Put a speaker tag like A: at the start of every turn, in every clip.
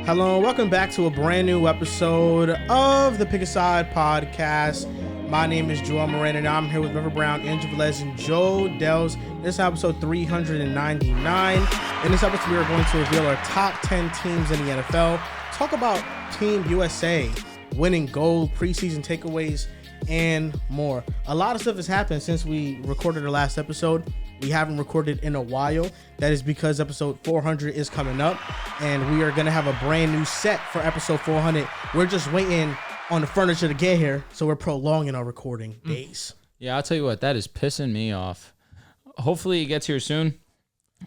A: Hello and welcome back to a brand new episode of the Pick a Side podcast. My name is Joel Moran and I'm here with River Brown, Andrew Velez, and Joe Dehls. This is episode 399. In this episode, we are going to reveal our top 10 teams in the NFL, talk about Team USA, winning gold, preseason takeaways, and more. A lot of stuff has happened since we recorded our last episode. We haven't recorded in a while. That is because episode 400 is coming up, and we are going to have a brand new set for episode 400. We're just waiting on the furniture to get here, so we're prolonging our recording days.
B: Yeah, I'll tell you what, that is pissing me off. Hopefully it gets here soon.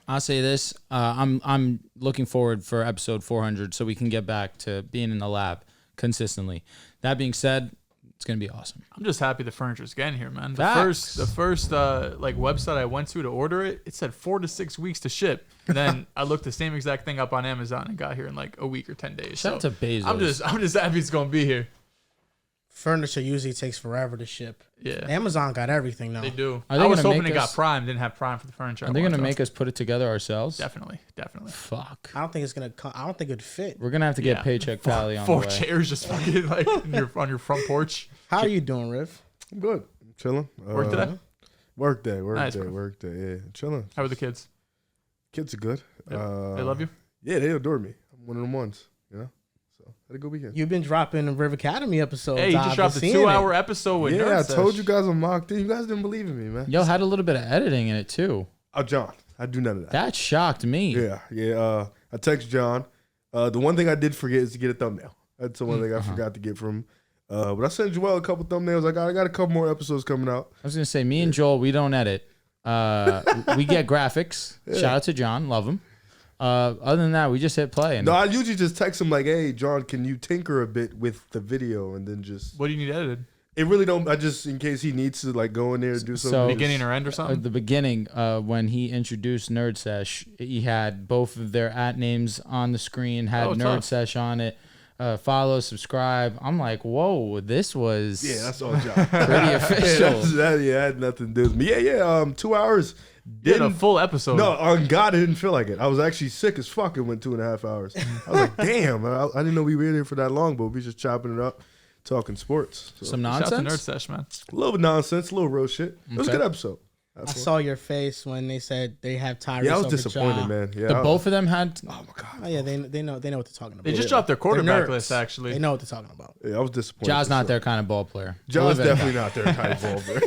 B: I'll say this, I'm looking forward for episode 400 so we can get back to being in the lab consistently. That being said, it's gonna be awesome.
C: I'm just happy the furniture's getting here, man. The
B: Facts.
C: first website I went to order it, it said 4 to 6 weeks to ship. And then I looked the same exact thing up on Amazon and got here in like a week or 10 days.
B: Shout out to Bezos.
C: I'm just happy it's gonna be here.
A: Furniture usually takes forever to ship.
C: Yeah,
A: Amazon got everything now.
C: they do.
B: Are they
C: I was
B: gonna
C: hoping
B: make
C: it got
B: us-
C: Prime, didn't have Prime for the furniture.
B: Are they gonna make us put it together ourselves?
C: Definitely.
B: Fuck.
A: I don't think it's gonna come. I don't think it'd fit.
B: We're gonna have to get
C: Yeah.
B: Paycheck Valley on
C: Four
B: the way.
C: chairs just fucking like on your front porch.
A: How are you doing, Riv?
D: I'm good. I'm chilling.
C: Work today?
D: Work day.
C: Nice, bro.
D: Work day. Yeah, chilling.
C: How are the kids?
D: Kids are good.
C: They love you?
D: Yeah, they adore me. I'm one of them ones, you know? So, had a good weekend.
A: You've been dropping Riv Academy episodes.
C: Hey, you
A: I've
C: just dropped a
A: been seeing
C: 2-hour episode with
D: Yeah,
C: Nerd
D: I
C: Sesh.
D: told you guys I'm mocked in. You guys didn't believe in me, man.
B: Yo, had a little bit of editing in it too.
D: Oh, John. I do none of that.
B: That shocked me.
D: Yeah. I text John. The one thing I did forget is to get a thumbnail. That's the one thing I forgot to get from him. But I sent Joel a couple thumbnails. I got a couple more episodes coming out.
B: I was gonna say, me and Joel, we don't edit. We get graphics.
D: Yeah.
B: Shout out to John, love him. Other than that, we just hit play. And
D: No, I usually just text him like, hey, John, can you tinker a bit with the video? And then just...
C: What do you need edited?
D: It really don't... I just, in case he needs to like go in there and do something.
B: So-
C: Beginning or end or
B: at
C: something?
B: the beginning, when he introduced Nerd Sesh, he had both of their @, names on the screen, had Nerd
C: tough.
B: Sesh on it. Follow, subscribe. I'm like, whoa, this was
D: Yeah, that's all John.
B: pretty official.
D: That had nothing to do with me. Yeah. 2 hours.
C: Did a
D: Didn't
C: full episode.
D: No, on God, I didn't feel like it. I was actually sick as fuck. It went 2.5 hours. I was like, damn, I didn't know we were here for that long, but we just chopping it up, talking sports. So,
B: Some
C: Shout out to Nerd
B: nonsense.
C: Sesh, man.
D: a little nonsense, a little real shit. It was a
B: Okay.
D: good episode.
A: I saw your face when they said they have Tyrese.
D: Yeah, I was
A: over
D: disappointed,
A: Ja.
D: man. Yeah,
B: The both of them had.
D: Oh my God.
A: Oh yeah, they know what they're talking about.
C: They just dropped their quarterback
A: nerds.
C: list, actually.
A: They know what they're talking about.
D: Yeah, I was disappointed.
B: Ja's
D: for
B: not
D: sure.
B: their kind of ball player.
D: John's
B: We'll leave it at
D: definitely not their kind of ball player.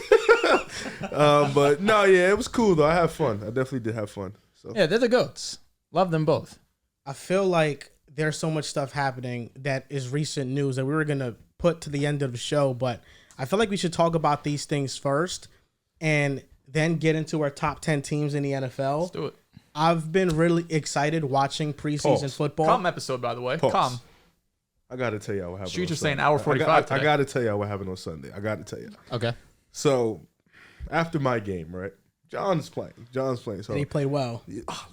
D: But no, yeah, it was cool though. I had fun. I definitely did have fun. So
B: that. Yeah, they're the goats. Love them both.
A: I feel like there's so much stuff happening that is recent news that we were gonna put to the end of the show, but I feel like we should talk about these things first and then get into our top 10 teams in the NFL.
C: Let's do it.
A: I've been really excited watching preseason
D: Pause.
A: football.
C: Calm episode, by the way.
D: Pause.
C: Calm.
D: I got to tell y'all what happened.
C: Streets
D: on
C: are saying
D: Sunday.
C: hour 45
D: I
C: today.
D: got to tell y'all what happened on Sunday. I got to tell you.
B: Okay.
D: So after my game, right? John's playing. So
A: And he played well.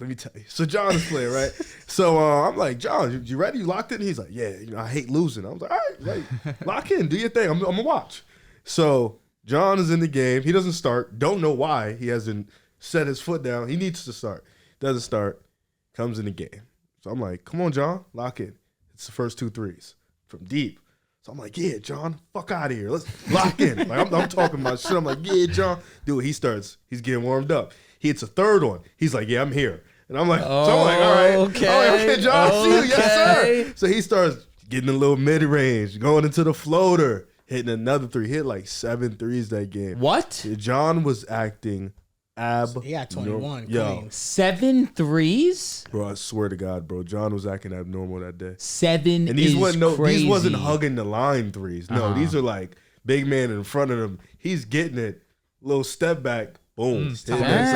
D: let me tell you. So John is playing, right? So I'm like, John, you ready? You locked in? He's like, yeah. I hate losing. I was like, all right, lock in, do your thing. I'm gonna watch. So John is in the game. He doesn't start. Don't know why he hasn't set his foot down. He needs to start. Doesn't start. Comes in the game. So I'm like, come on, John, lock in. It's the first 2 threes from deep. So I'm like, yeah, John, fuck out of here. Let's lock in. Like I'm talking about shit. I'm like, yeah, John. Dude, he starts. He's getting warmed up. He hits a third one. He's like, yeah, I'm here. And I'm like, so I'm like, all right.
B: Okay.
D: I'm like, okay, John, I see you. Yes,
B: Okay.
D: sir. So he starts getting a little mid-range, going into the floater, hitting another 3. Hit like 7 threes that game.
B: What?
D: Yeah, John was acting
A: He had 21
D: Yo,
A: clean.
B: 7 threes?
D: bro, I swear to God, bro. John was acting abnormal that day.
B: 7
D: And these
B: is
D: wasn't
B: crazy.
D: these wasn't hugging the line threes. No, these are like big man in front of him. He's getting it. Little step back. Boom. Hit that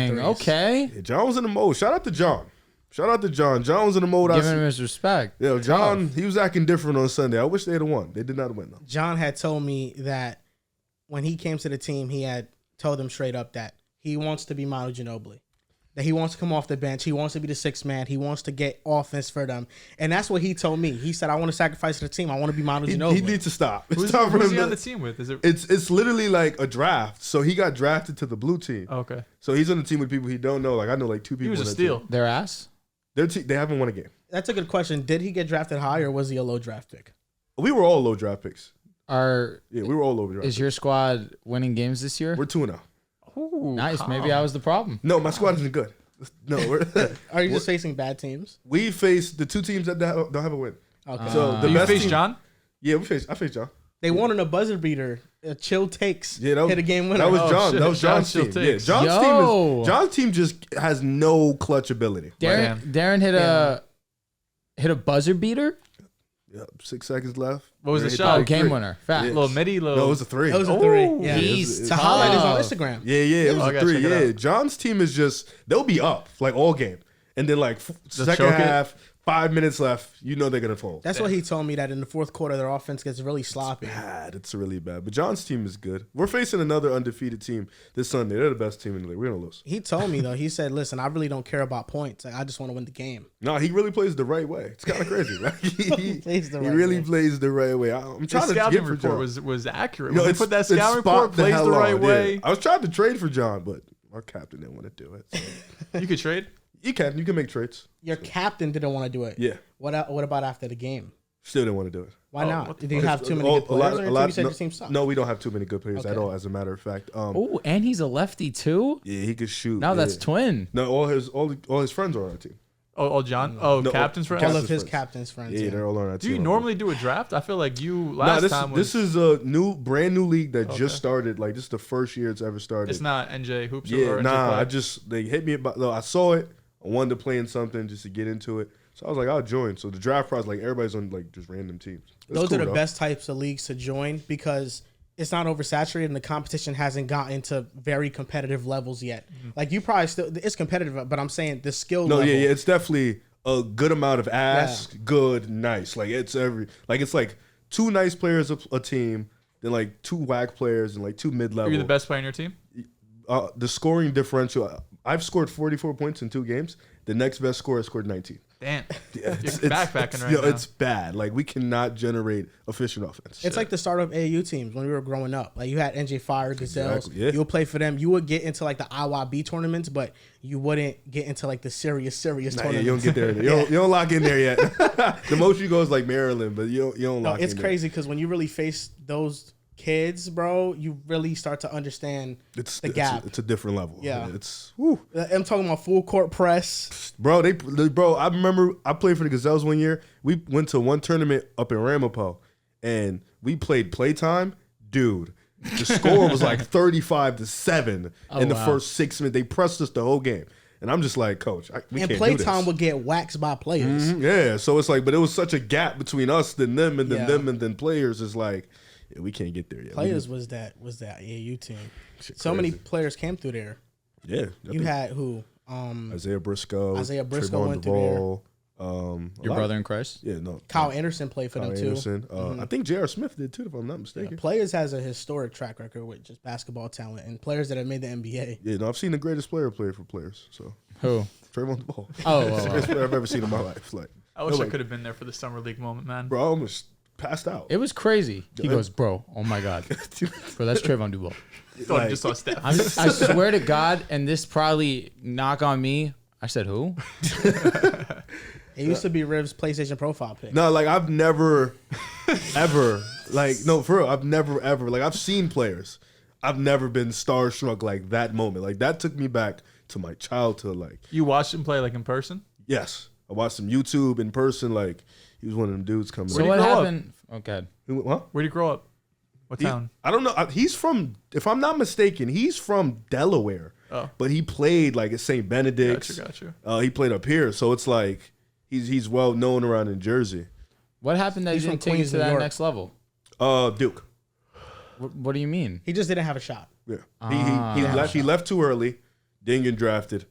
D: three.
B: Dang. Okay.
D: Yeah, John was in the mode. Shout out to John. John was in the mode.
B: Giving him his respect.
D: Yo, John, he was acting different on Sunday. I wish they had won. They did not win though.
A: John had told me that when he came to the team, he had told them straight up that he wants to be Manu Ginobili. That he wants to come off the bench. He wants to be the sixth man. He wants to get offense for them. And that's what he told me. He said, I want to sacrifice to the team. I want to be Manu Ginobili.
D: He needs to stop. It's
C: Who's
D: time for him
C: he
D: to,
C: on the team with? Is it?
D: It's literally like a draft. So he got drafted to the blue team.
C: Okay.
D: So he's on the team with people he don't know. Like I know like 2 people.
C: He was a
D: on that
C: steal.
D: team.
B: Their ass?
D: They haven't won a game.
A: That's a good question. Did he get drafted high or was he a low draft pick?
D: We were all low draft picks.
B: We
D: were all low draft
B: Is
D: picks.
B: your squad winning games this year?
D: We're 2-0.
C: Ooh,
B: Nice.
C: calm.
B: Maybe I was the problem.
D: No, my squad isn't good. No,
A: Are you just facing bad teams?
D: we face the two teams that don't have a win.
A: Okay.
D: So the
C: Do you
D: best
C: face
D: team,
C: John?
D: Yeah, I faced John.
A: They won in a buzzer beater. Chill takes.
D: Yeah, that was,
A: hit a game winner.
D: That was
C: Oh,
D: John.
C: shit.
D: That was John's
C: John
D: team.
C: still
D: Yeah,
C: takes.
D: John's team just has no clutch ability.
B: Darren hit a buzzer beater.
D: Yep, 6 seconds left.
C: What was the
D: He
C: shot?
B: Oh, game winner. Fat.
D: Yeah.
C: Little midi, little.
D: No, it was a 3.
A: That was a 3. Yeah.
B: He's
A: The highlight is on
B: tough.
A: Instagram.
D: Yeah, it was
C: I
D: a
C: gotta
D: 3.
C: check it
D: Yeah,
C: out.
D: John's team is just they'll be up like all game, and then like second
C: choke it.
D: half, 5 minutes left. You know they're gonna fold.
A: That's what he told me, that in the fourth quarter their offense gets really sloppy.
D: Bad. It's really bad. But John's team is good. We're facing another undefeated team this Sunday. They're the best team in the league. We're gonna lose.
A: He told me though. He said, "Listen, I really don't care about points. Like, I just want to win the game."
D: No, he really plays the right way. It's kind of crazy. Like, he
A: plays the
D: he
A: right
D: really
A: way.
D: plays the right way. I'm
C: The
D: trying to
C: scouting
D: get for
C: report
D: John.
C: was accurate.
D: You know,
C: When you
D: it's-
C: put that
D: it's
C: scouting
D: spot
C: report, plays
D: hell
C: the right
D: on,
C: way.
D: yeah. I was trying to trade for John, but our captain didn't want to do it. So.
C: You could trade.
D: You can make trades.
A: Your captain didn't want to do it.
D: Yeah,
A: What about after the game?
D: still didn't want to do it.
A: Why
C: Oh,
A: not?
C: what the
A: Did you
C: fuck?
A: have too many good players? Or you said your team sucked?
D: No, we don't have too many good players at
A: Okay.
D: all. As a matter of fact,
B: Oh, and he's a lefty too.
D: yeah, he could shoot.
B: Now that's
D: yeah.
B: twin.
D: No, all his friends are on our team.
C: Oh, John. Oh,
D: No,
C: captain's friend.
A: All
D: Captain's
A: of his
D: friends.
A: captain's friends.
D: Yeah,
A: Yeah.
D: they're all on our
C: Do
D: team.
C: you normally do a draft? I feel like you last
D: No,
C: time
D: this
C: was.
D: is a brand new league that
C: Okay.
D: just started. Like this is the first year it's ever started.
C: It's not NJ hoops or
D: Yeah,
C: NJ
D: nah.
C: play.
D: They hit me about. No, I saw it. I wanted to play in something just to get into it. So I was like, I'll join. So the draft process, like everybody's on like just random teams. It's
A: Those
D: cool,
A: are the
D: though.
A: best types of leagues to join because it's not oversaturated and the competition hasn't gotten to very competitive levels yet. Like you probably still, it's competitive, but I'm saying the skill
D: No,
A: level.
D: yeah, it's definitely a good amount of ass, good, nice. Like it's like 2 nice players a team, then like 2 whack players and like 2 mid level.
C: Are you the best player in your team?
D: The scoring differential. I've scored 44 points in 2 games. The next best scorer scored 19.
C: Damn.
D: Yeah,
C: You're backpacking right now.
D: It's bad. Like we cannot generate efficient offense.
A: It's like the start of AAU teams when we were growing up. Like you had NJ Fire, Gazelles.
D: Exactly, yeah.
A: You would play for them. You would get into like the IYB tournaments, but you wouldn't get into like the serious
D: Nah, yeah,
A: tournaments.
D: you don't get there. You don't lock in there yet. The most you go is like Maryland, but you don't
A: No,
D: lock in
A: it's
D: there.
A: crazy because when you really face those kids, bro, you really start to understand the gap.
D: It's a different level.
A: Yeah.
D: It's whew.
A: I'm talking about full court press.
D: Bro, I remember I played for the Gazelles one year. We went to one tournament up in Ramapo and we played playtime. Dude, the score was like 35-7 in the first 6 minutes. They pressed us the whole game. And I'm just like, Coach, we
A: And
D: can't do
A: playtime
D: this.
A: would get waxed by players.
D: Yeah, so it's like, but it was such a gap between us than them and then
A: Yeah.
D: them and then players. It's like, yeah, we can't get there yet.
A: Players was that AAU team.
D: Shit
A: So many
D: crazy.
A: players came through there.
D: Yeah.
A: You had who?
D: Isaiah Briscoe.
A: Briscoe
D: Trayvon
A: went through there.
D: Duvall, a
B: Your
D: lot-
B: brother in Christ.
D: Yeah, no.
A: Kyle Anderson played for
D: Kyle
A: them too.
D: Anderson. I think J.R. Smith did too, if I'm not mistaken.
A: Players has a historic track record with just basketball talent and players that have made the NBA.
D: Yeah, no, I've seen the greatest player play for players. So
B: Who?
D: Trayvon Duvall.
B: Oh,
D: That's the greatest player I've ever seen in my life. Like,
C: I wish I
D: like-
C: could have been there for the summer league moment, man.
D: bro, I almost passed out.
B: It was crazy. He goes, bro. Oh my god, bro. That's Trayvon Duvall.
C: Thought I just saw Steph.
B: I swear to God, and this probably knock on me. I said who?
A: It used to be Riv's PlayStation profile pic.
D: No, like I've never, ever, like no, for real, I've never ever, like I've seen players. I've never been starstruck like that moment. Like that took me back to my childhood. Like
C: You watched him play like in person?
D: yes, I watched some YouTube in person. Like he was one of them dudes coming.
B: So
C: Where'd
B: what
C: he grow up?
B: happened? Okay.
D: Huh?
C: Where'd you grow up? What town?
D: I don't know. He's from, if I'm not mistaken, he's from Delaware.
C: Oh.
D: But he played like at St. Benedict's.
C: Gotcha.
D: He played up here, so it's like he's well known around in Jersey.
B: What happened that
A: He's
B: you
A: from
B: didn't take it
A: Queens,
B: to
A: New
B: that
A: York.
B: next level?
D: Duke.
B: What do you mean?
A: He just didn't have a shot.
D: Yeah.
B: Ah.
D: He left too early. Didn't get drafted.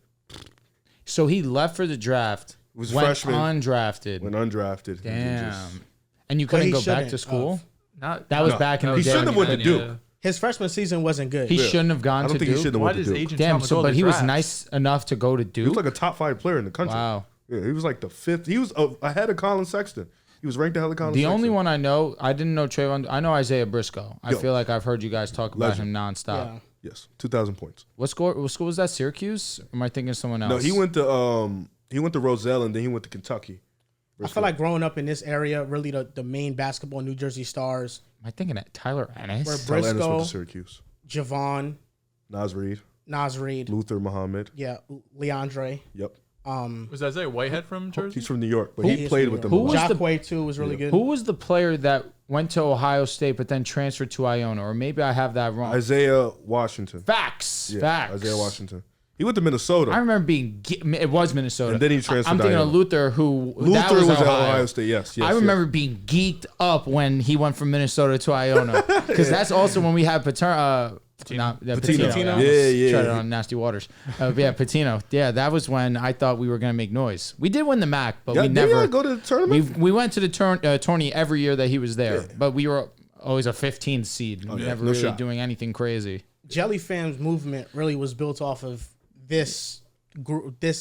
B: So he left for the draft.
D: Was
B: went
D: freshman.
B: undrafted.
D: Went undrafted.
B: Damn. And you
A: But
B: couldn't
A: he
B: go back
A: shouldn't
B: to school?
A: have.
C: Not
B: That was
D: No.
B: back in the
D: He
B: day.
D: shouldn't have went to Duke.
C: Yeah.
A: His freshman season wasn't good.
B: He shouldn't have gone
D: I don't
B: to
D: think he
B: Duke.
D: should have
C: Why
D: went to
C: does
D: Duke.
C: agent
B: Damn.
C: tell
B: So,
C: him
B: but he was
C: drafts?
B: nice enough to go to
D: He
B: Duke.
D: was like a top 5 player in the country.
B: Wow.
D: Yeah, he was like the 5th. He was ahead of Colin Sexton. He was ranked ahead of Colin
B: The
D: Sexton.
B: only one I know, I didn't know Trayvon. I know Isaiah Briscoe. I
D: Yo.
B: feel like I've heard you guys talk about
D: Legend.
B: him nonstop.
A: Yeah.
D: Yes, 2,000 points.
B: What school was that? Syracuse? Or am I thinking of someone else?
D: No, he went to Roselle and then he went to Kentucky.
A: I feel like growing up in this area, really the main basketball New Jersey stars
B: Am I thinking of Tyler Ennis?
A: were
D: Tyler Ennis went
A: Briscoe,
D: to Syracuse.
A: Javon,
D: Nas Reed.
A: Luther
D: Muhammad.
A: Yeah, Leandre.
D: Yep.
C: Was Isaiah Whitehead from Jersey?
D: He's from New York, but he played with them.
B: Who was the-
A: Jacque too was really good.
B: Who was the player that went to Ohio State but then transferred to Iona? Or maybe I have that wrong.
D: Isaiah Washington.
B: Facts.
D: Yeah,
B: Facts.
D: Isaiah Washington. He went to Minnesota.
B: I remember it was Minnesota.
D: And then he transferred
B: I'm
D: to
B: thinking
D: Iona.
B: of Luther, who that
D: Luther was at
B: Ohio.
D: Ohio State. Yes.
B: I remember being geeked up when he went from Minnesota to Iona, because that's also when we had Patino.
D: Yeah.
B: Tried it on Nasty Waters. Patino. Yeah, that was when I thought we were gonna make noise. We did win the MAC, but we never
D: go to the tournament.
B: We went to the tourney every year that he was there, but we were always a 15th seed. Never really doing anything crazy.
A: Jelly Fam's movement really was built off of this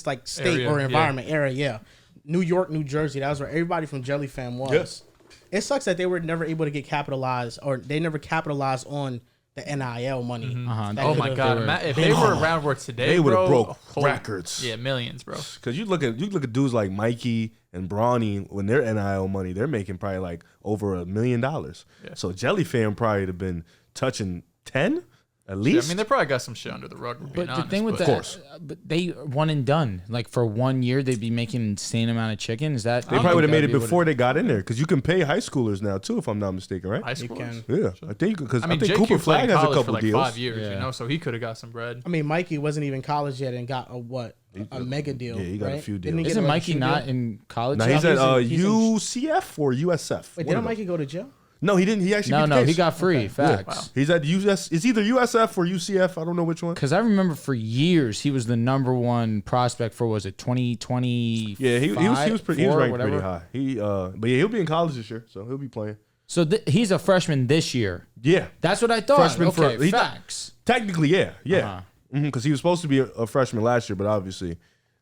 A: like state
C: Area,
A: or environment area. Yeah, New York, New Jersey. That was where everybody from Jelly Fam was.
D: Yes.
A: It sucks that they were never able to get capitalized, or they never capitalized on the NIL money. That
C: Oh my
A: could've-
C: God! If they were around where today,
D: They would have
C: bro,
D: broke
C: holy-
D: records.
C: Yeah, millions, bro.
D: Because you look at dudes like Mikey and Bronny, when they're NIL money, they're making probably like over $1 million.
C: Yeah.
D: So Jelly Fam probably would have been touching 10 at
C: Yeah,
D: least.
C: I mean, they probably got some shit under the rug.
B: But the thing with that, but they one and done. Like for 1 year, they'd be making an insane amount of chicken. Is that
D: they probably would have made it before they got in there, because you can pay high schoolers now too, if I'm not mistaken, right?
C: high school.
A: can.
D: Yeah, I think because
C: I mean,
D: think
C: JQ
D: Cooper
C: played
D: Flag
C: in
D: has a
C: college
D: couple
C: for like
D: deals.
C: 5 years,
B: Yeah.
C: so he could have got some bread.
A: I mean, Mikey wasn't even college yet and got a mega deal.
D: Yeah, he got a
A: right?
D: few
A: Didn't he
D: deals.
A: get
B: Isn't
A: a
B: Mikey
A: shoe
B: not
A: deal?
B: in college?
D: Now
B: yet?
D: he's at
A: he's in-
D: UCF or USF.
A: Wait,
D: One
A: didn't
D: of them.
A: Mikey go to jail?
D: No, he didn't. He actually beat the
B: No,
D: case.
B: he got free.
A: Okay.
B: Facts.
C: Wow.
D: He's at US. It's either USF or UCF. I don't know which one.
B: Because I remember for years he was the number one prospect for, was it 2020?
D: Yeah, he was ranked pretty
B: whatever.
D: high. But yeah, he'll be in college this year, so he'll be playing.
B: So he's a freshman this year.
D: Yeah,
B: That's what I thought.
D: Freshman for-
B: Okay,
D: he's not-
B: facts.
D: technically, yeah.
B: Uh-huh.
D: Because he was supposed to be a freshman last year, but obviously,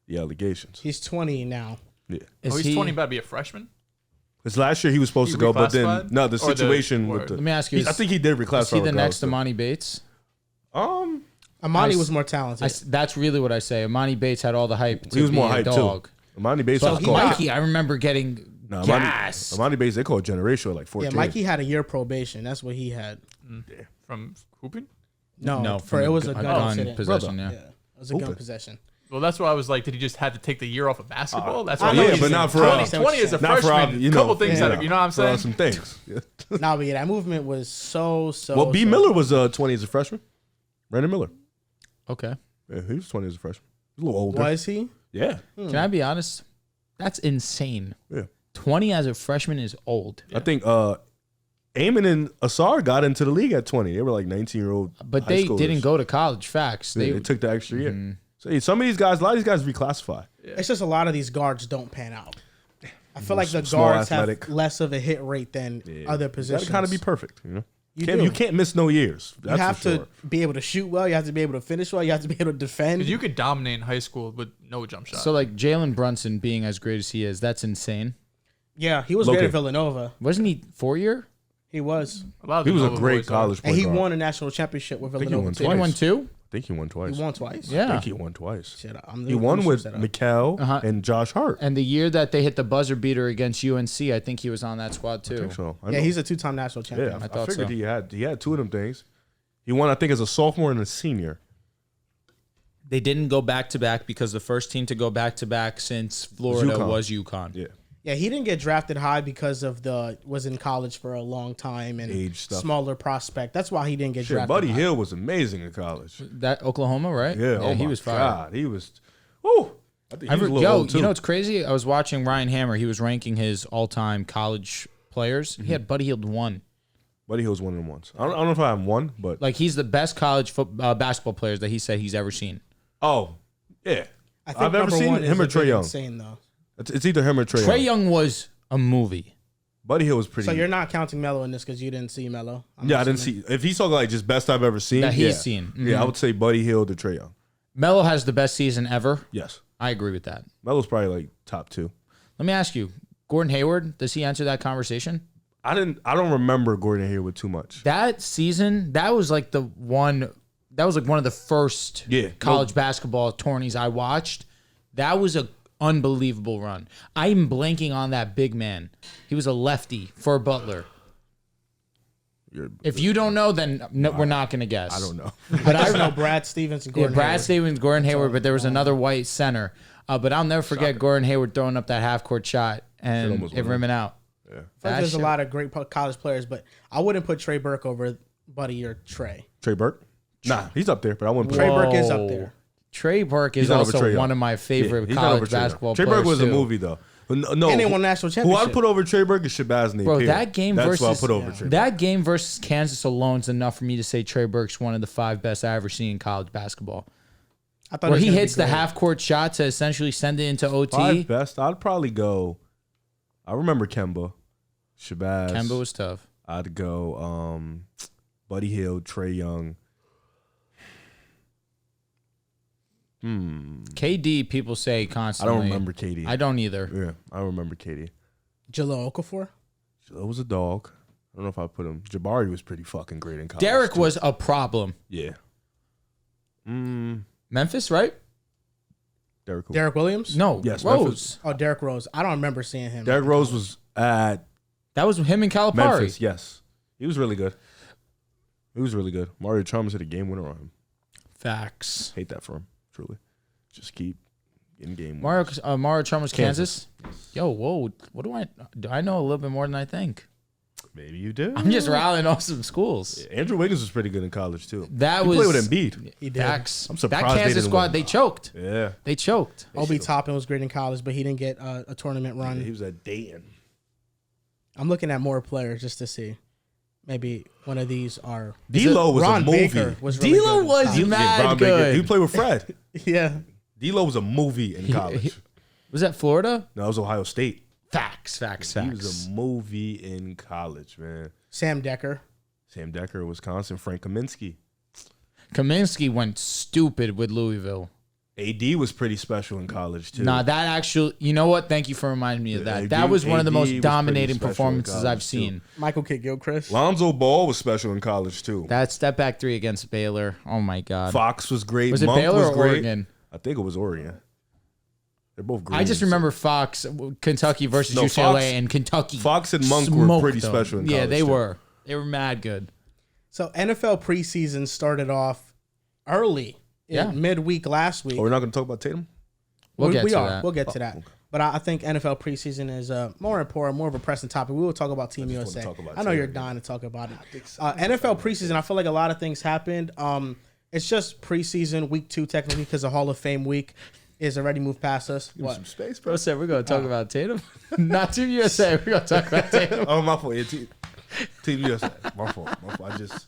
D: the allegations.
A: He's 20 now.
D: Yeah,
B: Is
C: He's
B: he-
C: 20, about to be a freshman.
D: because last year he was supposed
C: He
D: to go, but then
C: reclassified?
D: no, the
C: Or
D: situation
C: the-
D: with the.
B: Let me ask you,
D: I think he did reclassify.
B: Is he the
D: regardless,
B: next
D: though.
B: Amani Bates?
A: Amani
B: I-
A: was more talented.
B: That's really what I say. Amani Bates had all the hype. To
D: He was
B: be
D: more
B: a
D: hype
B: dog.
D: too. Amani Bates
B: So
D: was called.
B: Mikey, I remember getting
D: No,
B: gas.
D: Amani Bates, they call it generational, like 14.
A: yeah, Mikey had a year probation. That's what he had.
C: From hooping?
A: No,
B: from
A: it was a gun incident.
B: possession.
A: Yeah,
B: Yeah.
A: it was a gun
D: Open.
A: possession.
C: Well, that's why I was like, did he just have to take the year off of basketball? That's
A: I
C: why
A: know
C: I
A: what
C: was
A: you're
D: but not
A: saying.
D: for
C: 20,
A: us.
C: 20 as a
D: Not for
C: freshman.
D: you
C: couple
D: know,
C: things
A: yeah.
C: that, you know what I'm
D: for
C: saying?
D: some things. Yeah.
A: Nah, but yeah, that movement was so.
D: Well, B.
A: so-
D: Miller was 20 as a freshman. Brandon Miller.
B: Okay.
D: Yeah, he was 20 as a freshman. He's a little older.
A: Was he?
D: Yeah.
B: Can I be honest? That's insane.
D: Yeah.
B: 20 as a freshman is old.
D: I think Eamon and Asar got into the league at 20. They were like 19-year-old.
B: But they didn't go to college. Facts.
D: They took the extra year. So yeah, some of these guys, a lot of these guys reclassify.
A: It's just a lot of these guards don't pan out. I feel like the
D: Small,
A: guards
D: athletic.
A: have less of a hit rate than other
D: You
A: positions.
D: gotta kind of be perfect, you know.
A: You
D: You
A: do.
D: can't miss no years.
A: You
D: That's
A: have
D: for
A: to
D: sure.
A: be able to shoot well. You have to be able to finish well. You have to be able to defend.
C: Because you could dominate in high school with no jump shot.
B: So like Jalen Brunson being as great as he is, that's insane.
A: Yeah, he was
D: Low
A: great
D: key.
A: at Villanova.
B: Wasn't he 4-year?
A: He was.
C: a lot of
D: He was a
C: Villanova
D: great
C: boys are.
D: college
A: And
D: point
A: he
D: guard.
A: won a national championship with
D: think he
A: Villanova.
D: won
A: too.
B: Did he won
D: Twice.
B: 2?
D: I think he won twice.
A: He won twice.
D: I
B: Yeah.
D: think he won twice.
A: Shit, I'm
D: He won with
A: Mikel.
D: Mikal and Josh Hart.
B: And the year that they hit the buzzer beater against UNC, I think he was on that squad too.
D: I think so. I
A: Yeah,
D: know.
A: he's a two-time national champion.
D: Yeah,
B: I
D: I
B: thought
D: figured
B: so.
D: he had two of them things. He won, I think, as a sophomore and a senior.
B: They didn't go back to back because the first team to go back to back since Florida
D: UConn.
B: was UConn.
D: Yeah.
A: Yeah, he didn't get drafted high because of was in college for a long time and
D: Age stuff.
A: smaller prospect. That's why he didn't get
D: Shit,
A: drafted.
D: Buddy
A: high.
D: Hill was amazing in college.
B: That Oklahoma, right?
D: Yeah, oh
B: he
D: my
B: was fire.
D: God, he was. Woo! I think he was a little old too.
B: You know what's crazy? I was watching Ryan Hammer. He was ranking his all-time college players. He had Buddy Hield 1.
D: Buddy Hill's one of them ones. I don't know if I have one, but
B: Like he's the best college basketball players that he said he's ever seen.
D: oh yeah,
A: I think
D: I've ever
A: number
D: seen
A: one is
D: him or
A: a
D: Trae
A: bit
D: Young.
A: Insane though.
D: It's either him or Trae
B: Trae
D: Young.
B: Young was a movie.
D: Buddy Hill was pretty.
A: So you're not counting Melo in this because you didn't see Melo.
D: Yeah, I didn't see. If he's talking like just best I've ever seen,
B: That he's
D: yeah.
B: seen.
D: Yeah, I would say Buddy Hill to Trae Young.
B: Melo has the best season ever.
D: Yes,
B: I agree with that.
D: Melo's probably like top 2.
B: Let me ask you, Gordon Hayward, does he enter that conversation?
D: I don't remember Gordon Hayward too much.
B: That season, that was like one of the first
D: Yeah,
B: college basketball tourneys I watched. That was a unbelievable run. I'm blanking on that big man. He was a lefty for Butler. If you don't know, then we're not going to guess.
D: I don't know.
A: But I know Brad Stevens and Gordon Hayward.
B: Stevens, Gordon Hayward, but there was another white center. But I'll never forget Gordon Hayward throwing up that half-court shot and it rimming out.
D: Yeah.
A: There's a lot of great college players, but I wouldn't put Trey Burke over Buddy or Trey.
D: Trey Burke? Nah, he's up there, but I wouldn't put
A: Trey
D: him.
A: Burke is up there.
B: Trey Burke is
D: He's not over
B: also
D: Trae Young.
B: one of my favorite
D: He's not over
B: college
D: Trae Young.
B: basketball
D: Trey
B: players.
D: Burke was
B: too.
D: a movie, though. No,
A: And they won national
D: who
A: championship.
D: I'd put over Trey Burke is Shabazz Napier.
B: Bro, that game
D: That's
B: versus
D: what I put over Trey Burke.
B: that game versus Kansas alone is enough for me to say Trey Burke's one of the 5 best I ever seen in college basketball.
A: I thought
B: Where
A: it was
B: he
A: gonna
B: hits
A: be
B: the
A: great.
B: half-court shot to essentially send it into OT.
D: 5 best, I'd probably go. I remember Kemba, Shabazz.
B: Kemba was tough.
D: I'd go Buddy Hield, Trey Young.
B: KD, people say
D: I
B: constantly.
D: don't remember KD.
B: I don't either.
D: Yeah, I don't remember KD.
A: Jaleel Okafor.
D: That was a dog. I don't know if I put him. Jabari was pretty fucking great in college.
B: Derek
D: too.
B: was a problem.
D: Yeah.
B: Memphis, right?
D: Derek. Who?
A: Derek Williams?
B: No,
D: Yes,
B: Rose.
D: Memphis.
A: Oh, Derek Rose. I don't remember seeing him.
D: Derek Rose was at
B: That was him and Calipari.
D: Memphis. Yes, he was really good. He was really good. Mario Chalmers hit a game winner on him.
B: Facts.
D: Hate that for him. Truly, just keep in game.
B: Mario Chalmers, Kansas. Yo, whoa. What do I know a little bit more than I think.
D: Maybe you do.
B: I'm just rallying off some schools.
D: Andrew Wiggins was pretty good in college too.
B: That
D: He
B: was
D: played with Embiid.
A: He did.
B: facts.
D: I'm surprised
B: that
D: they
B: Kansas
D: didn't
B: squad,
D: win.
B: they choked.
D: Yeah,
B: They choked.
A: Obi Toppin was great in college, but he didn't get a tournament run.
D: he was at Dayton.
A: I'm looking at more players just to see. Maybe one of these are.
D: D'Lo was
A: Ron
D: a movie.
A: Baker was really
B: D'Lo
A: good in
B: was
A: college.
B: mad
D: Ron Baker.
B: good.
D: He played with Fred.
A: Yeah.
D: D'Lo was a movie in college.
B: Was that Florida?
D: No, it was Ohio State.
B: Facts.
D: He was a movie in college, man.
A: Sam Decker.
D: Sam Decker, Wisconsin. Frank Kaminsky.
B: Kaminsky went stupid with Louisville.
D: AD was pretty special in college too.
B: Nah, that actually, you know what? Thank you for reminding me of that.
D: AD
B: That was one of the
D: was
B: most
D: pretty
B: dominating
D: special in
B: performances
D: college,
B: I've seen.
A: Michael Kidd Gilchrist.
D: Lonzo Ball was special in college too.
B: That step back 3 against Baylor. Oh my God.
D: Fox was great.
B: Was it
D: Monk
B: Baylor
D: was
B: or
D: great.
B: Oregon?
D: I think it was Oregon. They're both great.
B: I just remember Fox, Kentucky versus
D: No,
B: UCLA,
D: Fox-
B: and Kentucky.
D: Fox and Monk were
B: smoked
D: pretty
B: them.
D: special in
B: Yeah,
D: college,
B: they
D: too.
B: were. They were mad good.
A: So NFL preseason started off early.
B: Yeah.
A: Midweek last week.
D: Oh, we're not going to talk about Tatum?
B: We'll get
A: we
B: to
A: are.
B: that.
A: We'll get to that.
D: okay.
A: But I think NFL preseason is more important, more of a pressing topic. We will talk about Team
D: wanna
A: USA.
D: talk about
A: I know
D: Tatum,
A: you're
D: yeah.
A: dying to talk about it. NFL preseason, I feel like a lot of things happened. It's just preseason, week 2 technically, because the Hall of Fame week is already moved past us.
D: Give me
A: What?
D: some space,
B: Bro
D: bro.
B: said we're going to talk about Tatum. Not Team USA. We're going to talk about Tatum.
D: Oh, my fault. Yeah, Team USA. My fault. I just...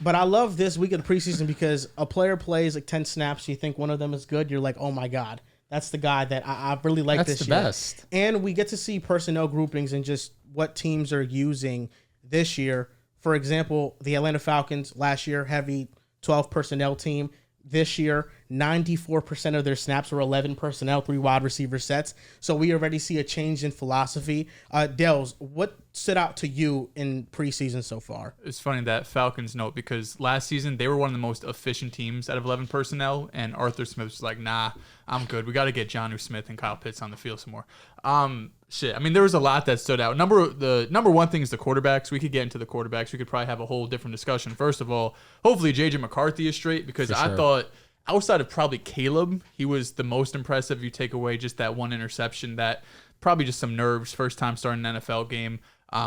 A: But I love this week of the preseason because a player plays like 10 snaps. You think one of them is good. You're like, oh my God, that's the guy that I really like
B: That's
A: this
B: the
A: year.
B: best.
A: And we get to see personnel groupings and just what teams are using this year. For example, the Atlanta Falcons last year, heavy 12 personnel team. This year, 94% of their snaps were 11 personnel, 3 wide receiver sets. So we already see a change in philosophy. Dehls, what stood out to you in preseason so far?
C: It's funny that Falcons note because last season they were one of the most efficient teams out of 11 personnel, and Arthur Smith was like, nah, I'm good. We got to get Jonnu Smith and Kyle Pitts on the field some more. I mean, there was a lot that stood out. The number one thing is the quarterbacks. We could get into the quarterbacks. We could probably have a whole different discussion. First of all, hopefully J.J. McCarthy is straight because I thought outside of probably Caleb, he was the most impressive. You take away just that one interception, that probably just some nerves, first time starting an NFL game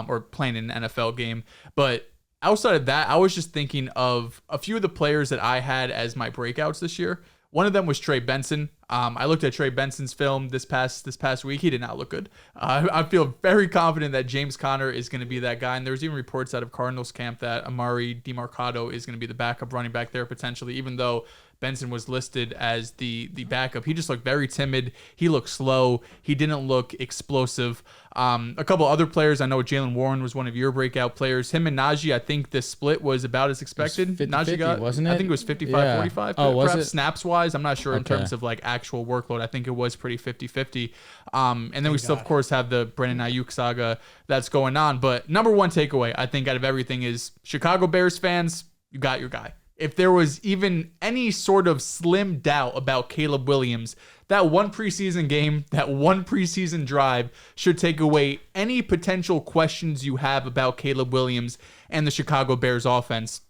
C: or playing in an NFL game. But outside of that, I was just thinking of a few of the players that I had as my breakouts this year. One of them was Trey Benson. I looked at Trey Benson's film this past week. He did not look good. I feel very confident that James Conner is going to be that guy. And there's even reports out of Cardinals camp that Amari DeMarcado is going to be the backup running back there potentially, even though Benson was listed as the backup. He just looked very timid. He looked slow. He didn't look explosive. A couple other players, I know Jalen Warren was one of your breakout players. Him and Najee, I think the split was about as expected.
B: 50-50,
C: Najee got,
B: wasn't it?
C: I think it was 55-45.
B: Yeah. Oh, was
C: perhaps
B: it?
C: snaps-wise. I'm not sure in
B: Okay.
C: terms of like actual workload. I think it was pretty 50-50. And then we still, of course, have the Brandon Ayuk saga that's going on. But number one takeaway, I think, out of everything is Chicago Bears fans, you got your guy. if there was even any sort of slim doubt about Caleb Williams, that one preseason game, that one preseason drive should take away any potential questions you have about Caleb Williams and the Chicago Bears offense.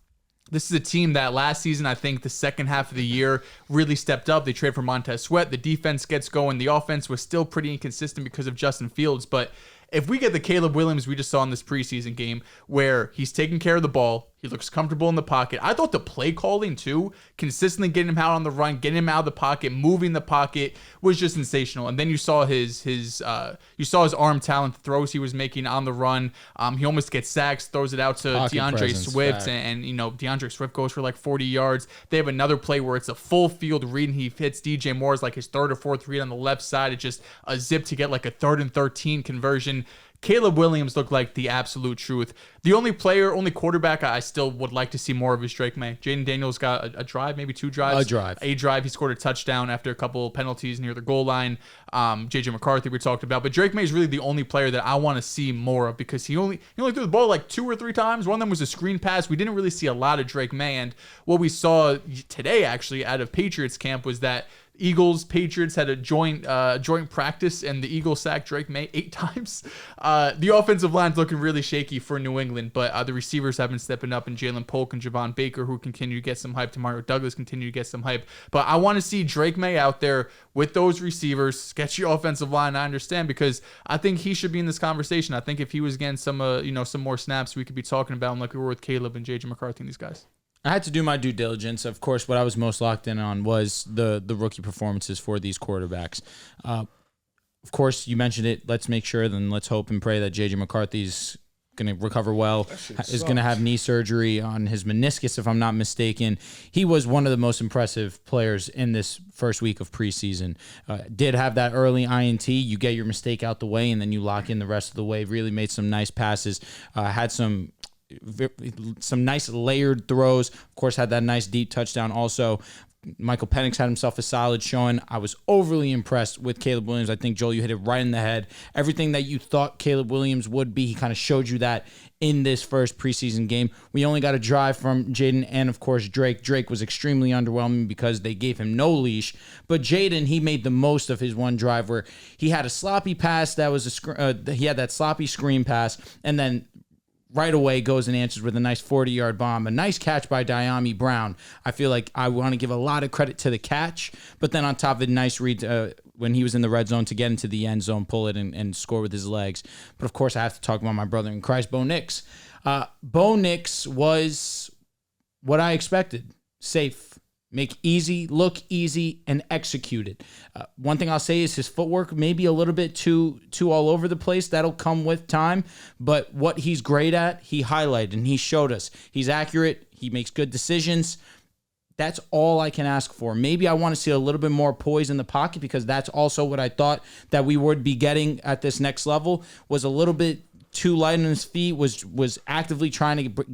C: This is a team that last season, I think the second half of the year really stepped up. They traded for Montez Sweat. The defense gets going. The offense was still pretty inconsistent because of Justin Fields. But if we get the Caleb Williams we just saw in this preseason game where he's taking care of the ball, he looks comfortable in the pocket. I thought the play calling too, consistently getting him out on the run, getting him out of the pocket, moving the pocket was just sensational. And then you saw his arm talent, the throws he was making on the run. He almost gets sacks, throws it out to
B: Pocket
C: DeAndre
B: presence,
C: Swift,
B: fact.
C: and DeAndre Swift goes for like 40 yards. They have another play where it's a full field read and he hits DJ Moore's like his third or fourth read on the left side. It's just a zip to get like a 3rd and 13 conversion. Caleb Williams looked like the absolute truth. The only quarterback I still would like to see more of is Drake May. Jaden Daniels got a drive, maybe 2 drives. A drive. He scored a touchdown after a couple penalties near the goal line. JJ McCarthy we talked about. But Drake May is really the only player that I want to see more of because he only threw the ball like 2 or 3 times. One of them was a screen pass. We didn't really see a lot of Drake May. And what we saw today actually out of Patriots camp was that Patriots had a joint practice, and the Eagles sacked Drake May 8 times. The offensive line's looking really shaky for New England, but the receivers have been stepping up, and Jalen Polk and Javon Baker, who continue to get some hype. Mario Douglas continue to get some hype. But I want to see Drake May out there with those receivers, sketchy offensive line. I understand because I think he should be in this conversation. I think if he was getting some more snaps, we could be talking about him like we were with Caleb and JJ McCarthy and these guys.
B: I had to do my due diligence. Of course, what I was most locked in on was the rookie performances for these quarterbacks. Of course, you mentioned it. Let's make sure, then let's hope and pray that J.J. McCarthy's going to recover well, is going to have knee surgery on his meniscus, if I'm not mistaken. He was one of the most impressive players in this first week of preseason. Did have that early INT. You get your mistake out the way, and then you lock in the rest of the way. Really made some nice passes. Had some nice layered throws. Of course, had that nice deep touchdown also. Michael Penix had himself a solid showing. I was overly impressed with Caleb Williams. I think, Joel, you hit it right in the head. Everything that you thought Caleb Williams would be, he kind of showed you that in this first preseason game. We only got a drive from Jaden and, of course, Drake. Drake was extremely underwhelming because they gave him no leash. But Jaden, he made the most of his one drive where he had a sloppy pass. He had that sloppy screen pass, and then right away goes and answers with a nice 40-yard bomb. A nice catch by Diami Brown. I feel like I want to give a lot of credit to the catch, but then on top of it, nice read when he was in the red zone to get into the end zone, pull it, and score with his legs. But, of course, I have to talk about my brother in Christ, Bo Nix. Bo Nix was what I expected. Safe. Make easy, look easy, and execute it. One thing I'll say is his footwork may be a little bit too all over the place. That'll come with time. But what he's great at, he highlighted and he showed us. He's accurate. He makes good decisions. That's all I can ask for. Maybe I want to see a little bit more poise in the pocket because that's also what I thought that we would be getting at this next level. Was a little bit too light on his feet. Was actively trying to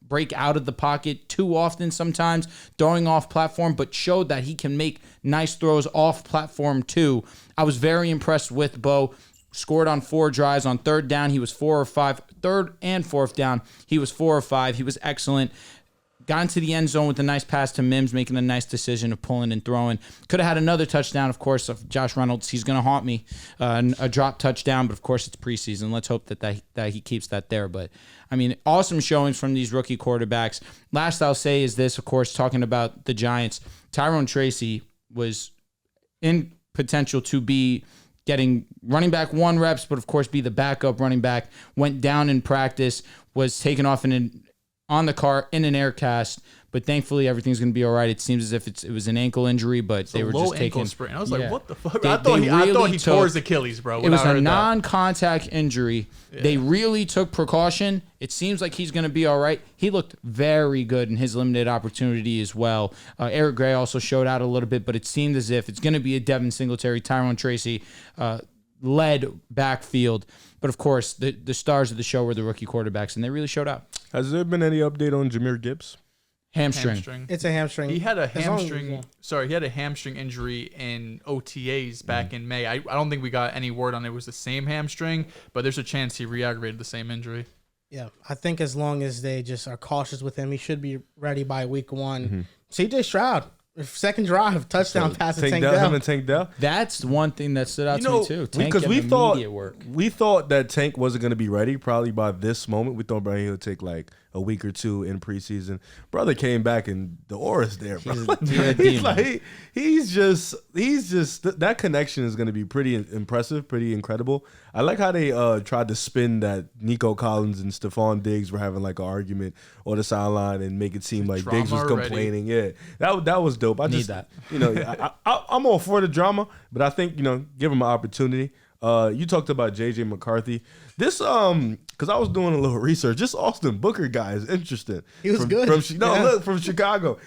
B: break out of the pocket too often sometimes, throwing off platform, but showed that he can make nice throws off platform too. I was very impressed with Bo. Scored on 4 drives. On third down, he was 4 or 5. Third and fourth down, he was 4 or 5. He was excellent. Got into the end zone with a nice pass to Mims, making a nice decision of pulling and throwing. Could have had another touchdown, of course, of Josh Reynolds. He's going to haunt me. A drop touchdown, but of course it's preseason. Let's hope that he keeps that there. But, I mean, awesome showings from these rookie quarterbacks. Last I'll say is this, of course, talking about the Giants. Tyrone Tracy was in potential to be getting running back 1 reps, but of course be the backup running back. Went down in practice, was taken off on the car in an air cast, but thankfully everything's going to be all right. It seems as if it was an ankle injury, but they were just taking
C: sprain. I was like, what the fuck? I thought he tore his Achilles, bro.
B: It was a non-contact injury. Yeah. They really took precaution. It seems like he's going to be all right. He looked very good in his limited opportunity as well. Eric Gray also showed out a little bit, but it seemed as if it's going to be a Devin Singletary, Tyrone Tracy led backfield. But of course, the stars of the show were the rookie quarterbacks, and they really showed out.
D: Has there been any update on Jahmyr Gibbs?
B: Hamstring.
A: It's a hamstring.
C: He had a hamstring. He had a hamstring injury in OTAs back in May. I don't think we got any word on it was the same hamstring, but there's a chance he re-aggravated the same injury.
A: Yeah, I think as long as they just are cautious with him, he should be ready by week 1. CJ Stroud, second drive, touchdown pass to Tank Dell.
D: Him and Tank Dell.
B: That's one thing that stood out to me too. Tank
D: Because we
B: work.
D: thought that Tank wasn't going to be ready probably by this moment. We thought Brian would take like a week or two in preseason. Brother came back and the aura's there, bro. He's just that connection is going to be pretty impressive, pretty incredible. I like how they tried to spin that Nico Collins and Stephon Diggs were having like an argument on the sideline and make it seem like Diggs was complaining. Yeah, that was dope. I just
B: that.
D: I'm all for the drama, but I think give him an opportunity. You talked about JJ McCarthy. This because I was doing a little research. This Austin Booker guy is interesting.
A: He was good.
D: From Chicago.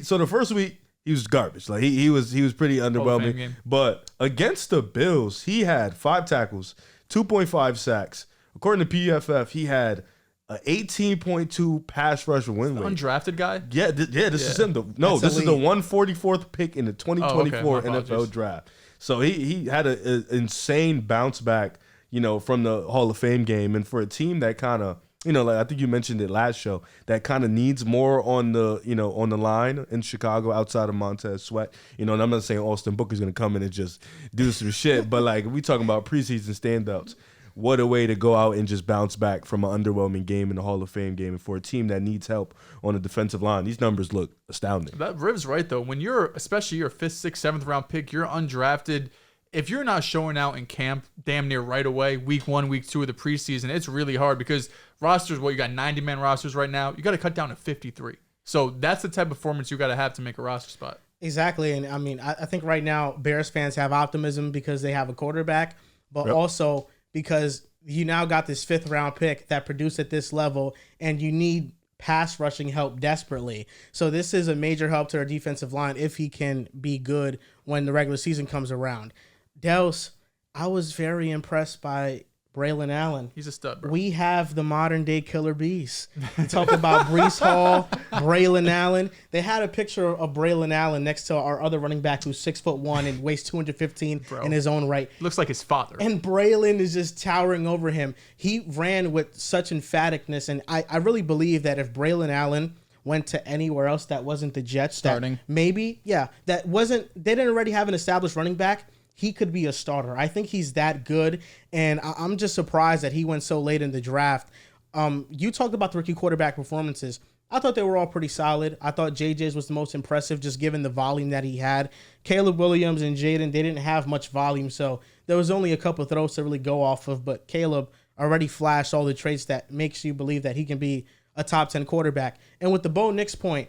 D: So the first week he was garbage. Like he was pretty underwhelming. But against the Bills, he had 5 tackles, 2.5 sacks. According to PFF, he had an 18.2 pass rush win rate.
C: Undrafted guy?
D: Yeah, this is him. This is the 144th pick in the 2024 NFL draft. So he had an insane bounce back, from the Hall of Fame game. And for a team that kind of, like I think you mentioned it last show, that kind of needs more on the, on the line in Chicago outside of Montez Sweat. And I'm not saying Austin Booker's going to come in and just do some shit, but like we talking about preseason standouts. What a way to go out and just bounce back from an underwhelming game in the Hall of Fame game. And for a team that needs help on the defensive line, these numbers look astounding.
C: That Riv's right, though. When especially your 5th, 6th, 7th round pick, you're undrafted. If you're not showing out in camp damn near right away, week 1, week 2 of the preseason, it's really hard because rosters, you got 90-man rosters right now. You got to cut down to 53. So that's the type of performance you got to have to make a roster spot.
A: Exactly. And I mean, I think right now Bears fans have optimism because they have a quarterback, but also because you now got this 5th round pick that produced at this level and you need pass rushing help desperately. So this is a major help to our defensive line if he can be good when the regular season comes around. Dehls, I was very impressed by Braylon Allen.
C: He's a stud, bro.
A: We have the modern day killer bees. You talk about Breece Hall, Braylon Allen. They had a picture of Braylon Allen next to our other running back who's 6'1" and weighs 215 in his own right.
C: Looks like his father.
A: And Braylon is just towering over him. He ran with such emphaticness, and I really believe that if Braylon Allen went to anywhere else that wasn't the Jets,
B: starting,
A: they didn't already have an established running back, he could be a starter. I think he's that good, and I'm just surprised that he went so late in the draft. You talked about the rookie quarterback performances. I thought they were all pretty solid. I thought JJ's was the most impressive just given the volume that he had. Caleb Williams and Jaden, they didn't have much volume, so there was only a couple of throws to really go off of, but Caleb already flashed all the traits that makes you believe that he can be a top 10 quarterback. And with the Bo Nix point,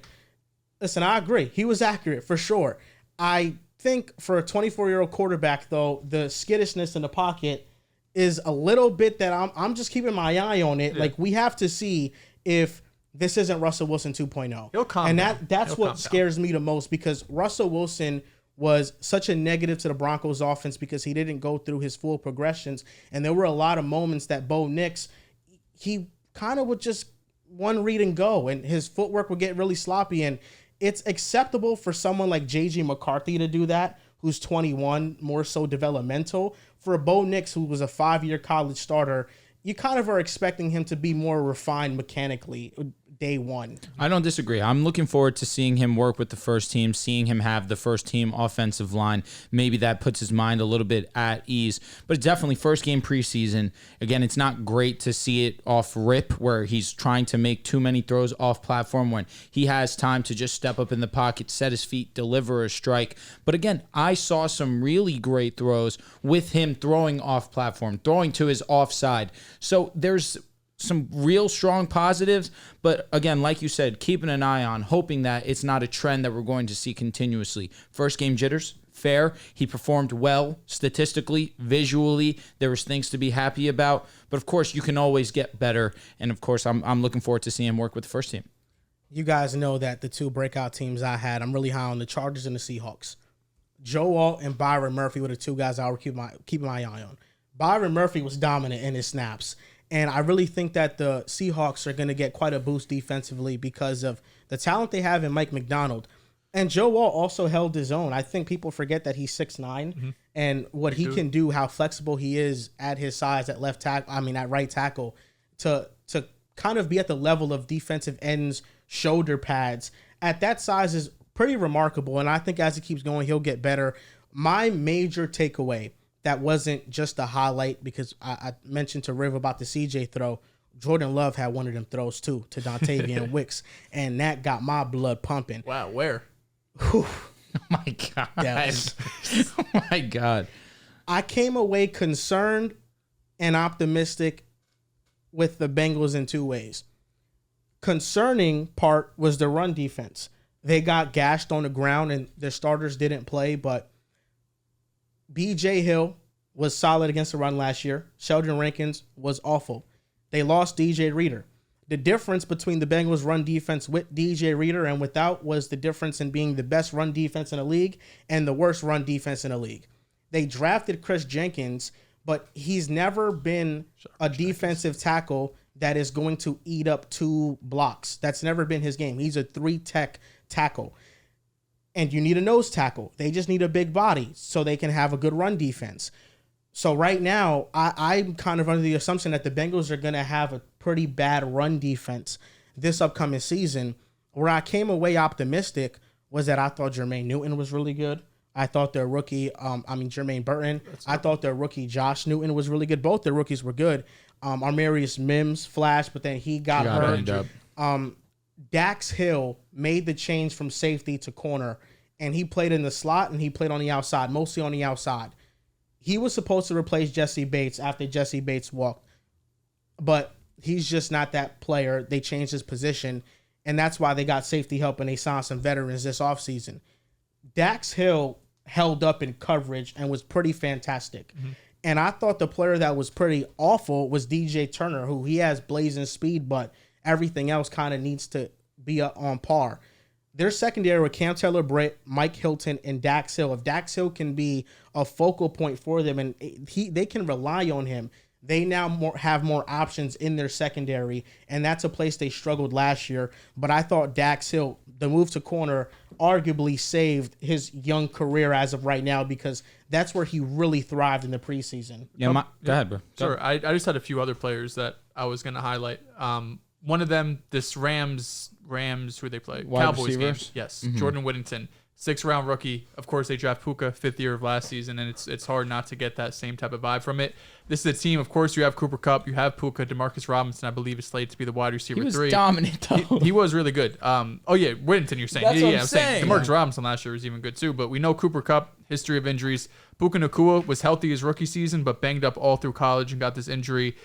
A: listen, I agree. He was accurate for sure. I think for a 24-year-old quarterback, though, the skittishness in the pocket is a little bit that I'm just keeping my eye on it. Yeah. Like, we have to see if this isn't Russell Wilson 2.0.
C: He'll calm
A: and
C: down.
A: That's what scares me the most, because Russell Wilson was such a negative to the Broncos offense because he didn't go through his full progressions. And there were a lot of moments that Bo Nix, he kind of would just one read and go, and his footwork would get really sloppy. And it's acceptable for someone like J.J. McCarthy to do that, who's 21, more so developmental. For Bo Nix, who was a 5-year college starter, you kind of are expecting him to be more refined mechanically day one.
B: I don't disagree. I'm looking forward to seeing him work with the first team, seeing him have the first team offensive line. Maybe that puts his mind a little bit at ease. But definitely first game preseason. Again, it's not great to see it off rip where he's trying to make too many throws off platform when he has time to just step up in the pocket, set his feet, deliver a strike. But again, I saw some really great throws with him throwing off platform, throwing to his offside. So there's some real strong positives, but again, like you said, keeping an eye on, hoping that it's not a trend that we're going to see continuously. First game jitters, fair. He performed well statistically, visually. There was things to be happy about, but of course, you can always get better. And of course, I'm looking forward to seeing him work with the first team.
A: You guys know that the two breakout teams I had, I'm really high on the Chargers and the Seahawks. Joe Alt and Byron Murphy were the two guys I would keep my eye on. Byron Murphy was dominant in his snaps. And I really think that the Seahawks are going to get quite a boost defensively because of the talent they have in Mike McDonald. And Joe Wall also held his own. I think people forget that he's 6'9", and what he can do, how flexible he is at his size at right tackle to kind of be at the level of defensive ends' shoulder pads at that size is pretty remarkable. And I think as he keeps going, he'll get better. My major takeaway that wasn't just a highlight, because I mentioned to Riv about the CJ throw. Jordan Love had one of them throws too to Dontavian Wicks, and that got my blood pumping.
C: Wow, where?
A: Whew.
B: Oh my God. Oh my God.
A: I came away concerned and optimistic with the Bengals in two ways. Concerning part was the run defense. They got gashed on the ground and their starters didn't play, but B.J. Hill was solid against the run last year. Sheldon Rankins was awful. They lost DJ Reader. The difference between the Bengals run defense with DJ Reader and without was the difference in being the best run defense in the league and the worst run defense in the league. They drafted Chris Jenkins, but he's never been a defensive tackle that is going to eat up 2 blocks. That's never been his game. He's a 3-tech tackle. And you need a nose tackle. They just need a big body so they can have a good run defense. So right now, I'm kind of under the assumption that the Bengals are going to have a pretty bad run defense this upcoming season. Where I came away optimistic was that I thought Jermaine Newton was really good. I thought their rookie, Jermaine Burton. I thought their rookie Josh Newton was really good. Both their rookies were good. Armarius Mims flashed, but then he got hurt. Dax Hill made the change from safety to corner, and he played in the slot and he played on the outside, mostly on the outside. He was supposed to replace Jesse Bates after Jesse Bates walked, but he's just not that player. They changed his position, and that's why they got safety help and they signed some veterans this offseason. Dax Hill held up in coverage and was pretty fantastic. Mm-hmm. And I thought the player that was pretty awful was DJ Turner, who he has blazing speed, but everything else kind of needs to be on par. Their secondary with Cam Taylor-Britt, Mike Hilton, and Dax Hill. If Dax Hill can be a focal point for them and they can rely on him, they now have more options in their secondary, and that's a place they struggled last year. But I thought Dax Hill, the move to corner, arguably saved his young career as of right now, because that's where he really thrived in the preseason.
B: Yeah, go ahead, bro.
C: Sure. I just had a few other players that I was going to highlight. One of them, this Rams, who they play?
B: Wide
C: Cowboys
B: receivers?
C: game. Yes, Jordan Whittington. 6th-round rookie. Of course, they draft Puka, 5th year of last season, and it's hard not to get that same type of vibe from it. This is a team, of course, you have Cooper Kupp, you have Puka, Demarcus Robinson, I believe, is slated to be the wide receiver 3.
B: He was dominant, though.
C: He was really good. Whittington, you're saying.
B: That's what I'm
C: I'm
B: saying.
C: Demarcus Robinson last year was even good, too, but we know Cooper Kupp, history of injuries. Puka Nacua was healthy his rookie season, but banged up all through college and got this injury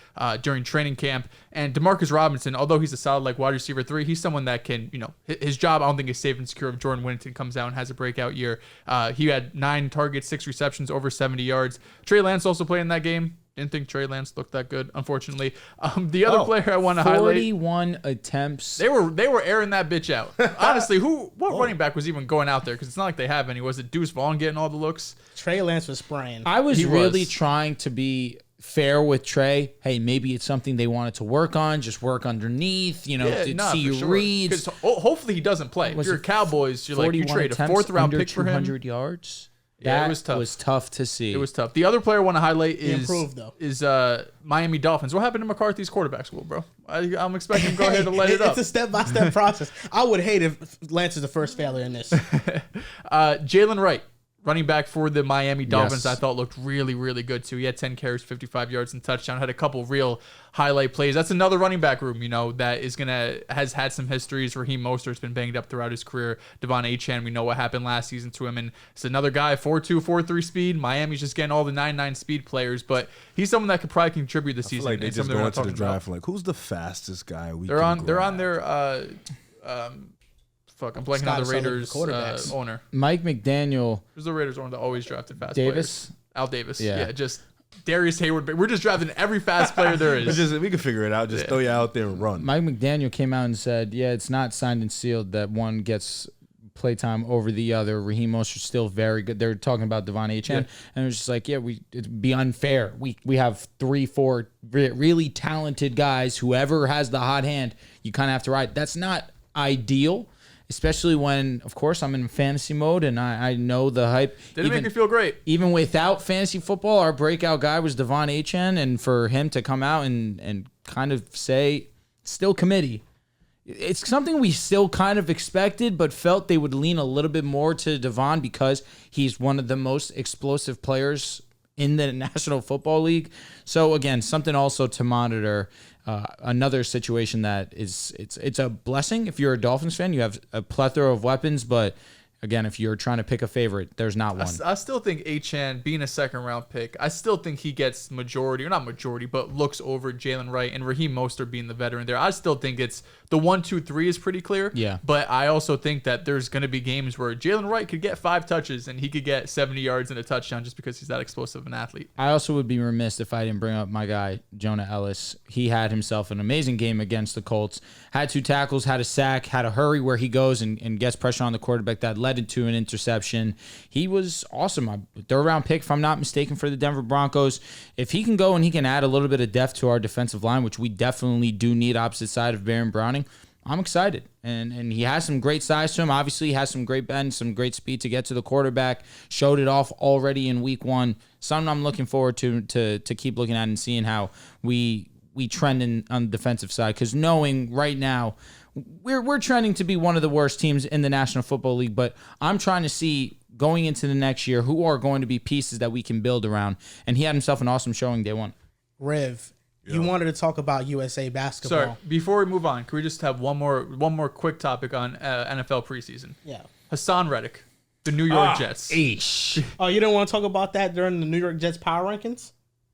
C: during training camp. And Demarcus Robinson, although he's a solid wide receiver 3, he's someone that can, his job I don't think is safe and secure if Jordan Whittington comes out and has a breakout year. He had 9 targets, 6 receptions, over 70 yards. Trey Lance also played in that game. Didn't think Trey Lance looked that good, unfortunately. The other player I want to highlight.
B: 41 attempts.
C: They were airing that bitch out. Honestly, what running back was even going out there? Because it's not like they have any. Was it Deuce Vaughn getting all the looks?
A: Trey Lance was spraying.
B: I was really trying to be fair with Trey. Hey, maybe it's something they wanted to work on. Just work underneath. See your reads.
C: Hopefully he doesn't play. If you're Cowboys, you're like, you trade a 4th-round pick for him.
B: 200 yards.
C: Yeah, it
B: was tough to see.
C: It was tough. The other player I want to highlight is Miami Dolphins. What happened to McCarthy's quarterback school, bro? I'm expecting him to go ahead and light it up.
A: It's a step-by-step process. I would hate if Lance is the first failure in this.
C: Jalen Wright, running back for the Miami Dolphins,
B: Yes.
C: I thought looked really, really good too. He had 10 carries, 55 yards, and touchdown. Had a couple real highlight plays. That's another running back room, that has had some histories. Raheem Mostert's been banged up throughout his career. Devon Achane, we know what happened last season to him, and it's another guy, 4.2, 4.3 speed. Miami's just getting all the 9.9 speed players, but he's someone that could probably contribute this season.
D: Like they just go into the draft like, who's the fastest guy we? They're on
C: their I'm blanking on the Raiders owner.
B: Mike McDaniel.
C: Who's the Raiders owner that always drafted fast
B: Davis?
C: players? Al Davis. Yeah, just Darius Hayward. We're just drafting every fast player there is.
D: We can figure it out. Just throw you out there and run.
B: Mike McDaniel came out and said, it's not signed and sealed that one gets playtime over the other. Raheem Mostert's still very good. They're talking about Devon Achane, and it was just like, it'd be unfair. We have 3-4 really talented guys. Whoever has the hot hand, you kind of have to ride. That's not ideal. Especially when, of course, I'm in fantasy mode and I know the hype.
C: Didn't make me feel great.
B: Even without fantasy football, our breakout guy was Devon Achane, and for him to come out and kind of say still committee. It's something we still kind of expected, but felt they would lean a little bit more to Devon because he's one of the most explosive players in the National Football League. So again, something also to monitor. Another situation that it's a blessing if you're a Dolphins fan. You have a plethora of weapons, but again, if you're trying to pick a favorite, there's not one.
C: I still think Achane, being a second-round pick, I still think he gets majority, or not majority, but looks over Jalen Wright and Raheem Mostert being the veteran there. I still think it's the 1, 2, 3 is pretty clear.
B: Yeah.
C: But I also think that there's going to be games where Jalen Wright could get 5 touches and he could get 70 yards and a touchdown just because he's that explosive of an athlete.
B: I also would be remiss if I didn't bring up my guy, Jonah Ellis. He had himself an amazing game against the Colts. Had 2 tackles, had a sack, had a hurry where he goes and gets pressure on the quarterback that led into an interception. He was awesome. A third-round pick, if I'm not mistaken, for the Denver Broncos. If he can go and he can add a little bit of depth to our defensive line, which we definitely do need opposite side of Baron Browning, I'm excited. And he has some great size to him. Obviously, he has some great bend, some great speed to get to the quarterback. Showed it off already in week 1. Something I'm looking forward to keep looking at and seeing how we trend on the defensive side. Because knowing right now, we're trending to be one of the worst teams in the National Football League. But I'm trying to see going into the next year who are going to be pieces that we can build around. And he had himself an awesome showing day 1.
A: Riv, you wanted to talk about USA basketball.
C: Sorry, before we move on, can we just have one more quick topic on NFL preseason?
A: Yeah.
C: Hassan Reddick, the New York Jets.
A: Oh, you didn't want to talk about that during the New York Jets power rankings?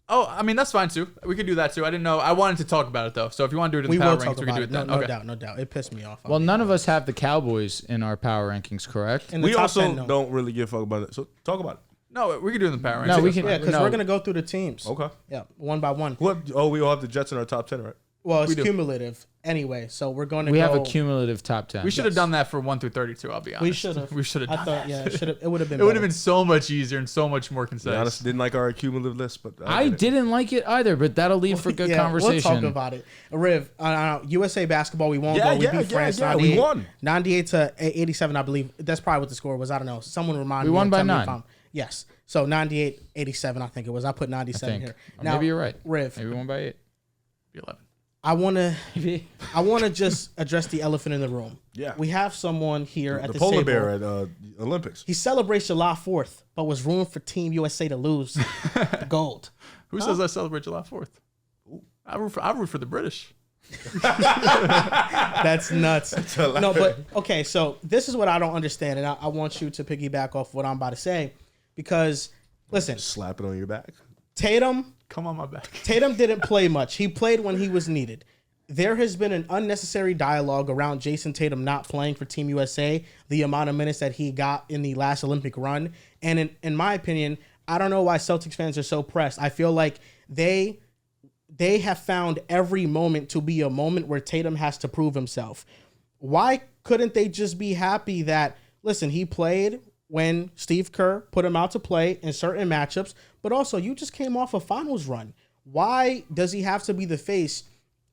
C: Oh, I mean, that's fine, too. We could do that, too. I didn't know. I wanted to talk about it, though. So if you want to do it in the power rankings, we can do it then.
A: No doubt. It pissed me off.
B: Well, none of us have the Cowboys in our power rankings, correct?
D: We also don't really give a fuck about it. So talk about it.
C: No, we can do it in the power rankings.
B: No, we can.
A: Yeah, because we're going to go through the teams.
D: Okay.
A: Yeah, one by one.
D: What? Oh, we all have the Jets in our top 10, right?
A: Well, it's cumulative anyway, so we're going to
B: We have a cumulative top 10.
C: We should have done that for 1 through 32, I'll be honest.
A: We should have.
C: We should have done that.
A: It would have been
C: It would have been so much easier and so much more concise.
D: I honestly didn't like our cumulative list, but
B: I didn't like it either, but that'll leave for good conversation.
A: We'll talk about it. Riv, USA basketball, we won't go. We beat France.
D: We won.
A: 98 to 87, I believe. That's probably what the score was. I don't know. Someone remind me.
B: We won by 9.
A: Yes. So 98-87, I think it was. I put 97 here.
B: Now, maybe you're right.
A: Riv.
B: Maybe we won by 8.
C: 11.
A: I want to just address the elephant in the room.
D: Yeah.
A: We have someone here at the
D: polar
A: table.
D: bear at Olympics.
A: He celebrates July 4th, but was room for Team USA to lose the gold.
C: Who says I celebrate July 4th? I root for the British.
A: That's nuts. No, but okay, so this is what I don't understand, and I want you to piggyback off what I'm about to say, because listen,
D: Slap it on your back.
A: Tatum,
C: Come on my back.
A: Tatum didn't play much. He played when he was needed. There has been an unnecessary dialogue around Jason Tatum not playing for Team USA, the amount of minutes that he got in the last Olympic run, and in my opinion, I don't know why Celtics fans are so pressed. I feel like they have found every moment to be a moment where Tatum has to prove himself. Why couldn't they just be happy that, listen, he played when Steve Kerr put him out to play in certain matchups, but also you just came off a finals run. Why does he have to be the face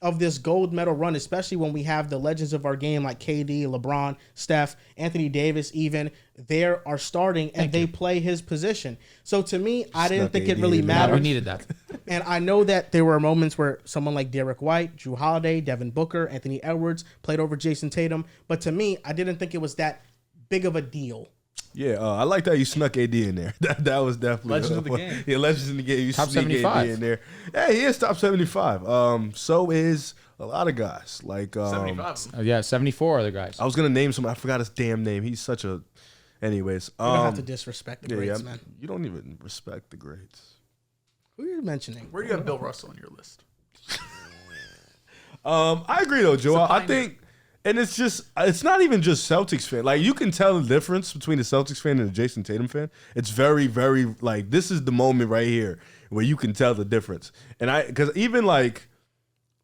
A: of this gold medal run, especially when we have the legends of our game like KD, LeBron, Steph, Anthony Davis even, there are starting and they play his position. So to me, I didn't think it really mattered.
B: We needed that.
A: And I know that there were moments where someone like Derek White, Drew Holiday, Devin Booker, Anthony Edwards played over Jason Tatum. But to me, I didn't think it was that big of a deal.
D: Yeah, I like that you snuck AD in there. That was definitely
C: Legends of the game.
D: Yeah, legends in the game. You
B: Top
D: sneak
B: 75.
D: AD in there. Yeah, he is top 75. So is a lot of guys. Like
C: 75.
B: Yeah, 74 other guys.
D: I was gonna name some. I forgot his damn name. He's such a. Anyways,
A: You don't have to disrespect the greats, man.
D: You don't even respect the greats.
A: Who are you mentioning?
C: Where do you have Bill Russell on your list?
D: I agree though, Joe. I think, and it's not even just Celtics fan. Like you can tell the difference between the Celtics fan and the Jason Tatum fan. It's very, very like this is the moment right here where you can tell the difference. And because even like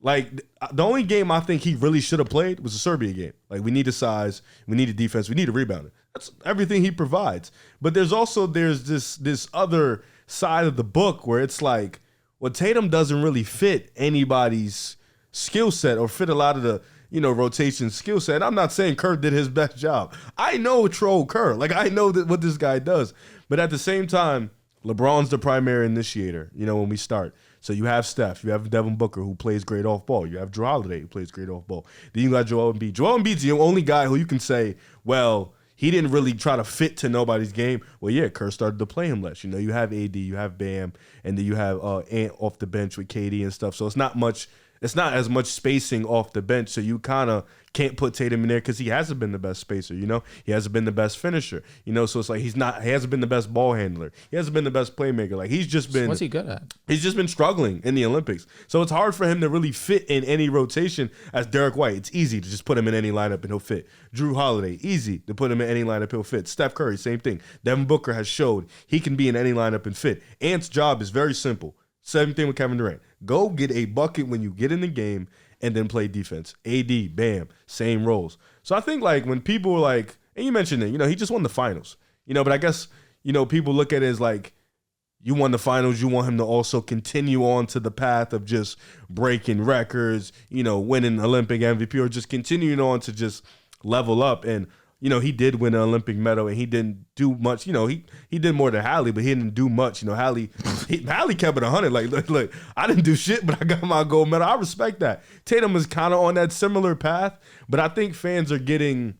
D: the only game I think he really should have played was the Serbia game. Like we need a size, we need a defense, we need a rebounding. That's everything he provides. But there's this other side of the book where it's like, well, Tatum doesn't really fit anybody's skill set or fit a lot of the rotation skill set. I'm not saying Kerr did his best job. I know troll Kerr. Like I know what this guy does. But at the same time, LeBron's the primary initiator, when we start. So you have Steph, you have Devin Booker who plays great off ball, you have Drew Holiday who plays great off ball. Then you got Joel Embiid. Joel Embiid's the only guy who you can say, well, he didn't really try to fit to nobody's game. Well, yeah, Kerr started to play him less. You know, you have AD, you have Bam, and then you have Ant off the bench with KD and stuff. So it's not as much spacing off the bench. So you kind of can't put Tatum in there because he hasn't been the best spacer, you know? He hasn't been the best finisher, you know? So it's like he hasn't been the best ball handler. He hasn't been the best playmaker. Like he's just been...
B: What's he good at?
D: He's just been struggling in the Olympics. So it's hard for him to really fit in any rotation as Derek White. It's easy to just put him in any lineup and he'll fit. Drew Holiday, easy to put him in any lineup, he'll fit. Steph Curry, same thing. Devin Booker has showed he can be in any lineup and fit. Ant's job is very simple. Same thing with Kevin Durant. Go get a bucket when you get in the game and then play defense. AD, Bam, same roles. So I think like when people were like, and you mentioned it, you know, he just won the finals, you know, but I guess, you know, people look at it as like, you won the finals, you want him to also continue on to the path of just breaking records, you know, winning Olympic MVP or just continuing on to just level up. And, you know, he did win an Olympic medal and he didn't do much. You know, he did more than Hallie, but he didn't do much. You know, Hallie kept it 100. Like, look, I didn't do shit, but I got my gold medal. I respect that. Tatum is kind of on that similar path, but I think fans are getting,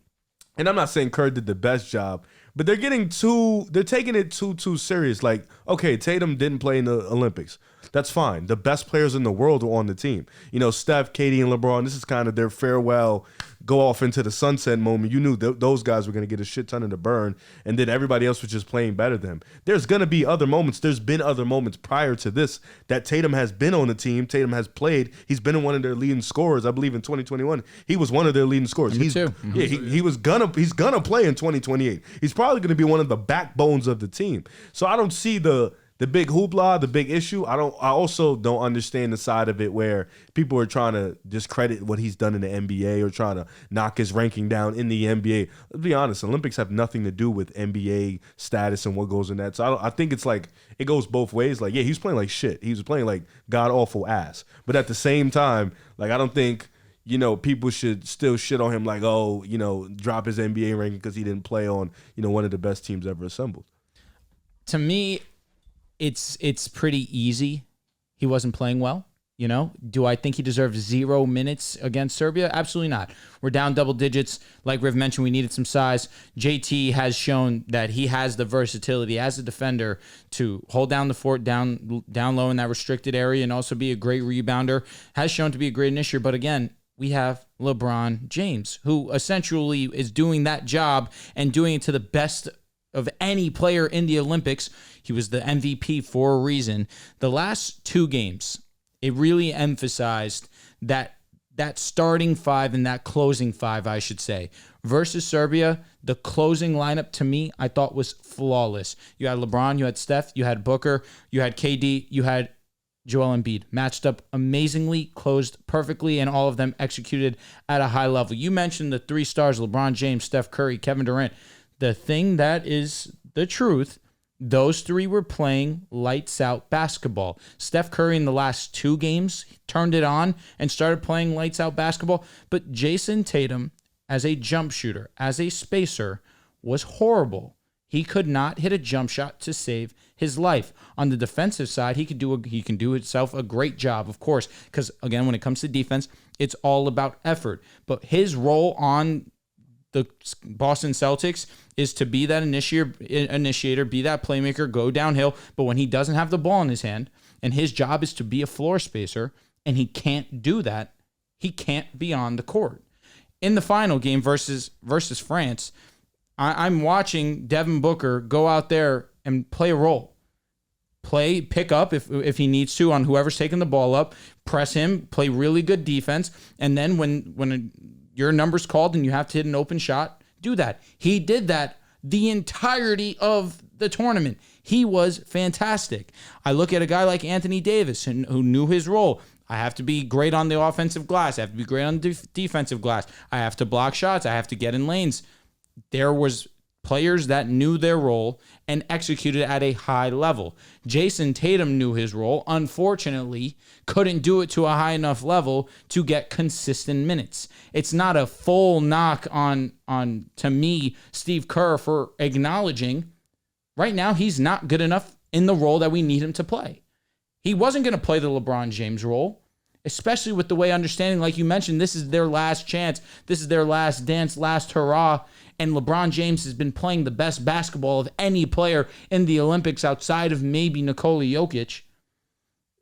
D: and I'm not saying Kerr did the best job, but they're taking it too serious. Like, okay, Tatum didn't play in the Olympics. That's fine. The best players in the world are on the team. You know, Steph, KD, and LeBron, this is kind of their farewell, go off into the sunset moment. You knew those guys were going to get a shit ton of the burn, and then everybody else was just playing better than him. There's going to be other moments. There's been other moments prior to this that Tatum has been on the team. Tatum has played. He's been one of their leading scorers. I believe in 2021, he was one of their leading scorers.
B: Me too.
D: Yeah, he's gonna play in 2028. He's probably going to be one of the backbones of the team. So I don't see the big hoopla, the big issue. I also don't understand the side of it where people are trying to discredit what he's done in the NBA or trying to knock his ranking down in the NBA. Let's be honest, Olympics have nothing to do with NBA status and what goes in that. So I think it's like it goes both ways. Like, yeah, he was playing like shit. He was playing like god awful ass. But at the same time, like I don't think, you know, people should still shit on him like, oh, you know, drop his NBA ranking because he didn't play on, you know, one of the best teams ever assembled.
B: To me, it's pretty easy. He wasn't playing well, you know? Do I think he deserved 0 minutes against Serbia? Absolutely not. We're down double digits. Like Riv mentioned, we needed some size. JT has shown that he has the versatility as a defender to hold down the fort down low in that restricted area and also be a great rebounder. Has shown to be a great initiator, but again, we have LeBron James, who essentially is doing that job and doing it to the best of any player in the Olympics. He was the MVP for a reason. The last 2 games, it really emphasized that starting 5 and that closing 5, I should say. Versus Serbia, the closing lineup to me, I thought was flawless. You had LeBron, you had Steph, you had Booker, you had KD, you had Joel Embiid. Matched up amazingly, closed perfectly, and all of them executed at a high level. You mentioned the 3 stars, LeBron James, Steph Curry, Kevin Durant. The thing that is the truth, those 3 were playing lights out basketball. Steph Curry in the last 2 games turned it on and started playing lights out basketball. But Jason Tatum, as a jump shooter, as a spacer, was horrible. He could not hit a jump shot to save his life. On the defensive side, he can do himself a great job, of course, because again, when it comes to defense, it's all about effort. But his role on the Boston Celtics is to be that initiator, be that playmaker, go downhill. But when he doesn't have the ball in his hand and his job is to be a floor spacer and he can't do that, he can't be on the court. In the final game versus France, I'm watching Devin Booker go out there and play a role. Pick up if he needs to on whoever's taking the ball up, press him, play really good defense, and then when your number's called and you have to hit an open shot, do that. He did that the entirety of the tournament. He was fantastic. I look at a guy like Anthony Davis who knew his role. I have to be great on the offensive glass. I have to be great on the defensive glass. I have to block shots. I have to get in lanes. There was players that knew their role and executed at a high level. Jason Tatum knew his role. Unfortunately, couldn't do it to a high enough level to get consistent minutes. It's not a full knock on to me, Steve Kerr, for acknowledging right now he's not good enough in the role that we need him to play. He wasn't going to play the LeBron James role, especially with the way understanding, like you mentioned, this is their last chance. This is their last dance, last hurrah. And LeBron James has been playing the best basketball of any player in the Olympics outside of maybe Nikola Jokic.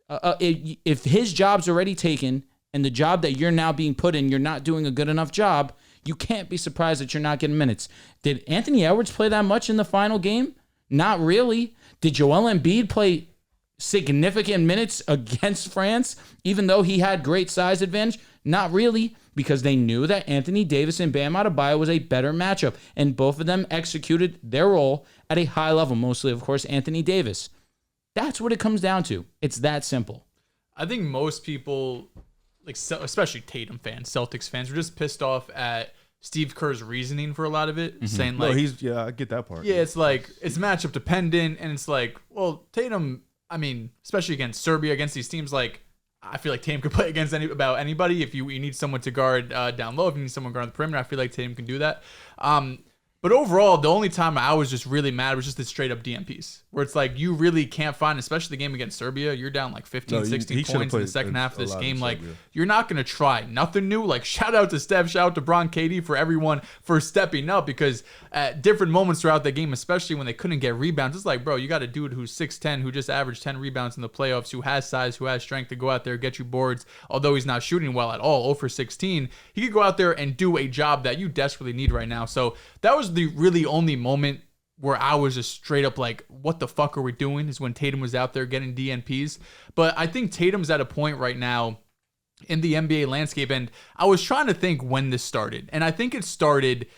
B: If his job's already taken and the job that you're now being put in, you're not doing a good enough job, you can't be surprised that you're not getting minutes. Did Anthony Edwards play that much in the final game? Not really. Did Joel Embiid play significant minutes against France, even though he had great size advantage? Not really, because they knew that Anthony Davis and Bam Adebayo was a better matchup, and both of them executed their role at a high level, mostly, of course, Anthony Davis. That's what it comes down to. It's that simple.
C: I think most people, like especially Tatum fans, Celtics fans, were just pissed off at Steve Kerr's reasoning for a lot of it, saying like,
D: I get that part.
C: Yeah, it's like it's matchup dependent, and it's like, well, Tatum, I mean, especially against Serbia, against these teams, like I feel like Tatum could play against about anybody. If you need someone to guard down low, if you need someone to guard on the perimeter, I feel like Tatum can do that. But overall, the only time I was just really mad was just the straight up DMPs, where it's like you really can't find, especially the game against Serbia, you're down like 15, 16 points in the second half of this game. Like, you're not going to try nothing new. Like, shout out to Steph, shout out to Bron KD for everyone for stepping up, because at different moments throughout the game, especially when they couldn't get rebounds, it's like, bro, you got a dude who's 6'10", who just averaged 10 rebounds in the playoffs, who has size, who has strength to go out there, get you boards. Although he's not shooting well at all, 0 for 16, he could go out there and do a job that you desperately need right now. So that was the really only moment where I was just straight up like, what the fuck are we doing, is when Tatum was out there getting DNPs. But I think Tatum's at a point right now in the NBA landscape, and I was trying to think when this started, and I think it started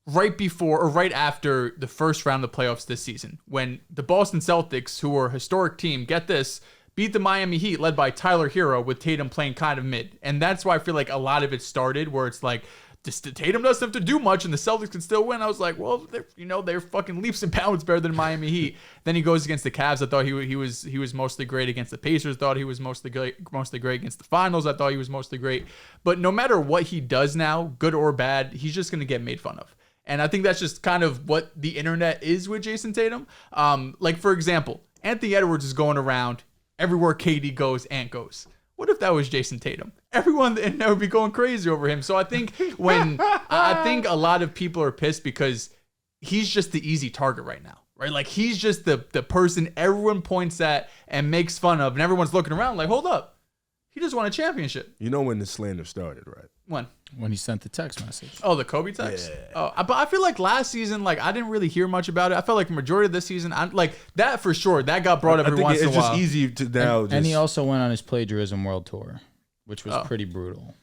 C: right before or right after the first round of the playoffs this season, when the Boston Celtics, who are a historic team, get this, beat the Miami Heat led by Tyler Hero with Tatum playing kind of mid. And that's why I feel like a lot of it started, where it's like, Tatum doesn't have to do much and the Celtics can still win. I was like, well, they're fucking leaps and bounds better than Miami Heat. Then he goes against the Cavs. I thought he was mostly great against the Pacers. Thought he was mostly great against the Finals. I thought he was mostly great. But no matter what he does now, good or bad, he's just gonna get made fun of. And I think that's just kind of what the internet is with Jason Tatum. Like, for example, Anthony Edwards is going around everywhere KD goes, Ant goes. What if that was Jason Tatum? Everyone in there would be going crazy over him. So I think I think a lot of people are pissed because he's just the easy target right now, right? Like, he's just the person everyone points at and makes fun of, and everyone's looking around like, hold up, he just won a championship.
D: You know when the slander started, right?
B: When he sent the text message.
C: Oh, the Kobe text?
D: Yeah.
C: But I feel like last season, like, I didn't really hear much about it. I felt like the majority of this season, like, that for sure, that got brought up every once in a while.
D: It's just easy to now.
B: And he also went on his plagiarism world tour, which was pretty brutal.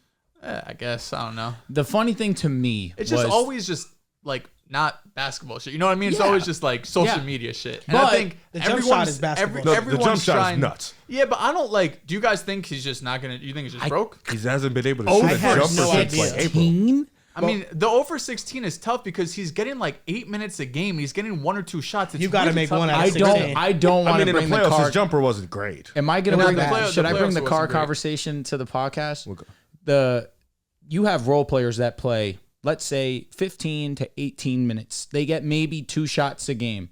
C: I guess. I don't know.
B: The funny thing to me
C: it's just always just, like, not basketball shit. You know what I mean? It's always just like social media shit. And I think
A: the jump shot is basketball.
D: The jump shot is nuts.
C: Yeah, but I don't like. Do you guys think he's just not gonna? You think he's just broke?
D: He hasn't been able to shoot a jumper since like April.
C: I mean, the 0 for 16 is tough because he's getting like 8 minutes a game. He's getting 1 or 2 shots. It's
A: you got to make one out of 16.
B: I don't want to bring the car.
D: His jumper wasn't great.
B: Am I going to bring that? Should I bring the car conversation to the podcast? You have role players that play, let's say, 15 to 18 minutes. They get maybe 2 shots a game.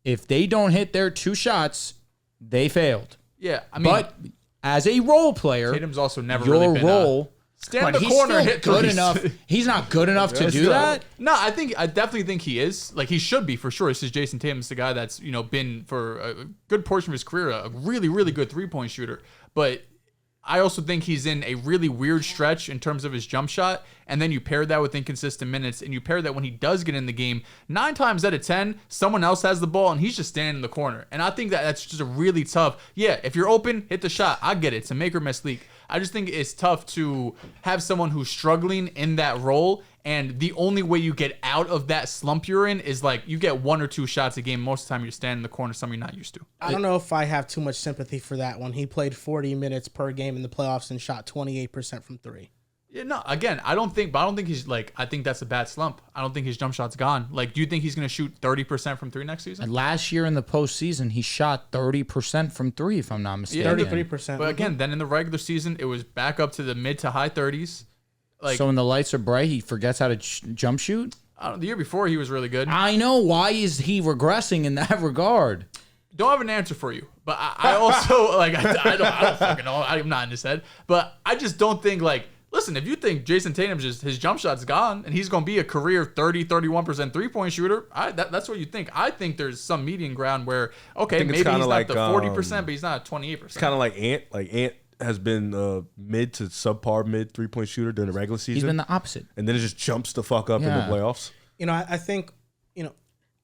B: If they don't hit their 2 shots, they failed.
C: Yeah, I mean,
B: but as a role player,
C: Tatum's also never
B: your
C: really been
B: role.
C: Stand in the corner and hit
B: good
C: threes.
B: enough. He's not good enough to do that.
C: No, I definitely think he is. Like, he should be for sure. This is Jason Tatum's the guy that's, been for a good portion of his career a really, really good 3-point shooter. But I also think he's in a really weird stretch in terms of his jump shot. And then you pair that with inconsistent minutes, and you pair that when he does get in the game, 9 times out of 10, someone else has the ball and he's just standing in the corner. And I think that's just a really tough. Yeah, if you're open, hit the shot. I get it. It's a make or miss league. I just think it's tough to have someone who's struggling in that role, and the only way you get out of that slump you're in is like you get 1 or 2 shots a game. Most of the time you're standing in the corner, something you're not used to.
A: I don't know if I have too much sympathy for that one. He played 40 minutes per game in the playoffs and shot 28% from 3.
C: Yeah, no, again, I don't think he's like, I think that's a bad slump. I don't think his jump shot's gone. Like, do you think he's going to shoot 30% from 3 next season?
B: And last year in the postseason, he shot 30% from 3, if I'm not mistaken.
A: 33%.
C: But again, then in the regular season, it was back up to the mid to high 30s. Like,
B: so when the lights are bright, he forgets how to jump shoot?
C: The year before, he was really good.
B: I know. Why is he regressing in that regard?
C: Don't have an answer for you. But I also like I don't fucking know. I'm not in his head. But I just don't think like. Listen, if you think Jason Tatum's just his jump shot's gone and he's going to be a career 31% 3-point shooter, that's what you think. I think there's some median ground where, okay, maybe he's not like, the 40%, but he's not at 28%.
D: It's kind of like Ant. Like Ant has been mid to subpar mid 3-point shooter during the regular season.
B: He's been the opposite.
D: And then it just jumps the fuck up in the playoffs.
A: I think,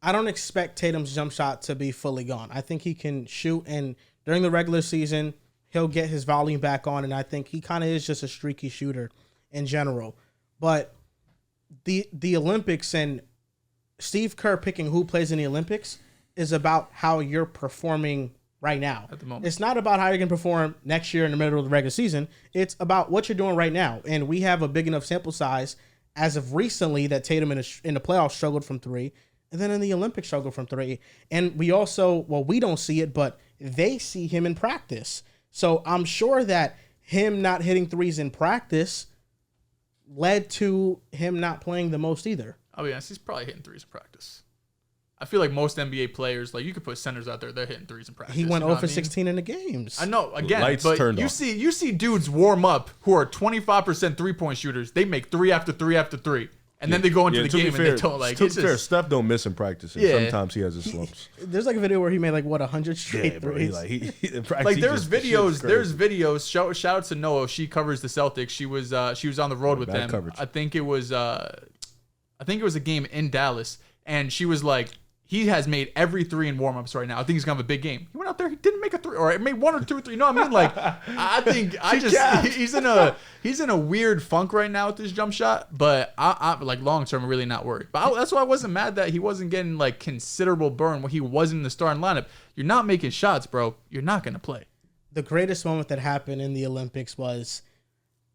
A: I don't expect Tatum's jump shot to be fully gone. I think he can shoot, and during the regular season, he'll get his volume back on, and I think he kind of is just a streaky shooter in general. But the Olympics and Steve Kerr picking who plays in the Olympics is about how you're performing right now.
C: At the moment.
A: It's not about how you're going to perform next year in the middle of the regular season. It's about what you're doing right now. And we have a big enough sample size as of recently that Tatum in the playoffs struggled from 3, and then in the Olympics struggled from 3. And we also, we don't see it, but they see him in practice. So I'm sure that him not hitting threes in practice led to him not playing the most either.
C: I'll be honest, he's probably hitting threes in practice. I feel like most NBA players, like you could put centers out there, they're hitting threes in practice.
A: He went 0 for 16 in the games.
C: I know, again,
D: Lights
C: but
D: turned
C: you
D: off.
C: see dudes warm up who are 25% 3-point shooters. They make 3 after 3 after 3. And then they go into the game and they don't like.
D: To be fair, Steph don't miss in practice. And sometimes he has his slumps.
A: There's like a video where he made 100 straight threes.
D: In practice,
C: Like there's videos. Shout out to Noah. She covers the Celtics. She was on the road with them.
D: Coverage.
C: I think it was a game in Dallas, and she was like, he has made every 3 in warmups right now. I think he's gonna have a big game. He went out there, he didn't make a 3, or he made 1 or 2 or 3. You know what I mean? Like, I think he's in a weird funk right now with this jump shot. But I like long term, I'm really not worried. But that's why I wasn't mad that he wasn't getting like considerable burn when he wasn't in the starting lineup. You're not making shots, bro. You're not gonna play.
A: The greatest moment that happened in the Olympics was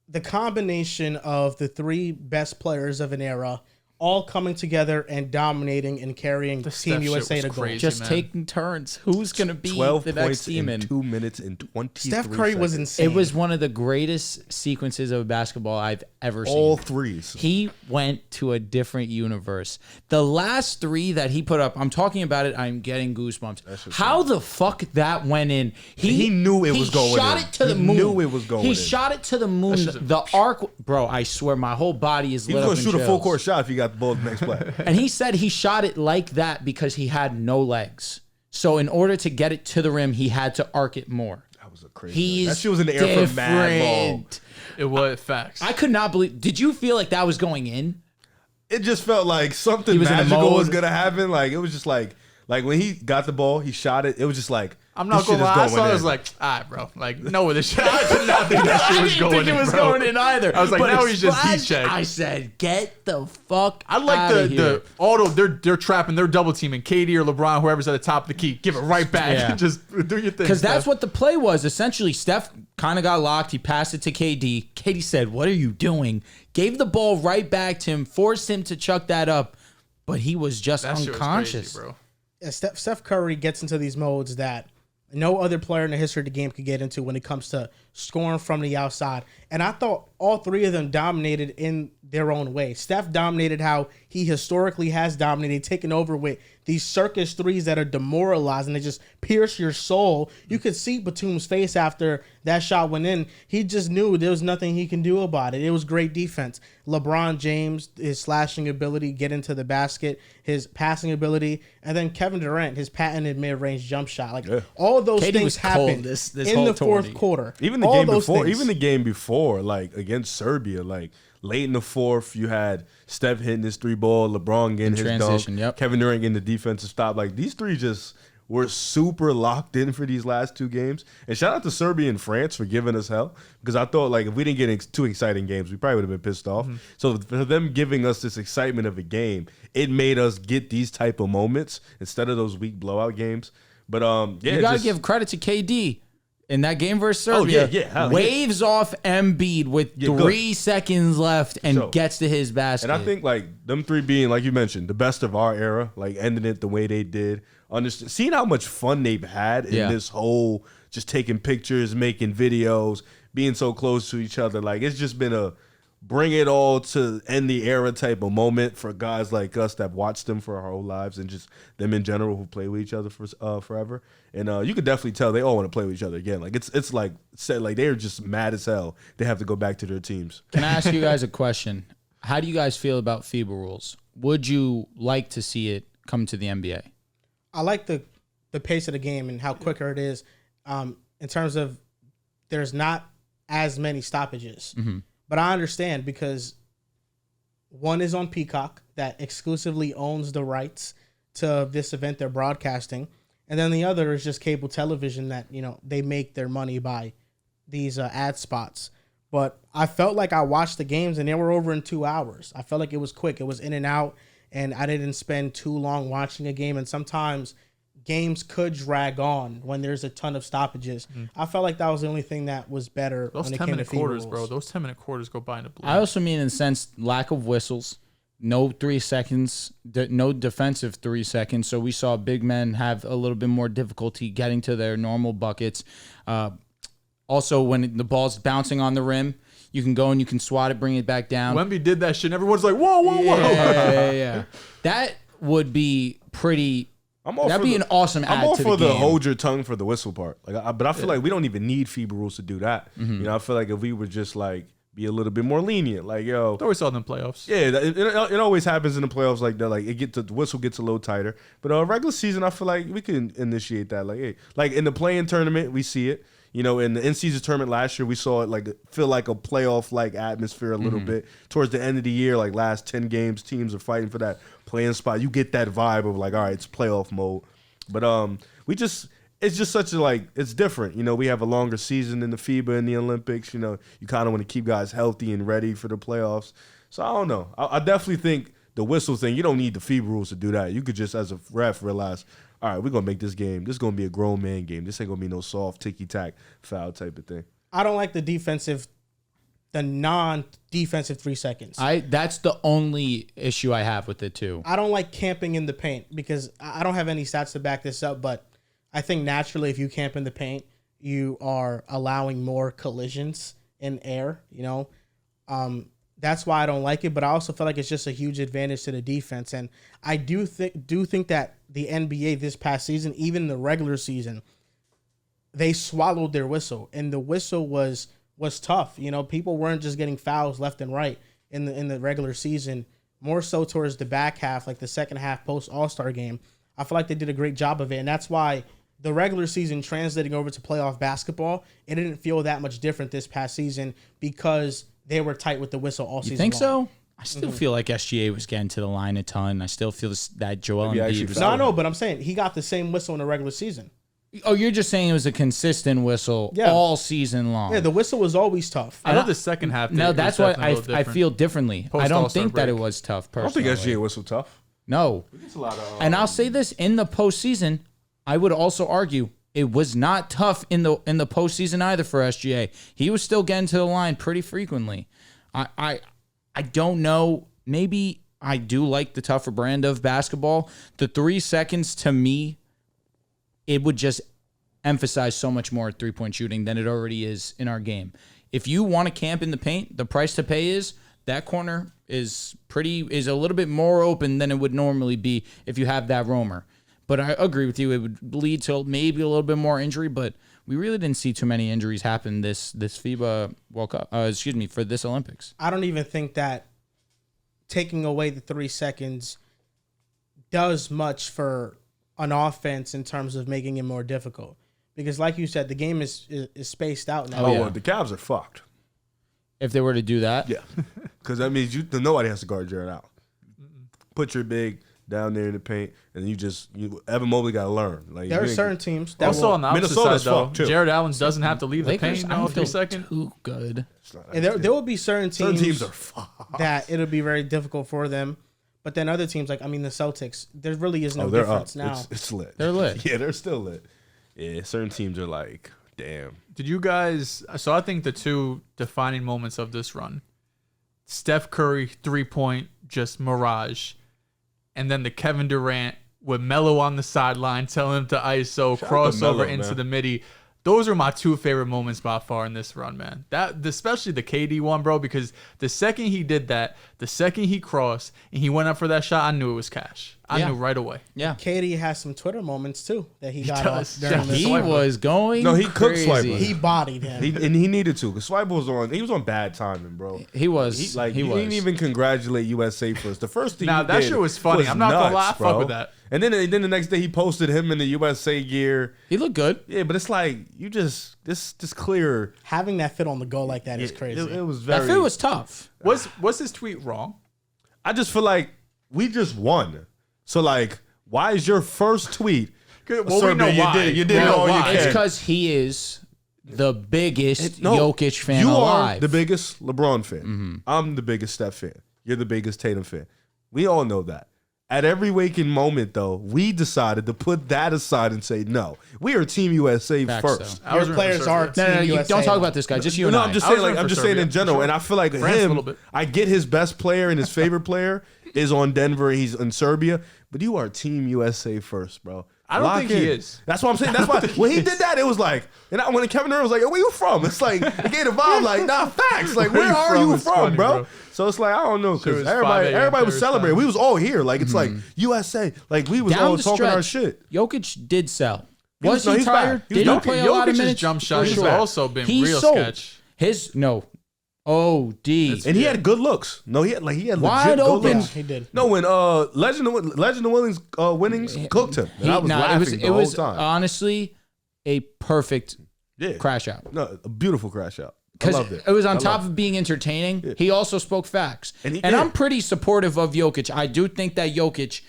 A: the combination of the 3 best players of an era all coming together and dominating and carrying Team USA to goal.
B: Just taking turns. Who's going to be
D: 12
B: the
D: points
B: next team
D: in 2 minutes and 23
A: Steph Curry was
D: seconds.
A: insane.
B: It was one of the greatest sequences of basketball I've ever seen.
D: All threes.
B: He went to a different universe. The last 3 that he put up, I'm talking about it, I'm getting goosebumps. How the fuck that went in?
D: He knew it was going in.
B: He shot it to the moon.
D: He knew it was going in.
B: He shot it to the moon. The arc, bro, I swear my whole body is
D: He
B: lit
D: was
B: up
D: going
B: in
D: to shoot a
B: chills.
D: full court shot if he got the ball the next play.
B: And he said he shot it like that because he had no legs. So in order to get it to the rim, he had to arc it more.
D: That was a crazy.
B: He's
D: that shit was in the air for mad long.
B: different.
C: It was facts.
B: I could not believe. Did you feel like that was going in?
D: It just felt like something
B: was in a
D: magical
B: mode.
D: was gonna happen. Like it was just like when he got the ball, he shot it. It was just like
C: I'm not
D: this
C: gonna
D: shit is
C: lie. I saw it, I
D: in.
C: was like, all right, bro. Like, no, this shit. I did not think that shit was going in.
B: I didn't think it was
C: bro.
B: going in either.
C: I was like,
B: But
C: now
B: it
C: he's just
B: splashed.
C: heat check.
B: I said, get the fuck.
C: I like
B: outta
C: the
B: here.
C: auto. They're trapping. They're double teaming KD or LeBron, whoever's at the top of the key. Give it right back.
B: Yeah.
C: Just do your thing.
B: Because that's
C: Steph.
B: what the play was. Essentially, Steph kind of got locked. He passed it to KD. KD said, what are you doing? Gave the ball right back to him, forced him to chuck that up, but he was just
C: That shit was
B: unconscious.
C: crazy, bro.
A: Yeah, Steph Curry gets into these modes that no other player in the history of the game could get into when it comes to scoring from the outside. And I thought all 3 of them dominated in their own way. Steph dominated how he historically has dominated, taking over with these circus threes that are demoralizing. They just pierce your soul. You could see Batum's face after that shot went in. He just knew there was nothing he can do about it. It was great defense. LeBron James, his slashing ability, get into the basket, his passing ability, and then Kevin Durant, his patented mid-range jump shot. Like all those
B: KD
A: things
B: was cold
A: happened
B: this
A: in
B: whole
A: the fourth
B: tourney.
A: quarter.
D: Even the
A: All
D: game
A: those
D: before,
A: things.
D: even the game before, like against Serbia, like late in the fourth, you had Steph hitting his 3-ball, LeBron getting his
B: transition,
D: dunk,
B: yep.
D: Kevin Durant getting the defensive stop. Like these 3 just were super locked in for these last 2 games. And shout out to Serbia and France for giving us hell, because I thought like if we didn't get 2 exciting games, we probably would have been pissed off. So for them giving us this excitement of a game, it made us get these type of moments instead of those weak blowout games. But yeah,
B: You got to
D: just-
B: give credit to KD. In that game versus Serbia,
D: hell,
B: waves off Embiid with 3 seconds left and
D: So-
B: gets to his basket.
D: And I think like them 3 being, like you mentioned, the best of our era, like ending it the way they did, seeing how much fun they've had in this whole just taking pictures, making videos, being so close to each other. Like it's just been bring it all to end the era type of moment for guys like us that watched them for our whole lives and just them in general who play with each other for forever. And you could definitely tell they all want to play with each other again. Like it's like said, like they're just mad as hell. They have to go back to their teams.
B: Can I ask you guys a question? How do you guys feel about FIBA rules? Would you like to see it come to the NBA?
A: I like the pace of the game and how quicker it is. In terms of there's not as many stoppages.
B: Mm-hmm.
A: But I understand because one is on Peacock that exclusively owns the rights to this event they're broadcasting. And then the other is just cable television that, they make their money by these ad spots. But I felt like I watched the games and they were over in 2 hours. I felt like it was quick. It was in and out and I didn't spend too long watching a game. And sometimes games could drag on when there's a ton of stoppages. I felt like that was the only thing that was better
C: Those
A: when it came to
C: 10-minute quarters,
A: rules.
C: bro. Those 10-minute quarters go by in a blink.
B: I also mean in the sense lack of whistles, no 3 seconds, no defensive 3 seconds. So we saw big men have a little bit more difficulty getting to their normal buckets. Also, when the ball's bouncing on the rim, you can go and you can swat it, bring it back down.
C: Wemby did that shit, and everyone's like, whoa, whoa, whoa.
B: Yeah. That would be pretty. That'd be an awesome add
D: I'm all
B: to
D: for
B: the
D: the
B: game.
D: hold your tongue for the whistle part. But I feel like we don't even need FIBA rules to do that.
B: Mm-hmm.
D: I feel like if we would just like be a little bit more lenient, like yo,
C: I always saw them in playoffs.
D: yeah, it always happens in the playoffs like that. Like the whistle gets a little tighter. But regular season, I feel like we can initiate that. Like hey, like in the play-in tournament, we see it. In the in-season tournament last year, we saw it feel like a playoff-like atmosphere a little bit. Towards the end of the year, like last 10 games, teams are fighting for that play-in spot. You get that vibe of like, all right, it's playoff mode. But it's just such a it's different. We have a longer season in the FIBA and the Olympics. You kind of want to keep guys healthy and ready for the playoffs. So I don't know. I definitely think the whistle thing, you don't need the FIBA rules to do that. You could just, as a ref, realize, all right, we're going to make this game. This is going to be a grown man game. This ain't going to be no soft ticky-tack foul type of thing.
A: I don't like the non-defensive 3 seconds.
B: That's the only issue I have with it too.
A: I don't like camping in the paint because I don't have any stats to back this up, but I think naturally if you camp in the paint, you are allowing more collisions in air, That's why I don't like it, but I also feel like it's just a huge advantage to the defense. And I do think that the NBA this past season, even the regular season, they swallowed their whistle, and the whistle was tough. People weren't just getting fouls left and right in the regular season, more so towards the back half, like the second half post All-Star game. I feel like they did a great job of it, and that's why the regular season translating over to playoff basketball, it didn't feel that much different this past season because they were tight with the whistle all season.
B: You think
A: long.
B: so? I still feel like SGA was getting to the line a ton. I still feel that Joel
D: Maybe
B: Embiid
D: actually
B: was.
A: No, I know, but I'm saying he got the same whistle in the regular season.
B: Oh, you're just saying it was a consistent whistle
A: Yeah.
B: all season long.
A: Yeah, the whistle was always tough.
C: I know the second half.
B: No,
C: was
B: that's why
C: definitely a little
B: I
C: different.
B: feel differently. I
C: Post
B: don't
C: All-Star
B: think that it
C: break.
B: was tough
D: I don't
B: personally.
D: think SGA whistle tough.
B: No.
D: It's a lot of,
B: And I'll say this, in the postseason, I would also argue it was not tough in the postseason either for SGA. He was still getting to the line pretty frequently. I don't know. Maybe I do like the tougher brand of basketball. The 3 seconds, to me, it would just emphasize so much more at three-point shooting than it already is in our game. If you want to camp in the paint, the price to pay is that corner is a little bit more open than it would normally be if you have that roamer. But I agree with you. It would lead to maybe a little bit more injury, but we really didn't see too many injuries happen this FIBA World Cup. For this Olympics.
A: I don't even think that taking away the 3 seconds does much for an offense in terms of making it more difficult. Because like you said, the game is spaced out now.
B: Oh, yeah.
D: well, the Cavs are fucked.
B: If they were to do that,
D: Yeah. Because that means nobody has to guard Jared out. Put your big down there in the paint, and Evan Mobley got to learn.
A: There are certain teams that
C: Also
A: will,
C: on the opposite
D: Minnesota's
C: side, though,
D: fucked, too.
C: Jared Allen doesn't have to leave the
B: Lakers,
C: paint
B: I
C: now
B: don't feel
C: 3 seconds.
B: too good.
A: and there will be certain
D: Certain
A: teams
D: teams are fucked.
A: that it'll be very difficult for them. But then other teams, the Celtics, there really is no
D: they're
A: difference
D: up.
A: now.
D: It's lit.
B: They're lit.
D: Yeah, they're still lit. Yeah, certain teams are like, damn.
C: Did you guys? So I think the two defining moments of this run: Steph Curry 3-point, just mirage, and then the Kevin Durant with Melo on the sideline telling him to ISO,
D: Shout out to
C: crossover
D: Melo,
C: into
D: man.
C: the midi. Those are my two favorite moments by far in this run, man. Especially the KD one, bro, because the second he did that, the second he crossed and he went up for that shot, I knew it was cash. I knew right away.
B: Yeah.
A: KD has some Twitter moments too that he got off during this.
B: He was going
D: No, he cooked
B: crazy.
D: Swiper.
A: He bodied him.
D: And he needed to because Swiper was on. He was on bad timing, bro.
B: He was.
D: He
B: was.
D: didn't even congratulate USA first. The first thing
C: Now,
D: he
C: that
D: did
C: shit was funny. I'm not gonna lie, I fuck with that.
D: And then the next day he posted him in the USA gear.
B: He looked good.
D: Yeah, but it's like you just clear.
A: Having that fit on the go like that is crazy.
D: It was very.
B: That fit was tough.
C: Was his tweet wrong?
D: I just feel like we just won. So like, why is your first tweet?
C: Well, we know why.
D: You did
C: Well,
D: all you
C: why?
B: It's
D: can.
B: because he is the biggest
D: No,
B: Jokic fan
D: you
B: alive.
D: are the biggest LeBron fan. I'm the biggest Steph fan. You're the biggest Tatum fan. We all know that. At every waking moment, though, we decided to put that aside and say, no, we are Team USA
B: Facts,
D: first.
C: I was
A: Your
C: rooting
A: players
C: for
A: are
C: Serbia.
A: Team
B: No, you
A: USA.
B: don't talk about this guy. Just you and
D: No,
B: I.
D: I'm just
C: I
D: saying,
C: was
D: like,
C: rooting
D: I'm
C: for
D: just saying in
C: Serbia,
D: general,
C: for sure.
D: and I feel like
C: France a
D: him.
C: little bit.
D: I get his best player and his favorite player is on Denver. He's in Serbia, but you are Team USA first, bro.
C: I don't think he is.
D: That's what I'm saying. That's why when he did that, it was like, when Kevin Durant was like, "Where you from?" It's like it gave a vibe like, "Nah, facts." Like, where are you
C: is
D: from,
C: funny,
D: bro?
C: bro.
D: So it's like I don't know
C: Sure, it
D: because
C: was
D: everybody
C: 5 a.m.
D: was
C: Paris
D: celebrating.
C: time.
D: We was all here. Like it's like USA. Like we was all
B: Down the
D: talking our
B: stretch,
D: shit.
B: Jokic did sell.
D: was-
B: Was
D: no,
B: he
D: he's
B: tired?
D: back. He was
B: Did he
D: back.
B: play a lot of
C: Jokic's
B: minutes?
C: jump shot
B: For
C: has
B: sure.
C: also been
B: He
C: real
B: sold.
C: sketch.
B: OD.
D: And he had good looks. No, he had
B: Wide
D: legit good
B: open.
D: looks.
A: He did.
D: No, when Legend of winnings cooked him. And I was laughing the whole time.
B: honestly a perfect
D: Yeah.
B: crash out.
D: No, a beautiful crash out. I
B: Because
D: loved it.
B: it was on
D: I
B: top
D: loved
B: of being entertaining. He also spoke facts.
D: And he
B: and
D: did.
B: I'm pretty supportive of Jokic. I do think that Jokic,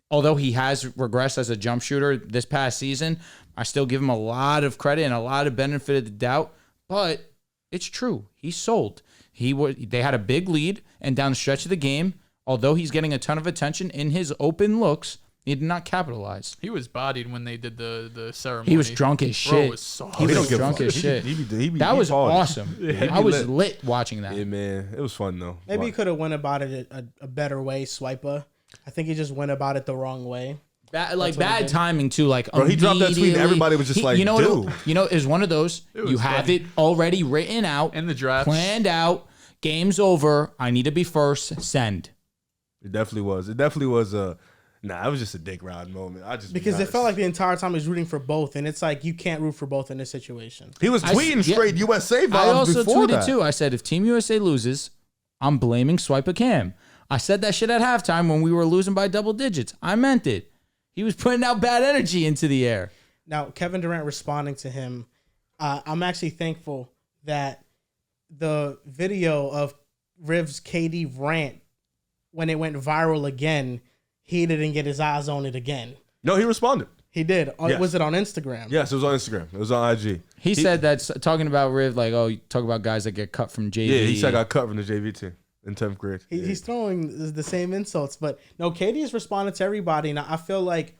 B: although he has regressed as a jump shooter this past season, I still give him a lot of credit and a lot of benefit of the doubt. But it's true. He sold. They had a big lead, and down the stretch of the game, although he's getting a ton of attention in his open looks, he did not capitalize.
C: He was bodied when they did the ceremony.
B: He was drunk as
C: Bro
B: shit.
C: was soft.
B: He
D: He
B: was
D: don't give a
B: drunk
D: fuck.
B: as shit.
D: He be
B: That was
D: hard.
B: awesome.
D: he
B: I
D: be
B: was
D: lit.
B: lit watching that.
D: Yeah, man. It was fun, though.
A: Maybe he
D: But-
A: could have went about it a better way, Swiper. I think he just went about it the wrong way.
B: Bad
A: what he
B: bad
A: did.
B: timing too. Like
D: Bro, he dropped that tweet and
B: immediately.
D: everybody was just like,
B: you know
D: dude.
B: what? You know, it was one of those.
C: It was
B: You have
C: funny.
B: it already written out,
C: In the draft.
B: planned out. Game's over. I need to be first. Send.
D: It definitely was. It definitely was a. Nah, it was just a dick ride moment.
A: Because it felt like the entire time he was rooting for both, and it's like you can't root for both in this situation.
D: he was tweeting
B: yeah.
D: straight USA vibes
B: I also
D: before
B: tweeted
D: that.
B: too. I said if Team USA loses, I'm blaming Swiper Cam. I said that shit at halftime when we were losing by double digits. I meant it. He was putting out bad energy into the air.
A: Now, Kevin Durant responding to him, I'm actually thankful that the video of Riv's KD rant, when it went viral again, he didn't get his eyes on it again.
D: No, he responded.
A: He did.
D: Yes.
A: Was it on Instagram?
D: Yes, it was on Instagram. It was on IG.
B: He said that talking about Riv, like, oh, you talk about guys that get cut from JV.
D: Yeah, he said I got cut from the JV team in 10th grade.
A: He's throwing the same insults, but no, KD has responded to everybody, and I feel like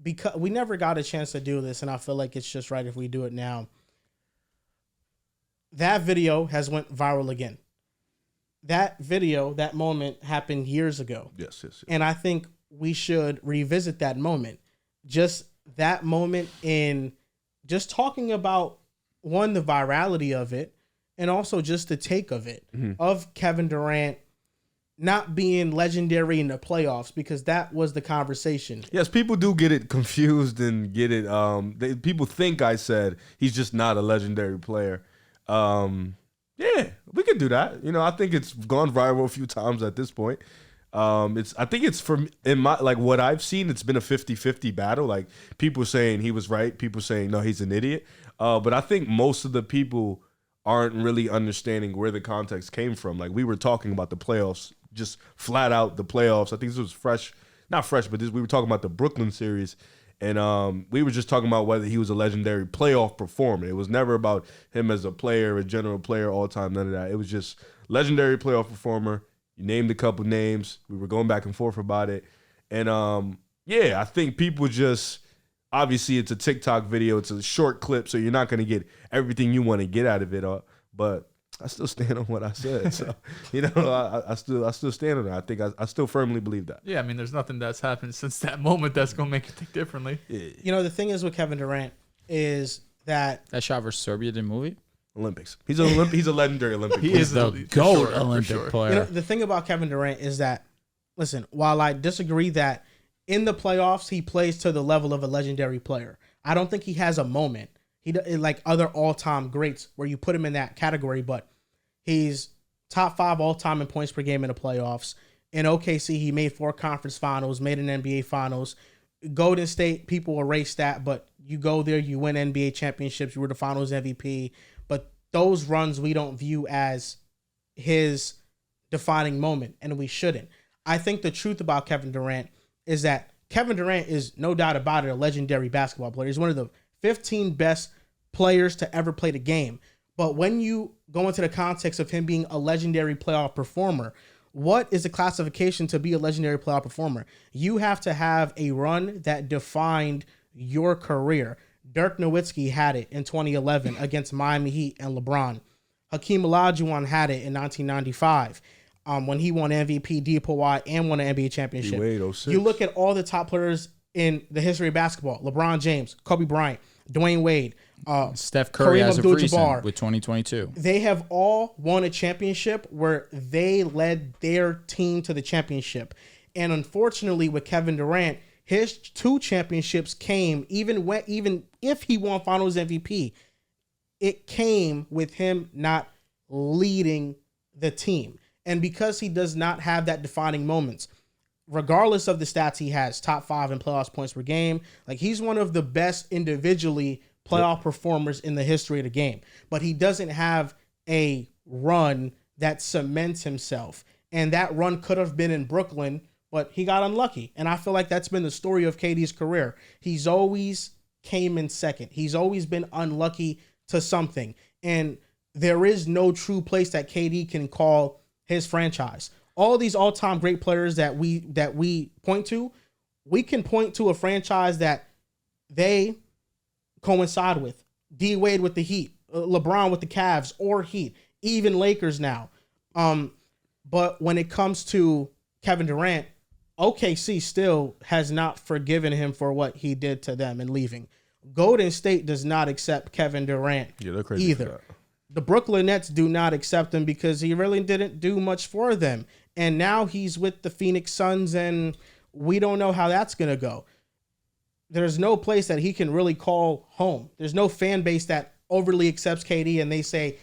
A: because we never got a chance to do this, and I feel like it's just right if we do it now. That video has went viral again. That video, that moment happened years ago.
D: Yes.
A: And I think we should revisit that moment. Just that moment in just talking about, one, the virality of it, and also just the take of it, of Kevin Durant not being legendary in the playoffs, because that was the conversation.
D: Yes, people do get it confused and get it. People think I said he's just not a legendary player. Yeah, we could do that. You know, I think it's gone viral a few times at this point. I think it's from in my like what I've seen, it's been a 50-50 battle. Like people saying he was right, people saying no, he's an idiot. But I think most of the people aren't really understanding where the context came from. Like we were talking about the playoffs, just flat out the playoffs. I think this was not fresh, but we were talking about the Brooklyn series. And we were just talking about whether he was a legendary playoff performer. It was never about him as a player, a general player, all time, none of that. It was just legendary playoff performer. You named a couple names. We were going back and forth about it. And, yeah, I think people just – obviously it's a TikTok video. It's a short clip, so you're not going to get everything you want to get out of it. But I still stand on what I said. So, you know, I still stand on it. I think I still firmly believe that.
C: Yeah, I mean, there's nothing that's happened since that moment that's going to make you think differently.
A: You know, the thing is with Kevin Durant is that
B: shot versus Serbia didn't move it.
D: Olympics. He's a legendary Olympic.
C: He
D: player.
C: is
B: The
C: for
B: GOAT
C: sure,
B: Olympic
C: for sure.
B: player.
A: the thing about Kevin Durant is that, listen, while I disagree that in the playoffs he plays to the level of a legendary player, I don't think he has a moment. He like other all-time greats where you put him in that category, but he's top 5 all-time in points per game in the playoffs. In OKC, he made 4 conference finals, made an NBA finals. Golden State, people erase that, but you go there, you win NBA championships, you were the finals MVP. But those runs we don't view as his defining moment, and we shouldn't. I think the truth about Kevin Durant is that Kevin Durant is, no doubt about it, a legendary basketball player. He's one of the 15 best players to ever play the game. But when you go into the context of him being a legendary playoff performer, what is the classification to be a legendary playoff performer? You have to have a run that defined your career. Dirk Nowitzki had it in 2011 against Miami Heat and LeBron. Hakeem Olajuwon had it in 1995 when he won MVP, DPOY, and won an NBA championship. You look at all the top players in the history of basketball: LeBron James, Kobe Bryant, Dwayne Wade,
B: Steph Curry
A: Kareem
B: as a freezing
A: Abdul-Jabbar.
B: with 2022.
A: They have all won a championship where they led their team to the championship. And unfortunately, with Kevin Durant, his 2 championships came, even if he won Finals MVP, it came with him not leading the team. And because he does not have that defining moments, regardless of the stats he has, top 5 in playoffs points per game, like he's one of the best individually playoff performers in the history of the game. But he doesn't have a run that cements himself. And that run could have been in Brooklyn, but he got unlucky. And I feel like that's been the story of KD's career. He's always came in second. He's always been unlucky to something. And there is no true place that KD can call his franchise. All these all-time great players that we point to, we can point to a franchise that they coincide with. D Wade with the Heat, LeBron with the Cavs or Heat, even Lakers now. But when it comes to Kevin Durant, OKC still has not forgiven him for what he did to them in leaving. Golden State does not accept Kevin Durant
D: they're crazy
A: either. The Brooklyn Nets do not accept him because he really didn't do much for them. And now he's with the Phoenix Suns, and we don't know how that's going to go. There's no place that he can really call home. There's no fan base that overly accepts KD and they say,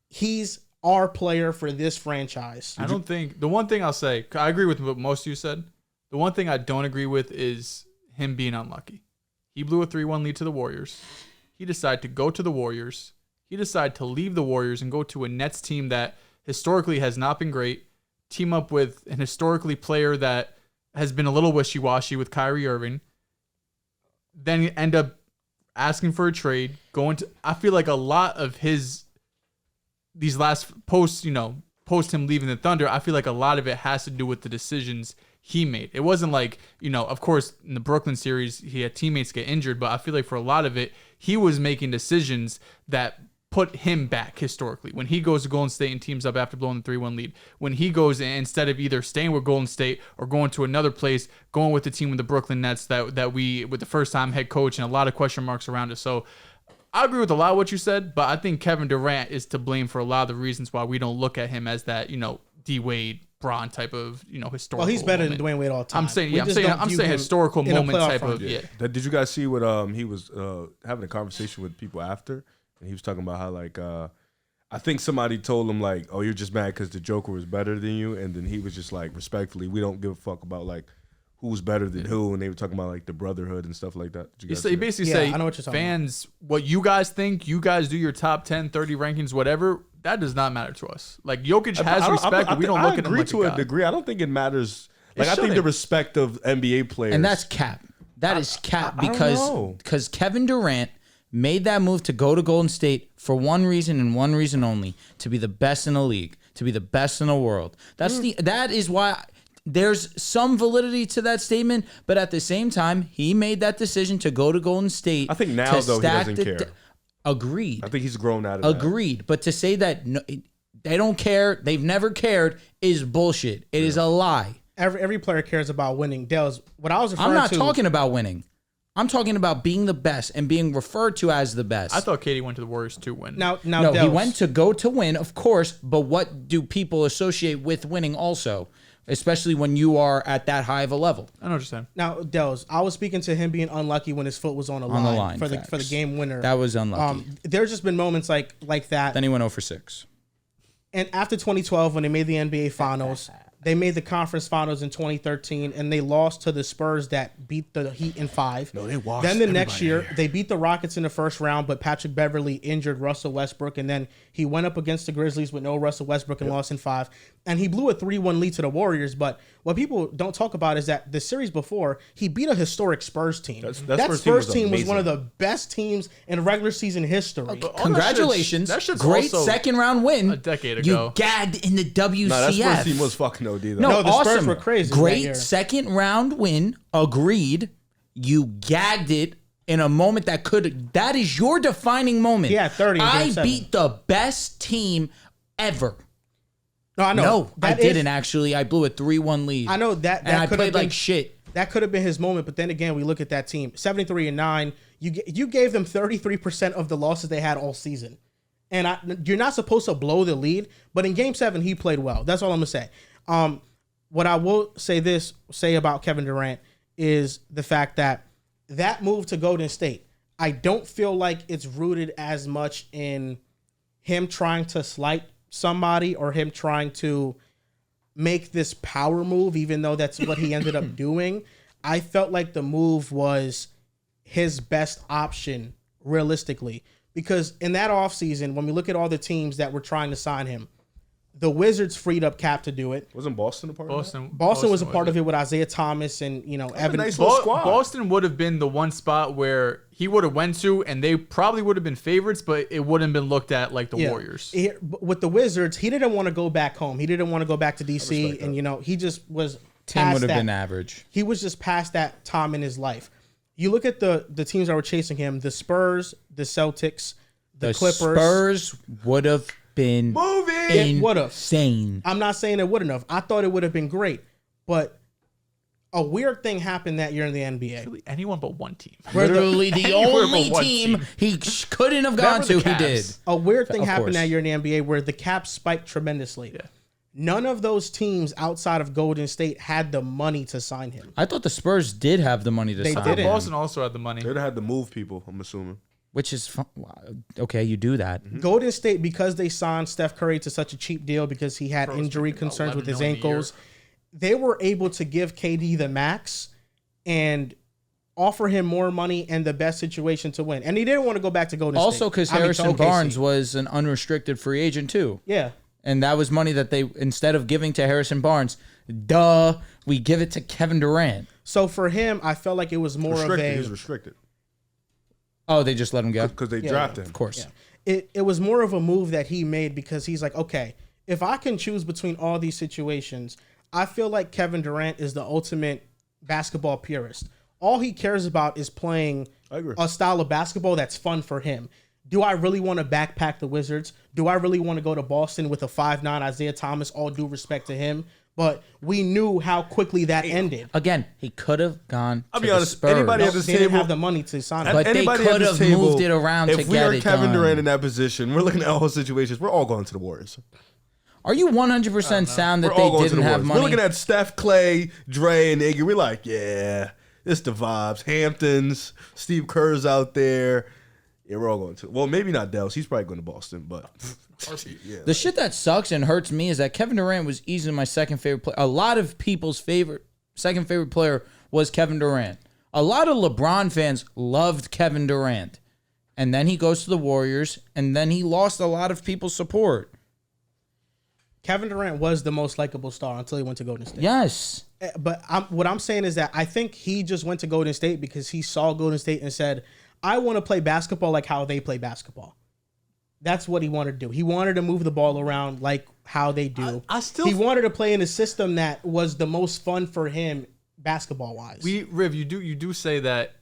A: he's our player for this franchise.
C: I don't think, the one thing I'll say, I agree with what most of you said. The one thing I don't agree with is him being unlucky. He blew a 3-1 lead to the Warriors. He decided to go to the Warriors. He decided to leave the Warriors and go to a Nets team that historically has not been great, team up with an historically player that has been a little wishy-washy with Kyrie Irving, then end up asking for a trade, I feel like a lot of these last post him leaving the Thunder, I feel like a lot of it has to do with the decisions he made. It wasn't like, of course, in the Brooklyn series, he had teammates get injured, but I feel like for a lot of it, he was making decisions that put him back historically. When he goes to Golden State and teams up after blowing the 3-1 lead, when he goes, instead of either staying with Golden State or going to another place, going with the team with the Brooklyn Nets that we, with the first time head coach and a lot of question marks around it. So I agree with a lot of what you said, but I think Kevin Durant is to blame for a lot of the reasons why we don't look at him as that, D Wade, Bron type of, historical.
A: Well, he's better
C: moment.
A: than Dwayne Wade all the time.
C: I'm saying historical moment type of, yeah.
D: Did you guys see what he was having a conversation with people after, and he was talking about how I think somebody told him oh, you're just mad because the Joker was better than you, and then he was just respectfully, we don't give a fuck about who's better than who, and they were talking about the brotherhood and stuff like that.
C: You basically say,
A: I know what you're talking
C: fans, what you guys think, you guys do your top 10, 30 rankings, whatever, that does not matter to us. Jokic has respect, but we don't look at him like
D: to a degree. I don't think it matters. I think the respect of NBA players,
B: and that's cap. That is cap because Kevin Durant made that move to go to Golden State for one reason and one reason only: to be the best in the league, to be the best in the world. That is why. There's some validity to that statement, but at the same time, he made that decision to go to Golden State.
D: I think now, though, he doesn't care.
B: Agreed.
D: I think he's grown out of that.
B: Agreed. But to say that they don't care, they've never cared, is bullshit. It is a lie.
A: Every player cares about winning. Dehls, what I was referring to...
B: I'm not talking about winning. I'm talking about being the best and being referred to as the best.
C: I thought KD went to the Warriors to win.
A: Now,
B: no, he
A: Dehls,
B: went to go to win, of course, but what do people associate with winning also, especially when you are at that high of a level?
C: I know what you're saying.
A: Now, Dehls, I was speaking to him being unlucky when his foot was on the line for the game winner.
B: That was unlucky.
A: There's just been moments like that.
B: Then he went 0 for 6.
A: And after 2012, when they made the NBA Finals, they made the conference finals in 2013, and they lost to the Spurs that beat the Heat in 5.
D: No, they washed
A: Then the next
D: everybody
A: year,
D: here.
A: they beat the Rockets in the first round, but Patrick Beverley injured Russell Westbrook, and then he went up against the Grizzlies with no Russell Westbrook and lost in 5. And he blew a 3-1 lead to the Warriors, but what people don't talk about is that the series before, he beat a historic Spurs team. That Spurs team was one of the best teams in regular season history.
B: Congratulations.
C: That shit's
B: Great
C: also
B: second round win.
C: a decade ago.
B: You gagged in the WCF.
D: Nah, that Spurs team was fucking OD though.
A: No, the Spurs
B: awesome.
A: were crazy that
B: Great
A: year.
B: second round win. Agreed. You gagged it in a moment that is your defining moment.
A: Yeah, 30 in Game
B: I
A: 7.
B: beat the best team ever.
A: No, I know.
B: No, I
A: That is-
B: didn't actually. I blew a 3-1 lead.
A: I know that
B: and I
A: could have
B: played
A: been
B: like shit.
A: That could have been his moment, but then again, we look at that team, 73-9. You gave them 33% of the losses they had all season, and you're not supposed to blow the lead. But in Game 7, he played well. That's all I'm gonna say. What I will say about Kevin Durant is the fact that move to Golden State, I don't feel like it's rooted as much in him trying to slight somebody or him trying to make this power move, even though that's what he ended up doing. I felt like the move was his best option realistically, because in that offseason, when we look at all the teams that were trying to sign him, the Wizards freed up cap to do it.
D: Wasn't Boston a part of that?
A: Boston was a part of it with Isaiah Thomas and Evan.
D: nice little squad.
C: Boston would have been the one spot where he would have went to, and they probably would have been favorites, but it wouldn't have been looked at like the Warriors.
A: With the Wizards, he didn't want to go back home. He didn't want to go back to DC, and he just was
B: Tim
A: past
B: would have
A: that.
B: been average.
A: He was just past that time in his life. You look at the teams that were chasing him: the Spurs, the Celtics, the Clippers.
B: Spurs would have been
A: It would have.
B: insane.
A: I'm not saying it wouldn't have. I thought it would have been great, but a weird thing happened that year in the NBA.
C: Really, anyone but one team.
B: Literally the
C: Anywhere
B: only
C: but one
B: team he couldn't have gone
C: Never
B: to,
C: the
B: he did.
C: Cavs.
A: A weird thing
B: Of
A: happened
B: course.
A: that year in the NBA where the cap spiked tremendously.
C: Yeah.
A: None of those teams outside of Golden State had the money to sign him.
B: I thought the Spurs did have the money to
A: They
B: sign
A: didn't.
B: him,
C: Boston also had the money.
D: They'd have had to move people, I'm assuming.
B: which is fun. Okay, you do that.
A: Golden State, because they signed Steph Curry to such a cheap deal because he had
C: Bro, was
A: injury
C: making about
A: concerns with his
C: 11 million a
A: ankles, they were able to give KD the max and offer him more money and the best situation to win. And he didn't want to go back to Golden State.
B: Also, because
A: I mean, to
B: Harrison
A: OKC.
B: Barnes was an unrestricted free agent too,
A: Yeah.
B: and that was money that they, instead of giving to Harrison Barnes, we give it to Kevin Durant.
A: So for him, I felt like it was more
D: Restricted.
A: of
D: He's
A: a...
D: restricted.
B: Oh, they just let him go.
D: Because they
A: Yeah,
D: drafted him.
B: Of course.
A: It was more of a move that he made because he's like, okay, if I can choose between all these situations, I feel like Kevin Durant is the ultimate basketball purist. All he cares about is playing
D: I agree.
A: a style of basketball that's fun for him. Do I really want to backpack the Wizards? Do I really want to go to Boston with a 5'9" Isaiah Thomas? All due respect to him. But we knew how quickly that ended.
B: Again, he could have gone.
D: I'll
B: to
D: be
B: the
D: honest,
B: Spurs.
D: anybody at
A: They
D: this
A: didn't
D: table-
A: have the money to sign him.
B: But they
D: Anybody at
B: could
D: this
B: have moved it around
D: if
B: to
D: we
B: get
D: are
B: it
D: Kevin
B: done.
D: Durant in that position, we're looking at all situations. We're all going to the Warriors.
B: Are you 100% sound that
D: We're all
B: they
D: going to
B: didn't
D: the
B: have
D: Warriors.
B: money?
D: We're looking at Steph, Clay, Dre, and Iggy. We're like, yeah, it's the vibes. Hamptons, Steve Kerr's out there. Yeah, we're all going to. Well, maybe not Dehls. He's probably going to Boston, but yeah.
B: The shit that sucks and hurts me is that Kevin Durant was easily my second favorite player. A lot of people's second favorite player was Kevin Durant. A lot of LeBron fans loved Kevin Durant. And then he goes to the Warriors, and then he lost a lot of people's support.
A: Kevin Durant was the most likable star until he went to Golden State.
B: Yes.
A: But what I'm saying is that I think he just went to Golden State because he saw Golden State and said, I want to play basketball like how they play basketball. That's what he wanted to do. He wanted to move the ball around like how they do. He wanted to play in a system that was the most fun for him basketball wise.
C: Riv, you do say that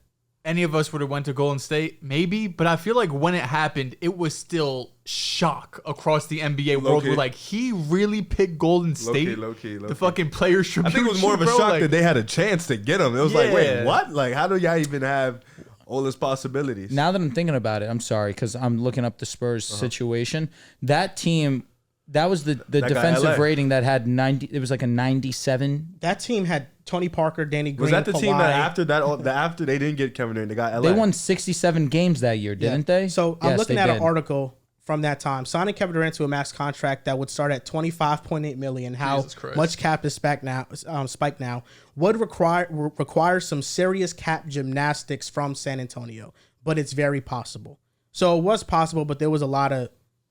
C: any of us would have went to Golden State, maybe. But I feel like when it happened, it was still shock across the NBA world. We're like, he really picked Golden State.
D: Low key.
C: The fucking players tribute.
D: I think it was more of a
C: bro.
D: shock
C: Like,
D: that they had a chance to get him. It was like, wait,
C: Yeah.
D: what? Like, how do y'all even have all these possibilities?
B: Now that I'm thinking about it, I'm sorry because I'm looking up the Spurs situation. That team, that was the
D: got
B: defensive
D: LA.
B: rating that had 90. It was like a 97.
A: That team had Tony Parker, Danny Green,
D: Was that the team that
A: Kawhi.
D: after they didn't get Kevin Durant, they got LA?
B: They won 67 games that year, didn't they?
A: So I'm
B: Yes,
A: looking
B: they
A: at
B: did.
A: an article from that time, signing Kevin Durant to a max contract that would start at $25.8 million. How
C: Jesus Christ.
A: much cap is spiked now? Would require some serious cap gymnastics from San Antonio, but it's very possible. So it was possible, but there was a lot of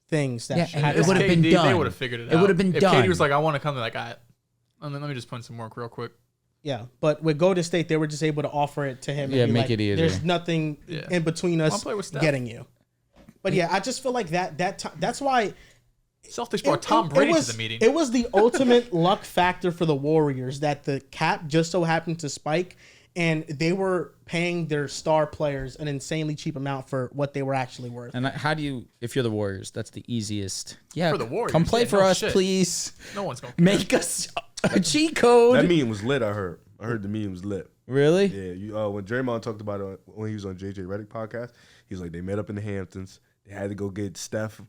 A: things that
B: Yeah,
A: had
B: and
A: to
B: it would have
A: happen.
B: been
C: KD,
B: done.
C: They would have figured it out.
B: It would have been
C: if
B: done.
C: KD was like, I want to come, they're like, let me just put in some work real quick.
A: Yeah, but with Golden State, they were just able to offer it to him. and
B: Yeah,
A: be
B: make
A: like,
B: it easier.
A: There's nothing
C: Yeah.
A: in between
C: Wanna
A: us
C: play with Steph?
A: getting you. But yeah, I just feel like that's why
C: Celtics brought Tom Brady to the meeting.
A: It was the ultimate luck factor for the Warriors that the cap just so happened to spike, and they were paying their star players an insanely cheap amount for what they were actually worth.
B: And how do you, if you're the Warriors, that's the easiest. Yeah,
C: For the Warriors,
B: come play
C: yeah,
B: for
C: no
B: us,
C: shit.
B: please.
C: No one's going to
B: Make us a cheat code.
D: That meme was lit. I heard the meme was lit.
B: Really?
D: Yeah, when Draymond talked about it when he was on JJ Redick podcast, he was like, they met up in the Hamptons. They had to go get Steph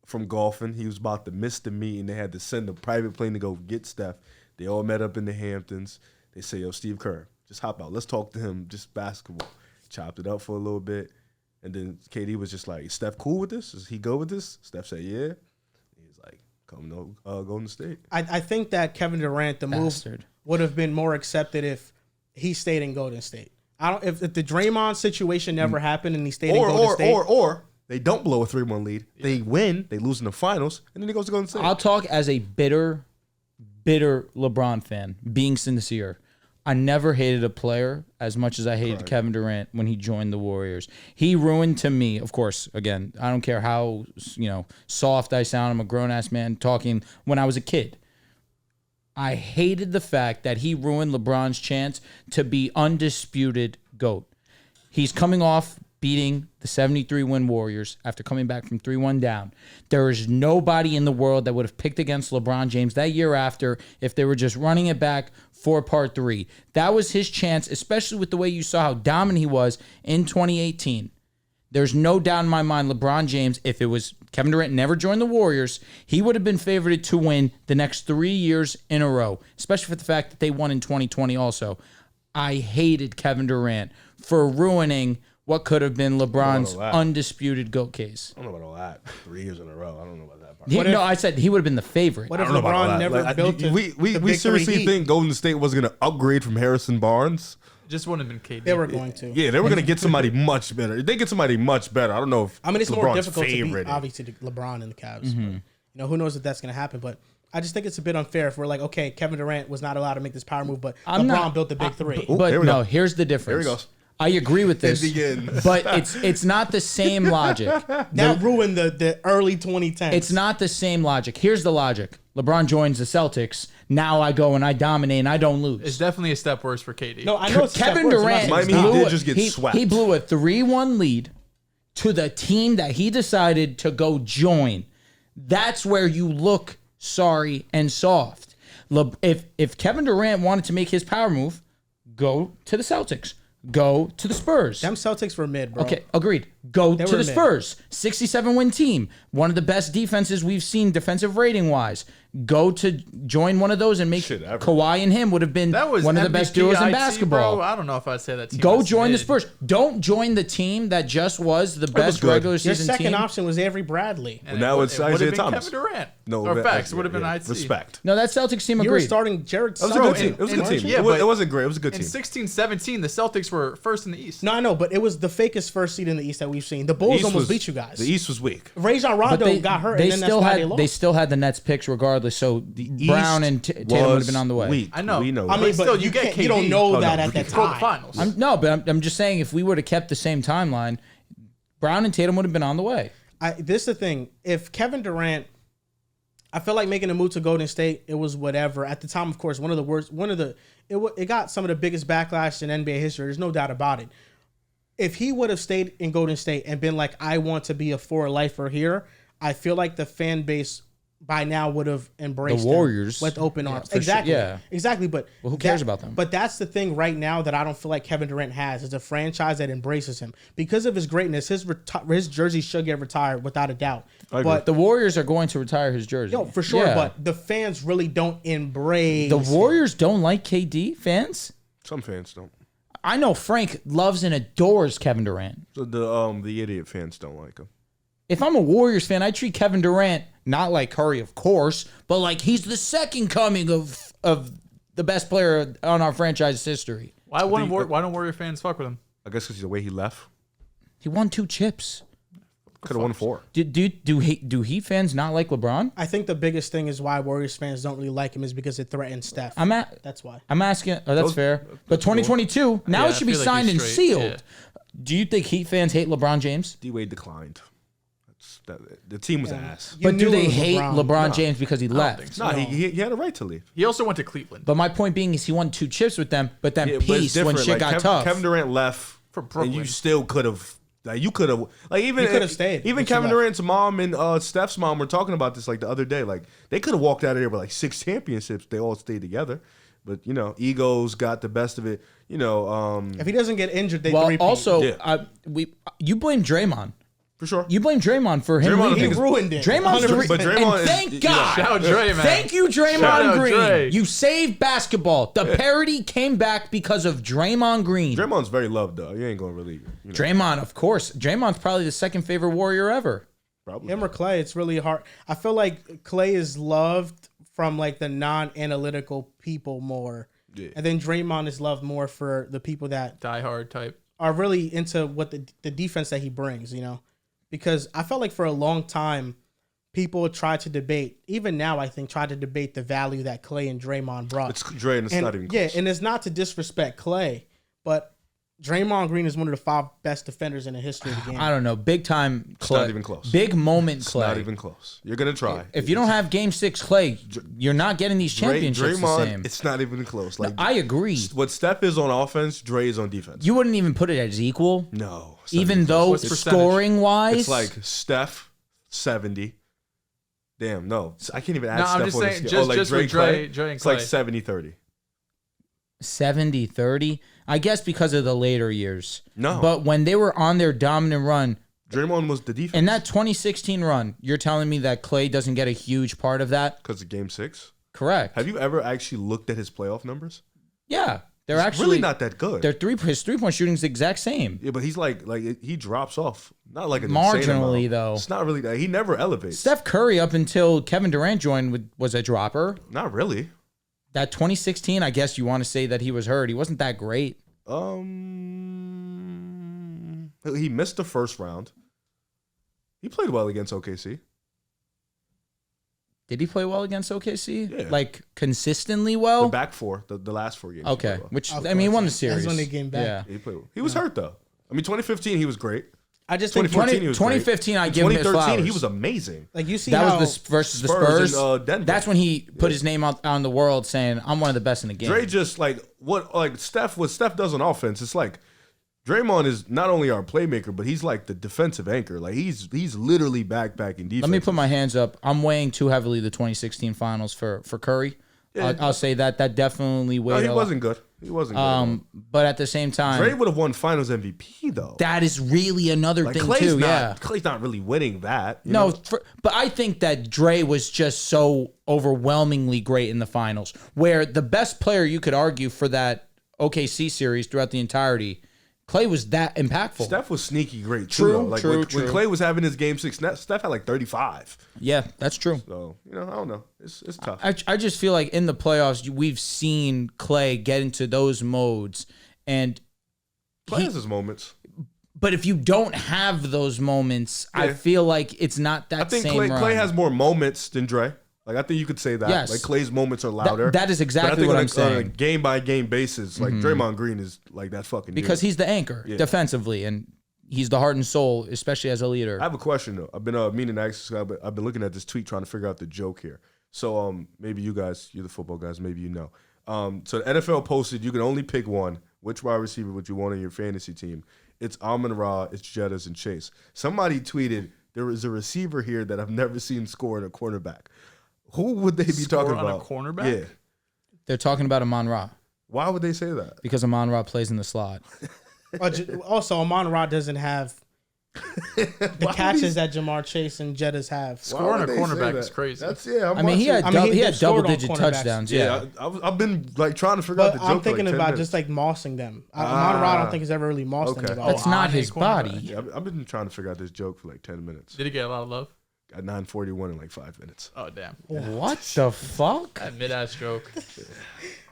D: from golfing. He was about to miss the meeting. They had to send a private plane to go get Steph. They all met up in the Hamptons. They say, yo, Steve Kerr, just hop out. Let's talk to him, just basketball. Chopped it up for a little bit. And then KD was just like, is Steph cool with this? Is he go with this? Steph said, yeah. He was like, come to Golden State.
A: I think that Kevin Durant, the
B: Bastard.
A: move would have been more accepted if he stayed in Golden State. I don't if the Draymond situation never happened and he stayed in Golden State.
D: Or they don't blow a 3-1 lead. They win. They lose in the finals. And then he goes to Golden State.
B: I'll talk as a bitter LeBron fan, being sincere. I never hated a player as much as I hated Kevin Durant when he joined the Warriors. He ruined to me, of course, again, I don't care how, soft I sound. I'm a grown-ass man talking when I was a kid. I hated the fact that he ruined LeBron's chance to be undisputed GOAT. He's coming off beating the 73-win Warriors after coming back from 3-1 down. There is nobody in the world that would have picked against LeBron James that year after if they were just running it back for part 3. That was his chance, especially with the way you saw how dominant he was in 2018. There's no doubt in my mind LeBron James, if it was Kevin Durant never joined the Warriors, he would have been favored to win the next 3 years in a row, especially for the fact that they won in 2020 also. I hated Kevin Durant for ruining what could have been LeBron's undisputed GOAT case.
D: I don't know about all that. 3 years in a row. I don't know about that part.
B: I said he would have been the favorite.
A: What if
D: I don't know about all
A: LeBron
D: that.
A: never
D: Like,
A: built the
D: we
A: big three
D: seriously
A: heat?
D: think Golden State was going to upgrade from Harrison Barnes?
C: Just wouldn't have been KD.
A: They were going to.
D: Yeah, they were going to get somebody much better. If they get somebody much better, I don't know if
A: I mean, it's
D: LeBron's
A: more difficult to beat,
D: favorite.
A: obviously, LeBron and the Cavs. But, who knows if that's going to happen. But I just think it's a bit unfair if we're like, okay, Kevin Durant was not allowed to make this power move, but LeBron built the big three.
B: But
D: here we
B: no,
D: go.
B: here's the difference.
D: Here he goes.
B: I agree with this,
D: begins.
B: but it's not the same logic.
A: That ruined the early 2010s.
B: It's not the same logic. Here's the logic. LeBron joins the Celtics. Now I go and I dominate and I don't lose.
C: It's definitely a step worse for KD.
A: No, I know it's a step
B: Kevin
A: worse. I'm not
B: Durant
A: saying
D: Might
A: it's
D: mean
A: not.
D: he did just get swept.
B: He blew a 3-1 lead to the team that he decided to go join. That's where you look sorry and soft. If Kevin Durant wanted to make his power move, go to the Celtics. Go to the Spurs.
A: Them Celtics were mid, bro.
B: Okay, agreed. Go to
A: were
B: the
A: mid.
B: Spurs. 67-win team. One of the best defenses we've seen defensive rating-wise. Go to join one of those and make
D: Shit, ever.
B: Kawhi and him would have been
C: That was
B: one of the best duos in
C: MVP,
B: basketball.
C: Bro. I don't know if I'd say that team
B: Go
C: was
B: join the
C: mid.
B: Spurs. Don't join the team that just was the best
D: good.
B: regular
A: Your
B: season
A: second
B: team.
A: option was Avery Bradley.
C: And
D: Now
C: it
D: it's
C: would have
D: Isaiah
C: been
D: Thomas.
C: Kevin Durant.
D: No,
C: or
D: but-
C: facts. It would have been
D: yeah,
C: IC.
D: Respect.
B: No, that Celtics team
A: You were
B: agreed.
A: starting Jared
D: It was a
A: Sutton.
D: good team. It was a good team.
C: Yeah,
D: It
C: but
D: wasn't great. It was a good
C: In
D: team.
C: 16-17, the Celtics were first in the East.
A: No, I know, but it was the fakest first seed in the East that we've seen. The Bulls
D: East
A: almost
D: was-
A: beat you guys.
D: The East was weak.
A: Rajon
B: But
A: Rondo got hurt, and then that's why they lost.
B: They still had the Nets picks regardless. So Brown and Tatum would have been on the way.
D: Weak.
C: I know.
D: We know.
A: I mean,
D: that.
A: but
C: still,
A: you
C: you get
A: can't- you don't
C: KD.
A: know
D: Oh,
A: that
D: no,
A: at
D: we
A: that
D: can
C: Go to the
A: time.
C: finals.
B: I'm just saying if we would have kept the same timeline, Brown and Tatum would have been on the way.
A: This is the thing. If Kevin Durant, I feel like making a move to Golden State, it was whatever. At the time, of course, it got some of the biggest backlash in NBA history. There's no doubt about it. if he would have stayed in Golden State and been like, I want to be a for lifer here, I feel like the fan base by now would have embraced
B: The Warriors.
A: him with open arms.
B: for sure.
A: Exactly.
B: Yeah.
A: Exactly. But
B: Well, who cares about them?
A: But that's the thing right now that I don't feel like Kevin Durant has is a franchise that embraces him because of his greatness. His jersey should get retired without a doubt. But
B: The Warriors are going to retire his jersey.
A: no, for sure.
B: Yeah.
A: But the fans really don't embrace
B: The Warriors don't like KD fans.
D: Some fans don't.
B: I know Frank loves and adores Kevin Durant.
D: So the idiot fans don't like him.
B: If I'm a Warriors fan, I treat Kevin Durant not like Curry, of course, but like he's the second coming of the best player on our franchise history.
C: Why don't Warrior fans fuck with him?
D: I guess because the way he left,
B: He won 2 chips.
D: could have won 4.
B: Do Heat fans not like LeBron?
A: I think the biggest thing is why Warriors fans don't really like him is because it threatens Steph. That's why.
B: I'm asking. Oh, that's fair. But 2022, now
C: Yeah,
B: it should
C: I
B: be
C: feel like
B: signed
C: he's
B: and
C: straight,
B: sealed.
C: yeah.
B: Do you think Heat fans hate LeBron James?
D: D-Wade declined. The team was ass.
A: You
B: But do
A: knew it
B: they
A: was
B: hate LeBron
A: No.
B: James because he left?
C: think so.
D: No, he had a right to leave.
C: He also went to Cleveland.
B: But my point being is he won 2 chips with them, but then
D: Yeah, but it's
B: peace when
D: different.
B: shit got tough.
D: Kevin Durant left
C: For Brooklyn.
D: and you still could have. Like you could have, like even
A: You could have stayed,
D: Even
A: but you
D: Kevin
A: left.
D: Durant's mom and Steph's mom were talking about this like the other day. Like they could have walked out of there with like 6 championships. They all stayed together, but egos got the best of it.
A: If he doesn't get injured, they
B: well,
A: three-peat.
B: also,
D: Yeah.
B: you blame Draymond.
D: for sure.
B: You blame Draymond for him
D: Draymond, I
B: leaving.
D: think,
A: he ruined it.
B: Draymond's the
A: 100%.
D: But Draymond
B: and
D: is-
B: thank
D: you
B: God.
C: Shout out Dre, man.
B: Thank you,
C: Shout
B: Draymond
C: out
B: Green.
C: Dre.
B: You saved basketball. The parody came back because of Draymond Green.
D: Draymond's very loved though. You ain't gonna really.
B: Draymond, of course. Draymond's probably the second favorite Warrior ever.
D: Probably.
A: Him or Clay, it's really hard. I feel like Clay is loved from like the non-analytical people more.
D: Yeah.
A: And then Draymond is loved more for the people that
C: Die hard type.
A: are really into what the defense that he brings, Because I felt like for a long time, people tried to debate, even now I think, try to debate the value that Clay and Draymond brought.
D: It's Dre and it's not even close.
A: Yeah, and it's not to disrespect Clay, but Draymond Green is one of the 5 best defenders in the history of the game.
B: I don't know. Big time Clay.
D: not even close.
B: Big moment
D: It's
B: Clay.
D: not even close. You're gonna try.
B: If you don't have Game 6 Clay, you're not getting these championships
D: Draymond,
B: the same.
D: it's not even close. Like
B: I agree.
D: what Steph is on offense, Dre is on defense.
B: You wouldn't even put it as equal,
D: No, it's not
B: even
D: even
B: though
C: What's the percentage?
B: scoring wise,
D: it's like Steph 70. Damn, no, I can't even add
C: No,
D: Steph
C: I'm just
D: on
C: saying,
D: this scale.
C: just
D: Dre,
C: with Dre and
D: it's like
C: Clay.
D: 70-30.
B: 70-30. I guess because of the later years.
D: No.
B: But when they were on their dominant run,
D: Draymond was the defense
B: in that 2016 run, you're telling me that Clay doesn't get a huge part of that?
D: because of Game 6.
B: Correct.
D: Have you ever actually looked at his playoff numbers?
B: Yeah. They're
D: It's
B: actually
D: really not that good.
B: his 3-point shooting is the exact same.
D: Yeah, but he's like he drops off. Not like an insane
B: Marginally,
D: amount.
B: though.
D: It's not really that. He never elevates.
B: Steph Curry, up until Kevin Durant joined, was a dropper.
D: Not really.
B: That 2016, I guess you want to say that he was hurt. He wasn't that great.
D: He missed the first round. He played well against OKC.
B: Did he play well against OKC?
D: Yeah.
B: Like consistently
D: The
B: well?
D: back 4, the last 4 games. he
B: Okay.
D: played well.
B: Which,
A: Of
B: I mean, he
A: course.
B: won the
A: That's
B: series.
A: when they came back.
B: Yeah.
D: He played well. He was hurt though. I mean, 2015 he was great.
A: I just think
D: 2014 he was
B: 2015,
D: great.
B: I give him his
D: 2013 he
B: flowers.
D: was amazing.
A: like you see
B: That
A: how
B: was versus the
D: Spurs
B: Spurs.
D: in, Denver.
B: That's when he put his name out on the world saying, I'm one of the best in the game.
D: Dre just like what Steph does on offense. It's like Draymond is not only our playmaker, but he's like the defensive anchor. Like he's literally backpacking defense.
B: Let me put my hands up. I'm weighing too heavily the 2016 finals for Curry.
D: Yeah.
B: I'll say that definitely
D: No,
B: weighed
D: he
B: a lot.
D: wasn't good. He wasn't good.
B: But at the same time,
D: Dre would have won Finals MVP though.
B: that is really another
D: Like
B: thing
D: Clay's
B: too.
D: not.
B: Yeah.
D: Clay's not really winning that. you
B: No,
D: know?
B: but I think that Dre was just so overwhelmingly great in the finals, where the best player you could argue for that OKC series throughout the entirety, Clay was that impactful.
D: Steph was sneaky great too.
B: True,
D: though. Like
B: true,
D: when
B: true.
D: Clay was having his Game 6, Steph had like 35.
B: Yeah, that's true.
D: So I don't know. It's tough.
B: I just feel like in the playoffs, we've seen Clay get into those modes. And
D: Clay has his moments.
B: but if you don't have those moments, I
D: Yeah.
B: feel like it's not that
D: I think
B: same
D: Clay
B: run.
D: has more moments than Dre. Like I think you could say that.
B: Yes.
D: Like Clay's moments are louder.
B: that is exactly
D: but I think
B: what
D: on
B: I'm
D: a
B: saying.
D: game by game basis, like Draymond Green is like that fucking
B: Because
D: dude.
B: he's the anchor defensively, and he's the heart and soul, especially as a leader.
D: I have a question though. I've been meaning to ask this guy, but I've been looking at this tweet trying to figure out the joke here. So maybe you guys, you're the football guys, maybe you know. So the NFL posted you can only pick one. Which wide receiver would you want on your fantasy team? it's Amon-Ra, it's Jettas, and Chase. Somebody tweeted there is a receiver here that I've never seen score in a cornerback. Who would they be
C: Score
D: talking
C: on a
D: about?
C: cornerback?
D: Yeah.
B: They're talking about Amon-Ra
D: Why would they say that?
B: because Amon-Ra plays in the slot.
A: Also, Amon-Ra doesn't have the catches that Jamar Chase and Jettas have.
C: Scoring a
D: would they say
C: cornerback
D: that?
C: is crazy.
D: That's yeah.
B: I mean, he had
A: I mean,
B: he
A: they've
B: had
A: scored on
B: double-digit
A: cornerbacks.
B: touchdowns.
D: Yeah,
B: Yeah.
D: I've been like trying to figure out
A: But
D: the joke.
A: I'm thinking
D: for, like, 10
A: about
D: minutes.
A: just like mossing them. Amon-Ra, I don't think has ever really mossed
D: Okay.
A: anybody.
B: That's not
C: on a
B: his
C: cornerback.
B: body.
D: Yeah, I've been trying to figure out this joke for like 10 minutes.
C: Did he get a lot of love?
D: At 9:41 in like 5 minutes.
C: Oh, damn.
B: What the fuck?
C: That mid-ass joke.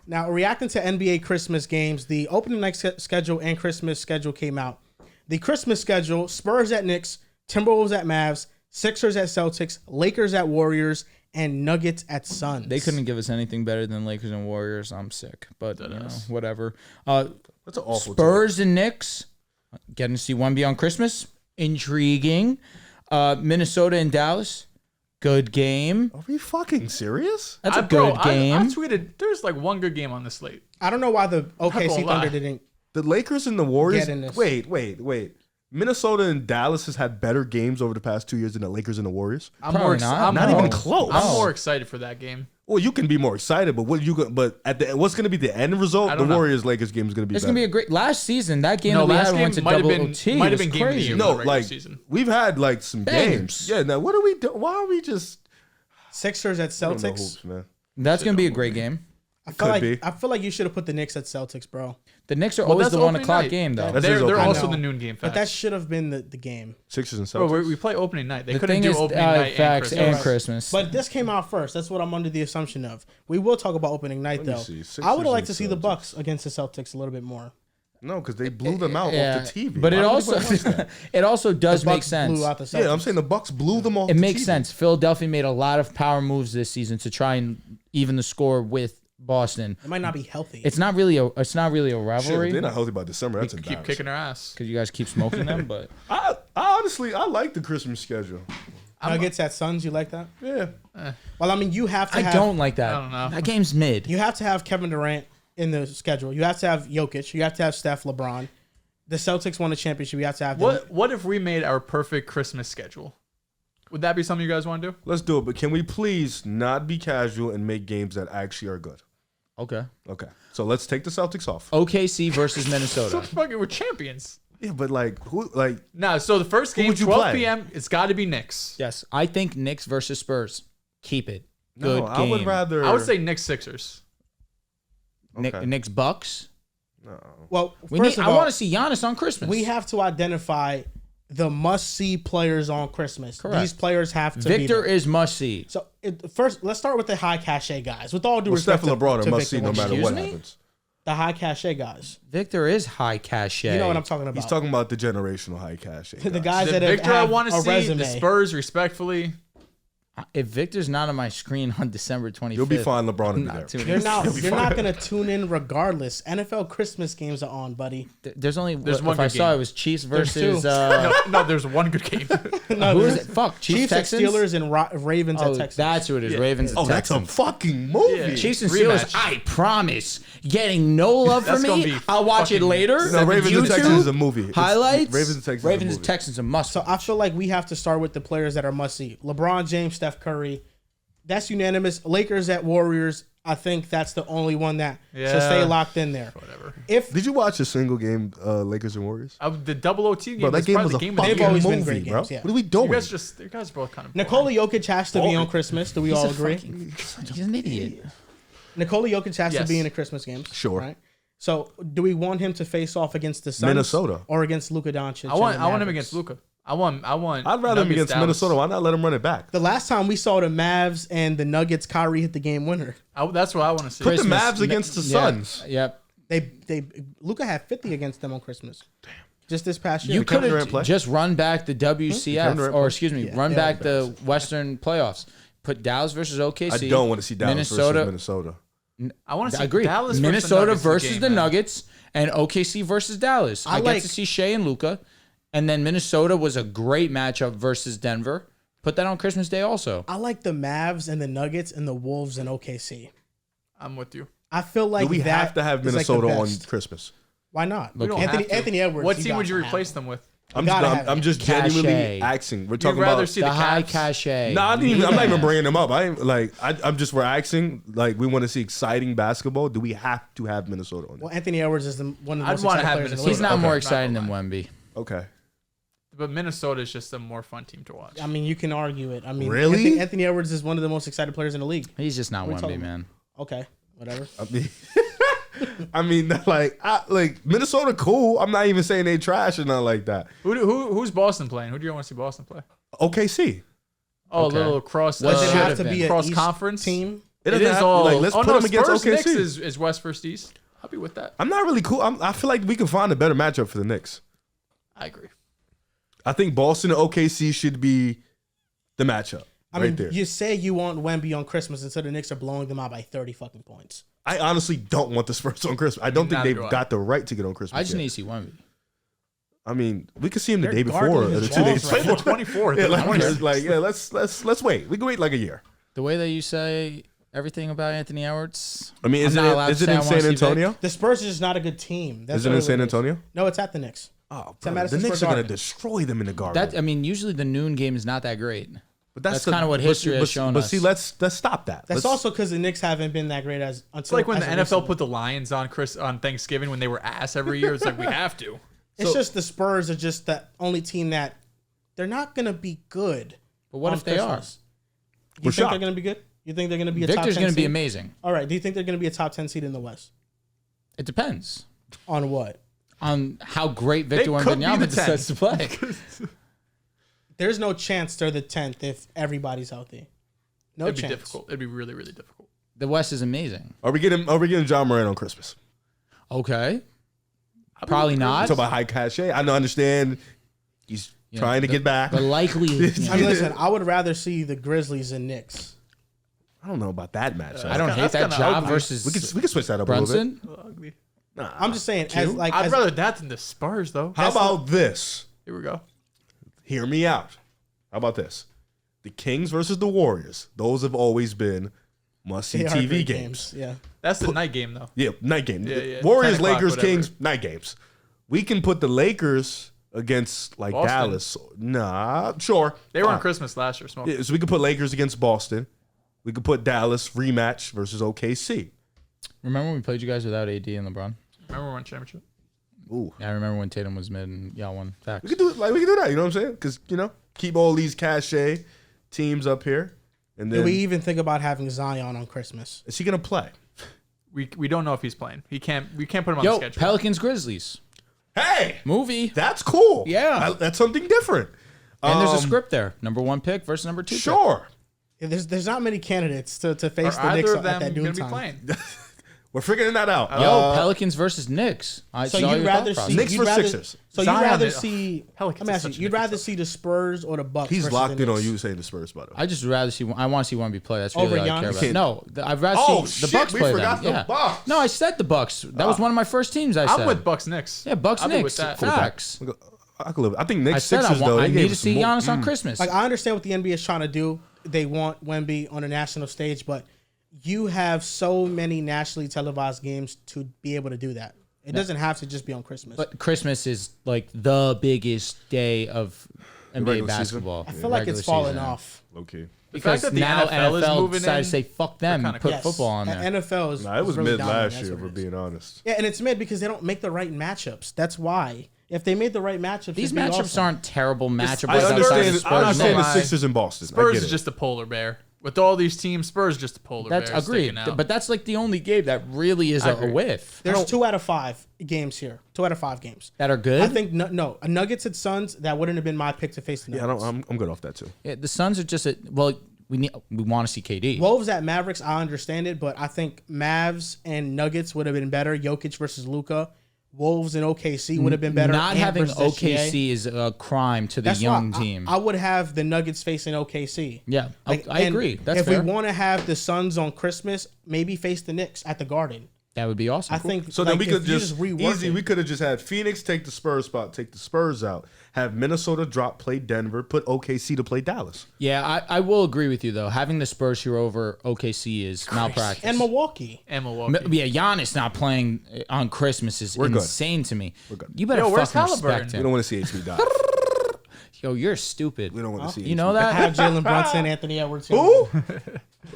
A: Now, reacting to NBA Christmas games, the opening night schedule and Christmas schedule came out. The Christmas schedule, Spurs at Knicks, Timberwolves at Mavs, Sixers at Celtics, Lakers at Warriors, and Nuggets at Suns.
B: They couldn't give us anything better than Lakers and Warriors. I'm sick, but you know, whatever.
D: That's an awful
B: Spurs and Knicks. Getting to see one be on Christmas. Intriguing. Minnesota and Dallas. Good game.
D: Are we fucking serious?
B: That's a good game.
C: I tweeted, there's like one good game on the slate.
A: I don't know why the OKC
C: gonna lie.
A: Thunder didn't.
D: The Lakers and the Warriors.
A: Get in this.
D: Wait. Minnesota and Dallas has had better games over the past 2 years than the Lakers and the Warriors.
C: I'm
B: Probably
C: more
B: not.
C: I'm
D: Not
C: more-
D: even close.
C: I'm
B: No.
C: more excited for that game.
D: Well, you can be more excited, but but at the what's going to be the end result?
C: I
D: The
C: don't know.
D: Warriors Lakers game is going to be.
B: It's
D: better.
B: gonna be a great. Last season, that game
C: No,
B: that we
C: last
B: had
C: game
B: went to
C: might have
B: double
C: been-
B: OT.
C: might have
B: was
C: been game of the
B: crazy.
C: year.
D: no,
C: regular
D: like
C: season.
D: we've had like some games.
B: Games.
D: Yeah. Now what do we do? Why are we just?
A: Sixers at
D: I don't know
A: Celtics.
D: hoops, man.
B: That's gonna be a great game.
A: I feel like you should have put the Knicks at Celtics, bro.
B: The Knicks are
C: Well,
B: always
C: that's
B: the 1
C: opening
B: o'clock
C: night.
B: game, though.
D: That's
C: They're
D: opening
C: also
A: night.
C: the noon game.
A: But
C: Facts.
A: that should have been the game.
D: Sixers and
C: Bro,
D: Celtics.
C: we play opening night. They
B: The
C: couldn't
B: thing
C: do
B: is,
C: opening night
B: facts
C: and
B: and
C: Christmas.
B: Christmas.
A: But this came out first. That's what I'm under the assumption of. We will talk about opening night,
D: me
A: though.
D: see. Sixers
A: I would have liked to
D: and
A: see the
D: Celtics.
A: Bucks against the Celtics a little bit more.
D: No, because they blew them out
B: Yeah,
D: off the TV.
B: but
D: Why
B: it
D: would
B: also
D: anybody watch that?
B: it also does
A: The
B: make
A: Bucks
B: sense.
A: blew out the Celtics.
D: Yeah, I'm saying the Bucks blew them off.
B: It
D: the
B: makes
D: TV.
B: sense. Philadelphia made a lot of power moves this season to try and even the score with Boston.
A: It might not be healthy.
B: It's not really a
D: Shit,
B: rivalry
D: if they're not healthy by December. That's
C: Keep
D: embarrassing.
C: kicking their ass.
B: because you guys keep smoking them. But
D: I honestly like the Christmas schedule.
A: Nuggets at Suns. You like that?
D: Yeah.
A: Well, I mean, you have to.
B: I
A: have,
B: don't like that.
C: I don't know.
B: That game's mid.
A: You have to have Kevin Durant in the schedule. You have to have Jokic. You have to have Steph, LeBron. The Celtics won a championship. You have to have them.
C: What if we made our perfect Christmas schedule? Would that be something you guys want to do?
D: Let's do it, but can we please not be casual and make games that actually are good?
B: Okay.
D: Okay. So let's take the Celtics off.
B: OKC versus Minnesota.
C: Fucking, we're champions.
D: Yeah, but like who like
C: No, so the first game,
D: would you
C: 12
D: play?
C: p.m. It's got to be Knicks.
B: Yes, I think Knicks versus Spurs. Keep it. Good
D: no,
B: game.
D: I would rather
C: I would say Knicks Sixers.
D: Okay.
B: Knicks Bucks.
D: No.
A: Well,
B: We
A: first
B: need.
A: of
B: I
A: all,
B: want to see Giannis on Christmas.
A: we have to identify the must-see players on Christmas.
B: Correct.
A: These players have to
B: Victor
A: be there.
B: is must see.
A: So first, let's start with the high cachet guys. With all due
D: Well,
A: respect,
D: Steph and LeBron
A: to
D: are must see
A: Victor
D: no matter
A: Wembanyama.
D: what
B: me?
D: happens.
A: The high cachet guys.
B: Victor is high cachet.
A: You know what I'm talking about.
D: He's talking about the generational high cash.
A: the guys
C: The
A: that have,
C: Victor I
A: have
C: want to
A: a
C: see,
A: resume.
C: the Spurs, respectfully.
B: If Victor's not on my screen on December 25th,
D: You'll be fine. LeBron will be
B: not
D: there.
B: tuning
A: You're
B: in.
A: you're not gonna tune in regardless. NFL Christmas games are on, buddy.
B: There's
C: one
B: if I
C: good
B: saw
C: game.
B: it was Chiefs
A: There's
B: versus
A: two.
C: No, there's one good game.
A: No,
B: who
A: there's
B: is it? Fuck
A: Chiefs
B: Texans.
A: at Steelers and Ravens
B: Oh,
A: at Texans.
B: that's who it is.
C: Yeah.
B: Ravens.
D: Oh,
B: at
D: that's a
B: Texans.
D: fucking movie.
C: Yeah.
B: Chiefs and
C: Rematch.
B: Steelers. I promise. Getting no love
C: That's
B: from
C: gonna
B: me.
C: be
B: I'll watch it
C: fucking
B: later.
D: No, Ravens and
B: YouTube,
D: Texans is a movie. It's-
B: Highlights.
D: Ravens and Texans.
B: Ravens
D: is a
B: and
D: movie.
B: Texans a must.
A: So I feel like we have to start with the players that are must see. LeBron James, Steph Curry. That's unanimous. Lakers at Warriors. I think that's the only one that should
C: Yeah.
A: stay locked in there.
C: Whatever.
A: If
D: Did you watch a single game, Lakers and Warriors?
C: The double OT game.
D: Bro, that
C: is
D: game
C: probably
D: was a
C: the game of the
A: They've
D: fucking
C: year.
A: always been
D: movie,
A: great
D: bro.
A: games, yeah.
D: What are we doing?
C: You guys are both kind of boring.
A: Nikola Jokic has to be
D: Boring.
A: on Christmas, do we all agree?
B: He's an idiot.
A: Nikola Jokic has to
C: Yes.
A: be in the Christmas games.
D: Sure.
A: Right? So do we want him to face off against the Suns
D: Minnesota.
A: or against Luka Doncic?
C: I want
A: and the
C: him
A: Mavericks?
C: against Luka. I want.
D: I'd rather him
C: Nuggets,
D: against
C: Dallas.
D: Minnesota. Why not let him run it back?
A: The last time we saw the Mavs and the Nuggets, Kyrie hit the game winner.
C: That's what I want to see.
D: Put the Mavs against the Suns.
B: Yep.
A: Luka had 50 against them on Christmas. Damn. Just this past year.
B: You
D: Kevin
B: could
D: Durant play?
B: have just run back the
D: Kevin
B: WCF,
D: Durant
B: or
D: play?
B: excuse me,
A: Yeah.
B: run
A: Yeah.
B: back the Western playoffs. Put Dallas versus OKC.
D: I don't want to see Dallas
B: Minnesota.
D: versus Minnesota.
C: I want to see
B: I agree.
C: Dallas
B: Minnesota
C: versus
B: versus the
C: game, man.
B: Nuggets and OKC versus Dallas. I get
A: like-
B: to see Shea and Luca. And then Minnesota was a great matchup versus Denver. Put that on Christmas Day also.
A: I like the Mavs and the Nuggets and the Wolves and OKC.
C: I'm with you.
A: I feel like
D: Do we
A: that
D: have to have
A: is like the
D: Minnesota on
A: best.
D: Christmas?
A: Why not?
B: We don't
A: Anthony Edwards.
C: What team
A: got
C: would you
A: to have
C: replace
A: him.
C: them with?
D: I'm just
B: Cachet.
D: genuinely asking. We're
C: You'd
D: talking
C: rather
D: about
C: see
B: The high
C: Cavs?
B: cachet.
D: No, I'm not even bringing them up. We're asking. Like, we want to see exciting basketball. Do we have to have Minnesota on
A: Well,
D: there?
A: Anthony Edwards is one of the
C: I'd
A: most
C: wanna
A: exciting
C: have
A: players in the
C: Minnesota.
A: league.
B: He's not
C: Okay.
B: more
C: Not
B: exciting
C: gonna
B: than Wemby.
D: Okay.
C: But Minnesota is just a more fun team to watch.
A: I mean, you can argue it. I mean,
D: Really?
A: Anthony Edwards is one of the most excited players in the league.
B: He's just not
A: What are you
B: Wemby,
A: talking
B: man.
A: Okay, whatever.
D: I mean, like Minnesota, cool. I'm not even saying they trash or nothing like that.
C: Who's Boston playing? Who do you want to see Boston play?
D: OKC.
C: Oh,
B: Okay.
C: a little cross.
B: What
A: Does it
B: should
A: have
B: have
A: to
B: been.
A: be a
C: Cross
A: East
C: conference
A: team?
D: It
C: It
D: doesn't
C: is
D: have-
C: all.
D: like, let's
C: oh
D: put
C: no,
D: them against
C: Spurs Knicks
D: OKC.
C: is West versus East. I'll be with that.
D: I'm not really cool. I feel like we can find a better matchup for the Knicks.
C: I agree.
D: I think Boston and OKC should be the matchup
A: I
D: right
A: mean,
D: there.
A: you say you want Wemby on Christmas until the Knicks are blowing them out by 30 fucking points.
D: I honestly don't want the Spurs on Christmas. I don't think
C: Neither
D: they've
C: do I.
D: got the right to get on Christmas.
B: I just
D: yet.
B: need to see Wemby.
D: I mean, we could see him the
A: They're
D: day before
A: gargling
D: or the
A: his
D: 2 days
A: balls
C: Play
A: right
C: the
A: now.
C: 24th.
D: Yeah,
C: or the
D: like,
C: 20th.
D: let's wait. We can wait like a year.
B: The way that you say everything about Anthony Edwards.
D: I mean,
B: I'm
D: is
B: not allowed
D: it
B: to say I
D: in
B: wanna
D: San
B: see
D: Antonio?
B: Vic.
A: The Spurs is just not a good team. That's
D: Is it
A: really
D: in San
A: what is.
D: Antonio?
A: No, it's at the Knicks.
D: Oh,
A: It's at
D: brother, the
A: Madison
D: Knicks are
A: Square
D: going to
A: Garden.
D: destroy them in the Garden.
B: That I mean, usually the noon game is not that great.
D: But
B: that's kinda what history has shown
D: but
B: us.
D: see, let's stop that.
A: That's
D: Let's-
A: also because the Knicks haven't been that great as until
C: It's like when the
A: as of
C: NFL
A: recently.
C: put the Lions on Thanksgiving when they were ass every year. It's like we have to.
A: It's just the Spurs are just the only team that they're not going to be good.
B: But what
A: on
B: if they are?
A: Christmas. You
D: We're
A: think
D: shocked.
A: they're going to be good? You think they're going to be a top 10
B: Victor's going to be
A: seed?
B: amazing.
A: All right. Do you think they're going to be a top 10 seed in the West?
B: It depends
A: On what?
B: on how great Victor
C: could be
B: Wembanyama
C: the
B: decides to play.
A: There's no chance they're the 10th if everybody's healthy. No
C: It'd be
A: chance.
C: difficult. It'd be really, really difficult.
B: The West is amazing.
D: Are we getting John Moran on Christmas?
B: Okay. Probably not.
D: Talk about high cachet. I don't understand. He's
B: Yeah,
D: trying to get back.
B: The likely.
A: I mean, listen, I would rather see the Grizzlies and Knicks.
D: I don't know about that matchup.
B: I don't hate
C: That's
B: that
C: kinda
B: job
C: ugly.
B: versus
D: We could switch that up a little
B: Brunson.
C: Ugly.
D: bit. Nah.
A: I'm just saying, as like,
C: I'd
A: as,
C: rather that than the Spurs, though.
D: How about this?
C: Here we go.
D: Hear me out. How about this? The Kings versus the Warriors. Those have always been must-see
A: they are
D: TV
A: great
D: games.
A: Yeah.
C: That's the night game, though.
D: Yeah, night game.
C: Yeah.
D: Warriors,
C: 10 o'clock,
D: Lakers,
C: whatever.
D: Kings, night games. We can put the Lakers against like
C: Boston.
D: Dallas. Nah, sure.
C: They were on
D: Fine.
C: Christmas last year. Smoking.
D: Yeah, so we could put Lakers against Boston. We could put Dallas rematch versus OKC.
B: Remember when we played you guys without AD and LeBron?
C: Remember we won championship?
D: Ooh.
B: Yeah, I remember when Tatum was mid and y'all won. Facts.
D: We could do that, you know what I'm saying? Because, keep all these cachet teams up here. And
A: Do
D: then
A: we even think about having Zion on Christmas?
D: is he gonna play?
C: We don't know if he's playing. We can't put him on the
B: Yo,
C: schedule.
B: Pelicans Grizzlies
D: Hey,
B: movie.
D: that's cool.
B: Yeah.
D: That's something different.
B: And there's a script there. Number 1 pick versus number 2 pick.
D: Sure.
A: Yeah, there's not many candidates to face
C: Are
A: the Knicks
C: either of
A: at
C: them
A: that
C: going
A: noon
C: to be
A: time.
C: playing?
D: We're figuring that out.
B: Yo, Pelicans versus Knicks. I
A: So
B: saw
A: you'd
B: your
A: rather
B: thought
A: see
B: process.
D: Knicks
A: you'd
D: versus
A: rather,
D: Sixers.
A: So you'd
C: Zion
A: rather
C: is-
A: see
C: Pelicans
A: let me
C: is
A: ask you,
C: such a
A: you'd
C: Knicks
A: rather see the Spurs or the Bucks?
D: He's
A: versus
D: locked
A: the
D: in on
A: Knicks?
D: you saying the Spurs, by the way.
B: I just rather see. I want to see Wemby play. That's
A: Over
B: really all I care
A: Giannis?
B: about. No, I'd rather
D: Oh,
B: see the
D: shit,
B: Bucks
D: we
B: play
D: forgot
B: them.
D: the
B: Yeah.
D: Bucks.
B: No, I said the Bucks. That was one of my first teams. I said.
C: I'm with Bucks Knicks.
B: Yeah, Bucks
C: I'll be with
B: Knicks.
C: that.
B: Facts.
D: I could live. I think
B: I
D: Knicks
B: said
D: Sixers though.
B: I
D: they
B: need
D: gave
B: to
D: us
B: see
D: more-
B: Giannis on Christmas.
A: Like I understand what the NBA is trying to do. They want Wemby on a national stage, but you have so many nationally televised games to be able to do that. It doesn't have to just be on Christmas.
B: But Christmas is like the biggest day of NBA
D: regular
B: basketball.
A: I feel like it's
B: regular
A: fallen
B: season.
A: off.
D: Low key.
B: Because
C: fact that the
B: now
C: NFL is
B: NFL
C: moving
B: decided
C: in,
B: to say fuck them,
C: they're kinda
B: put
A: Yes.
B: football on there.
A: NFL is
D: Nah, it was
A: really
D: mid
A: dominant,
D: last
A: that's
D: year,
A: what
D: for
A: it is.
D: being honest.
A: Yeah, and it's mid because they don't make the right matchups. That's why. If they made the right matchups,
B: These
A: it'd be
B: matchups
A: awesome.
B: aren't terrible matchups.
D: I
B: outside of
D: understand.
B: Spurs
D: I understand the
C: Knicks.
D: Sixers and Boston. I
C: Spurs
D: get
C: is
D: it.
C: just a polar bear. With all these teams, Spurs is just a polar
B: That's
C: bear.
B: agreed.
C: sticking out.
B: But that's like the only game that really is a
C: agree.
B: whiff.
A: There's 2 out of 5 games here. 2 out of 5 games.
B: That are good.
A: I think no. Nuggets and Suns. That wouldn't have been my pick to face the
D: Yeah,
A: Nuggets.
D: I'm good off that too.
B: Yeah, the Suns are just we want to see KD.
A: Wolves at Mavericks, I understand it, but I think Mavs and Nuggets would have been better. Jokic versus Luka. Wolves and OKC would have been better.
B: Not
A: Ant
B: having
A: versus SGA.
B: OKC is a crime to the
A: That's
B: young
A: why
B: team.
A: I would have the Nuggets facing OKC.
B: Yeah, I
A: and
B: agree. That's
A: if
B: fair.
A: we want to have the Suns on Christmas, maybe face the Knicks at the Garden.
B: That would be awesome.
A: I think
D: So then we
A: if
D: could
A: you
D: just
A: rework
D: easy.
A: it-
D: We could have just had Phoenix take the Spurs spot, take the Spurs out, have Minnesota drop, play Denver, put OKC to play Dallas.
B: Yeah, I will agree with you though. Having the Spurs here over OKC is malpractice.
A: and Milwaukee.
B: Yeah, Giannis not playing on Christmas is
D: good.
B: insane to me.
D: We're good.
B: You better
C: Yo, where's
B: fucking
C: Halliburton?
B: respect
D: We
B: him.
D: don't want to see HB die.
B: Yo, you're stupid.
D: We don't want to see.
B: You know
A: I
B: that?
A: have Jalen Brunson, Anthony Edwards.
D: who?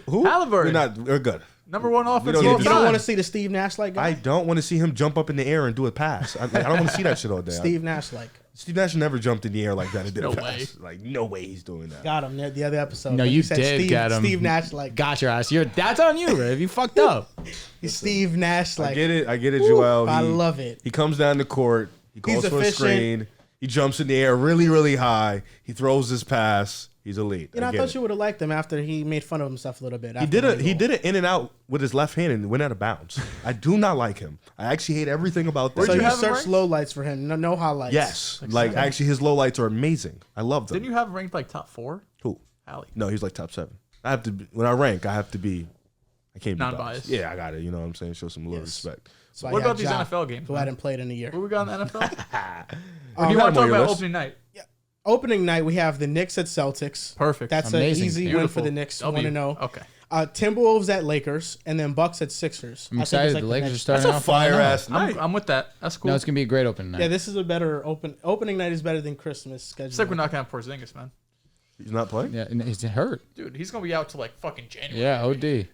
D: Who?
C: Halliburton.
D: We're good.
C: Number one offense.
D: don't
A: You
D: need
C: of
D: to
C: all
A: don't
C: time.
A: want to see the Steve Nash like guy?
D: I don't want to see him jump up in the air and do a pass. I don't want to see that shit all day.
A: Steve Nash like.
D: Steve Nash never jumped in the air like that and did
C: No
D: a pass.
C: way.
D: Like no way he's doing that.
A: Got him the other episode.
B: No,
A: Like
B: you
A: said
B: did
A: Steve,
B: get him.
A: Steve Nash like.
B: Got your ass. That's on you, Riv. You fucked up.
A: Steve Nash like.
D: I get it, Joel.
A: I love it.
D: He comes down the court. He calls for a
A: efficient.
D: screen. He jumps in the air really, really high. He throws his pass. He's elite.
A: You know, I
D: get
A: thought
D: it.
A: you would have liked him after he made fun of himself a little bit.
D: He did it in and out with his left hand and went out of bounds. I do not like him. I actually hate everything about that.
A: So
C: you
A: you
C: have him
A: search
C: ranked?
A: low lights for him. No highlights.
D: Yes, like actually his lowlights are amazing. I love them.
C: Didn't you have him ranked like top 4?
D: Who?
C: Allie.
D: No, he's like top 7. I have to be, when I rank. I have to be. I can't be
C: Non-biased.
D: Yeah, I got it. You know what I'm saying? Show some little respect.
A: So
C: What
A: I had
C: about these
A: Ja,
C: NFL games,
A: who
C: man?
A: hadn't played in a year?
C: What we got in the NFL?
D: You
C: you
D: got him
C: want to
D: on
C: talk
D: your
C: about
D: list?
C: opening night?
A: Opening night, we have the Knicks at Celtics.
C: Perfect.
A: That's
B: Amazing.
A: an easy win
C: Beautiful.
A: for the Knicks.
C: W.
A: 1-0.
C: Okay.
A: Timberwolves at Lakers, and then Bucks at Sixers.
B: I'm
A: I think it's
B: excited.
A: like
B: The Lakers are
A: next-
B: starting
D: That's a
B: off
D: fire
B: 1-0.
D: ass night.
C: I'm with that. That's cool.
B: No, it's gonna be a great opening night.
A: Yeah, this is a better opening night is better than Christmas schedule.
C: It's like we're not gonna have Porzingis, man.
D: He's not playing.
B: Yeah, and he's hurt.
C: Dude, he's gonna be out till like fucking January.
B: Yeah, OD.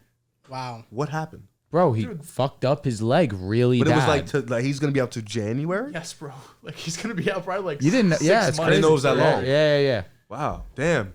A: Wow.
D: What happened?
B: Bro, he fucked up his leg really
D: But it
B: bad.
D: was like he's gonna be out to January.
C: Yes, bro. Like he's gonna be out probably like
B: You didn't know?
C: 6
B: Yeah, it's
C: months.
B: crazy.
D: didn't know it was that
B: Yeah,
D: long.
B: Yeah.
D: Wow, damn.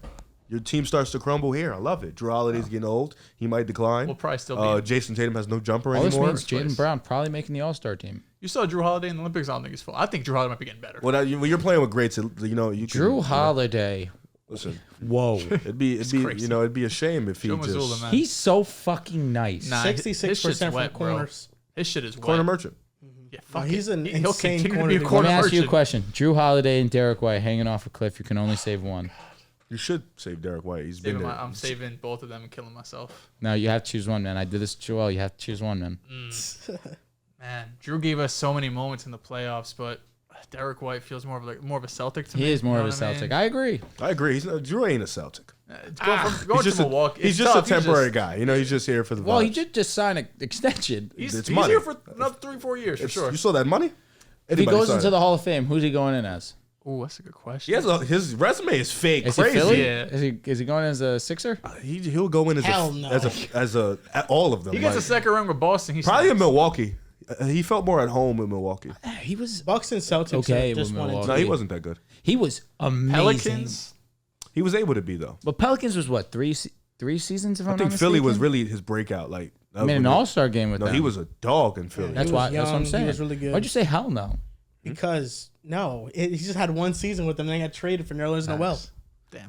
D: Your team starts to crumble here. I love it. Drew Holiday's getting old. He might decline.
C: We'll probably still be.
D: Jason Tatum has no jumper
B: All this
D: anymore.
B: means Jaden Brown probably making the All-Star team.
C: You saw Drew Holiday in the Olympics. I don't think he's full. I think Drew Holiday might be getting better.
D: When you're playing with greats, you know you can,
B: Drew Holiday.
D: Listen,
B: Whoa.
D: it'd be
C: crazy.
D: it'd be a shame if he
C: Joe Mazzulla,
D: just
C: man.
B: He's so fucking nice.
C: Nah, his shit's
A: 66% from
C: wet, bro.
A: corners.
C: His shit is wet.
D: corner merchant.
C: Yeah, fuck
A: he's
C: it.
A: an
C: He'll
A: insane
C: continue to
A: corner
C: be a
A: dude.
B: Let
C: corner
B: me ask you a
C: merchant.
B: question. Drew Holiday and Derek White hanging off a cliff. You can only save one.
D: You should save Derek White. He's been there.
C: I'm saving both of them and killing myself.
B: No, you have to choose one, man. I did this, Joel. You have to choose one, man.
C: Man, Drew gave us so many moments in the playoffs, but Derek White feels more of a Celtic to me.
B: He is more
C: you
B: of
C: know
B: a
C: what I mean?
B: Celtic. I agree.
D: I agree. Drew ain't a Celtic.
C: Going
D: He's just
C: to Milwaukee.
D: he's
C: it's
D: just
C: tough.
D: a temporary guy. You know, he's just here for the.
B: Well, he
D: vibes.
B: did just sign an extension.
C: He's
D: It's
C: he's
D: money.
C: here for another 3-4 years for sure.
D: You saw that money?
B: If he
D: Anybody
B: goes
D: saw
B: into
D: that?
B: the Hall of Fame, who's he going in as?
C: Oh, that's a good question.
D: He has his resume is fake,
B: Is
D: crazy.
B: he Philly?
C: Yeah.
B: Is he going as a Sixer?
D: He'll go in as
A: Hell no.
D: all of them.
C: He gets a
D: like,
C: second ring with Boston. He's
D: probably in Milwaukee. He felt more at home in Milwaukee.
B: He was
A: Bucks and Celtics
B: Okay,
A: are just
B: with
A: 1 and
B: Milwaukee.
D: No,
A: 2.
D: he wasn't that good.
B: he was amazing.
C: Pelicans.
D: He was able to be though.
B: But Pelicans was what three seasons? If I'm
D: I think
B: not
D: Philly was
B: mistaken?
D: really his breakout. Like
B: I mean, an All-Star game with
D: No,
B: them.
D: he was a dog in Philly.
B: That's
A: He
B: why.
A: was
B: That's what I'm
A: young, he
B: saying.
A: was really good.
B: Why'd you say hell no?
A: Because he just had one season with them. Then he got traded for Nerlens Noel.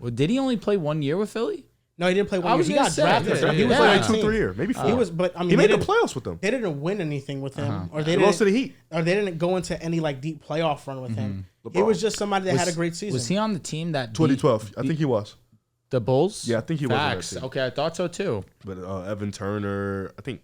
B: Well, did he only play 1 year with Philly?
A: No, he didn't play 1
B: I
A: year.
B: was
A: He
B: gonna
A: got
B: say,
A: drafted.
C: yeah,
D: He
C: yeah.
D: was
B: Yeah.
D: like 2-3 years, maybe 4.
A: He was, but I mean,
D: He made
A: they
D: the
A: didn't-
D: playoffs with them.
A: They didn't win anything with him, or
D: They lost to the Heat.
A: or they didn't go into any like deep playoff run with him. He
D: LeBron.
A: was just somebody that had a great season.
B: Was he on the team that beat
D: 2012. I think he was.
B: the Bulls?
D: Yeah, I think he was on that
B: Facts.
D: team.
B: Okay, I thought so too.
D: But Evan Turner, I think.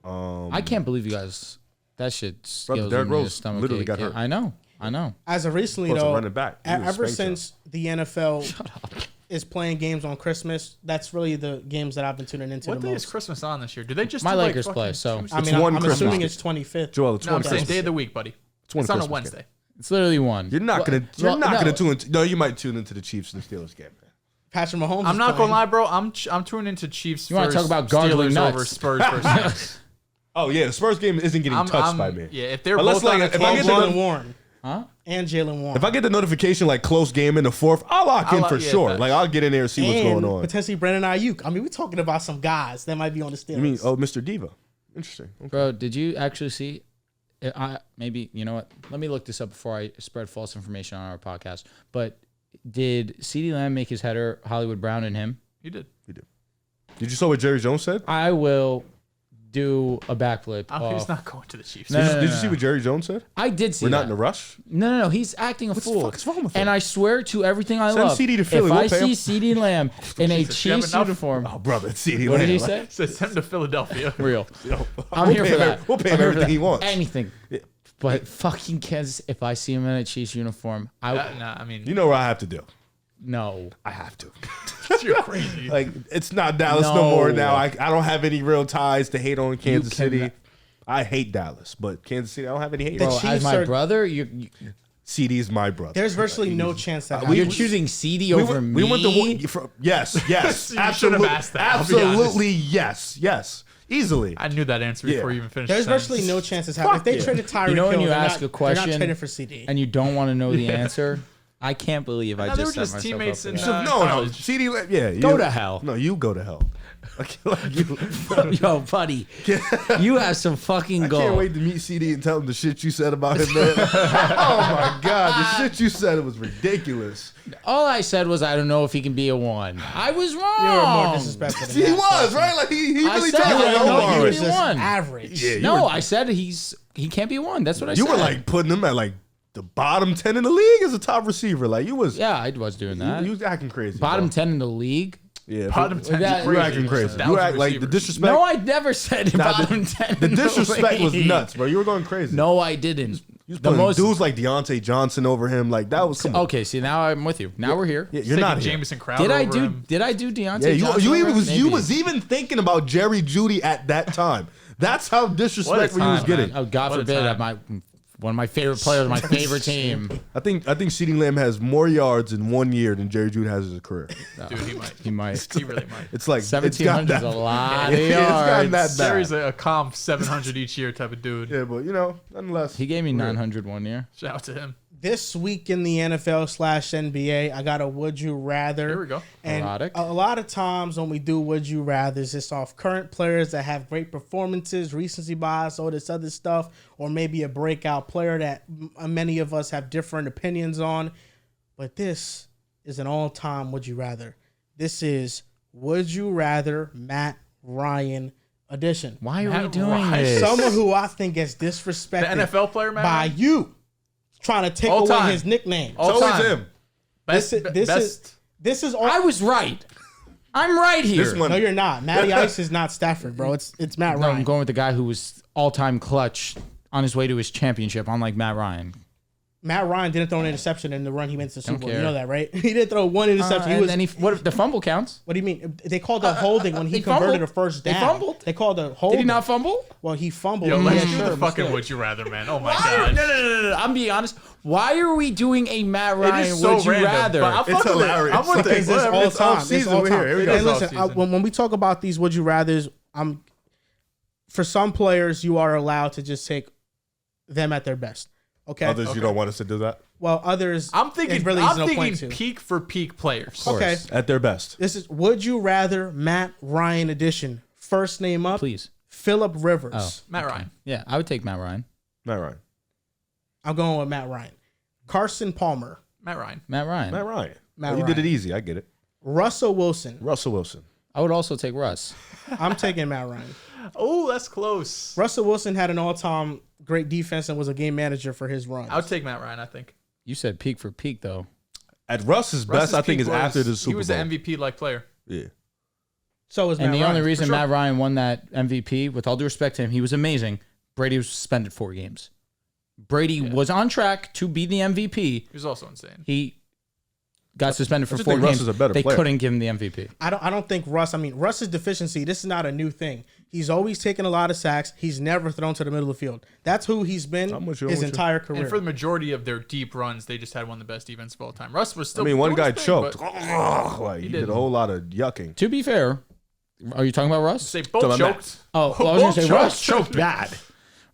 B: I can't believe you guys. That shit skills
D: Derrick
B: in your
D: Rose
B: stomach
D: literally
B: ache.
D: got
B: Yeah,
D: hurt.
B: I know.
A: As of recently,
D: Plus a
A: though,
D: running back. He was
A: ever
D: spanked
A: since the NFL is playing games on Christmas, that's really the games that I've been tuning into
C: What
A: the
C: day is
A: most.
C: Christmas on this year? Do they just
B: My
C: do, like,
B: Lakers
C: fucking
B: play, so-
C: Tuesday?
A: I
D: It's
A: mean,
D: one
A: I'm
D: Christmas
A: assuming
D: game.
A: it's 25th.
D: Joel, it's
C: No,
D: one
C: I'm saying
D: Christmas.
C: day of the week, buddy.
D: It's one
C: It's on a
D: Christmas
C: Wednesday.
D: game.
B: It's literally one.
D: You're not gonna tune into. No, you might tune into the Chiefs and the Steelers game. Man.
A: Patrick Mahomes.
C: I'm
A: is
C: not
A: playing.
C: gonna lie, bro. I'm tuning into Chiefs.
B: You wanna
C: first,
B: talk about gargling
C: Steelers
B: nuts.
C: over Spurs versus.
D: Oh yeah, the Spurs game isn't getting touched by me.
C: Yeah, if they're
D: Unless,
C: both
D: like,
C: on a
D: if I
A: And
D: get
C: close
D: the-
A: Jalen Warren.
B: Huh?
A: And Jalen Warren.
D: If I get the notification like close game in the fourth, I'll lock in
C: I'll-
D: for
C: yeah,
D: sure.
C: facts.
D: Like I'll get in there and see what's
A: and
D: going on.
A: potentially Brandon Ayuk. I mean, we're talking about some guys that might be on the Steelers.
D: You mean Mr. Diva? Interesting. Okay.
B: Bro, did you actually see? Maybe you know what? Let me look this up before I spread false information on our podcast. But did CeeDee Lamb make his header Hollywood Brown and him?
C: You did.
D: Did you saw what Jerry Jones said?
B: I will do a backflip.
C: Oh, he's
B: off.
C: not going to the Chiefs.
B: No, no,
D: Did you see what Jerry Jones said?
B: I did see
D: We're not
B: that.
D: in a rush.
B: No. He's acting a
D: What the
B: fool.
D: fuck is wrong with
B: And
D: him?
B: I swear to everything I
D: Send
B: love.
D: CeeDee to Philly,
B: If
D: we'll
B: I
D: pay him.
B: see CeeDee Lamb in a
C: Jesus, you have
B: Chiefs
C: enough?
B: uniform,
D: Oh, brother, it's CeeDee
B: what
D: Lamb.
B: did he say?
C: Send him to Philadelphia.
B: Real. I'm
D: We'll
B: here
D: pay
B: for
D: him
B: that.
D: we'll pay
B: I'm
D: him
B: here for
D: everything he
B: that.
D: wants.
B: Anything.
D: Yeah.
B: But fucking Kansas, if I see him in a Chiefs uniform,
C: Nah, I mean,
D: You know what I have to do?
B: no.
D: I have to.
C: you're crazy.
D: Like, it's not Dallas no,
B: No.
D: more now. I don't have any real ties to hate on Kansas City.
B: cannot-
D: I hate Dallas, but Kansas City, I don't have any hate
A: The
D: on.
B: Bro, as
A: Chiefs
B: my
A: are-
B: brother, you
D: CD's my brother.
A: There's virtually no chance that
B: you're
A: happens.
B: choosing CD over me.
D: We went to yes, yes,
C: You should
D: absolutely,
C: have asked that, I'll be honest.
D: absolutely, yes, easily.
C: I knew that answer before you even finished.
A: There's
C: the sentence.
A: virtually no chance this happens. If they
D: yeah.
A: traded Tyreek
B: You know when
A: Hill,
B: you
A: they're
B: ask
A: not,
B: a question
A: they're not trading for CD.
B: and you don't want to know the answer, I can't believe I
C: No, they
B: just
C: were
B: set
C: just
B: myself
C: teammates
B: up
C: in,
B: for that.
D: No,
C: college.
D: CD, yeah,
B: Go to hell.
D: No, you go to hell. Like you,
B: Yo, buddy, you have some fucking
D: I
B: goal.
D: can't wait to meet CD and tell him the shit you said about him, man. Oh my god, the shit you said was ridiculous.
B: All I said was I don't know if he can be a 1. I was wrong.
A: You were more disrespectful than
D: He
A: that.
D: was right, like he
B: I
D: really
B: said
D: told
B: I
D: you
B: don't
D: no
B: know
A: He
B: he
A: was
D: worries.
A: just
B: won.
A: average.
D: Yeah, you
B: No,
D: were-
B: I said he can't be 1. That's what I said.
D: You were like putting him at like the bottom 10 in the league as a top receiver. Like you was,
B: yeah, I was doing that.
D: you was acting crazy.
B: Bottom
D: bro.
B: 10 in the league.
D: Yeah,
C: Bottom
D: but-
C: 10
B: that-
C: is
D: You were
C: crazy.
D: acting crazy.
C: Thousands
D: You act like the
C: receivers.
D: disrespect.
B: No, I never said
D: Nah,
B: bottom 10.
D: the
B: in
D: disrespect was
B: league.
D: nuts, bro. You were going crazy.
B: No, I didn't.
D: You was
B: The
D: putting
B: most.
D: dudes like Deontay Johnson over him. Like that was. Come on.
B: Okay, see now I'm with you. Now we're here.
D: Yeah,
C: He's
D: you're not
C: taking
D: here.
C: Jamison Crowder
B: Did I
C: over
B: do?
C: him.
B: Did I do Deontay?
D: Yeah,
B: Johnson
D: you
B: over him?
D: you was
B: Maybe.
D: even thinking about Jerry Jeudy at that time. That's how disrespectful you was
C: time,
D: getting.
B: Oh, God
C: What a
B: forbid!
C: time.
B: One of my favorite players, my favorite team.
D: I think CeeDee Lamb has more yards in 1 year than Jerry Jeudy has in his career.
C: Dude, he might.
B: He might.
C: He really might.
D: It's like
B: 1,700 is a lot of
D: It's gotten
B: yards.
D: that bad.
C: Jerry's a calm 700 each year type of dude.
D: Yeah, but nonetheless,
B: He gave me 900 1 year.
C: Shout out to him.
A: This week in the NFL/NBA, I got a would you rather.
C: Here we go.
A: And
B: Erotic.
A: a lot of times when we do would you rathers, it's off current players that have great performances, recency bias, all this other stuff, or maybe a breakout player that many of us have different opinions on. But this is an all-time would you rather. This is would you rather Matt Ryan edition.
B: Why are we
C: Matt
B: doing
C: Ryan.
B: this?
A: Someone who I think gets
C: The
A: disrespected
C: NFL player, man.
A: by you, trying to take
C: All
A: away
C: time.
A: his nickname.
C: All
D: it's always
C: time.
D: him.
C: Best,
A: This is all.
B: I was right. I'm right here.
D: This one,
A: No, you're not. Matty Ice is not Stafford, bro. It's Matt
B: No,
A: Ryan.
B: I'm going with the guy who was all-time clutch on his way to his championship, unlike Matt Ryan.
A: Matt Ryan didn't throw an interception in the run he went to the Super Bowl. You
B: care.
A: know that, right? He didn't throw one interception.
B: And then what? The fumble counts.
A: What do you mean? They called a holding when he
B: they
A: converted
B: fumbled.
A: a first
B: They
A: down.
B: fumbled.
A: They called a holding.
B: Did he not fumble?
A: Well, he fumbled.
C: Yo,
A: Yeah,
C: let's do
A: sure,
C: the
A: but
C: fucking
A: still.
C: would you rather, man. Oh my
B: Why are-
C: god.
B: no. I'm being honest. Why are we doing a Matt
C: It
B: Ryan
C: is so
B: would you
C: random,
B: rather?
C: but I'm
D: It's
C: fucking with it.
D: hilarious.
C: I'm with
D: Like,
C: it.
A: Because it's
C: Whatever.
A: all
D: It's
A: time.
D: off-season.
A: It's all
D: We're here.
A: time.
D: Here we
C: go.
A: And
C: It's
A: listen,
C: off-season.
A: when we talk about these would you rather's, for some players, you are allowed to just take them at their best. Okay.
D: others you don't want us to do that.
A: Well, others.
C: I'm thinking.
A: it really
C: I'm
A: is no
C: thinking
A: point to.
C: peak for peak players.
A: Okay.
D: At their best.
A: This is would you rather Matt Ryan edition. First name up.
B: Please.
A: Phillip Rivers.
B: Oh.
C: Matt Ryan.
B: Yeah, I would take Matt Ryan.
D: Matt Ryan.
A: I'm going with Matt Ryan. Carson Palmer.
C: Matt Ryan.
B: Matt Ryan.
D: Matt Ryan.
A: Matt
D: You
A: Ryan.
D: did it easy. I get it.
A: Russell Wilson.
D: Russell Wilson.
B: I would also take Russ.
A: I'm taking Matt Ryan.
C: Oh, that's close.
A: Russell Wilson had an all-time great defense and was a game manager for his runs.
C: I would take Matt Ryan. I think.
B: You said peak for peak though.
D: At Russ's best,
C: Russ's
D: I think,
C: peak
D: is
C: was-
D: after the Super
C: He was
D: Bowl.
C: an MVP like player.
D: Yeah.
A: So is Matt
B: And the
A: Ryan.
B: only reason
C: sure.
B: Matt Ryan won that MVP, with all due respect to him, he was amazing. Brady was suspended 4 games. Brady was on track to be the MVP.
C: He was also insane.
B: He got suspended for
D: just
B: 4
D: think Russ
B: games.
D: is a better
B: They
D: player.
B: couldn't give him the MVP.
A: I don't think Russ. I mean, Russ's deficiency. This is not a new thing. He's always taken a lot of sacks. He's never thrown to the middle of the field. That's who he's been
D: I'm with you,
A: his
D: I'm with you.
A: entire career.
C: And for the majority of their deep runs, they just had one of the best defense of all time. Russ was still.
D: I mean, one
C: doing
D: guy
C: his thing,
D: choked.
C: but
D: Like, he
C: did.
D: did a whole lot of yucking.
B: To be fair, are you talking about Russ?
C: Say
D: To
C: both
D: my
C: choked.
B: Oh, well, I was going to say
C: Both
B: Russ choked bad.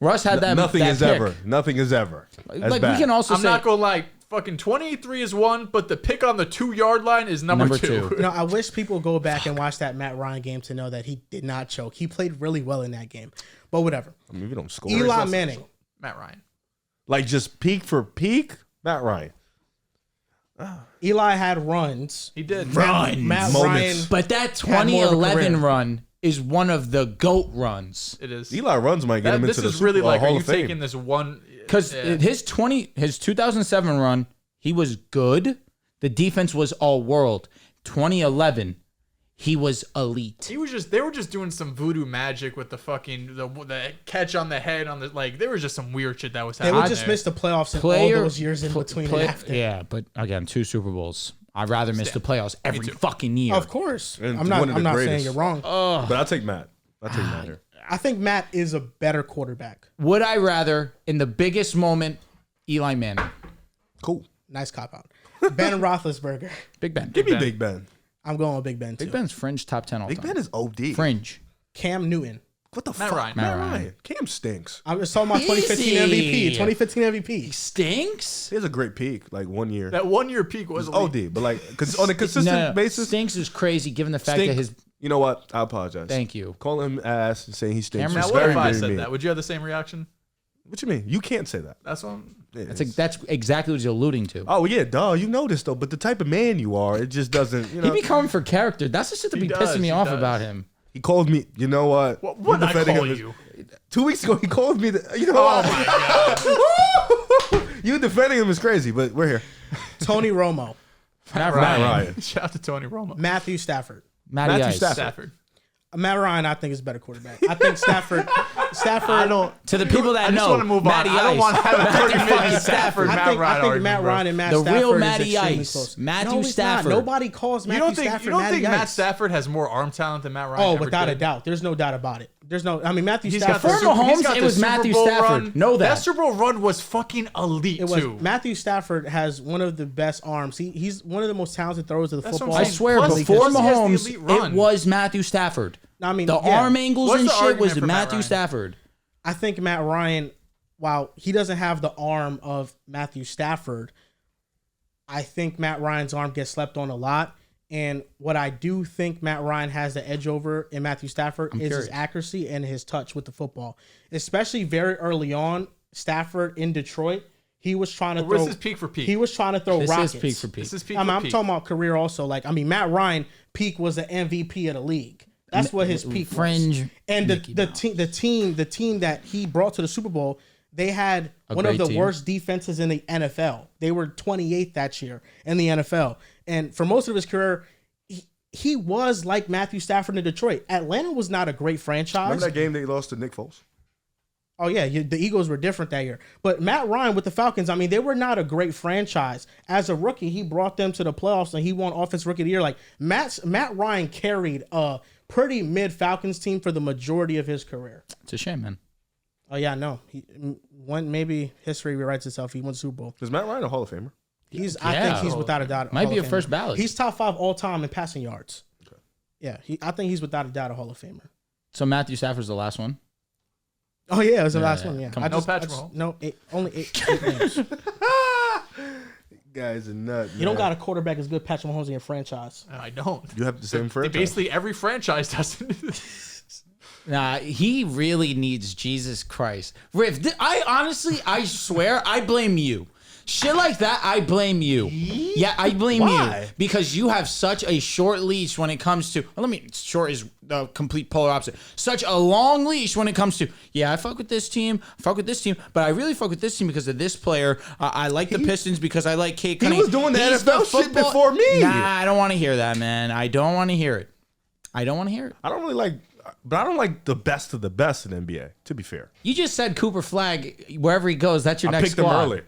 B: Russ had that.
D: Nothing
B: that
D: is
B: pick.
D: ever. Nothing is ever. As
B: Like
D: bad.
B: we can also
C: I'm
B: say
C: not gonna lie. Fucking 23 is one, but the pick on the 2-yard line is number
B: Number
C: two.
B: two.
A: you know, I wish people go back and watch that Matt Ryan game to know that he did not choke. He played really well in that game. But whatever.
D: I mean, if you don't score.
A: Eli Manning.
C: Matt Ryan.
D: Like, just peak for peak, Matt Ryan.
A: Eli had runs.
C: He did.
A: Matt Ryan.
D: Moments.
B: But that
A: Had more of a
B: 2011
A: career.
B: run is one of the GOAT runs.
C: It is.
D: Eli runs might get him into the
C: This is really like,
D: Hall
C: are you
D: of Fame.
C: taking this one?
B: Because his 2007 run, he was good. The defense was all world. 2011, he was elite.
C: They were just doing some voodoo magic with the fucking the catch on the head on the there was just some weird shit that was
A: They
C: happening.
A: would just miss the playoffs in all those years in between and after.
B: Yeah, but again, 2 Super Bowls. I'd rather miss the playoffs every fucking year.
A: Of course.
D: And
A: I'm
D: one of the
A: not saying
D: greatest.
A: you're wrong.
D: But I'll take Matt. Here.
A: I think Matt is a better quarterback.
B: Would I rather, in the biggest moment, Eli Manning?
D: Cool.
A: Nice cop out. Ben Roethlisberger.
B: Big Ben.
D: Give me Big Ben.
A: I'm going with Big Ben too.
B: Big Ben's fringe top 10 all
D: Big
B: time.
D: Ben is OD.
B: Fringe.
A: Cam Newton.
D: What the
C: Matt
D: fuck?
C: Ryan.
B: Matt Ryan.
D: Cam stinks.
A: I was talking about 2015
B: Easy.
A: MVP. 2015 MVP.
B: Stinks?
D: He has a great peak, like 1 year.
C: That 1 year peak was elite.
D: OD, but like on a consistent basis.
B: Stinks is crazy given the fact that his...
D: You know what? I apologize.
B: Thank you.
D: Calling him ass and saying he stinks.
B: Cameron-
C: Now,
D: is
C: what
D: very,
C: if I
D: very
C: said
D: mean.
C: that? Would you have the same reaction?
D: What you mean? You can't say that.
C: That's what.
B: That's exactly what he's alluding to.
D: Oh yeah, duh. You know this though, but the type of man you are, it just doesn't. You know,
B: He be coming for character. That's the shit that
C: He
B: be
C: does,
B: pissing me
C: he
B: off
C: does.
B: about him.
D: he called me. You know what?
C: What
D: You're
C: would I
D: defending
C: call
D: him as-
C: you?
D: 2 weeks ago, he called me. You know
C: Oh
D: what?
C: my god!
D: You defending him is crazy, but we're here.
A: Tony Romo.
B: Matt
D: Ryan.
B: Ryan.
C: Shout out to Tony Romo.
A: Matthew Stafford.
B: Matty
D: Matthew
B: Ice.
D: Stafford.
C: Stafford.
A: Matt Ryan, I think, is a better quarterback. I think Stafford.
C: I don't.
B: To the people that
C: I just
B: know,
C: want to move
B: Matty
C: on. I don't
B: Ice.
C: want to have a
B: Matty
C: 30-minute
B: fucking
C: Stafford
A: I
C: Matt
A: think,
C: Ryan
A: I think
C: argument,
A: Matt
C: bro.
A: Ryan and Matt
B: The
A: Stafford
B: real
A: is
B: Matty
A: extremely
B: Ice.
A: close.
B: Matthew
A: No, he's not.
B: Stafford.
A: Nobody calls
C: You
A: Matthew
C: don't think
A: Stafford
C: you don't
A: Matty
C: think Matt
A: Ice.
C: Stafford has more arm talent than Matt Ryan?
A: Oh,
C: ever
A: without a
C: did?
A: doubt. There's no doubt about it. There's no. I mean, Matthew
C: He's got
A: Stafford.
C: the
B: For Mahomes,
C: he's got
B: it
C: the
B: was
C: Super
B: Matthew
C: Bowl
B: Stafford.
C: Run.
B: Know that.
C: That Super Bowl run was fucking elite
A: It was
C: too.
A: Matthew Stafford has one of the best arms. He's one of the most talented throwers of the
C: That's what I'm
A: football.
B: I
C: saying.
B: swear,
C: Plus,
B: before
C: he has the
B: Mahomes,
C: elite run.
B: it was Matthew Stafford.
A: I mean,
B: The
A: yeah.
B: arm angles
C: What's
B: and
C: the
B: shit was
C: argument for Matt
B: Matthew
C: Ryan?
B: Stafford.
A: I think Matt Ryan, while he doesn't have the arm of Matthew Stafford, I think Matt Ryan's arm gets slept on a lot. And what I do think Matt Ryan has the edge over in Matthew Stafford is
B: curious.
A: his accuracy and his touch with the football. Especially very early on, Stafford in Detroit, he was trying to
C: Where's
A: throw.
C: his peak for peak?
A: He was trying to throw
B: This
A: rockets.
B: is peak for peak.
C: This is peak
A: I'm
C: for peak.
A: talking about career also. Like, I mean, Matt Ryan peak was the MVP of the league. That's what his peak
B: Fringe
A: was. And
B: Mickey
A: the
B: Mouse.
A: team that he brought to the Super Bowl, they had one of
B: great
A: the
B: team.
A: worst defenses in the NFL. They were 28th that year in the NFL. And for most of his career, he was like Matthew Stafford in Detroit. Atlanta was not a great franchise.
D: Remember that game they lost to Nick Foles?
A: Oh, yeah, the Eagles were different that year. But Matt Ryan with the Falcons, I mean, they were not a great franchise. As a rookie, he brought them to the playoffs, and he won Offensive Rookie of the Year. Like, Matt Ryan carried a pretty mid-Falcons team for the majority of his career.
B: It's a shame, man.
A: Oh, yeah, no. Maybe history rewrites itself. He won the Super Bowl.
D: Is Matt Ryan a Hall of Famer?
A: I think he's without a doubt.
B: Might
A: Hall
B: be
A: of
B: a
A: Famer.
B: first ballot.
A: He's top 5 all-time in passing yards. Okay. Yeah, I think he's without a doubt a Hall of Famer.
B: So Matthew Stafford's the last one.
A: Oh, yeah, it was the
B: Yeah,
A: last
B: yeah.
A: one, yeah.
B: Come
A: I
B: on.
C: No
A: just-
C: Patrick
A: I just-
C: Mahomes.
A: No, only eight names.
D: Guys are nut.
A: You don't got a quarterback as good as Patrick Mahomes in your franchise.
C: I don't.
D: You have the same franchise.
C: Basically, every franchise doesn't.
B: Nah, he really needs Jesus Christ. I swear, I blame you. Shit like that, I blame you. Yeah, I blame
D: Why?
B: you because you have such a short leash when it comes to. Short is the complete polar opposite. Such a long leash when it comes to. Yeah, I fuck with this team, but I really fuck with this team because of this player. I like the Pistons because I like Kate Cunningham.
D: was doing the
B: He's
D: NFL shit
B: football-
D: before me.
B: Nah, I don't want to hear that, man. I don't want to hear it. I don't want to hear it.
D: I don't really like, but I don't like the best of the best in NBA. To be fair,
B: You just said Cooper Flag wherever he goes. That's your
D: I
B: next
D: picked him
B: squad.
D: early.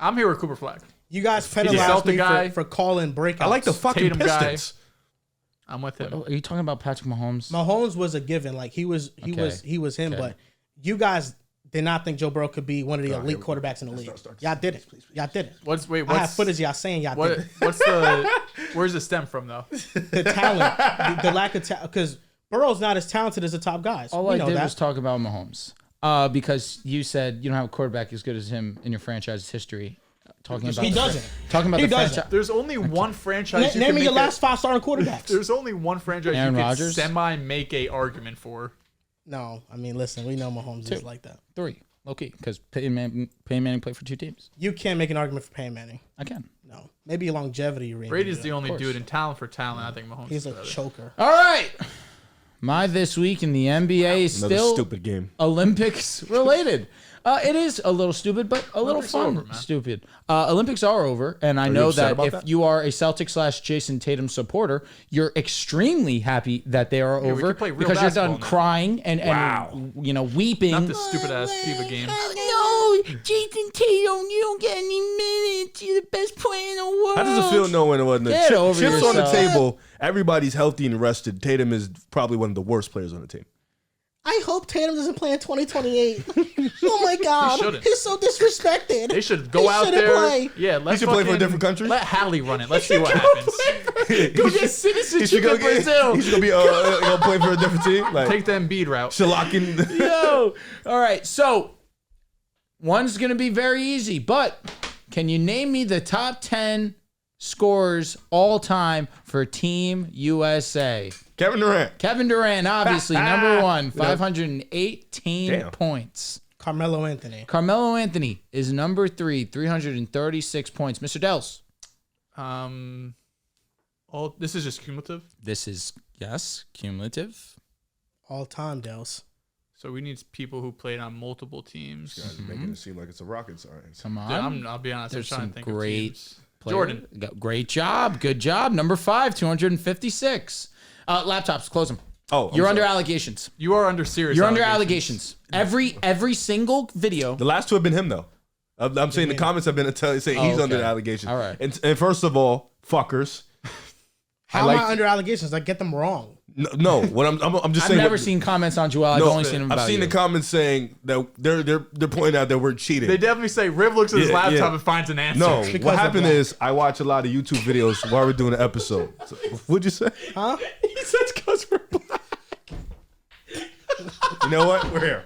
C: I'm here with Cooper Flag.
A: You guys
C: a
A: penalized me
C: Celtic guy.
A: for calling breakouts.
D: I like the fucking
C: Tatum guy.
D: Pistons.
C: I'm with him.
B: Are you talking about Patrick Mahomes?
A: Mahomes was a given. Like he was him.
B: Okay.
A: But you guys did not think Joe Burrow could be one of the elite quarterbacks in the league. Y'all did it. Y'all did it. I have footage of y'all saying y'all did it.
C: What's the? Where's it stem from though?
A: The talent, the lack of talent, because Burrow's not as talented as the top guys.
B: All
A: we
B: I
A: know
B: did
A: that.
B: was talk about Mahomes. Because you said you don't have a quarterback as good as him in your franchise's history. Talking about
A: He doesn't.
B: Talking about
A: He
B: the
A: doesn't.
B: franchise.
C: There's only one franchise.
A: Name me your last 5 starting quarterbacks.
C: There's only one franchise
B: Aaron
C: you can
B: Rodgers?
C: semi make a argument for.
A: No, I mean, listen, we know Mahomes is like that.
B: 3, low key, because Peyton Manning played for 2 teams.
A: You can't make an argument for Peyton Manning.
B: I can.
A: No, maybe longevity.
C: Brady's the only
B: course.
C: dude in talent for talent. I think Mahomes.
A: He's
C: is
A: a
C: better.
A: choker.
B: All right, My this week in the NBA is
D: Another
B: still
D: stupid game.
B: Olympics related. It is a little stupid, but a little
C: Olympics
B: fun.
C: over, man.
B: Stupid. Olympics are over, and I
D: you
B: know
D: upset
B: that
D: about
B: if
D: that?
B: you are a Celtics / Jason Tatum supporter, you're extremely happy that they are
C: we
B: over
C: can play real
B: because you're done
C: basketball now.
B: crying and weeping.
C: Not this stupid ass FIBA game.
B: No, Jason Tatum, you don't get any minutes. You're the best player in the world.
D: How does it feel knowing it wasn't
B: Get over
D: chips on the
B: yourself.
D: table? Everybody's healthy and rested. Tatum is probably one of the worst players on the team.
A: I hope Tatum doesn't play in 2028. Oh my God,
C: shouldn't.
A: he's so disrespected.
C: They should go
A: He
C: out
A: shouldn't
C: there.
A: play.
C: Yeah, let's
D: should play for a
C: fucking-
D: different country?
C: Let Hallie run it. Let's see what happens.
B: Go get
D: He
B: citizenship
D: should go
B: in Brazil.
D: He's gonna be gonna play for a different team. Like
C: Take the Embiid route.
D: shellacking.
B: Yo. All right. So one's going to be very easy, but can you name me the top 10 scorers all time for Team USA?
D: Kevin Durant.
B: Kevin Durant, obviously, number one, 518
D: Damn.
B: points.
A: Carmelo Anthony.
B: Carmelo Anthony is number 3, 336 points. Mr. Dehls.
C: All this is just cumulative.
B: This is, yes, cumulative.
A: All time, Dehls.
C: So we need people who played on multiple teams.
D: Guys are making it seem like it's a rocket science.
B: Come on.
C: Dude, I'll be honest.
B: There's
C: I'm trying
B: some
C: to think
B: great
C: of teams.
B: player.
C: Jordan.
B: Great job. Good job. Number 5, 256. Laptops, close them.
D: Oh, I'm
B: You're under
D: sorry.
B: allegations.
C: You are under serious.
B: You're under allegations. Every single video.
D: The last two have been him though. I'm saying the comments have been saying he's under
B: okay.
D: the allegations.
B: All right.
D: And first of all, fuckers.
A: How
D: like-
A: am I under allegations? I get them wrong.
D: No, what I'm just
B: I've
D: saying.
B: never
D: what-
B: seen comments on Joel. I've
D: No,
B: only seen them about
D: I've seen
B: you.
D: the comments saying that they're pointing out that we're cheating.
C: They definitely say Riv looks at his
D: Yeah,
C: laptop
D: yeah.
C: and finds an answer.
D: No,
A: because
D: what
A: of
D: happened
A: black.
D: is I watch a lot of YouTube videos while we're doing the episode. So, what'd you say?
A: Huh?
B: He says because we're black.
D: You know what? We're here.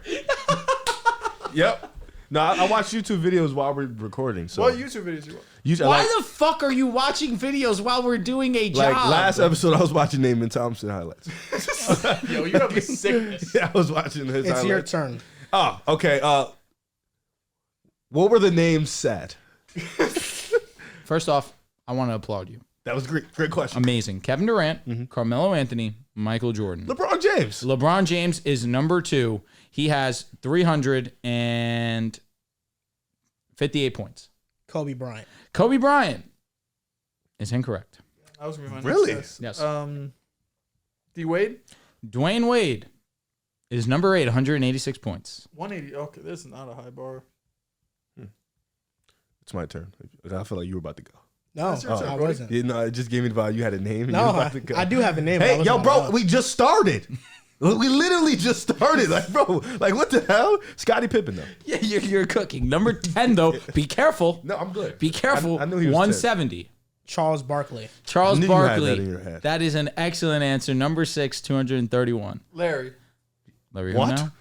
D: Yep. No, I watch YouTube videos while we're recording. So
C: What YouTube videos you watch?
B: Why
D: like,
B: the fuck are you watching videos while we're doing a job?
D: like last episode, I was watching Naaman Thompson highlights.
C: Yo, you have a sickness.
D: Yeah, I was watching his
A: It's
D: highlights.
A: your turn.
D: Oh, okay. What were the names said?
B: First off, I want to applaud you.
D: That was great. Great question.
B: Amazing. Kevin Durant, Carmelo Anthony, Michael Jordan.
D: LeBron James.
B: LeBron James is number 2. He has 358 points.
A: Kobe Bryant.
B: Kobe Bryant is incorrect.
C: I was gonna be my
D: Really?
C: next guess.
B: Yes.
C: D Wade,
B: Dwayne Wade is number 8, 186 points.
C: 180. Okay, this is not a high bar.
D: It's my turn. I feel like you were about to go.
A: No,
C: That's your turn,
A: I
C: Brody.
A: wasn't.
D: You know, it just gave me the vibe. You had a name. And
A: No,
D: you were about to go.
A: I do have a name. but I
D: Hey,
A: wasn't
D: yo,
A: gonna
D: bro,
A: go.
D: we just started. We literally just started. Like, bro, like, what the hell? Scottie Pippen, though.
B: Yeah, you're cooking. Number 10, though, be careful.
D: No, I'm good.
B: Be careful.
D: I knew he was
B: 170.
A: Charles Barkley.
B: Charles
D: I knew you had
B: Barkley.
D: that in your head.
B: That is an excellent answer. Number 6, 231.
C: Larry
B: Larry, who
D: What?
B: now?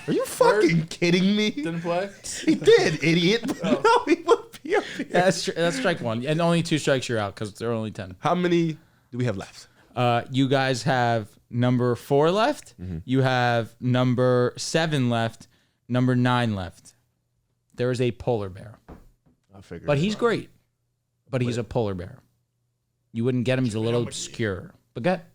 D: Are you fucking kidding me?
C: didn't play.
D: He did, idiot. No, he would be up here.
B: That's strike 1. And only 2 strikes, you're out because there are only 10.
D: How many do we have left?
B: You guys have number 4 left. You have number 7 left. Number 9 left. There is a polar bear.
D: I figured.
B: But he's great. But he's a polar bear. You wouldn't get him. He's a little obscure. But get.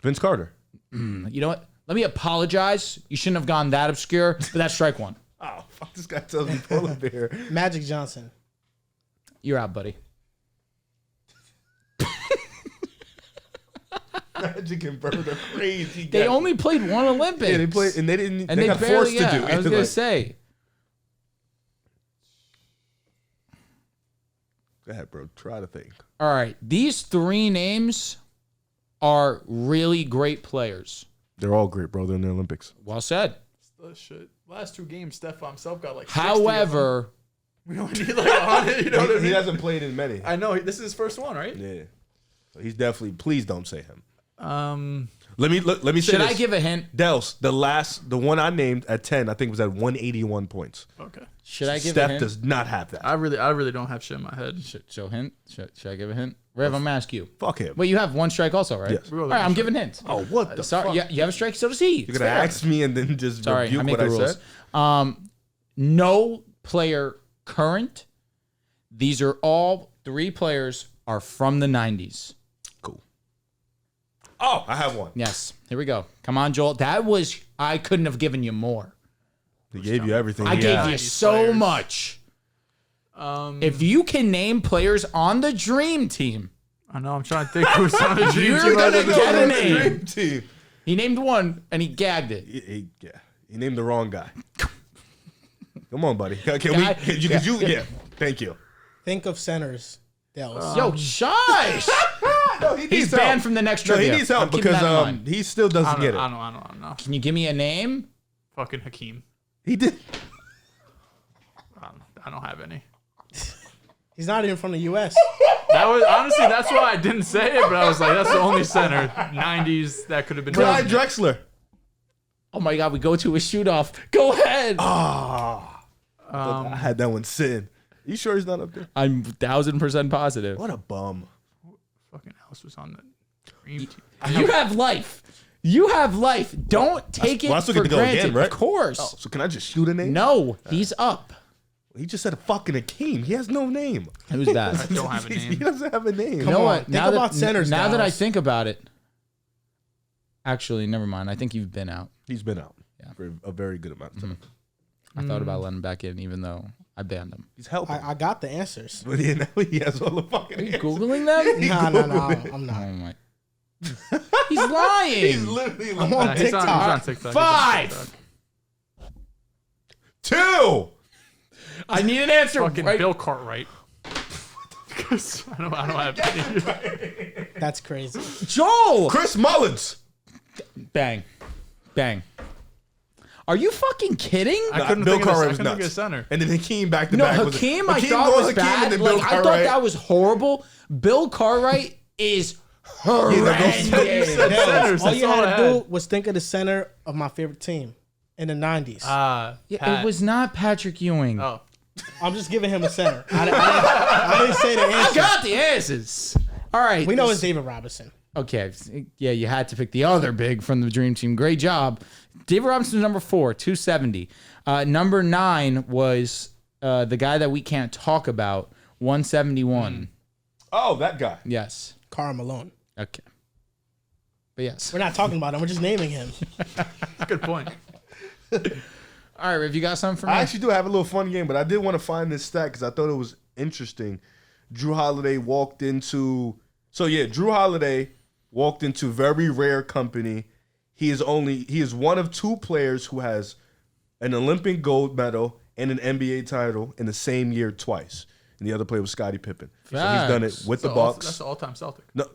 D: Vince Carter.
B: You know what? Let me apologize. You shouldn't have gone that obscure. But that's strike 1.
D: Oh, fuck, this guy tells me polar bear.
A: Magic Johnson.
B: You're out, buddy.
D: Magic and Bird are crazy.
B: They
D: guys.
B: only played one Olympics.
D: Yeah, they played, and they didn't.
B: And
D: they got forced
B: yeah,
D: to do it.
B: I was gonna
D: Like,
B: say.
D: go ahead, bro. Try to think.
B: All right, these 3 names are really great players.
D: They're all great, bro. They're in the Olympics.
B: Well said.
C: Shit. Last 2 games, Steph by himself got like 60 of them.
B: However,
C: We don't need like 100. You know what I
D: He
C: mean?
D: hasn't played in many.
C: I know. This is his first one, right?
D: Yeah. So he's definitely. Please don't say him.
C: Um,
D: Let me say
B: should
D: this.
B: I give a hint?
D: Dehls, the one I named at 10, I think was at 181 points.
C: okay.
B: Should I give a
D: Steph
B: hint?
D: does not have that.
C: I really don't have shit in my head.
B: Should hint? Should I give a hint? Rev, I'm gonna ask you.
D: Fuck him.
B: Wait, you have 1 strike also, right?
D: Yes.
B: All right, I'm giving hints.
D: Oh, what the
B: Sorry,
D: fuck?
B: yeah, you have a strike, so does he.
D: You're gonna ask me and then just
B: Sorry,
D: rebuke
B: I make
D: what
B: the
D: I
B: rules.
D: said.
B: No player current. These are all 3 players are from the 90s.
D: Cool. Oh, I have one.
B: Yes. Here we go. Come on, Joel. I couldn't have given you more.
D: He gave you everything.
B: I gave you
C: 90s
B: so
C: players.
B: much. If you can name players on the Dream Team,
C: I know. I'm trying to think who's on the dream
B: You're
C: team.
B: gonna
C: other than-
B: get a
D: the
B: name.
D: Dream Team.
B: he named one and he gagged it.
D: He named the wrong guy. Come on, buddy. Can
B: Guy-
D: yeah. Thank you.
A: Think of centers, Dehls.
B: Yo, shush!
D: No, he
B: He's
D: needs
B: banned
D: help.
B: from the next
D: No,
B: trivia.
D: he needs help
B: I'm keeping that in
D: because
B: mind.
D: he still
C: I
D: doesn't
C: don't,
D: get it.
C: I don't know.
B: Can you give me a name?
C: Fucking Hakeem.
D: He did.
C: I don't have any.
A: He's not even from the U.S.
C: That was honestly that's why I didn't say it, but I was like, that's the only center 90s that could have been.
D: Clyde Drexler.
B: Oh my God, we go to a shoot off. Go ahead.
D: I had that one sitting. You sure he's not up there?
B: I'm 1000% positive.
D: What a bum.
C: Fucking else was on the dream team.
B: You have life. You have life. Don't take it
D: Well, I still
B: for
D: get to go
B: granted.
D: again, right?
B: Of course.
D: Oh, so can I just shoot a name?
B: No, he's up.
D: He just said a fucking Hakeem. He has no name.
B: Who's that?
C: I don't have a
D: He
C: name.
D: doesn't have a name.
B: You know
A: on,
B: what?
A: think about centers,
B: Now that I
A: Dallas.
B: think about it, actually, never mind. I think you've been out.
D: He's been out
B: Yeah.
D: for a very good amount of time.
B: I thought about letting him back in, even though I banned him.
D: He's helping.
A: I got the answers.
D: But now he has all the fucking answers.
B: Googling them?
A: No, I'm not.
B: Oh my! He's lying.
D: He's literally
A: I'm
D: like,
A: on
C: Nah, he's
A: TikTok.
C: on TikTok.
B: 5.
D: 2.
B: I need an answer.
C: Fucking
B: right.
C: Bill Cartwright. Because I don't have any.
A: That's crazy.
B: Joel.
D: Chris Mullins.
B: Bang, bang. Are you fucking kidding?
C: I couldn't
D: Bill
C: think of
D: Cartwright
C: a
D: was
C: center.
D: nuts.
C: Center.
D: And then Hakeem back to
B: No,
D: back.
B: Hakeem, I thought was bad.
D: and then Bill
B: Like, I thought
D: Cartwright.
B: that was horrible. Bill Cartwright is horrendous.
A: Dehls,
C: Centers,
A: all
C: that's
A: you
C: all
A: had
C: I
A: to do
C: had.
A: was think of the center of my favorite team in the 90s.
B: Yeah, it was not Patrick Ewing.
C: Oh.
A: I'm just giving him a center. I didn't say the
B: I
A: answer.
B: got the answers. All right.
A: We know it's David Robinson.
B: Okay. Yeah, you had to pick the other big from the Dream Team. Great job. David Robinson, number 4, 270. Number 9 was the guy that we can't talk about, 171.
D: Oh, that guy.
B: Yes.
A: Karl Malone.
B: Okay. But yes.
A: We're not talking about him. We're just naming him.
C: Good point.
B: All right, Riv, you got something for me?
D: I actually do have a little fun game, but I did want to find this stat because I thought it was interesting. Drew Holiday walked into very rare company. He is one of 2 players who has an Olympic gold medal and an NBA title in the same year twice. And the other player was Scottie Pippen. So he's done it with the Bucks.
C: That's the all-time Celtic.
D: No,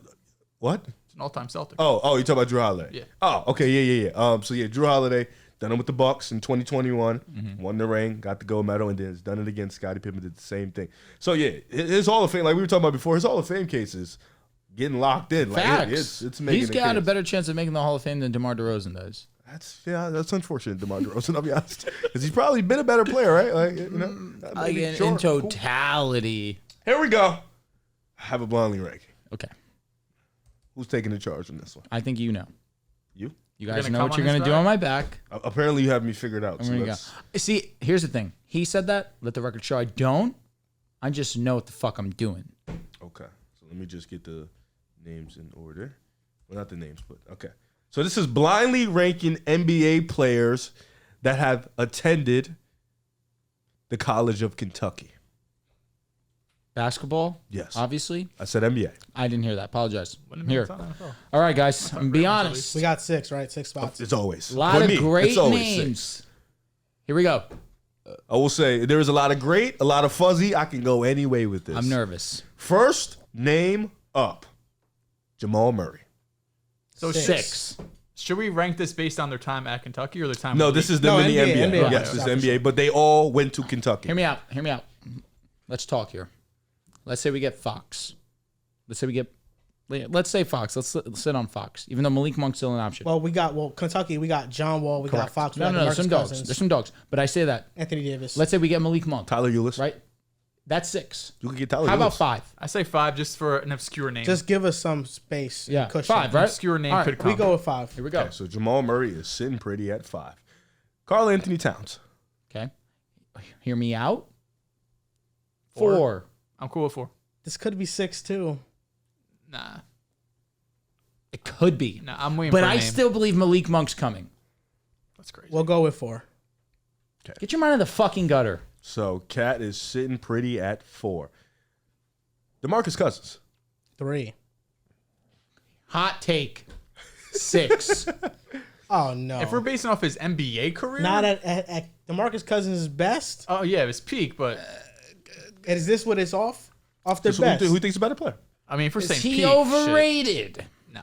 D: what?
C: It's an all-time Celtic.
D: Oh, you talking about Drew Holiday?
C: Yeah.
D: Oh, okay, yeah. Drew Holiday done it with the Bucks in 2021, won the ring, got the gold medal, and then has done it again. Scottie Pippen did the same thing. So yeah, his Hall of Fame, like we were talking about before, his Hall of Fame cases getting locked in. Like
B: Facts.
D: it's making.
B: He's got a
D: case.
B: better chance of making the Hall of Fame than DeMar DeRozan does.
D: That's unfortunate, DeMar DeRozan. I'll be honest, because he's probably been a better player, right? Like maybe,
B: in
D: sure, cool.
B: totality.
D: Here we go. I have a blindly ranking.
B: Okay.
D: Who's taking the charge on this one?
B: I think you know.
D: You?
B: You guys
C: gonna
B: know
C: come
B: what
C: on
B: you're going
C: this
B: to do
C: ride?
B: on my back.
D: Apparently, you have me figured out.
B: I'm
D: So
B: going to
D: let's-
B: go. See, here's the thing. He said that. Let the record show I don't. I just know what the fuck I'm doing.
D: Okay, so let me just get the names in order. Well, not the names, but okay. So this is blindly ranking NBA players that have attended the College of Kentucky.
B: Basketball?
D: Yes.
B: Obviously.
D: I said NBA.
B: I didn't hear that. Apologize.
C: Wouldn't
B: Here.
C: it's on NFL.
B: All right, guys. I'm be honest.
A: We got 6, right? 6 spots.
D: It's always
B: A lot
D: For
B: of
D: me,
B: great
D: it's always
B: names.
D: 6.
B: Here we go.
D: I will say there is a lot of great, a lot of fuzzy. I can go any way with this.
B: I'm nervous.
D: First name up, Jamal Murray.
C: So
B: 6.
C: should we rank this based on their time at Kentucky or their time?
D: No,
C: in the
D: this
C: league?
D: is them in the
A: NBA,
D: NBA.
A: NBA.
D: Yes, this
A: Yeah,
D: is
A: for
D: NBA, but they all went to Kentucky.
B: Hear me out. Hear me out. Let's talk here. Let's say we get Fox. Let's say Fox. Let's sit on Fox, even though Malik Monk's still an option.
A: Well, Kentucky, we got John Wall, we got
B: Correct.
A: Fox, we
B: No,
A: got
B: no,
A: DeMarcus
B: some dogs.
A: Cousins,
B: There's some dogs. But I say that.
A: Anthony Davis.
B: Let's say we get Malik Monk,
D: Tyler Eulis.
B: right? That's 6.
D: You can get Tyler
B: How about
D: Eulis.
B: 5?
C: I say 5 just for an obscure name.
A: Just give us some space. and
B: Yeah,
A: cushion.
B: 5,
C: an
B: right?
C: obscure name
B: All right,
C: could come.
A: We go with 5.
B: Here we go.
D: Okay, so Jamal Murray is sitting pretty at 5. Karl Anthony Towns.
B: Okay. Hear me out. 4.
C: I'm cool with 4.
A: This could be 6 too.
C: Nah.
B: It could be.
C: No, I'm waiting
B: but
C: for a
B: I
C: name.
B: still believe Malik Monk's coming.
C: That's crazy.
A: We'll go with 4.
B: Get your mind in the fucking gutter.
D: So Cat is sitting pretty at 4. DeMarcus Cousins.
A: 3.
B: Hot take. 6.
A: Oh no.
C: If we're basing off his NBA career,
A: not at DeMarcus Cousins' best,
C: oh yeah, his peak. But
A: is this what it's off their
D: So
A: best?
D: who thinks a better player?
C: I mean, if we're
B: Is
C: saying
B: he
C: peak,
B: overrated?
C: shit, no.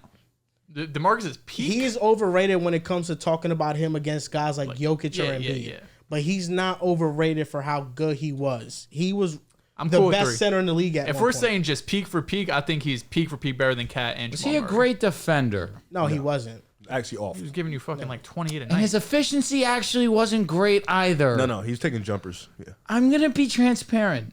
C: DeMarcus' peak.
A: He's overrated when it comes to talking about him against guys like Jokic or Embiid. But he's not overrated for how good he was. He was
C: I'm
A: the
C: cool with
A: best
C: 3.
A: center in the league at
C: If
A: one
C: we're
A: point.
C: saying just peak for peak, I think he's peak for peak better than Cat and
B: Is
C: Jamal
B: he a
C: Murray.
B: great defender?
A: No, he wasn't.
D: Actually, off.
C: He was giving you fucking like 28 a
B: And
C: night.
B: his efficiency actually wasn't great either.
D: No, he's taking jumpers. Yeah.
B: I'm going to be transparent.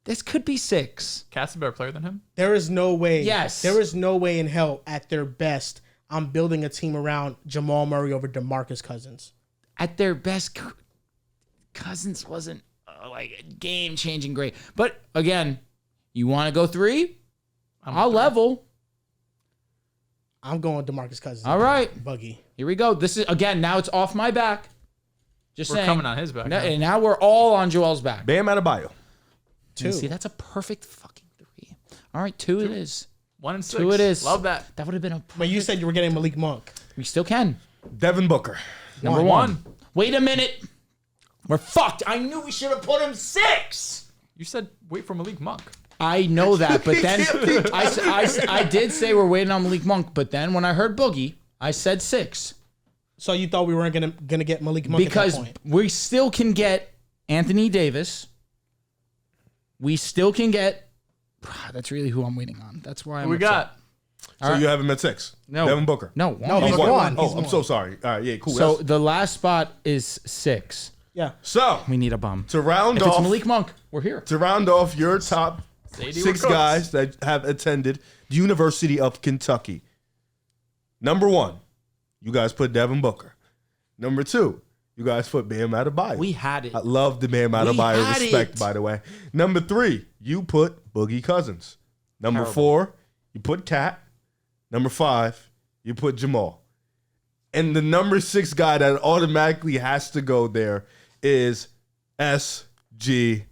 B: This could be 6.
C: Cat's a better player than him.
A: There is no way.
B: Yes.
A: There is no way in hell at their best I'm building a team around Jamal Murray over DeMarcus Cousins.
B: At their best, Cousins wasn't like game-changing great. But again, you want to go 3? I'll level.
A: I'm going DeMarcus Cousins.
B: All right.
A: Buggy.
B: Here we go. This is, again, now it's off my back. Just
C: We're
B: saying.
C: coming on his back.
B: Now,
C: now.
B: and now we're all on Joel's back.
D: Bam Adebayo.
A: 2.
B: See, that's a perfect fucking 3. All right, 2 it is.
C: 1 and 6.
B: 2 it is.
C: Love that.
B: That would have been a.
A: But you said you were getting Malik Monk.
B: We still can.
D: Devin Booker.
B: Number 1.
C: One.
B: Wait a minute. We're fucked. I knew we should have put him 6.
C: You said wait for Malik Monk.
B: I know that, but then
D: can't be
B: I did say we're waiting on Malik Monk, but then when I heard Boogie, I said 6
A: So you thought we weren't gonna get Malik Monk
B: because
A: at that point.
B: we still can get Anthony Davis. We still can get. That's really who I'm waiting on. That's why I'm.
C: Who we
B: upset.
C: got?
D: So you have him at 6.
B: No.
D: Devin Booker.
B: No,
A: No, he's
D: One.
A: one.
D: Oh,
A: He's
D: I'm
A: one.
D: so sorry. All right, yeah, cool.
B: So
D: That's-
B: the last spot is 6.
A: Yeah.
D: so
B: We need a bum.
D: to round
B: If it's
D: off
B: Malik Monk, we're here.
D: your top
C: Sadie
D: 6
C: Ricks.
D: guys that have attended the University of Kentucky. Number 1, you guys put Devin Booker. Number 2, you guys put Bam Adebayo.
B: We had it.
D: I love the Bam Adebayo
B: had
D: respect,
B: it.
D: by the way. Number 3, you put Boogie Cousins. Number
B: Terrible.
D: 4, you put Cat. Number 5, you put Jamal. And the number 6 guy that automatically has to go there is SGA.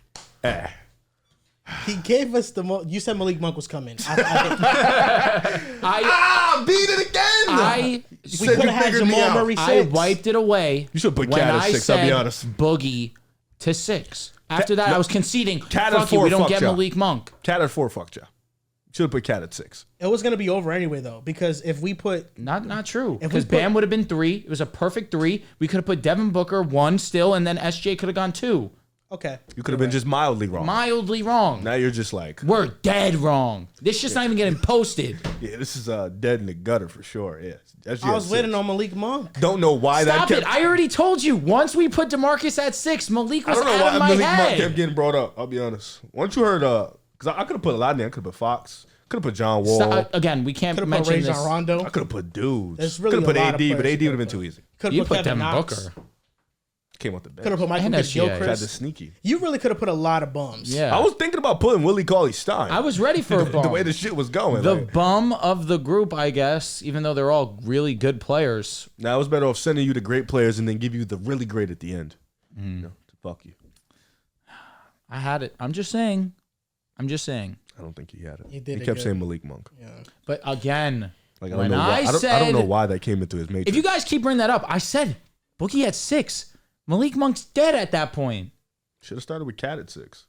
A: He gave us the most. You said Malik Monk was coming. I
B: I
D: Beat it again!
A: we
D: said
A: could
D: you
A: have had
D: figured me
A: Jamal
D: out.
A: Murray 6.
B: I wiped it away.
D: You should put
B: when
D: Cat at
B: I
D: 6, I'll be
B: said
D: honest.
B: Boogie to 6. After that, I was conceding.
D: Cat at
B: Fuck you,
D: 4,
B: we don't
D: fuck
B: get
D: y'all.
B: Malik Monk.
D: Cat at 4, fuck ya. Should have put Cat at 6.
A: It was gonna be over anyway though, because if we put
B: Not true.
A: we
B: Because
A: put-
B: Bam would have been 3. It was a perfect 3. We could have put Devin Booker 1 still, and then SJ could have gone 2.
A: okay,
D: You could have been just mildly wrong.
B: Mildly wrong.
D: Now you're just like,
B: We're dead wrong. This shit's not even getting posted.
D: yeah, this is dead in the gutter for sure. Yeah, SGA
A: I was
D: at
A: waiting
D: 6.
A: on Malik Monk.
D: Don't know why
B: Stop
D: that
B: it.
D: kept.
B: I already told you. Once we put DeMarcus at 6, Malik
D: I
B: was
D: don't know
B: out
D: why
B: of my
D: Malik Monk
B: head.
D: kept getting brought up. I'll be honest. Once you heard, because I could have put a lot in there. I could have put Fox. Could have put John Wall.
B: Again, we can't
A: Could have put
B: mention
A: Rajon
B: this.
A: Rondo.
D: I could have put dudes.
A: There's really
D: could have put
A: a lot
D: AD,
A: of
D: but
A: players
D: AD
A: you
D: would have been
A: could've
D: too easy.
A: Could
B: You
A: have
B: put
A: Kevin
B: Devin
A: Knox.
B: Booker.
D: Came off the bench.
A: Could have put Michael
B: And SGA.
D: Had the
A: Gilchrist.
D: sneaky.
A: You really could have put a lot of bums.
B: Yeah.
D: I was thinking about putting Willie Cauley-Stein.
B: I was ready for a bum.
D: the way the shit was going.
B: The
D: like,
B: bum of the group, I guess, even though they're all really good players.
D: now it's better off sending you the great players and then give you the really great at the end. You know, to fuck you.
B: I had it. I'm just saying.
D: I don't think he had it.
A: You did
D: He
A: it
D: kept
A: good.
D: saying Malik Monk.
A: Yeah.
B: But again,
D: Like I don't
B: when
D: know why.
B: I
D: I don't
B: said,
D: know why that came into his matrix.
B: if you guys keep bringing that up, I said Boogie at 6. Malik Monk's dead at that point.
D: should have started with Cat at 6.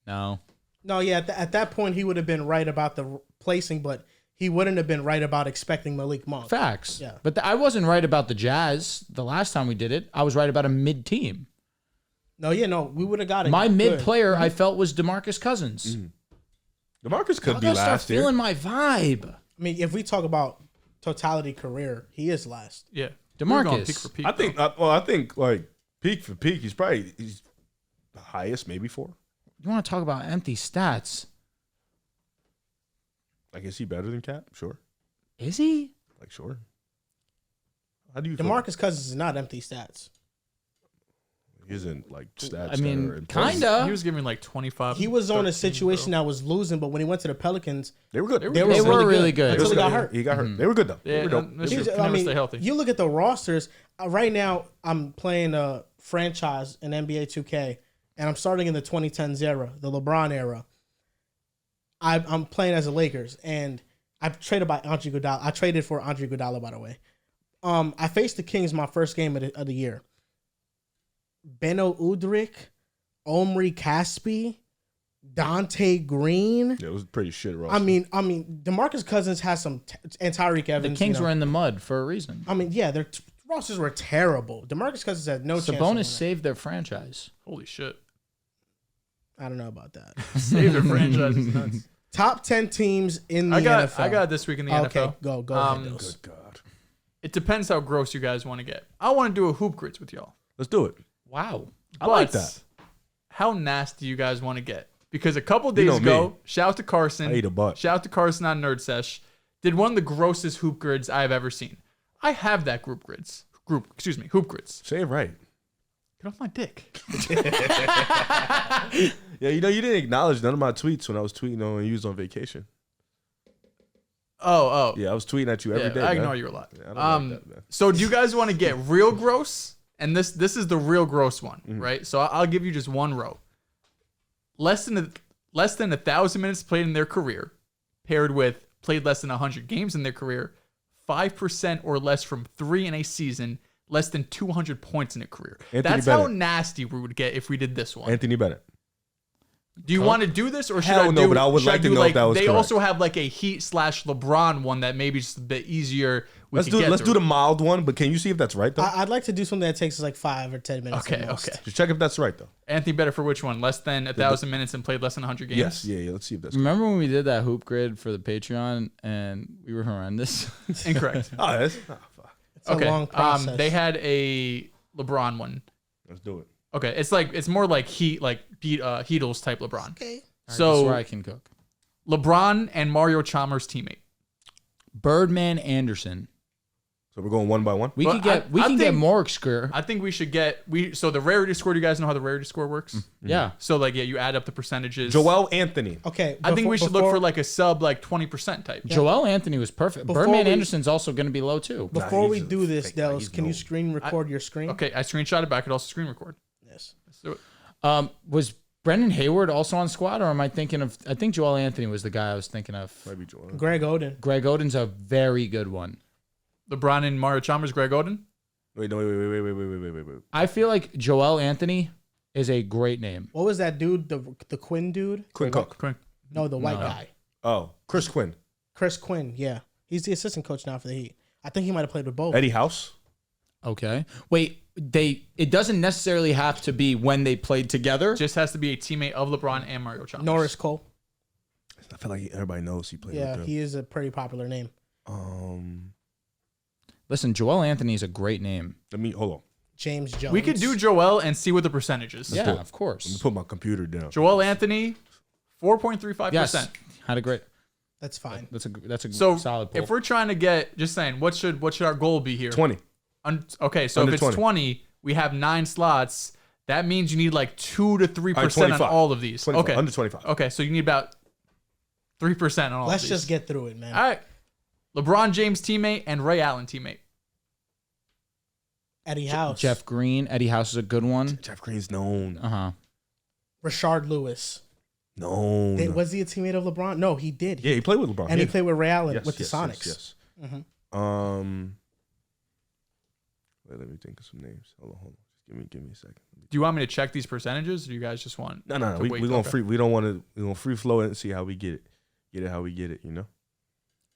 B: No.
A: No, yeah. At that point, he would have been right about the placing, but he wouldn't have been right about expecting Malik Monk.
B: Facts.
A: Yeah.
B: But I wasn't right about the Jazz the last time we did it. I was right about a mid team.
A: No, yeah, no. We would have got it.
B: My mid
A: good.
B: player I felt was DeMarcus Cousins.
D: DeMarcus could
B: I
D: be
B: gotta start
D: last year.
B: feeling my vibe.
A: I mean, if we talk about totality career, he is last.
C: Yeah.
B: DeMarcus.
C: We were going peak for peak,
D: I think.
C: though.
D: I think like peak for peak, he's the highest, maybe 4.
B: You want to talk about empty stats?
D: Like, is he better than Cat? Sure.
B: Is he?
D: Like, sure. How do you feel?
A: DeMarcus Cousins is not empty stats.
D: He isn't like stats.
B: I mean,
D: that are impressive.
B: kinda.
C: He was giving like 25.
A: He was on a
C: 13,
A: situation
C: bro.
A: that was losing, but when he went to the Pelicans,
D: They were good.
A: they were
B: really good.
A: until he got hurt.
D: He got hurt. They were good though.
C: Yeah,
D: they were dope.
C: that's
D: They were
C: true.
D: good.
C: Never stay healthy.
A: You look at the rosters right now. I'm playing a franchise in NBA 2K, and I'm starting in the 2010s era, the LeBron era. I'm playing as the Lakers, and I've traded by Andre Iguodala. I traded for Andre Iguodala, by the way. I faced the Kings my first game of the year. Beno Udrih, Omri Caspi, Dante Green.
D: Yeah, it was pretty shit, Ross.
A: I mean, DeMarcus Cousins has some, and Tyreek Evans.
B: The Kings
A: you know.
B: were in the mud for a reason.
A: I mean, yeah, their rosters were terrible. DeMarcus Cousins had no chance.
B: Sabonis saved their franchise.
C: Holy shit.
A: I don't know about that.
C: Save their franchise is nuts.
A: Top 10 teams in the NFL.
C: I got this week in the
A: Okay,
C: NFL.
A: go ahead, Dehls.
D: Good God.
C: It depends how gross you guys want to get. I want to do a hoop grids with y'all.
D: Let's do it.
B: Wow.
D: I like that.
C: How nasty you guys want to get? Because a couple
D: You
C: days
D: know
C: ago,
D: me.
C: shout out to Carson.
D: I eat a butt.
C: Shout out to Carson on Nerd Sesh. Did one of the grossest hoop grids I've ever seen. I have that hoop grids.
D: Say it right.
C: Get off my dick.
D: Yeah, you didn't acknowledge none of my tweets when I was tweeting on you was on vacation.
C: Oh.
D: Yeah, I was tweeting at you every day.
C: I
D: man.
C: ignore you a lot.
D: Yeah, I don't like that, man.
C: So do you guys want to get real gross? And this is the real gross one,
D: Mm-hmm.
C: right? So I'll give you just one row. Less than 1,000 minutes played in their career, paired with played less than 100 games in their career, 5% or less from 3 in a season, less than 200 points in a career.
D: Anthony
C: That's how
D: Bennett.
C: nasty we would get if we did this one.
D: Anthony Bennett.
C: Do you want to do this, or should
D: Hell
C: I do?
D: no, but I would
C: should
D: like to
C: do,
D: know if that was
C: They
D: correct.
C: also have like a Heat/LeBron one that maybe just a bit easier.
D: Let's do the mild one, but can you see if that's right though?
A: I'd like to do something that takes us like 5 or 10 minutes.
C: Okay,
A: at most.
C: okay.
D: Just check if that's right though.
C: Anthony better for which one? Less than 1,000 minutes and played less than 100 games.
D: Yes. Yeah. Let's see if that's.
B: Remember when we did that hoop grid for the Patreon and we were horrendous?
C: Incorrect.
D: Oh, that's. Oh, fuck.
A: It's a long process.
C: They had a LeBron one.
D: Let's do it.
C: Okay, it's more like Heatles type LeBron.
A: Okay.
B: This is
C: So
B: where I can cook.
C: LeBron and Mario Chalmers teammate.
B: Birdman Anderson.
D: So we're going one by one.
B: We
C: Well,
B: could get
C: I
B: get
C: think-
B: more obscure.
C: I think we should get so the rarity score. Do you guys know how the rarity score works?
B: Yeah.
C: So like you add up the percentages.
D: Joel Anthony.
A: Okay.
C: I think we should look
A: before-
C: for like a sub like 20% type.
B: Joel Anthony was perfect.
A: Before
B: Birdman
A: we-
B: Anderson's also going to be low too.
A: Before we
D: he's a
A: do this,
D: fake guy.
A: Dehls,
D: He's
A: can you
D: no-
A: screen record your screen?
C: Okay, I screenshot it, but I could also screen record.
A: Yes.
C: Let's do it.
B: Was Brendan Hayward also on squad, or am I thinking of? I think Joel Anthony was the guy I was thinking of.
D: Might be Joel.
A: Greg Oden.
B: Greg Oden's a very good one.
C: LeBron and Mario Chalmers, Greg Oden.
D: Wait, wait.
B: I feel like Joel Anthony is a great name.
A: What was that dude? The Quinn dude?
D: Quinn Cook.
A: No, the white
B: No.
A: guy.
D: Oh, Chris Quinn.
A: Chris Quinn. Yeah, he's the assistant coach now for the Heat. I think he might have played with both.
D: Eddie House.
B: Okay. Wait, it doesn't necessarily have to be when they played together.
C: Just has to be a teammate of LeBron and Mario Chalmers.
A: Norris Cole.
D: I feel like everybody knows he played
A: Yeah,
D: with
A: he is a pretty popular name.
D: them.
B: Listen, Joel Anthony is a great name.
D: Hold on.
A: James Jones.
C: We could do Joel and see what the percentage is.
B: Yeah,
D: do it.
B: of
D: Let me
B: course.
D: put my computer down.
C: Joel Anthony, 4.35%.
B: Yes, had a great.
A: That's fine.
B: That's a
C: So
B: solid pull.
C: if we're trying to get, just saying, what should our goal be here?
D: 20.
C: Okay, so
D: Under
C: if it's 20, we have 9 slots. That means you need like 2 to 3% on
D: 25.
C: all of these.
D: 25.
C: Okay,
D: Under 25.
C: okay, so you need about 3% on all
A: Let's
C: of these.
A: just get through it, man.
C: All right. LeBron James teammate and Ray Allen teammate.
A: Eddie House.
B: Jeff Green, Eddie House is a good one.
D: Jeff Green's known.
A: Rashard Lewis.
D: Known.
A: Was he a teammate of LeBron? No, he did.
D: Yeah, he played with LeBron.
A: And
D: yeah.
A: he played with Ray Allen
D: Yes,
A: with the
D: yes,
A: Sonics.
D: Yes.
A: Mhm.
D: Wait, let me think of some names. Hold on. Just give me a second.
C: Do you want me to check these percentages, or do you guys just want?
D: No.
C: to
D: We
C: wait?
D: gonna
C: Okay.
D: free. We don't want to. We gonna free flow it and see how we get it. Get it how we get it. You know.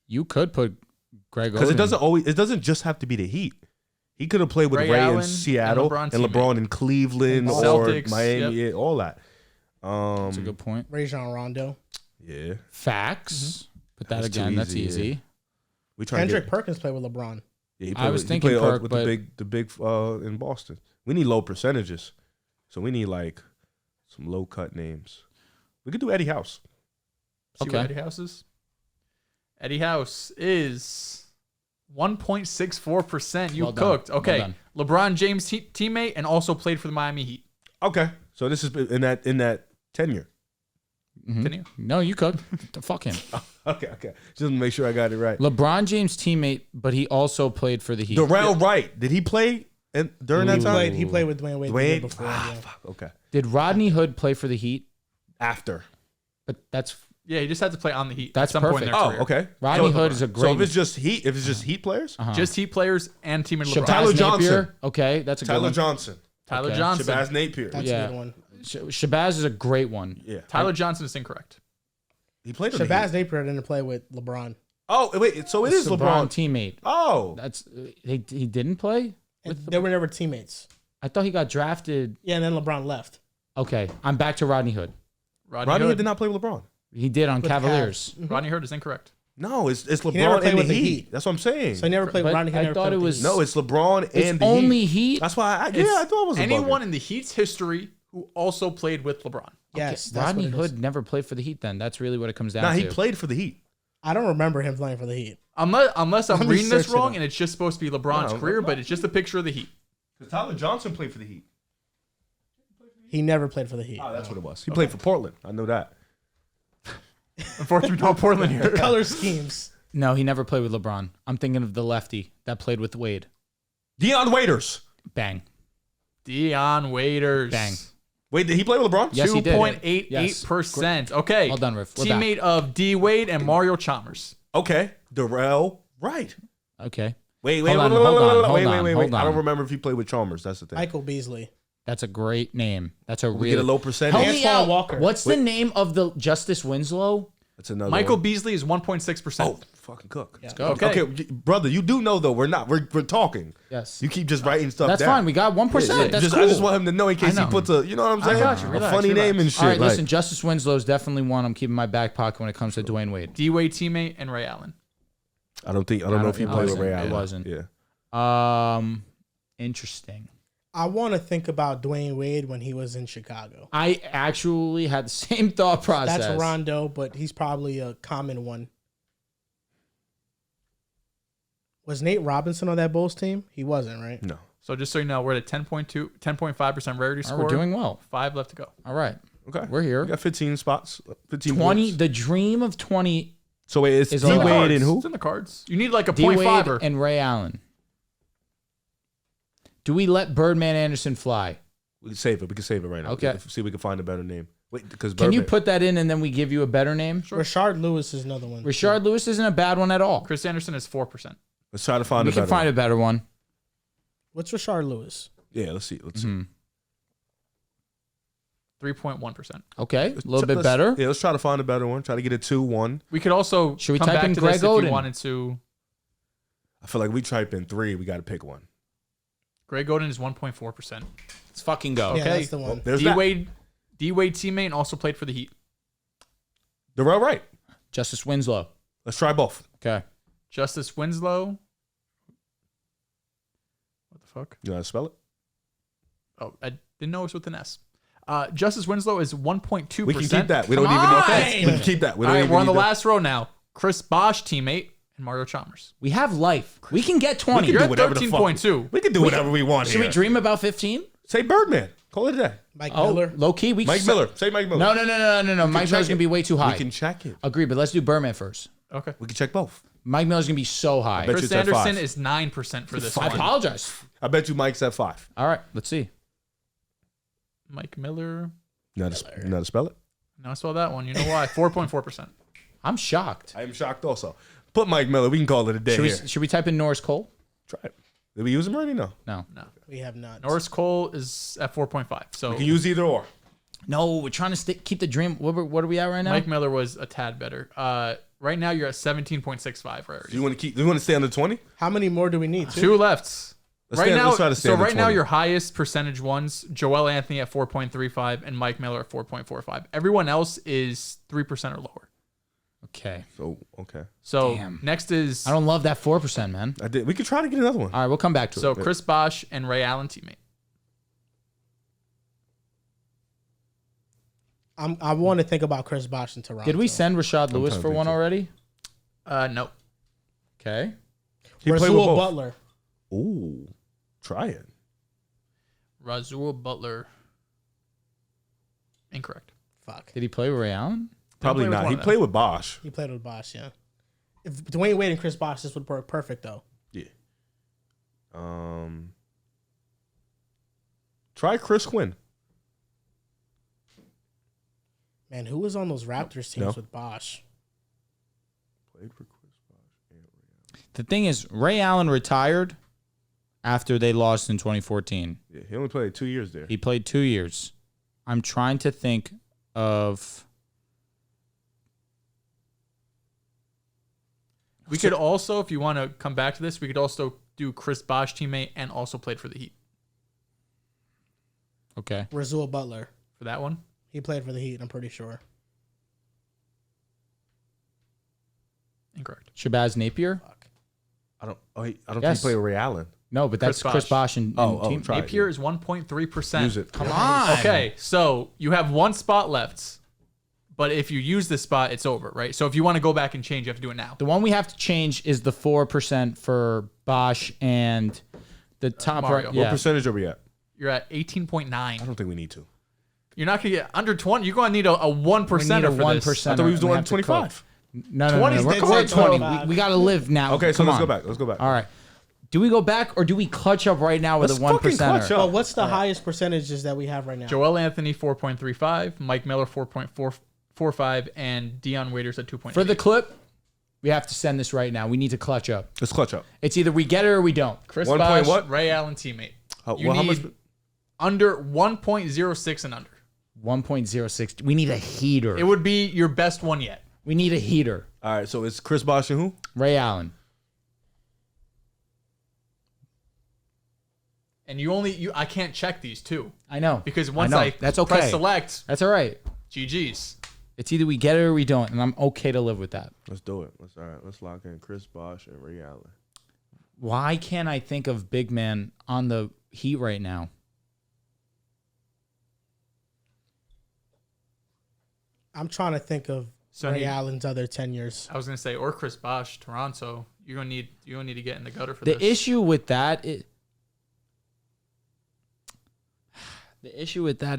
B: You could put Greg
D: Because
B: Oden.
D: it doesn't just have to be the Heat. He could have played with
C: Ray
D: Ray
C: Allen
D: in Seattle
C: and
D: and
C: LeBron
D: LeBron in Cleveland
A: And
D: or
C: Celtics,
D: Miami,
C: yep.
D: yeah, all that.
B: That's a good point.
A: Rajon Rondo.
D: Yeah.
B: Facts. Put that
D: That's too
B: again. That's
D: easy,
B: easy.
D: yeah. We trying
A: Kendrick
D: to get,
A: Perkins played with LeBron.
D: yeah, he
B: I was
D: he
B: thinking
D: played
B: Perk,
D: with
B: but-
D: the big in Boston. We need low percentages, so we need like some low cut names. We could do Eddie House.
C: See
B: Okay.
C: what Eddie House is. Eddie House is 1.64%. You
B: Well done.
C: cooked.
B: Well
C: Okay.
B: done.
C: LeBron James teammate and also played for the Miami Heat.
D: Okay, so this is in that tenure.
C: Continue.
B: No, you cooked. Fuck him.
D: Okay. Just to make sure I got it right.
B: LeBron James teammate, but he also played for the Heat.
D: Darrell Wright. Did he play during that time?
A: He played with Dwayne Wade the year
D: Dwayne.
A: before. Yeah.
D: Fuck. Okay.
B: Did Rodney Hood play for the Heat?
D: After.
B: But that's
C: Yeah, he just had to play on the Heat
B: That's
C: at some point in
B: perfect.
C: their
D: Oh,
C: career.
D: okay.
B: Rodney Hood is a great.
D: So if it's just Heat players,
C: Just Heat players and team of LeBron.
D: Tyler
B: Shabazz
D: Johnson.
B: Napier. Okay, that's a good
D: Tyler
B: one.
D: Johnson,
C: Tyler
B: Okay.
C: Johnson.
D: Shabazz Napier.
A: That's
B: Yeah.
A: a good one.
B: Shabazz is a great one.
D: Yeah.
C: Tyler Johnson is incorrect.
D: He played on the
A: Shabazz
D: Heat.
A: Napier didn't play with LeBron.
D: Oh, wait. So it is LeBron.
B: teammate.
D: Oh.
B: That's he didn't play.
A: And they were never teammates.
B: I thought he got drafted.
A: Yeah, and then LeBron left.
B: Okay, I'm back to Rodney Hood.
D: Rodney Hood did not play with LeBron.
B: He did on
A: With
B: Cavaliers.
C: Rodney Hood is incorrect.
D: No, it's
A: never
D: LeBron
A: played
D: and
A: with
D: the
A: the
D: Heat.
A: Heat.
D: That's what I'm saying.
A: So he never played with
B: But
A: Rodney. He
B: I
A: never
B: thought
A: played
B: it
A: with
B: was-
A: the Heat.
D: No, it's LeBron
B: It's
D: and the
B: only
D: Heat.
B: Heat.
D: That's why I
C: It's
D: thought it was a
C: anyone
D: bugger.
C: in the Heat's history who also played with LeBron.
A: Yes, that's
B: Rodney
A: what it is.
B: Hood never played for the Heat. Then that's really what it comes down
D: Nah,
B: to.
D: he played for the Heat.
A: I don't remember him playing for the Heat.
C: Unless I'm
A: Let me
C: reading this
A: search it
C: wrong
A: up.
C: and it's just supposed to be LeBron's
D: No,
C: career,
D: no.
C: but it's just a picture of the Heat.
D: Because Tyler Johnson played for the Heat.
A: He never played for the Heat.
D: Oh, that's what it was. He played for Portland. I know that.
C: Unfortunately, not Portland here.
A: Color schemes.
B: No, he never played with LeBron. I'm thinking of the lefty that played with Wade.
D: Deion Waiters.
B: Bang.
C: Dion Waiters.
B: Bang.
D: Wait, did he play with LeBron?
B: Yes, he did.
C: 2.88%. Okay.
B: Well done, Riff. We're
C: Teammate of D Wade and Mario Chalmers.
D: Okay. Darrell Wright.
B: Okay.
D: Wait.
B: Hold on,
D: Wait.
B: hold
D: I
B: on.
D: don't remember if he played with Chalmers. That's the thing.
A: Michael Beasley.
B: That's a great name. That's a
D: We
B: really
D: get a low percentage.
B: Help me
A: Antoine
B: out.
A: Walker.
B: What's the name of the Justice Winslow?
D: That's another
C: Michael
D: one.
C: Beasley is 1.6%.
D: Oh, fucking cook.
A: Yeah.
B: Go.
C: Okay.
D: Okay, brother, you do know though. We're talking.
B: Yes.
D: You keep just writing stuff
B: That's
D: down.
B: fine. We got 1%.
D: Yeah,
B: That's
D: just,
B: cool.
D: I just want him to know in case
B: I
D: he
B: know.
D: puts a, you know what I'm saying?
B: got you.
D: A
C: Relax,
D: funny
C: relax.
D: name and shit.
B: All right,
D: like-
B: listen. Justice Winslow is definitely one I'm keeping in my back pocket when it comes to Dwayne Wade.
C: D Wade teammate and Ray Allen.
D: I don't know if he
B: it
D: played with
B: wasn't.
D: Ray
B: It
D: Allen.
B: wasn't.
D: Yeah.
B: Interesting.
A: I want to think about Dwayne Wade when he was in Chicago.
B: I actually had the same thought process.
A: That's Rondo, but he's probably a common one. Was Nate Robinson on that Bulls team? He wasn't, right?
D: No.
C: So just so you know, we're at a 10.5% rarity
B: All
C: score.
B: right, we're doing well.
C: 5 left to go.
B: All right.
D: Okay.
B: We're here.
D: We got 15 spots. 15
B: 20.
D: points.
B: The dream of 20.
D: So wait, it's
B: is
D: D
B: on the
D: Wade
C: Cards.
D: and who?
C: It's in the cards. You need like a
B: D
C: point
B: Wade
C: fiver.
B: and Ray Allen. Do we let Birdman Anderson fly?
D: We can save it. We can save it right now.
B: Okay.
D: See if we can find a better name. Wait, because
B: Can you put that in and then we give you a better name?
A: Rashard Lewis is another one.
B: Rashard Lewis isn't a bad one at all.
C: Chris Anderson is 4%.
D: Let's try to find
B: We
D: a
B: can
D: better
B: find
D: one.
B: a better one.
A: What's Rashard Lewis?
D: Yeah, let's see. Let's see.
C: 3.1%.
B: Okay, a little bit
D: Let's-
B: better.
D: Yeah, let's try to find a better one. Try to get a 2-1.
C: We could also
B: Should we
C: come
B: type
C: back
B: in
C: to
B: Greg
C: this if
B: Oden?
C: you wanted to.
D: I feel like we type in 3. We got to pick one.
C: Greg Oden is 1.4%.
B: Let's fucking go.
A: Yeah,
C: Okay.
A: that's the one.
D: There's
C: D
D: that.
C: Wade teammate and also played for the Heat.
D: Darrell Wright.
B: Justice Winslow.
D: Let's try both.
B: Okay.
C: Justice Winslow. What the fuck?
D: You know how to spell it?
C: Oh, I didn't know it was with an S. Justice Winslow is 1.2%.
D: We can keep that. We don't
B: Come
D: even know.
B: on!
D: We can keep that. We
C: All
D: don't
C: right,
D: even
C: we're on the
D: need that.
C: last row now. Chris Bosh teammate and Mario Chalmers.
B: We have life. We can get 20.
D: We
C: You're
D: can
C: at
D: do whatever the fuck.
C: 13.2.
D: We can do whatever we want
B: Should
D: here.
B: we dream about 15?
D: Say Birdman. Call it a day.
A: Mike
B: Oh,
A: Miller.
B: low key.
D: Mike Miller. Say Mike Miller.
B: No. Mike
D: check
B: Miller's
D: it.
B: gonna be way too high.
D: We can check it.
B: Agree, but let's do Birdman first.
C: Okay.
D: We can check both.
B: Mike Miller's gonna be so high.
D: bet you
C: Chris
D: it's at
C: Anderson
D: 5.
C: is 9% for this
B: I
C: one.
B: apologize.
D: I bet you Mike's at 5.
B: All right, let's see.
C: Mike Miller.
D: You know how to spell it?
C: No, I saw that one. You know why? 4.4%.
B: I'm shocked.
D: I am shocked also. Put Mike Miller. We can call it a day here.
B: Should we type in Norris Cole?
D: Try it. Did we use him already? No.
B: No.
C: No.
A: We have not.
C: Norris Cole is at 4.5. So
D: We can use either or.
B: No, we're trying to keep the dream. What are we at right now?
C: Mike Miller was a tad better. Right now you're at 17.65 rarity.
D: Do you want to stay under 20?
A: How many more do we need?
C: Two lefts.
D: Let's
C: Right now,
D: try to stay
C: so
D: under
C: right now
D: 20.
C: your highest percentage ones, Joel Anthony at 4.35 and Mike Miller at 4.45. Everyone else is 3% or lower.
B: Okay.
D: So, okay.
C: So
B: Damn.
C: next is
B: I don't love that 4%, man.
D: We could try to get another one.
B: All right, we'll come back to
C: so
B: it.
C: Chris Bosh and Ray Allen teammate.
A: I want to think about Chris Bosh in Toronto.
B: Did we send Rashad Lewis
D: trying to
B: for
D: think
B: one
D: too.
B: already?
C: No.
B: Okay.
D: He played with
A: Rasul
D: both.
A: Butler.
D: Ooh, try it.
C: Rasul Butler. Incorrect.
A: Fuck.
B: Did he play with Ray Allen?
D: Probably
C: play with
D: not.
C: one
D: He
C: of them.
D: played with Bosch.
A: He played with Bosch, yeah. If Dwayne Wade and Chris Bosh, this would work perfect, though.
D: Yeah. Try Chris Quinn.
A: Man, who was on those Raptors teams
D: No.
A: with Bosch?
D: Played for Chris Bosh and Ray
B: The thing is, Ray Allen retired after they lost in 2014.
D: Allen. Yeah, he only played 2 years there.
B: He played 2 years. I'm trying to think of.
C: We could also, if you want to come back to this, we could also do Chris Bosh teammate and also played for the Heat
B: Okay.
A: Rasul Butler.
C: for that one.
A: He played for the Heat, I'm pretty sure.
C: Incorrect.
B: Shabazz Napier?
A: Fuck.
D: I don't think
B: Yes.
D: he played with Ray Allen.
B: No, but that's
C: Chris
B: Chris
C: Bosh.
B: Bosh and
D: Oh,
B: team.
D: try it.
C: Napier is 1.3%.
D: Use it.
B: Come on.
C: Okay, so you have one spot left, but if you use this spot, it's over, right? So if you want to go back and change, you have to do it now.
B: The one we have to change is the 4% for Bosch and the top
C: Mario.
B: right.
D: What
B: Yeah.
D: percentage are we at?
C: You're at 18.9.
D: I don't think we need to.
C: You're not going to get under 20. You're going to need a 1%er
B: We need a
C: for
B: 1%.
C: this.
D: I thought we was doing
B: have to
D: 25.
B: No, no, no.
C: 20 's
B: We're
C: the
B: going 20.
A: 25.
B: We got to live now.
D: Okay, so
B: Come
D: let's
B: on.
D: go back. Let's go back.
B: All right. Do we go back or do we clutch up right now with
D: Let's
B: a 1%?
D: fucking clutch up.
A: Oh, what's the highest percentages that we have right now?
C: Joel Anthony, 4.35. Mike Miller, 4.45. And Deion Waiters at 2.8.
B: For the clip, we have to send this right now. We need to clutch up.
D: Let's clutch up.
B: It's either we get it or we don't.
C: Chris
D: 1
C: Bosh,
D: point what?
C: Ray Allen teammate.
D: How
C: You
D: much?
C: need under 1.06 and under.
B: 1.06. We need a heater.
C: It would be your best one yet.
B: We need a heater.
D: All right, so it's Chris Bosh and who?
B: Ray Allen.
C: And I can't check these too.
B: I know.
C: Because once
B: know.
C: I
B: That's
C: press
B: okay.
C: select,
B: That's all right.
C: GG's.
B: It's either we get it or we don't, and I'm okay to live with that.
D: Let's do it. Let's lock in Chris Bosh and Ray Allen.
B: Why can't I think of big man on the Heat right now?
A: I'm trying to think of
C: So
A: Ray
C: he-
A: Allen's other tenures.
C: I was gonna say, or Chris Bosh, Toronto. You're gonna need to get in the gutter for
B: The
C: this.
B: issue with that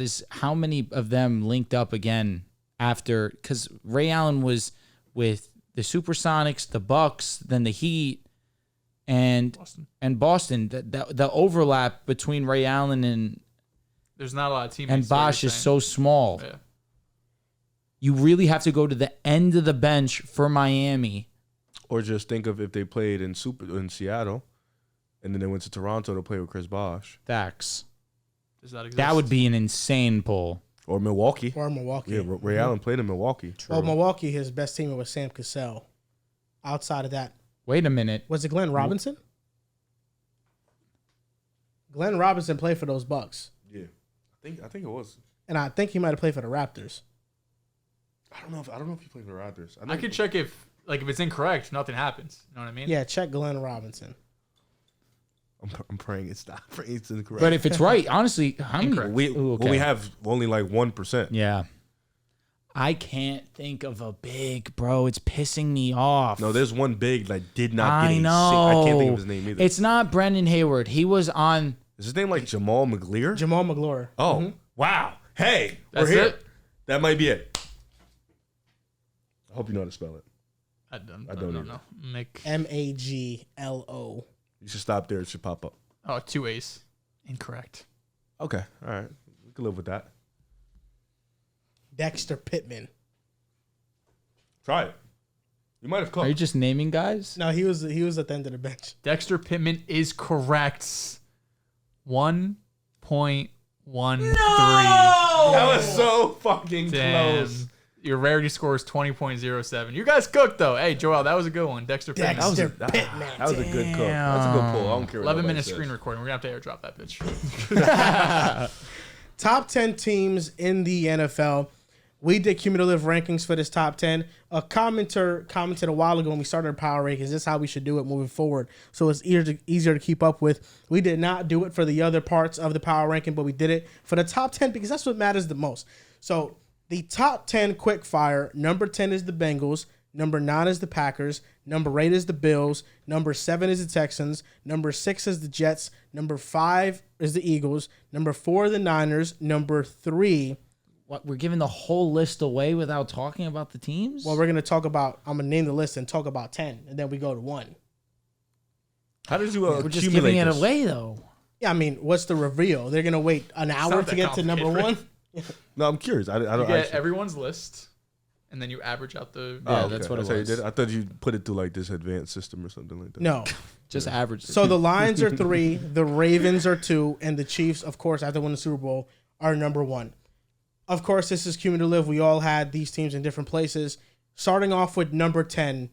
B: is how many of them linked up again after, because Ray Allen was with the Supersonics, the Bucks, then the Heat, and Boston. The overlap between Ray Allen and
C: There's not a lot of teammates.
B: and
C: is what you're
B: Bosh is
C: saying.
B: so small.
C: Yeah.
B: You really have to go to the end of the bench for Miami.
D: Or just think of if they played in Seattle, and then they went to Toronto to play with Chris Bosh.
B: Facts.
C: Does that exist?
B: That would be an insane pull.
D: Or Milwaukee.
A: Or Milwaukee.
D: Yeah, Ray Allen played in Milwaukee.
A: Well, Milwaukee, his best teammate was Sam Cassell. Outside of that,
B: Wait a minute.
A: was it Glenn Robinson? Glenn Robinson played for those Bucks.
D: Yeah, I think it was.
A: And I think he might have played for the Raptors.
D: I don't know if he played for the Raptors.
C: I could check if it's incorrect, nothing happens. You know what I mean?
A: Yeah, check Glenn Robinson.
D: I'm praying it's not. Praying it's incorrect.
B: But if it's right, honestly, how many?
C: Incorrect.
B: Ooh, okay.
D: we have only like 1%.
B: Yeah. I can't think of a big, bro. It's pissing me off.
D: No, there's one big that did not get
B: I
D: a
B: know.
D: I can't think of his name either.
B: It's not Brendan Hayward. He was on.
D: Is his name like Jamal McGleer?
A: Jamal McGlure.
D: Oh, wow. Hey,
C: That's
D: we're here.
C: it?
D: That might be it. I hope you know how to spell it.
C: I don't
D: either.
C: know.
A: Maglo.
D: You should stop there. It should pop up.
C: Oh, 2 A's. Incorrect.
D: Okay. All right. We can live with that.
A: Dexter Pittman.
D: Try it. You might have
B: Are you
D: cooked.
B: just naming guys?
A: No, he was at the end of the bench.
C: Dexter Pittman is correct. 1.13.
D: That was so fucking
C: Damn.
D: close.
C: Your rarity score is 20.07. You guys cooked though. Hey, Joel, that was a good one. Dexter Pittman.
A: Dexter
D: That
A: Pittman.
D: was a good cook. That's a good pull. I don't care.
C: 11
D: minute
C: minute screen recording. We're going to have to airdrop that bitch.
A: Top 10 teams in the NFL. We did cumulative rankings for this top 10. A commenter commented a while ago when we started our power rankings. This is how we should do it moving forward. So it's easier to keep up with. We did not do it for the other parts of the power ranking, but we did it for the top 10 because that's what matters the most. So the top 10 quick fire. Number 10 is the Bengals. Number 9 is the Packers. Number 8 is the Bills. Number 7 is the Texans. Number 6 is the Jets. Number 5 is the Eagles. Number 4 the Niners. Number 3.
B: What, we're giving the whole list away without talking about the teams?
A: Well, we're going to talk about, I'm going to name the list and talk about 10, and then we go to 1.
D: How did you
B: we're just
D: accumulate
B: giving it
D: this?
B: away, though.
A: Yeah, I mean, what's the reveal? They're going to wait an hour
C: not
A: to
C: that
A: get to number 1?
C: complicated,
D: No, I'm curious. I
C: You
D: don't
C: get
D: actually.
C: everyone's list, and then you average out the.
B: Yeah,
D: Oh,
B: that's
D: okay.
B: what it
D: That's how you
B: was.
D: did it? I thought you put it through like this advanced system or something like that.
A: No.
B: Just average.
A: So the Lions are 3, the Ravens are 2, and the Chiefs, of course, after winning the Super Bowl, are number 1. Of course, this is cumulative. We all had these teams in different places. Starting off with number 10,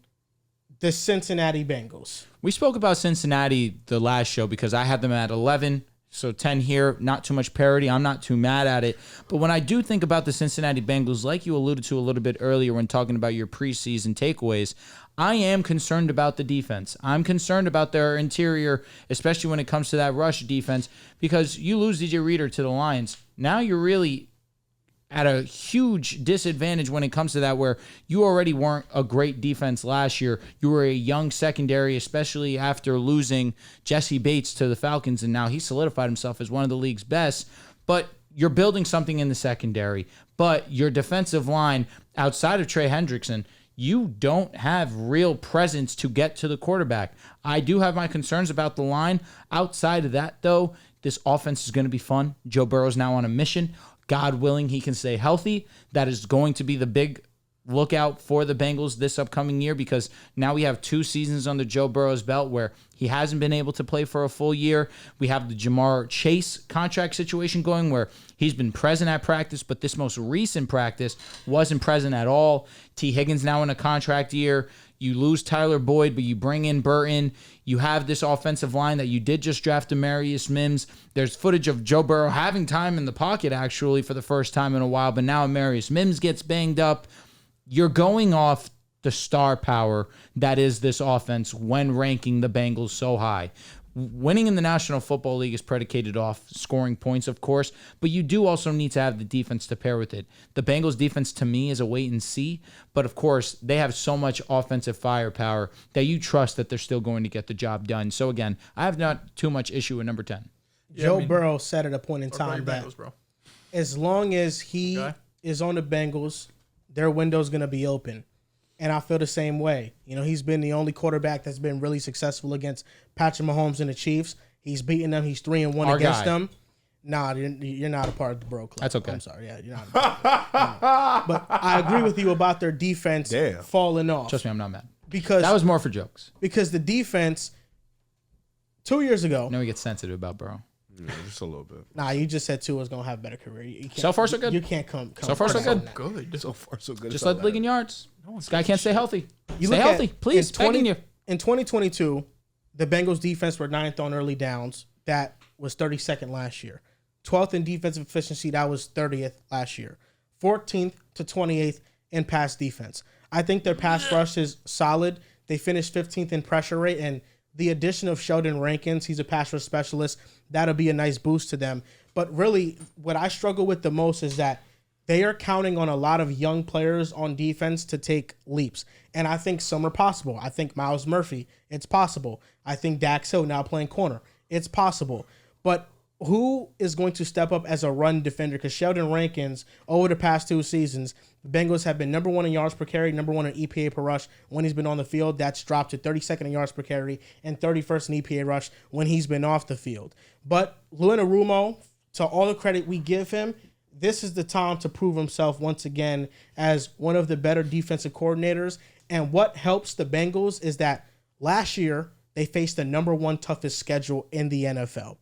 A: the Cincinnati Bengals.
B: We spoke about Cincinnati the last show because I had them at 11. So 10 here, not too much parity. I'm not too mad at it. But when I do think about the Cincinnati Bengals, like you alluded to a little bit earlier when talking about your preseason takeaways, I am concerned about the defense. I'm concerned about their interior, especially when it comes to that rush defense, because you lose DJ Reader to the Lions. Now you're really at a huge disadvantage when it comes to that, where you already weren't a great defense last year. You were a young secondary, especially after losing Jesse Bates to the Falcons, and now he solidified himself as one of the league's best. But you're building something in the secondary. But your defensive line, outside of Trey Hendrickson, you don't have real presence to get to the quarterback. I do have my concerns about the line. Outside of that, though, this offense is going to be fun. Joe Burrow's now on a mission. God willing, he can stay healthy. That is going to be the big lookout for the Bengals this upcoming year, because now we have 2 seasons under Joe Burrow's belt where he hasn't been able to play for a full year. We have the Jamar Chase contract situation going where he's been present at practice, but this most recent practice wasn't present at all. T. Higgins now in a contract year. You lose Tyler Boyd, but you bring in Burton. You have this offensive line that you did just draft Demarius Mims. There's footage of Joe Burrow having time in the pocket, actually, for the first time in a while, but now Demarius Mims gets banged up. You're going off the star power that is this offense when ranking the Bengals so high. Winning in the National Football League is predicated off scoring points, of course, but you do also need to have the defense to pair with it. The Bengals defense, to me, is a wait and see, but of course, they have so much offensive firepower that you trust that they're still going to get the job done. So again, I have not too much issue with number 10.
A: Joe Burrow said at a point in
C: What about
A: time
C: your
A: that
C: Bengals, bro?
A: as long as he is on the Bengals, their window's going to be open. And I feel the same way. You know, he's been the only quarterback that's been really successful against Patrick Mahomes and the Chiefs. He's beaten them. He's 3-1 against them. Nah, you're not a part of the bro club.
B: That's okay.
A: I'm sorry. Yeah, you're not. But I agree with you about their defense falling off.
B: Trust me, I'm not mad.
A: Because
B: that was more for jokes.
A: Because the defense 2 years ago.
B: Now we get sensitive about Burrow.
D: Yeah, just a little bit.
A: Nah, you just said Tua was gonna have a better career. You can't,
B: So far, so good.
A: You can't come.
B: So far, so good.
C: Good.
D: So far, so good.
B: Just led the league in yards. This guy can't stay healthy.
A: You
B: Stay
A: look
B: healthy,
A: at-
B: please. Begging you.
A: In 2022, the Bengals defense were 9th on early downs. That was 32nd last year. 12th in defensive efficiency. That was 30th last year. 14th to 28th in pass defense. I think their pass rush is solid. They finished 15th in pressure rate, and the addition of Sheldon Rankins, he's a pass rush specialist, that'll be a nice boost to them. But really, what I struggle with the most is that they are counting on a lot of young players on defense to take leaps. And I think some are possible. I think Myles Murphy, it's possible. I think Dax Hill now playing corner, it's possible. But who is going to step up as a run defender? Because Sheldon Rankins, over the past 2 seasons, the Bengals have been number 1 in yards per carry, number 1 in EPA per rush when he's been on the field. That's dropped to 32nd in yards per carry and 31st in EPA rush when he's been off the field. But Luanarumo, to all the credit we give him, this is the time to prove himself once again as one of the better defensive coordinators. And what helps the Bengals is that last year they faced the number 1 toughest schedule in the NFL.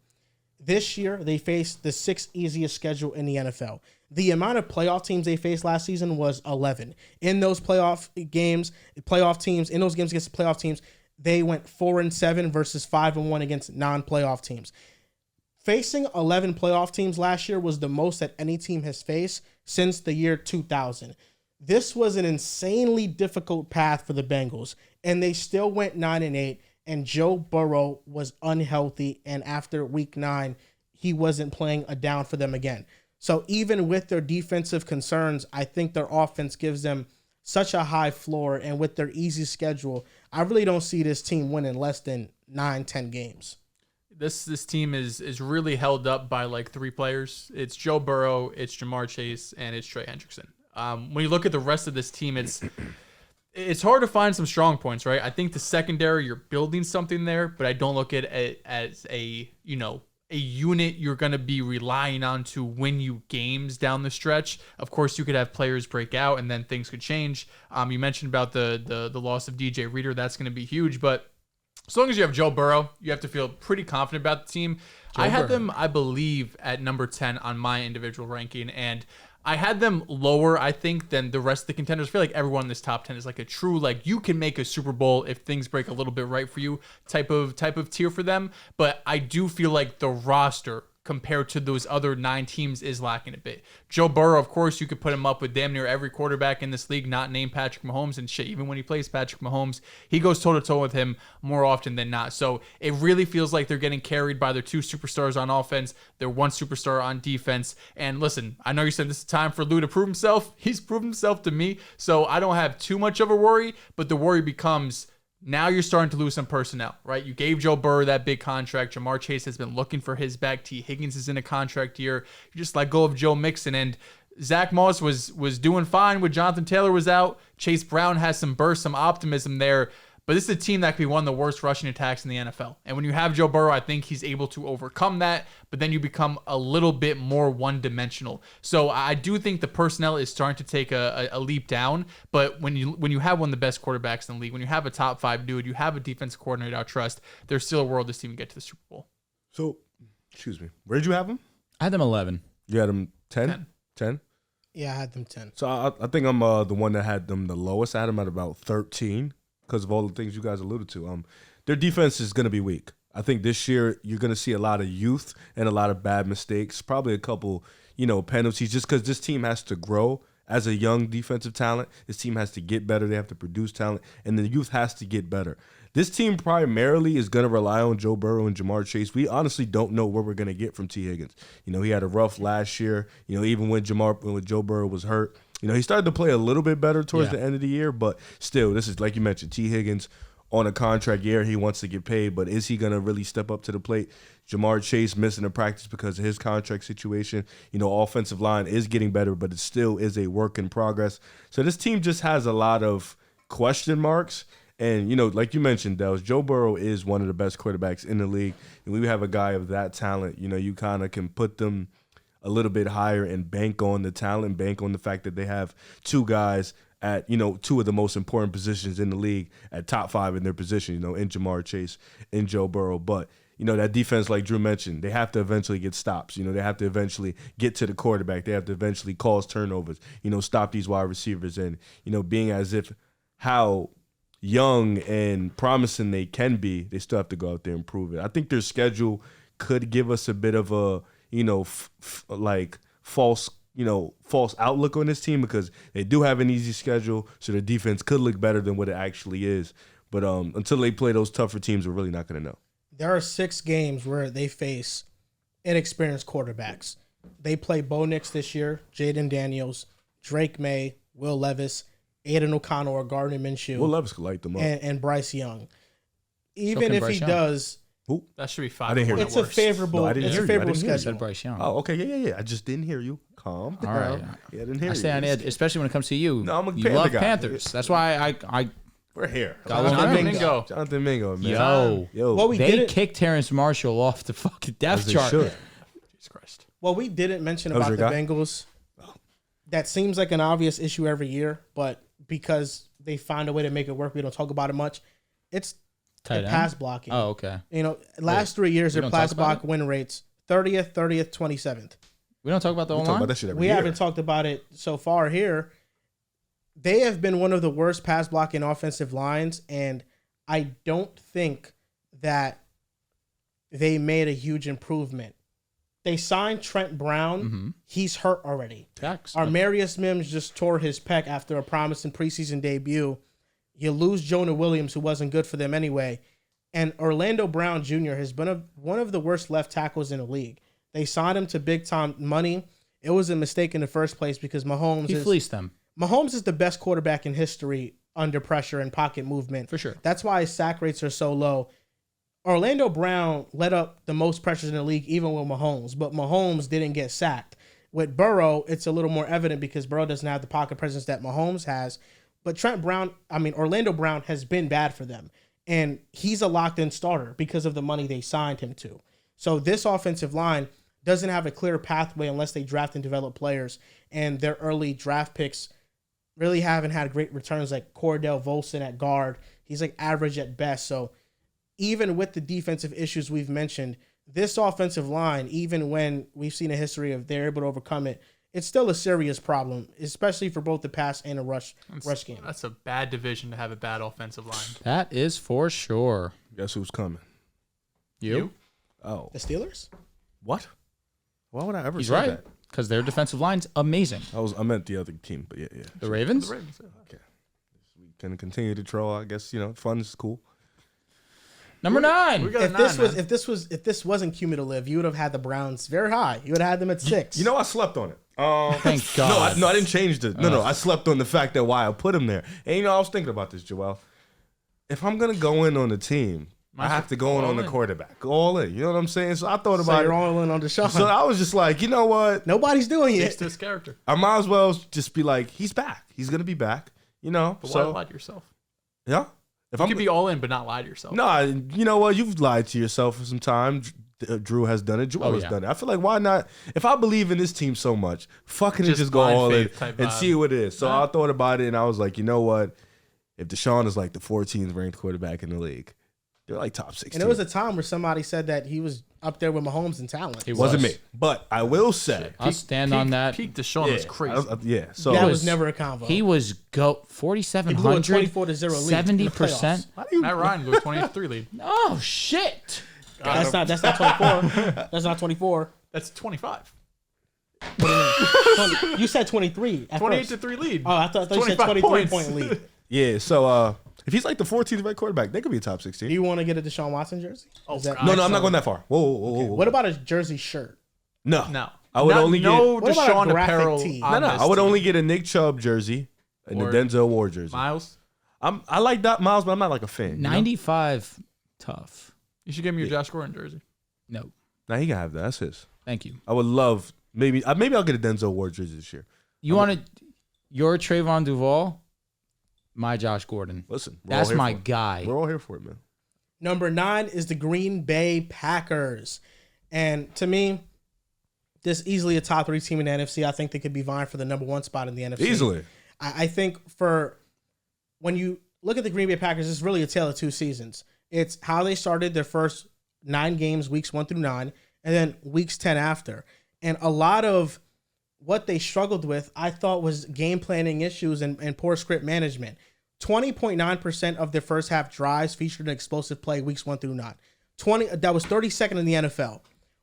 A: This year, they faced the 6th easiest schedule in the NFL. The amount of playoff teams they faced last season was 11. In those playoff games against the playoff teams, they went 4-7 versus 5-1 against non-playoff teams. Facing 11 playoff teams last year was the most that any team has faced since the year 2000. This was an insanely difficult path for the Bengals, and they still went 9-8. And Joe Burrow was unhealthy, and after week 9, he wasn't playing a down for them again. So even with their defensive concerns, I think their offense gives them such a high floor, and with their easy schedule, I really don't see this team winning less than 9-10 games.
C: This team is really held up by like 3 players. It's Joe Burrow, it's Jamar Chase, and it's Trey Hendrickson. When you look at the rest of this team, it's hard to find some strong points, right? I think the secondary, you're building something there, but I don't look at it as a unit you're going to be relying on to win you games down the stretch. Of course, you could have players break out and then things could change. You mentioned about the loss of DJ Reader. That's going to be huge, but as long as you have Joe Burrow, you have to feel pretty confident about the team. I had them, I believe, at number 10 on my individual ranking, and I had them lower, I think, than the rest of the contenders. I feel like everyone in this top 10 is like a true, like, you can make a Super Bowl if things break a little bit right for you type of tier for them. But I do feel like the roster compared to those other 9 teams is lacking a bit. Joe Burrow, of course, you could put him up with damn near every quarterback in this league not named Patrick Mahomes, and shit, even when he plays Patrick Mahomes, he goes toe-to-toe with him more often than not. So it really feels like they're getting carried by their 2 superstars on offense, their 1 superstar on defense. And listen, I know you said this is time for Lou to prove himself. He's proven himself to me, so I don't have too much of a worry, but the worry becomes now you're starting to lose some personnel, right? You gave Joe Burrow that big contract. Jamar Chase has been looking for his back. T. Higgins is in a contract year. You just let go of Joe Mixon, and Zach Moss was doing fine when Jonathan Taylor was out. Chase Brown has some burst, some optimism there. But this is a team that could be one of the worst rushing attacks in the NFL. And when you have Joe Burrow, I think he's able to overcome that. But then you become a little bit more one-dimensional. So I do think the personnel is starting to take a leap down. But when you have one of the best quarterbacks in the league, when you have a top 5 dude, you have a defensive coordinator I trust, there's still a world this team can get to the Super Bowl.
D: So, excuse me. Where did you have them?
B: I had them 11.
D: You had them 10? 10?
A: Yeah, I had them 10.
D: So I think I'm the one that had them the lowest. I had them at about 13 because of all the things you guys alluded to. Their defense is going to be weak. I think this year you're going to see a lot of youth and a lot of bad mistakes, probably a couple, penalties, just because this team has to grow as a young defensive talent. This team has to get better. They have to produce talent, and the youth has to get better. This team primarily is going to rely on Joe Burrow and Jamar Chase. We honestly don't know what we're going to get from T. Higgins. He had a rough last year. Even when Joe Burrow was hurt, he started to play a little bit better towards the end of the year. But still, this is, like you mentioned, T. Higgins on a contract year. He wants to get paid, but is he going to really step up to the plate? Jamar Chase missing a practice because of his contract situation. Offensive line is getting better, but it still is a work in progress. So this team just has a lot of question marks. And, like you mentioned, Dehls, Joe Burrow is one of the best quarterbacks in the league. And we have a guy of that talent, you kind of can put them a little bit higher and bank on the talent, bank on the fact that they have 2 guys at, 2 of the most important positions in the league at top 5 in their position, in Jamar Chase and Joe Burrow. But, that defense, like Drew mentioned, they have to eventually get stops. They have to eventually get to the quarterback. They have to eventually cause turnovers, stop these wide receivers. And, being as if how young and promising they can be, they still have to go out there and prove it. I think their schedule could give us a bit of a, false outlook on this team because they do have an easy schedule, so their defense could look better than what it actually is. But until they play those tougher teams, we're really not going to know.
A: There are 6 games where they face inexperienced quarterbacks. They play Bo Nix this year, Jaden Daniels, Drake May, Will Levis, Aiden O'Connell, or Gardner Minshew.
D: Will Levis could light them up.
A: And Bryce Young. Even if
B: Bryce
A: he
B: Young.
A: does,
C: That should be 5.
D: I didn't hear
A: it's a favorable.
D: No, I didn't
A: it's
D: hear
A: a
D: you. I
A: favorable
D: didn't hear you.
A: schedule.
B: Said Bryce Young.
D: Oh, okay, yeah. I just didn't hear you. Calm down.
B: All right.
D: Yeah, I didn't hear
B: I
D: you.
B: stay on edge, especially when it comes to you.
D: No, I'm a
B: you
D: Panther
B: love
D: guy.
B: Panthers. That's why I
D: We're here.
B: got
A: Jonathan
B: along.
A: Mingo.
D: Jonathan Mingo, man.
B: Yo.
A: Well, we
B: They
A: didn't.
B: kicked Terrence Marshall off the fucking depth
D: As they
B: chart.
D: should.
C: Jesus Christ.
A: Well, we didn't mention
D: That was
A: about
D: your
A: the
D: guy?
A: Bengals. That seems like an obvious issue every year, but because they find a way to make it work, we don't talk about it much. It's
B: Tight
A: the
B: end?
A: pass blocking.
B: Oh, okay.
A: Last 3 years,
B: we
A: their
B: don't
A: pass
B: talk about
A: block win rates 30th, 27th.
B: We don't talk about the
D: We talk about
B: O-line?
D: that shit every
A: We
D: year.
A: haven't talked about it so far here. They have been one of the worst pass blocking offensive lines, and I don't think that they made a huge improvement. They signed Trent Brown.
B: Mm-hmm.
A: He's hurt already.
B: Facts.
A: Armarius Mims just tore his pec after a promising preseason debut. You lose Jonah Williams, who wasn't good for them anyway. And Orlando Brown Jr. has been one of the worst left tackles in the league. They signed him to big-time money. It was a mistake in the first place because
B: He fleeced them.
A: Mahomes is the best quarterback in history under pressure and pocket movement.
B: For sure.
A: That's why his sack rates are so low. Orlando Brown let up the most pressures in the league, even with Mahomes, but Mahomes didn't get sacked. With Burrow, it's a little more evident because Burrow doesn't have the pocket presence that Mahomes has. But Orlando Brown has been bad for them. And he's a locked-in starter because of the money they signed him to. So this offensive line doesn't have a clear pathway unless they draft and develop players. And their early draft picks really haven't had great returns, like Cordell Volson at guard. He's like average at best. So even with the defensive issues we've mentioned, this offensive line, even when we've seen a history of they're able to overcome it, it's still a serious problem, especially for both the pass and the rush game.
C: That's a bad division to have a bad offensive line.
B: That is for sure.
D: Guess who's coming?
B: You?
D: Oh,
A: The Steelers?
D: what? Why would I ever
B: He's
D: say
B: right.
D: that?
B: Because their defensive line's amazing.
D: I meant the other team, but yeah.
B: The Ravens?
C: The Ravens.
D: We can continue to troll. I guess fun is cool.
B: Number 9.
C: We got a
A: If
C: 9,
A: this
C: man.
A: if this wasn't cumulative, you would have had the Browns very high. You would have had them at 6.
D: You know, I slept on it.
B: Thank God.
D: No, I didn't change the. No, I slept on the fact that why I put him there. And I was thinking about this, Joel. If I'm gonna go in on the team, I have to go in on the quarterback. Go all in. You know what I'm saying? So I thought
A: So
D: about
A: you're
D: it.
A: all in on Deshaun.
D: So I was just like, you know what?
A: Nobody's doing
C: Takes
A: it.
C: to his character.
D: I might as well just be like, he's back. He's gonna be back. You know.
C: But why
D: So
C: lie to yourself?
D: yeah. If
C: You can be all in, but not lie to yourself.
D: no, you know what? You've lied to yourself for some time. Drew has done it. Joel has done it. I feel like why not? If I believe in this team so much, fucking
C: Just
D: just go
C: blind
D: all in
C: faith type
D: and
C: vibe.
D: see what it is. So I thought about it and I was like, you know what? If Deshaun is like the 14th ranked quarterback in the league, they're like top 16.
A: And there was a time where somebody said that he was up there with Mahomes in talent.
B: He
D: wasn't
B: was.
D: me, but I will say,
B: I'll stand on that.
C: Peak Deshaun was crazy.
D: So
A: that
B: was-
A: was never a convo.
B: He was
A: He blew a
B: 4,700,
A: 24-0 lead in the
B: 70%.
C: Matt Ryan goes 23 lead.
B: Oh, shit.
A: That's not 24. That's not 24.
C: That's 25.
A: You said 23 at
C: 28
A: first.
C: to 3 lead.
A: Oh, I thought you said
C: 25
A: 23
C: points.
A: point lead.
D: yeah, so if he's like the 14th ranked quarterback, they could be a top 16.
A: Do you want to get a Deshaun Watson jersey?
C: Oh,
A: Is that-
C: God.
D: No, I'm not going that far. Whoa.
A: What about a jersey shirt?
D: No.
C: No.
D: I would only
C: no
A: What about a
C: Deshaun
A: graphic
C: apparel.
A: tee?
C: on
D: No,
C: this
D: I would
C: team.
D: only get a Nick Chubb jersey and
C: Or
D: the Denzel Ward jersey.
C: Miles.
D: I like that Miles, but I'm not like a fan.
B: 95, tough.
C: You should give me your Josh Gordon jersey.
B: No,
D: Now he can have that. That's his.
B: thank you.
D: I would love maybe I'll get a Denzel Ward jersey this year.
B: You wanted your Trayvon Duvall, my Josh Gordon.
D: Listen, we're all
B: That's
D: here
B: my
D: for it.
B: guy.
D: We're all here for it, man.
A: Number 9 is the Green Bay Packers. And to me, this easily a top 3 team in the NFC. I think they could be vying for the number 1 spot in the NFC.
D: Easily.
A: I think when you look at the Green Bay Packers, it's really a tale of 2 seasons. It's how they started their first 9 games, weeks 1 through 9, and then weeks 10 after. And a lot of what they struggled with, I thought, was game planning issues and poor script management. 20.9% of their first half drives featured an explosive play weeks 1 through 9. That was 32nd in the NFL,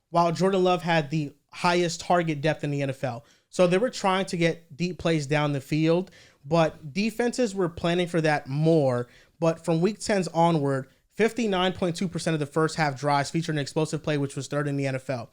A: while Jordan Love had the highest target depth in the NFL. So they were trying to get deep plays down the field, but defenses were planning for that more. But from week 10's onward, 59.2% of the first half drives featured an explosive play, which was 3rd in the NFL.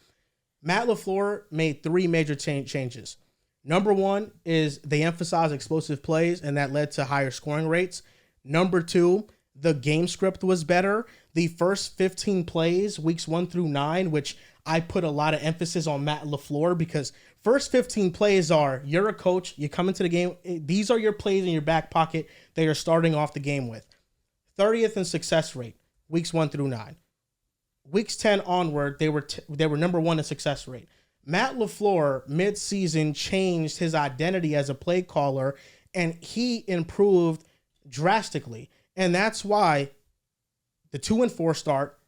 A: Matt LaFleur made 3 major changes. Number 1 is they emphasized explosive plays, and that led to higher scoring rates. Number 2, the game script was better. The first 15 plays, weeks 1 through 9, which I put a lot of emphasis on Matt LaFleur, because first 15 plays are, you're a coach, you come into the game, these are your plays in your back pocket that you're starting off the game with. 30th in success rate, weeks 1 through 9. Weeks 10 onward, they were number 1 in success rate. Matt LaFleur, mid-season, changed his identity as a play caller, and he improved drastically. And that's why the 2-4 start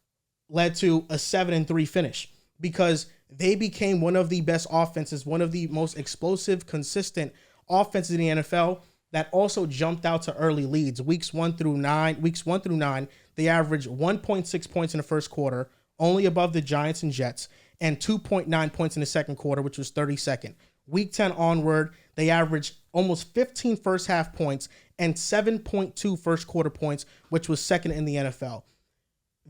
A: led to a 7-3 finish, because they became one of the best offenses, one of the most explosive, consistent offenses in the NFL that also jumped out to early leads. Weeks 1 through 9, they averaged 1.6 points in the first quarter, only above the Giants and Jets, and 2.9 points in the second quarter, which was 32nd. Week 10 onward, they averaged almost 15 first half points and 7.2 first quarter points, which was 2nd in the NFL.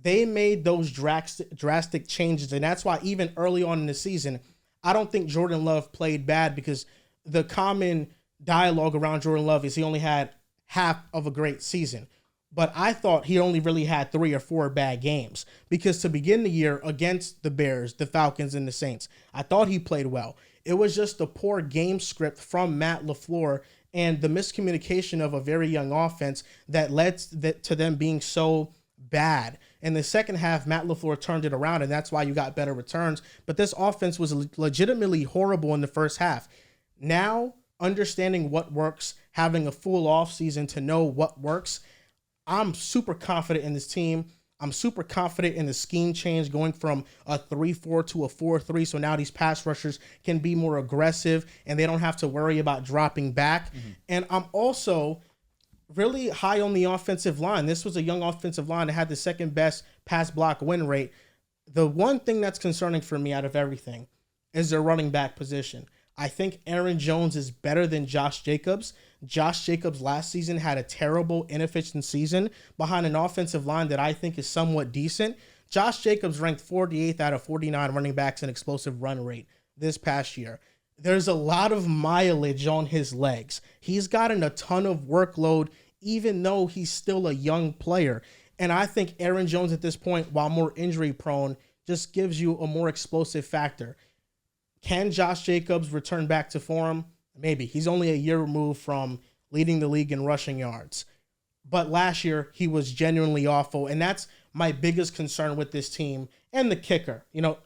A: They made those drastic changes, and that's why even early on in the season, I don't think Jordan Love played bad, because the common dialogue around Jordan Love is he only had half of a great season. But I thought he only really had 3 or 4 bad games because to begin the year against the Bears, the Falcons, and the Saints, I thought he played well. It was just the poor game script from Matt LaFleur and the miscommunication of a very young offense that led to them being so bad. In the second half, Matt LaFleur turned it around, and that's why you got better returns. But this offense was legitimately horrible in the first half. Now, understanding what works, having a full offseason to know what works, I'm super confident in this team. I'm super confident in the scheme change going from a 3-4 to a 4-3. So now these pass rushers can be more aggressive and they don't have to worry about dropping back. And I'm also really high on the offensive line. This was a young offensive line that had the second best pass block win rate. The one thing that's concerning for me out of everything is their running back position. I think Aaron Jones is better than Josh Jacobs. Josh Jacobs last season had a terrible, inefficient season behind an offensive line that I think is somewhat decent. Josh Jacobs ranked 48th out of 49 running backs in explosive run rate this past year. There's a lot of mileage on his legs. He's gotten a ton of workload, even though he's still a young player. And I think Aaron Jones at this point, while more injury prone, just gives you a more explosive factor. Can Josh Jacobs return back to form? Maybe. He's only a year removed from leading the league in rushing yards. But last year, he was genuinely awful. And that's my biggest concern with this team. And the kicker. You know,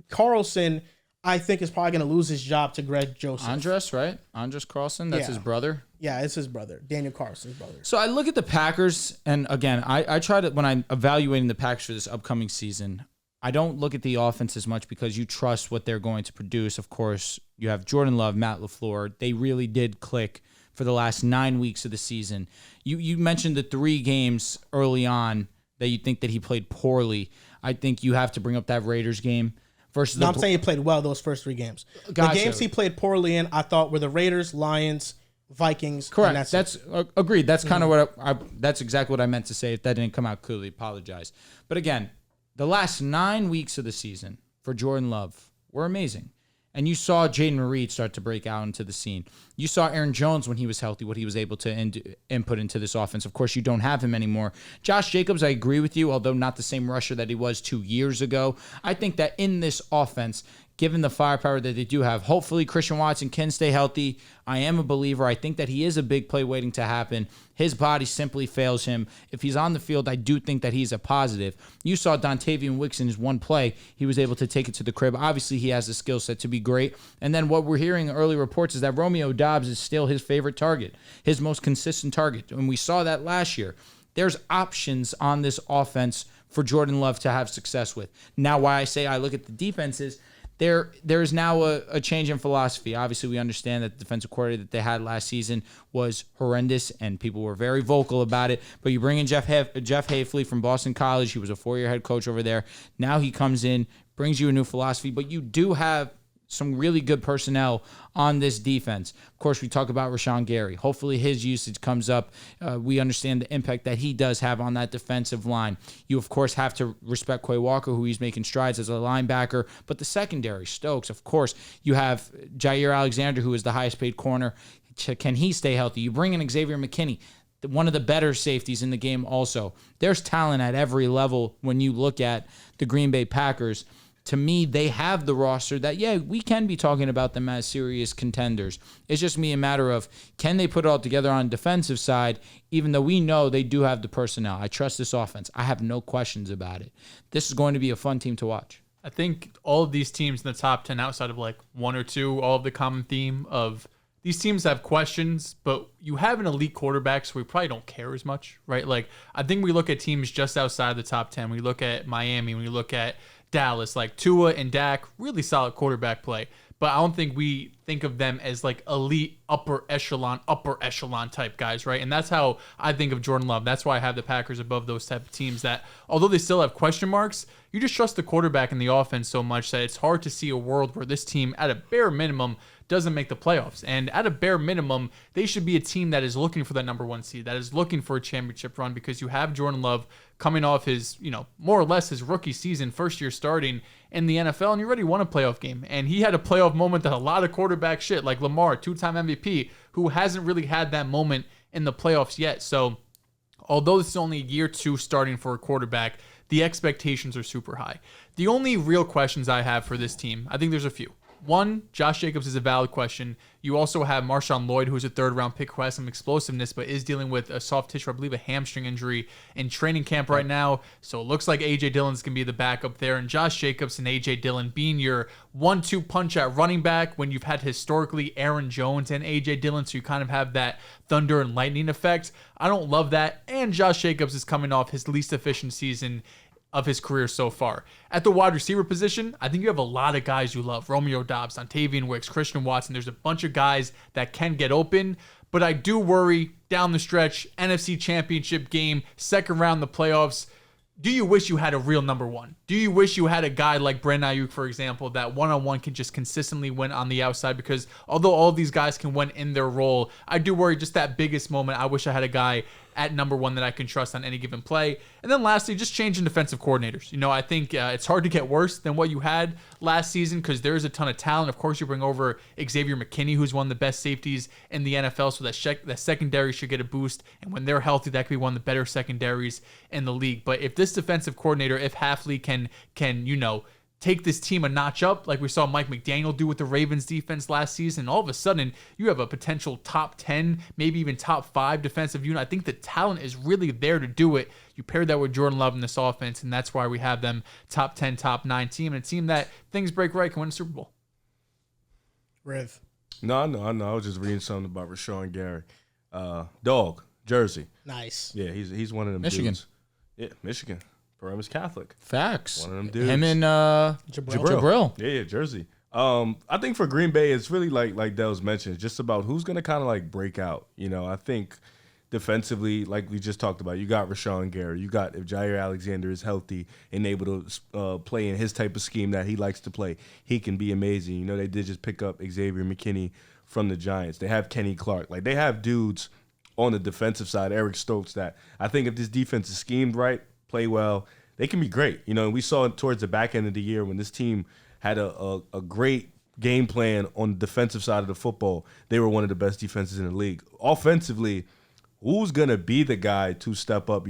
A: Carlson, I think, is probably going to lose his job to Greg Joseph.
B: Andres, right? Andres Carlson, that's his brother.
A: Yeah, it's his brother. Daniel Carlson's brother.
B: So I look at the Packers, and again, I try to, when I'm evaluating the Packers for this upcoming season, I don't look at the offense as much because you trust what they're going to produce. Of course, you have Jordan Love, Matt LaFleur. They really did click for the last 9 weeks of the season. You mentioned the 3 games early on that you think that he played poorly. I think you have to bring up that Raiders game versus
A: I'm saying he played well those first 3 games.
B: Gotcha.
A: The games he played poorly in, I thought, were the Raiders, Lions, Vikings.
B: Correct. That's agreed. That's kind of what that's exactly what I meant to say. If that didn't come out clearly, apologize. But again, the last 9 weeks of the season for Jordan Love were amazing. And you saw Jaden Reed start to break out into the scene. You saw Aaron Jones when he was healthy, what he was able to input into this offense. Of course, you don't have him anymore. Josh Jacobs, I agree with you, although not the same rusher that he was 2 years ago. I think that in this offense, given the firepower that they do have, hopefully Christian Watson can stay healthy. I am a believer. I think that he is a big play waiting to happen. His body simply fails him. If he's on the field, I do think that he's a positive. You saw Dontavian Wicks in his one play. He was able to take it to the crib. Obviously, he has the skill set to be great. And then what we're hearing in early reports is that Romeo Doubs is still his favorite target, his most consistent target. And we saw that last year. There's options on this offense for Jordan Love to have success with. Now, why I say I look at the defenses, there is now a change in philosophy. Obviously, we understand that the defensive coordinator that they had last season was horrendous, and people were very vocal about it. But you bring in Jeff Hafley from Boston College. He was a 4-year head coach over there. Now he comes in, brings you a new philosophy. But you do have some really good personnel on this defense. Of course, we talk about Rashawn Gary. Hopefully his usage comes up. We understand the impact that he does have on that defensive line. You, of course, have to respect Quay Walker, who he's making strides as a linebacker. But the secondary, Stokes, of course. You have Jair Alexander, who is the highest paid corner. Can he stay healthy? You bring in Xavier McKinney, one of the better safeties in the game also. There's talent at every level when you look at the Green Bay Packers. To me, they have the roster that, yeah, we can be talking about them as serious contenders. It's just me a matter of, can they put it all together on the defensive side, even though we know they do have the personnel. I trust this offense. I have no questions about it. This is going to be a fun team to watch.
C: I think all of these teams in the top 10, outside of like 1 or 2, all of the common theme of these teams have questions, but you have an elite quarterback, so we probably don't care as much, right? Like, I think we look at teams just outside the top 10. We look at Miami, we look at Dallas, like Tua and Dak, really solid quarterback play. But I don't think we think of them as like elite upper echelon type guys, right? And that's how I think of Jordan Love. That's why I have the Packers above those type of teams that, although they still have question marks, you just trust the quarterback and the offense so much that it's hard to see a world where this team, at a bare minimum, doesn't make the playoffs. And at a bare minimum, they should be a team that is looking for that number 1 seed, that is looking for a championship run, because you have Jordan Love coming off his, more or less his rookie season, first year starting in the NFL, and you already won a playoff game. And he had a playoff moment that a lot of quarterback shit, like Lamar, 2-time MVP, who hasn't really had that moment in the playoffs yet. So although this is only year 2 starting for a quarterback, the expectations are super high. The only real questions I have for this team, I think there's a few. One, Josh Jacobs is a valid question. You also have Marshawn Lloyd, who's a 3rd-round pick who has some explosiveness, but is dealing with a soft tissue, I believe a hamstring injury in training camp right now. So it looks like A.J. Dillon's going to be the backup there. And Josh Jacobs and A.J. Dillon being your 1-2 punch at running back when you've had historically Aaron Jones and A.J. Dillon, so you kind of have that thunder and lightning effect. I don't love that. And Josh Jacobs is coming off his least efficient season of his career so far. At the wide receiver position, I think you have a lot of guys you love. Romeo Doubs, Dontavian Wicks, Christian Watson. There's a bunch of guys that can get open, but I do worry down the stretch, NFC Championship game, 2nd round of the playoffs. Do you wish you had a real number 1? Do you wish you had a guy like Brandon Ayuk, for example, that one-on-one can just consistently win on the outside? Because although all of these guys can win in their role, I do worry just that biggest moment. I wish I had a guy at number 1 that I can trust on any given play. And then lastly, just changing defensive coordinators. I think it's hard to get worse than what you had last season because there is a ton of talent. Of course, you bring over Xavier McKinney, who's one of the best safeties in the NFL, so that secondary should get a boost. And when they're healthy, that could be one of the better secondaries in the league. But if this defensive coordinator, if Hafley can take this team a notch up, like we saw Mike McDaniel do with the Ravens defense last season, all of a sudden you have a potential top 10, maybe even top 5 defensive unit. I think the talent is really there to do it. You pair that with Jordan Love in this offense, and that's why we have them top 10, top 9 team, and a team that things break right can win a Super Bowl.
A: Riv.
D: No. I was just reading something about Rashawn Gary. Dog, Jersey.
A: Nice.
D: Yeah, he's one of them
B: Michigan.
D: dudes. Yeah, Michigan. Paramus Catholic.
B: Facts.
D: One of them dudes.
B: Him and Jabril.
D: Yeah, Jersey. I think for Green Bay, it's really like Dehls mentioned, it's just about who's going to kind of like break out. I think defensively, like we just talked about, you got Rashawn Gary. You got, if Jair Alexander is healthy and able to play in his type of scheme that he likes to play, he can be amazing. They did just pick up Xavier McKinney from the Giants. They have Kenny Clark. Like, they have dudes on the defensive side, Eric Stokes, that I think if this defense is schemed right, play well, they can be great. We saw it towards the back end of the year when this team had a great game plan on the defensive side of the football. They were one of the best defenses in the league. Offensively, who's going to be the guy to step up?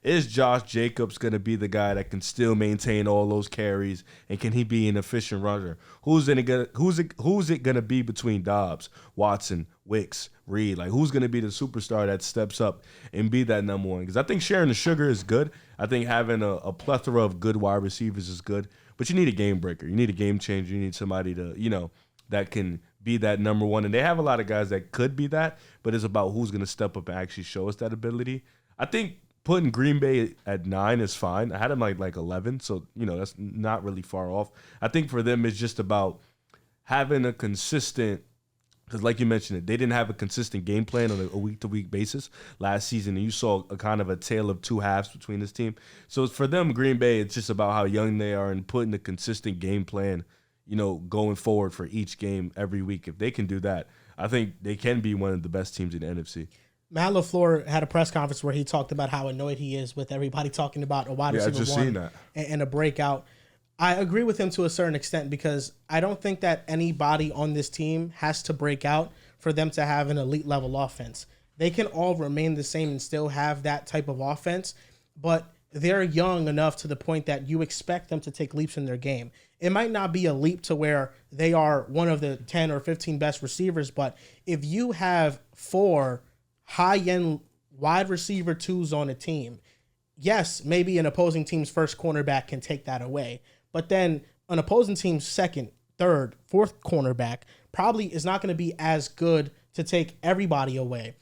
D: Is Josh Jacobs going to be the guy that can still maintain all those carries, and can he be an efficient runner? Who's it going to be between Dobbs, Watson, Wicks, Reed? Like, who's going to be the superstar that steps up and be that number 1? Because I think sharing the sugar is good. I think having a plethora of good wide receivers is good, but you need a game breaker. You need a game changer. You need somebody to, that can be that number 1. And they have a lot of guys that could be that, but it's about who's going to step up and actually show us that ability. I think putting Green Bay at 9 is fine. I had them like 11, so, that's not really far off. I think for them, it's just about having a consistent, because like you mentioned, they didn't have a consistent game plan on a week-to-week basis last season, and you saw a kind of a tale of two halves between this team. So for them, Green Bay, it's just about how young they are and putting a consistent game plan, going forward for each game every week. If they can do that, I think they can be one of the best teams in the NFC.
A: Matt LaFleur had a press conference where he talked about how annoyed he is with everybody talking about a wide receiver
D: I just
A: one
D: seen that.
A: And a breakout. I agree with him to a certain extent because I don't think that anybody on this team has to break out for them to have an elite level offense. They can all remain the same and still have that type of offense, but they're young enough to the point that you expect them to take leaps in their game. It might not be a leap to where they are one of the 10 or 15 best receivers, but if you have 4 high-end wide receiver 2s on a team, yes, maybe an opposing team's first cornerback can take that away. But then an opposing team's second, third, fourth cornerback probably is not going to be as good to take everybody away.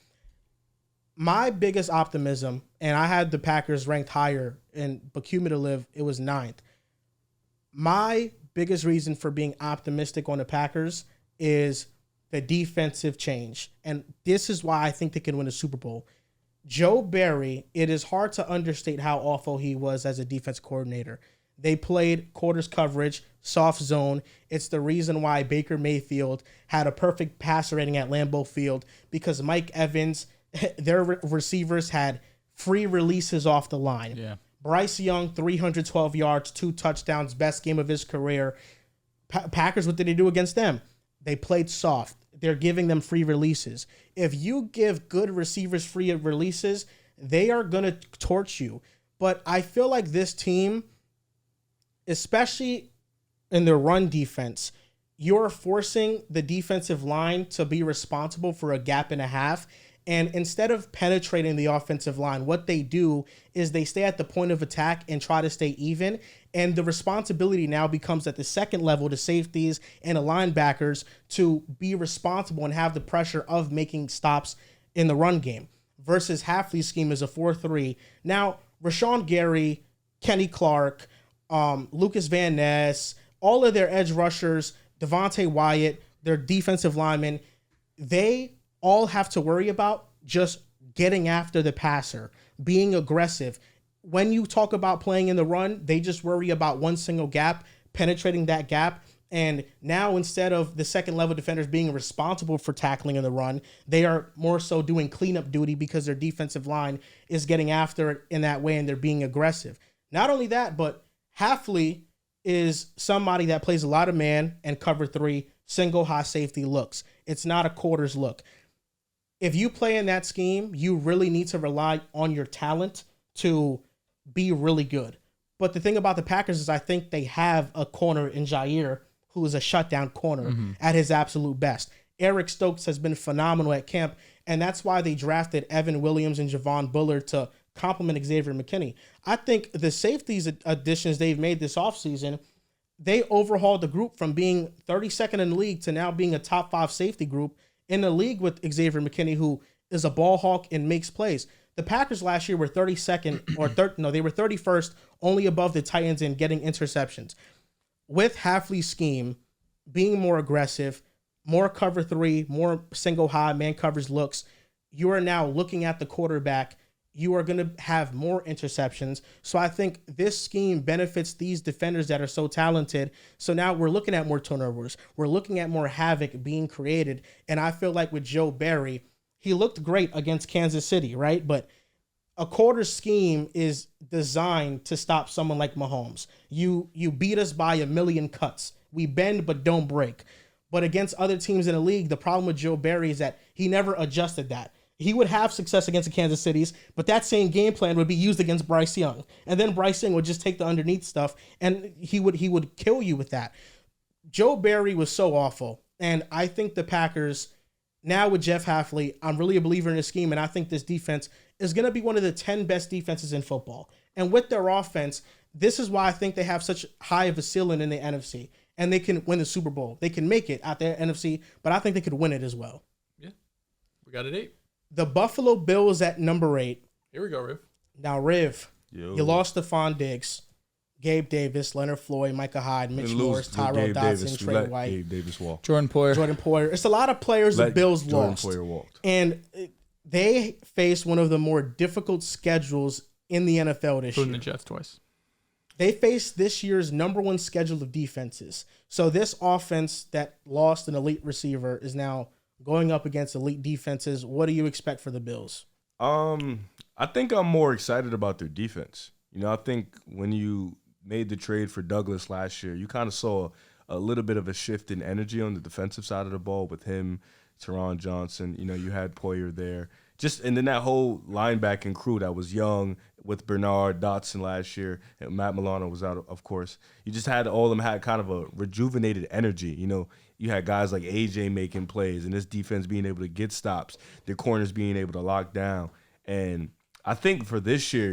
A: My biggest optimism, and I had the Packers ranked higher, but cumulative, it was 9th. My biggest reason for being optimistic on the Packers is the defensive change. And this is why I think they can win a Super Bowl. Joe Barry, it is hard to understate how awful he was as a defense coordinator. They played quarters coverage, soft zone. It's the reason why Baker Mayfield had a perfect passer rating at Lambeau Field, because Mike Evans, their receivers had free releases off the line.
B: Yeah.
A: Bryce Young, 312 yards, 2 touchdowns, best game of his career. Packers, what did they do against them? They played soft. They're giving them free releases. If you give good receivers free releases, they are going to torch you. But I feel like this team, especially in their run defense, you're forcing the defensive line to be responsible for a gap and a half. And instead of penetrating the offensive line, what they do is they stay at the point of attack and try to stay even. And the responsibility now becomes at the second level to safeties and the linebackers to be responsible and have the pressure of making stops in the run game. Versus Hafley's scheme is a 4-3. Now, Rashawn Gary, Kenny Clark, Lucas Van Ness, all of their edge rushers, Devontae Wyatt, their defensive linemen, they all have to worry about just getting after the passer, being aggressive. When you talk about playing in the run, they just worry about one single gap, penetrating that gap. And now instead of the second level defenders being responsible for tackling in the run, they are more so doing cleanup duty because their defensive line is getting after it in that way and they're being aggressive. Not only that, but Hafley is somebody that plays a lot of man and cover 3 single high safety looks. It's not a quarters look. If you play in that scheme, you really need to rely on your talent to be really good. But the thing about the Packers is I think they have a corner in Jair who is a shutdown corner at his absolute best. Eric Stokes has been phenomenal at camp, and that's why they drafted Evan Williams and Javon Bullard to complement Xavier McKinney. I think the safeties additions they've made this offseason, they overhauled the group from being 32nd in the league to now being a top 5 safety group in the league with Xavier McKinney, who is a ball hawk and makes plays. The Packers last year were 32nd or they were 31st, only above the Titans in getting interceptions. With Hafley's scheme, being more aggressive, more cover 3, more single high man covers looks, you are now looking at the quarterback. You are going to have more interceptions. So I think this scheme benefits these defenders that are so talented. So now we're looking at more turnovers. We're looking at more havoc being created. And I feel like with Joe Barry, he looked great against Kansas City, right? But a quarter scheme is designed to stop someone like Mahomes. You beat us by a million cuts. We bend but don't break. But against other teams in the league, the problem with Joe Barry is that he never adjusted that. He would have success against the Kansas Cities, but that same game plan would be used against Bryce Young. And then Bryce Young would just take the underneath stuff, and he would kill you with that. Joe Barry was so awful, and I think the Packers, now with Jeff Hafley, I'm really a believer in this scheme, and I think this defense is going to be one of the 10 best defenses in football. And with their offense, this is why I think they have such high of a ceiling in the NFC, and they can win the Super Bowl. They can make it out there, NFC, but I think they could win it as well.
C: Yeah, we got it 8.
A: The Buffalo Bills at number 8.
C: Here we go, Riv.
A: Now, Riv,
D: Yo.
A: you lost Stephon Diggs, Gabe Davis, Leonard Floyd, Micah Hyde, Mitch Morris, Tyrell Dodson, Trey White,
D: Gabe Davis walked.
B: Jordan Poyer.
A: It's a lot of players the Bills lost.
D: Jordan Poyer walked.
A: And they face one of the more difficult schedules in the NFL this
C: Including
A: year.
C: the Jets twice.
A: They face this year's number 1 schedule of defenses. So this offense that lost an elite receiver is now going up against elite defenses. What do you expect for the Bills?
D: I think I'm more excited about their defense. I think when you made the trade for Douglas last year, you kind of saw a little bit of a shift in energy on the defensive side of the ball with him, Teron Johnson. You had Poyer there. And then that whole linebacking crew that was young with Bernard Dotson last year, and Matt Milano was out, of course. You just had all of them had kind of a rejuvenated energy. You had guys like AJ making plays, and this defense being able to get stops, their corners being able to lock down. And I think for this year,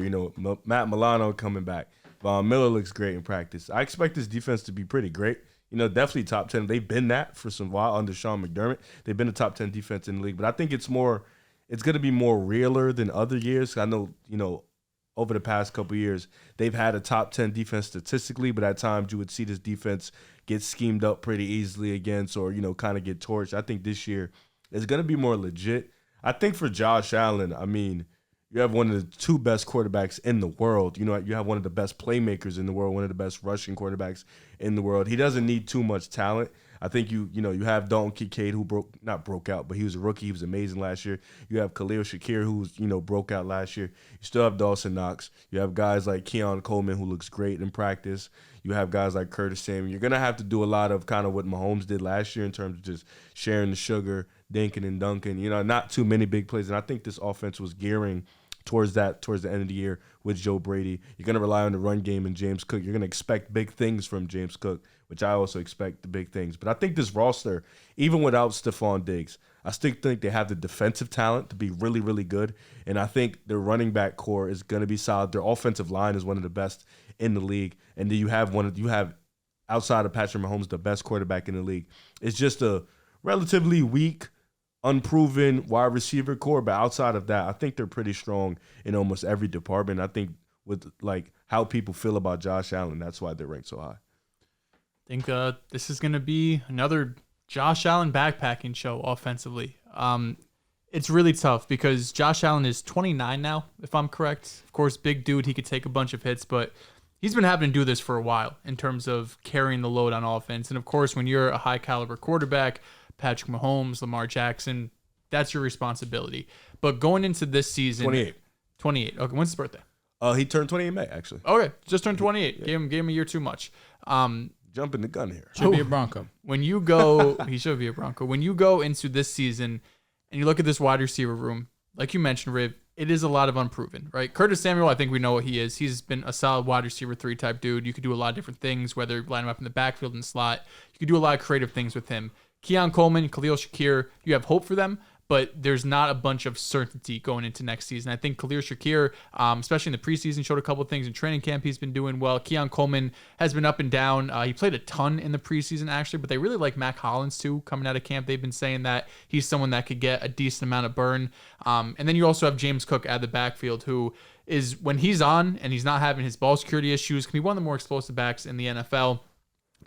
D: Matt Milano coming back, Von Miller looks great in practice. I expect this defense to be pretty great. Definitely top 10. They've been that for some while under Sean McDermott. They've been a top 10 defense in the league, but I think it's going to be more realer than other years. I know, over the past couple of years, they've had a top 10 defense statistically, but at times you would see this defense get schemed up pretty easily against or, kind of get torched. I think this year it's going to be more legit. I think for Josh Allen, You have one of the two best quarterbacks in the world. You have one of the best playmakers in the world, one of the best rushing quarterbacks in the world. He doesn't need too much talent. I think you have Dalton Kincaid, who not broke out, but he was a rookie. He was amazing last year. You have Khalil Shakir, who was, broke out last year. You still have Dawson Knox. You have guys like Keon Coleman, who looks great in practice. You have guys like Curtis Samuel. You're going to have to do a lot of kind of what Mahomes did last year in terms of just sharing the sugar, dinking and dunking. Not too many big plays. And I think this offense was gearing towards the end of the year with Joe Brady. You're going to rely on the run game and James Cook. You're going to expect big things from James Cook, which I also expect the big things. But I think this roster, even without Stephon Diggs, I still think they have the defensive talent to be really, really good. And I think their running back core is going to be solid. Their offensive line is one of the best in the league. And then you have outside of Patrick Mahomes, the best quarterback in the league. It's just a relatively weak, unproven wide receiver core, but outside of that, I think they're pretty strong in almost every department. I think with how people feel about Josh Allen, that's why they're ranked so high.
C: I think this is going to be another Josh Allen backpacking show offensively. It's really tough because Josh Allen is 29 now, if I'm correct. Of course, big dude, he could take a bunch of hits, but he's been having to do this for a while in terms of carrying the load on offense. And of course, when you're a high caliber quarterback, Patrick Mahomes, Lamar Jackson, that's your responsibility. But going into this season... 28. Okay, when's his birthday?
D: He turned 28 in May, actually.
C: Okay, just turned 28. Yeah. Gave him a year too much.
D: Jumping the gun here.
B: Should be a Bronco.
C: When you go... he should be a Bronco. When you go into this season and you look at this wide receiver room, like you mentioned, Riv, it is a lot of unproven, right? Curtis Samuel, I think we know what he is. He's been a solid wide receiver 3 type dude. You could do a lot of different things, whether you line him up in the backfield and slot. You could do a lot of creative things with him. Keon Coleman, Khalil Shakir, you have hope for them, but there's not a bunch of certainty going into next season. I think Khalil Shakir, especially in the preseason, showed a couple of things in training camp. He's been doing well. Keon Coleman has been up and down. He played a ton in the preseason, actually, but they really like Mac Hollins, too, coming out of camp. They've been saying that he's someone that could get a decent amount of burn. And then you also have James Cook out of the backfield, who is, when he's on and he's not having his ball security issues, can be one of the more explosive backs in the NFL.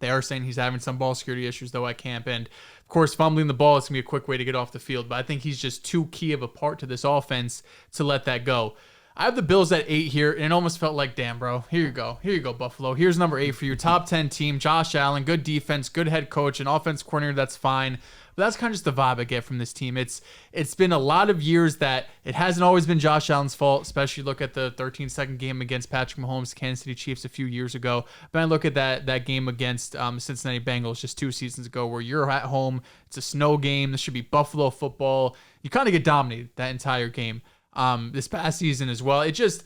C: They are saying he's having some ball security issues, though, at camp. And, of course, fumbling the ball is going to be a quick way to get off the field. But I think he's just too key of a part to this offense to let that go. I have the Bills at 8 here, and it almost felt like, damn, bro, here you go. Here you go, Buffalo. Here's number 8 for your top 10 team. Josh Allen, good defense, good head coach, an offense coordinator, that's fine. But that's kind of just the vibe I get from this team. It's been a lot of years that it hasn't always been Josh Allen's fault, especially look at the 13-second game against Patrick Mahomes, Kansas City Chiefs a few years ago. But I look at that game against Cincinnati Bengals just 2 seasons ago where you're at home. It's a snow game. This should be Buffalo football. You kind of get dominated that entire game. This past season as well. It just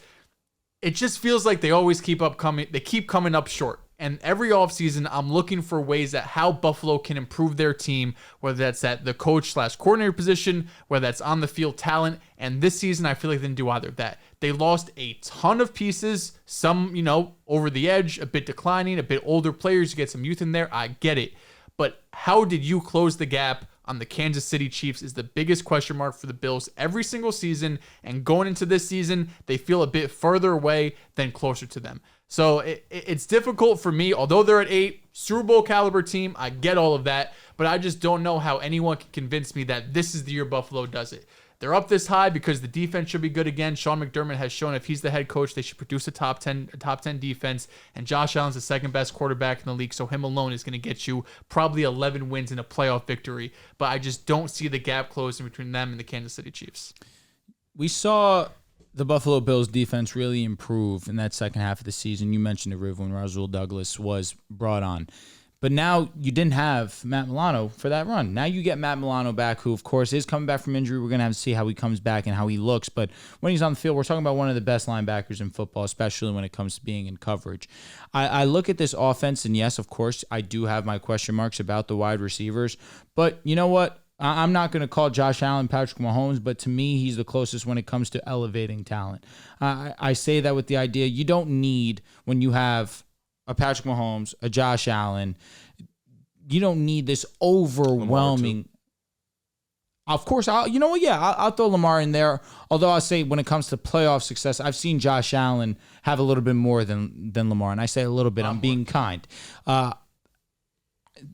C: feels like they always keep coming up short. And every offseason, I'm looking for ways at how Buffalo can improve their team, whether that's at the coach/coordinator position, whether that's on the field talent. And this season, I feel like they didn't do either of that. They lost a ton of pieces, some, over the edge, a bit declining, a bit older players. You get some youth in there. I get it. But how did you close the gap on the Kansas City Chiefs is the biggest question mark for the Bills every single season. And going into this season, they feel a bit further away than closer to them. So it's difficult for me, although they're at 8, Super Bowl caliber team, I get all of that, but I just don't know how anyone can convince me that this is the year Buffalo does it. They're up this high because the defense should be good again. Sean McDermott has shown if he's the head coach, they should produce a top 10 defense, and Josh Allen's the second best quarterback in the league, so him alone is going to get you probably 11 wins and a playoff victory, but I just don't see the gap closing between them and the Kansas City Chiefs.
B: We saw the Buffalo Bills defense really improve in that second half of the season. You mentioned it, Riv, when Rasul Douglas was brought on. But now you didn't have Matt Milano for that run. Now you get Matt Milano back, who, of course, is coming back from injury. We're going to have to see how he comes back and how he looks. But when he's on the field, we're talking about one of the best linebackers in football, especially when it comes to being in coverage. I look at this offense, and yes, of course, I do have my question marks about the wide receivers. But you know what? I'm not going to call Josh Allen Patrick Mahomes, but to me, he's the closest when it comes to elevating talent. I say that with the idea you don't need, when you have a Patrick Mahomes, a Josh Allen, you don't need this overwhelming. Of course, I'll throw Lamar in there. Although I'll say when it comes to playoff success, I've seen Josh Allen have a little bit more than Lamar. And I say a little bit, I'm being kind.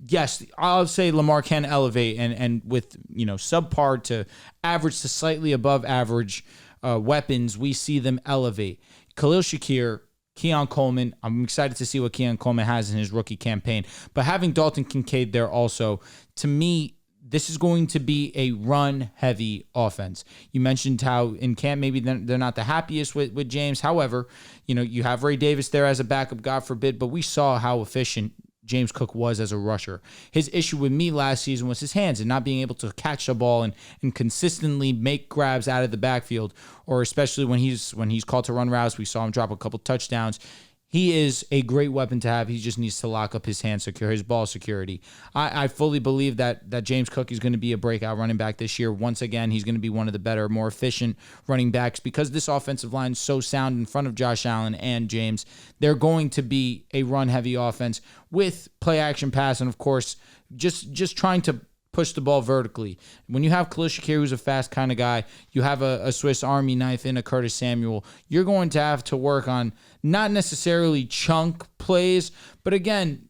B: Yes, I'll say Lamar can elevate and with subpar to average to slightly above average weapons, we see them elevate. Khalil Shakir, Keon Coleman, I'm excited to see what Keon Coleman has in his rookie campaign. But having Dalton Kincaid there also, to me, this is going to be a run-heavy offense. You mentioned how in camp maybe they're not the happiest with James. However, you have Ray Davis there as a backup, God forbid, but we saw how efficient James Cook was as a rusher. His issue with me last season was his hands and not being able to catch the ball and consistently make grabs out of the backfield, or especially when he's called to run routes. We saw him drop a couple touchdowns. He is a great weapon to have. He just needs to lock up his hand his ball security. I fully believe that James Cook is going to be a breakout running back this year. Once again, he's going to be one of the better, more efficient running backs because this offensive line is so sound in front of Josh Allen and James. They're going to be a run-heavy offense with play-action pass and, of course, just trying to push the ball vertically. When you have Khalil Shakir, who's a fast kind of guy, you have a Swiss Army knife in a Curtis Samuel, you're going to have to work on not necessarily chunk plays, but again,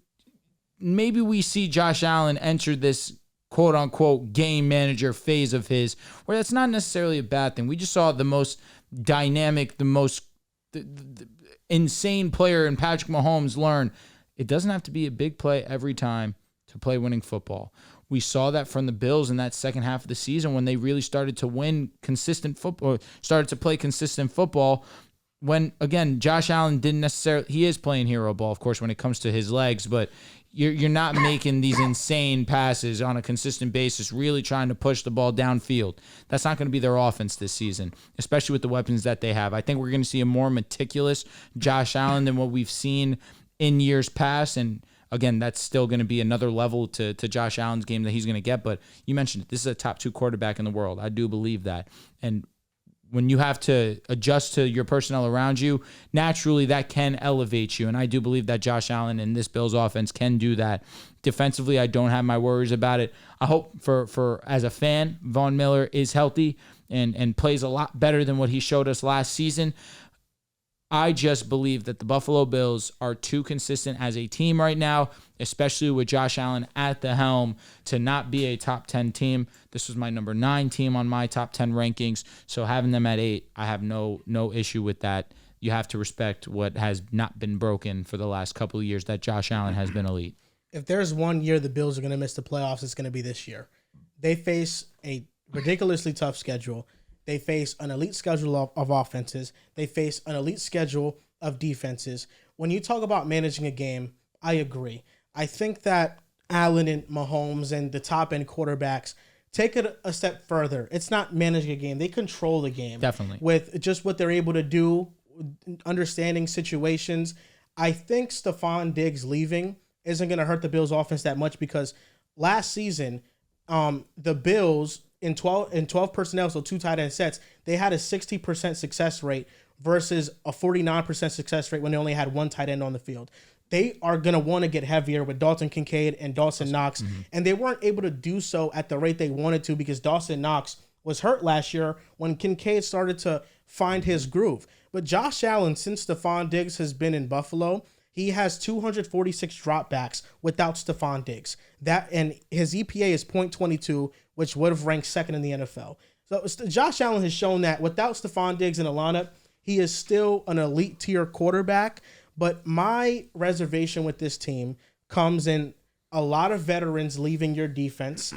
B: maybe we see Josh Allen enter this quote-unquote game manager phase of his, where that's not necessarily a bad thing. We just saw the most dynamic, the most insane player in Patrick Mahomes learn it doesn't have to be a big play every time to play winning football. We saw that from the Bills in that second half of the season when they really started to win consistent football, started to play consistent football. When, again, Josh Allen didn't necessarily, he is playing hero ball, of course, when it comes to his legs, but you're not making these insane passes on a consistent basis, really trying to push the ball downfield. That's not going to be their offense this season, especially with the weapons that they have. I think we're going to see a more meticulous Josh Allen than what we've seen in years past, and again, that's still going to be another level to Josh Allen's game that he's going to get. But you mentioned it. This is a top 2 quarterback in the world. I do believe that. And when you have to adjust to your personnel around you, naturally that can elevate you. And I do believe that Josh Allen and this Bills offense can do that. Defensively, I don't have my worries about it. I hope for as a fan, Von Miller is healthy and plays a lot better than what he showed us last season. I just believe that the Buffalo Bills are too consistent as a team right now, especially with Josh Allen at the helm, to not be a top 10 team. This was my number 9 team on my top 10 rankings, so having them at 8, I have no issue with that. You have to respect what has not been broken for the last couple of years, that Josh Allen has been elite.
A: If there's one year the Bills are going to miss the playoffs, it's going to be this year. They face a ridiculously tough schedule. They face an elite schedule of offenses. They face an elite schedule of defenses. When you talk about managing a game, I agree. I think that Allen and Mahomes and the top-end quarterbacks take it a step further. It's not managing a game. They control the game.
B: Definitely. With
A: just what they're able to do, understanding situations. I think Stephon Diggs leaving isn't going to hurt the Bills' offense that much because last season, the Bills in 12 personnel, so 2 tight end sets, they had a 60% success rate versus a 49% success rate when they only had 1 tight end on the field. They are going to want to get heavier with Dalton Kincaid and Dawson Knox, and they weren't able to do so at the rate they wanted to because Dawson Knox was hurt last year when Kincaid started to find his groove. But Josh Allen, since Stephon Diggs has been in Buffalo, he has 246 dropbacks without Stephon Diggs. And his EPA is .22, which would have ranked 2nd in the NFL. So Josh Allen has shown that without Stephon Diggs in the lineup, he is still an elite tier quarterback. But my reservation with this team comes in a lot of veterans leaving your defense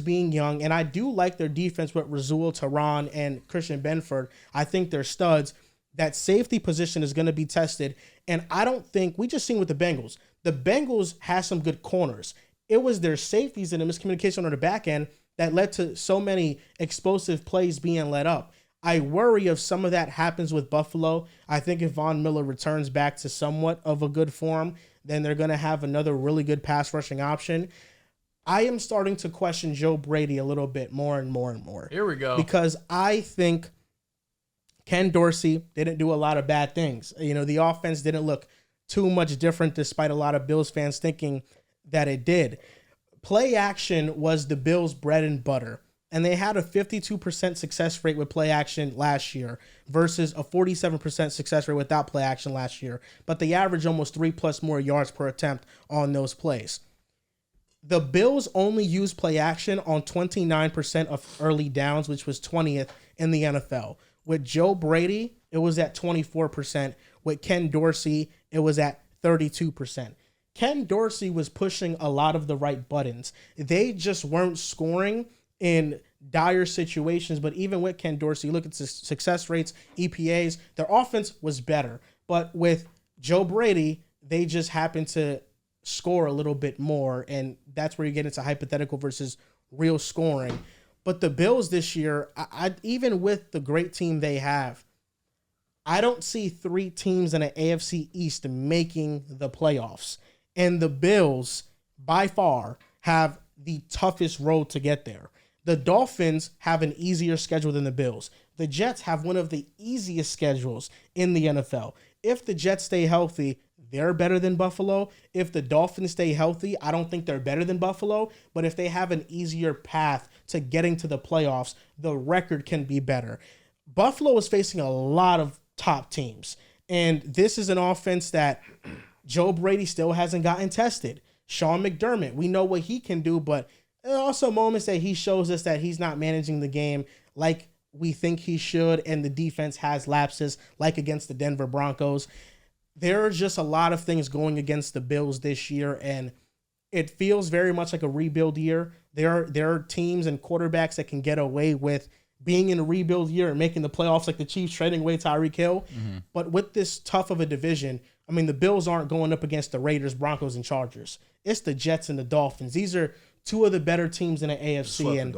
A: being young. And I do like their defense with Rasul Tehran and Christian Benford. I think they're studs. That safety position is going to be tested. And I don't think, we just seen with the Bengals. The Bengals had some good corners. It was their safeties and the miscommunication on the back end that led to so many explosive plays being let up. I worry if some of that happens with Buffalo. I think if Von Miller returns back to somewhat of a good form, then they're going to have another really good pass rushing option. I am starting to question Joe Brady a little bit more and more and more.
C: Here we go.
A: Because I think Ken Dorsey didn't do a lot of bad things. You know, the offense didn't look too much different despite a lot of Bills fans thinking that it did. Play action was the Bills' bread and butter, and they had a 52% success rate with play action last year versus a 47% success rate without play action last year, but they averaged almost 3+ more yards per attempt on those plays. The Bills only used play action on 29% of early downs, which was 20th in the NFL. With Joe Brady, it was at 24%. With Ken Dorsey, it was at 32%. Ken Dorsey was pushing a lot of the right buttons. They just weren't scoring in dire situations. But even with Ken Dorsey, look at the success rates, EPAs, their offense was better. But with Joe Brady, they just happened to score a little bit more. And that's where you get into hypothetical versus real scoring. But the Bills this year, I even with the great team they have, I don't see 3 teams in the AFC East making the playoffs. And the Bills, by far, have the toughest road to get there. The Dolphins have an easier schedule than the Bills. The Jets have one of the easiest schedules in the NFL. If the Jets stay healthy, they're better than Buffalo. If the Dolphins stay healthy, I don't think they're better than Buffalo. But if they have an easier path to getting to the playoffs, the record can be better. Buffalo is facing a lot of top teams. And this is an offense that Joe Brady still hasn't gotten tested. Sean McDermott, we know what he can do, but there are also moments that he shows us that he's not managing the game like we think he should, and the defense has lapses, like against the Denver Broncos. There are just a lot of things going against the Bills this year, and it feels very much like a rebuild year. There are teams and quarterbacks that can get away with being in a rebuild year and making the playoffs, like the Chiefs trading away Tyreek Hill. Mm-hmm. But with this tough of a division, I mean, the Bills aren't going up against the Raiders, Broncos, and Chargers. It's the Jets and the Dolphins. These are two of the better teams in the AFC. And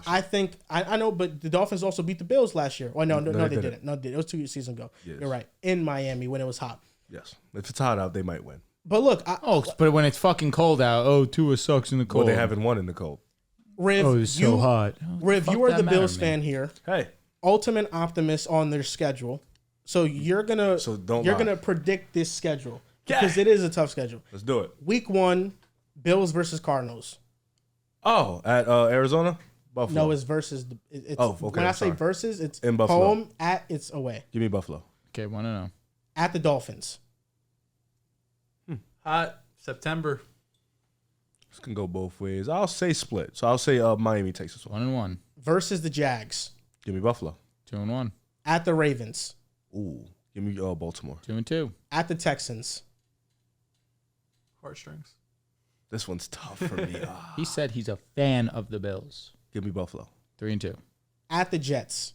A: I think, I know, but the Dolphins also beat the Bills last year. Well, no, they didn't. No, it was 2 seasons ago. Yes. You're right. In Miami when it was hot.
D: Yes. If it's hot out, they might win.
A: But look.
B: But when it's fucking cold out, Tua sucks in the cold.
D: Well, they haven't won in the cold.
A: Riv,
B: it's so hot.
A: Riv, you are the Bills fan here.
D: Hey.
A: Ultimate optimist on their schedule. So you're gonna predict this schedule because it is a tough schedule.
D: Let's do it.
A: Week 1, Bills versus Cardinals.
D: Oh, at Arizona? Buffalo.
A: No, it's versus.
D: Okay.
A: When I say versus, it's
D: in Buffalo.
A: Home, it's away.
D: Give me Buffalo.
B: Okay, 1-0.
A: At the Dolphins.
C: Hot September.
D: This can go both ways. I'll say split. So I'll say Miami takes this one.
B: 1-1.
A: Versus the Jags.
D: Give me Buffalo.
B: 2-1.
A: At the Ravens.
D: Ooh. Give me Baltimore.
B: 2-2.
A: At the Texans.
C: Heartstrings.
D: This one's tough for me.
B: He said he's a fan of the Bills.
D: Give me Buffalo.
B: 3-2.
A: At the Jets.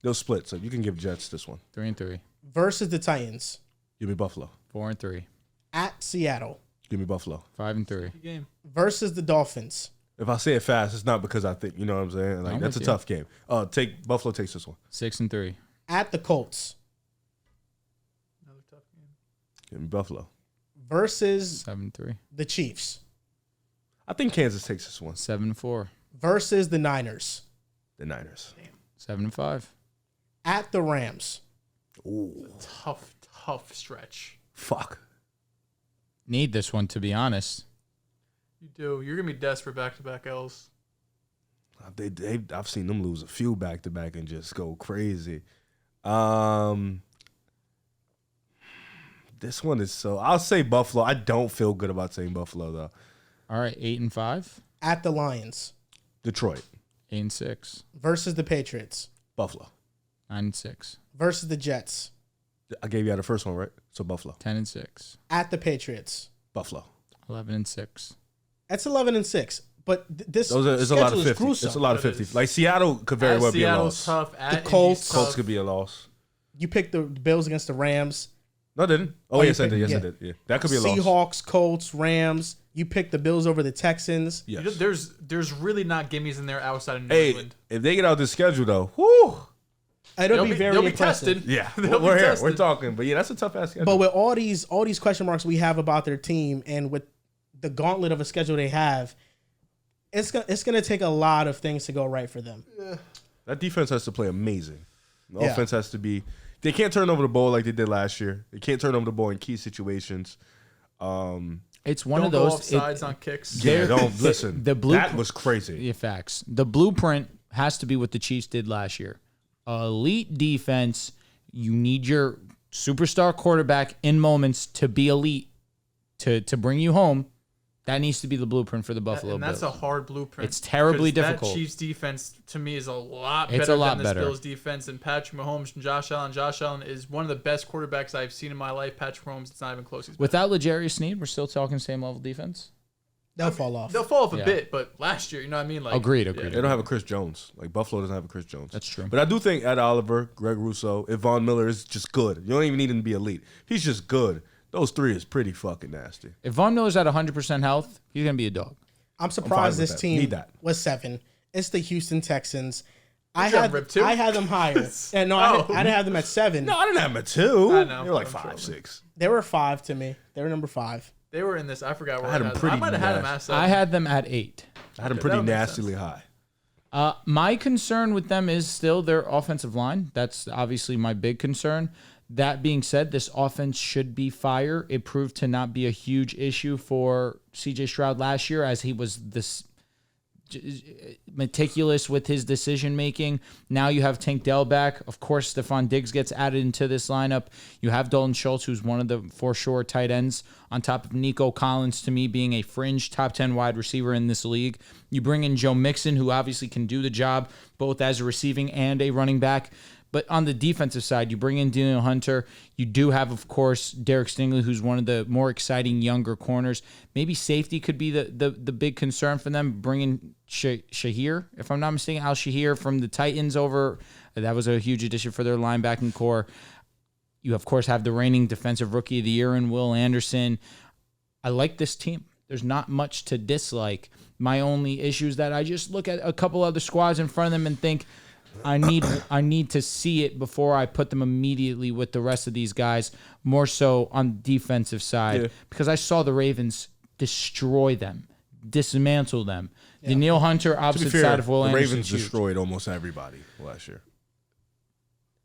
D: They'll split, so you can give Jets this one.
B: 3-3.
A: Versus the Titans.
D: Give me Buffalo.
B: 4-3.
A: At Seattle.
D: Give me Buffalo.
B: 5-3.
C: Game.
A: Versus the Dolphins.
D: If I say it fast, it's not because I think, you know what I'm saying? Like, that's a tough game. Buffalo takes this one.
B: 6-3.
A: At the Colts.
C: Another tough game.
D: Give me Buffalo.
A: Versus
B: 7-3.
A: the Chiefs.
D: I think Kansas takes this one.
B: 7-4.
A: Versus the Niners.
D: The Niners.
B: 7-5.
A: At the Rams.
D: Ooh.
C: Tough stretch.
D: Fuck.
B: Need this one, to be honest.
C: You do. You're gonna be desperate back-to-back L's.
D: I've seen them lose a few back-to-back and just go crazy. This one is so. I'll say Buffalo. I don't feel good about saying Buffalo though.
B: All right, 8-5.
A: At the Lions.
D: Detroit.
B: 8-6.
A: Versus the Patriots.
D: Buffalo.
B: 9-6.
A: Versus the Jets.
D: I gave you out the first one, right? So Buffalo.
B: 10-6.
A: At the Patriots.
D: Buffalo.
B: 11-6.
A: That's 11-6. But this
D: it's a lot of 50.
A: gruesome.
D: It's a lot of 50. Like Seattle could very well be a loss.
C: Seattle's tough. At
A: The Colts.
C: Indy's tough.
D: Colts could be a loss.
A: You picked the Bills against the Rams.
D: No, I didn't. Oh, yes, I did. Yes, I did. Yeah, that could be a loss.
A: Seahawks, Colts, Rams. You picked the Bills over the Texans.
D: Yes.
C: There's really not gimmies in there outside of New
D: Hey,
C: England.
D: if they get out this schedule though, whoo.
A: It'll be very
C: they'll be
A: impressive.
C: tested.
D: Yeah,
C: They'll be
D: we're here.
C: tested.
D: We're talking, but yeah, that's a tough ass schedule.
A: But with all these question marks we have about their team, and with the gauntlet of a schedule they have, it's gonna take a lot of things to go right for them.
D: That defense has to play amazing. The
A: Yeah.
D: offense has to be. They can't turn over the ball like they did last year. They can't turn over the ball in key situations.
B: It's one
C: Don't
B: of
C: go
B: those.
C: off sides on kicks.
D: Yeah, don't listen.
B: The blue
D: that was crazy.
B: Yeah, facts. The blueprint has to be what the Chiefs did last year. Elite defense. You need your superstar quarterback in moments to be elite to bring you home. That needs to be the blueprint for the Buffalo
C: and that's
B: Bills.
C: a hard blueprint.
B: It's terribly
C: 'cause
B: difficult.
C: That Chiefs defense to me is a lot
B: It's
C: better
B: a lot
C: than this
B: better.
C: Bills defense. And Patrick Mahomes and Josh Allen. Josh Allen is one of the best quarterbacks I've seen in my life. Patrick Mahomes, it's not even close. He's better.
B: Without L'Jarius Sneed, we're still talking same level defense.
A: They'll fall off.
C: They'll fall off a
B: Yeah.
C: bit, but last year, you know what I mean? Like,
B: Agreed.
D: They don't have a Chris Jones. Like Buffalo doesn't have a Chris Jones.
B: That's true.
D: But I do think Ed Oliver, Greg Rousseau, if Von Miller is just good. You don't even need him to be elite. He's just good. Those three is pretty fucking nasty.
B: If Von Miller's at 100% health, he's going to be a dog.
A: I'm surprised
D: with
A: this
D: that.
A: team
D: Need that.
A: was 7. It's the Houston Texans. I
C: got
A: had
C: ripped too?
A: I had them higher. Yeah, no,
C: Oh.
A: I didn't have them at 7.
D: No, I didn't have him at 2.
C: I know.
D: You're like
C: I'm
D: 5,
C: sure.
D: 6.
A: They were 5 to me. They were number 5.
C: They were in this. I forgot where
D: I had
C: I
D: them
C: had
D: pretty
C: I might have had them
D: nasty.
C: at 7.
B: I had them at 8.
D: I had him
C: Okay,
D: pretty
C: that makes
D: nastily high.
B: My concern with them is still their offensive line. That's obviously my big concern. That being said, this offense should be fire. It proved to not be a huge issue for CJ Stroud last year, as he was this meticulous with his decision making. Now you have Tank Dell back. Of course, Stephon Diggs gets added into this lineup. You have Dalton Schultz, who's one of the for sure tight ends, on top of Nico Collins, to me being a fringe top 10 wide receiver in this league. You bring in Joe Mixon, who obviously can do the job both as a receiving and a running back. But on the defensive side, you bring in Daniel Hunter. You do have, of course, Derek Stingley, who's one of the more exciting younger corners. Maybe safety could be the big concern for them. Bringing Shahir, if I'm not mistaken, Al Shahir from the Titans over. That was a huge addition for their linebacking core. You, of course, have the reigning Defensive Rookie of the Year in Will Anderson. I like this team. There's not much to dislike. My only issue is that I just look at a couple other squads in front of them and think, I need to see it before I put them immediately with the rest of these guys, more so on the defensive side, because I saw the Ravens destroy them, dismantle them. Yeah. The Daniel Hunter opposite side of Will
D: the
B: Anderson.
D: Ravens destroyed almost everybody last year.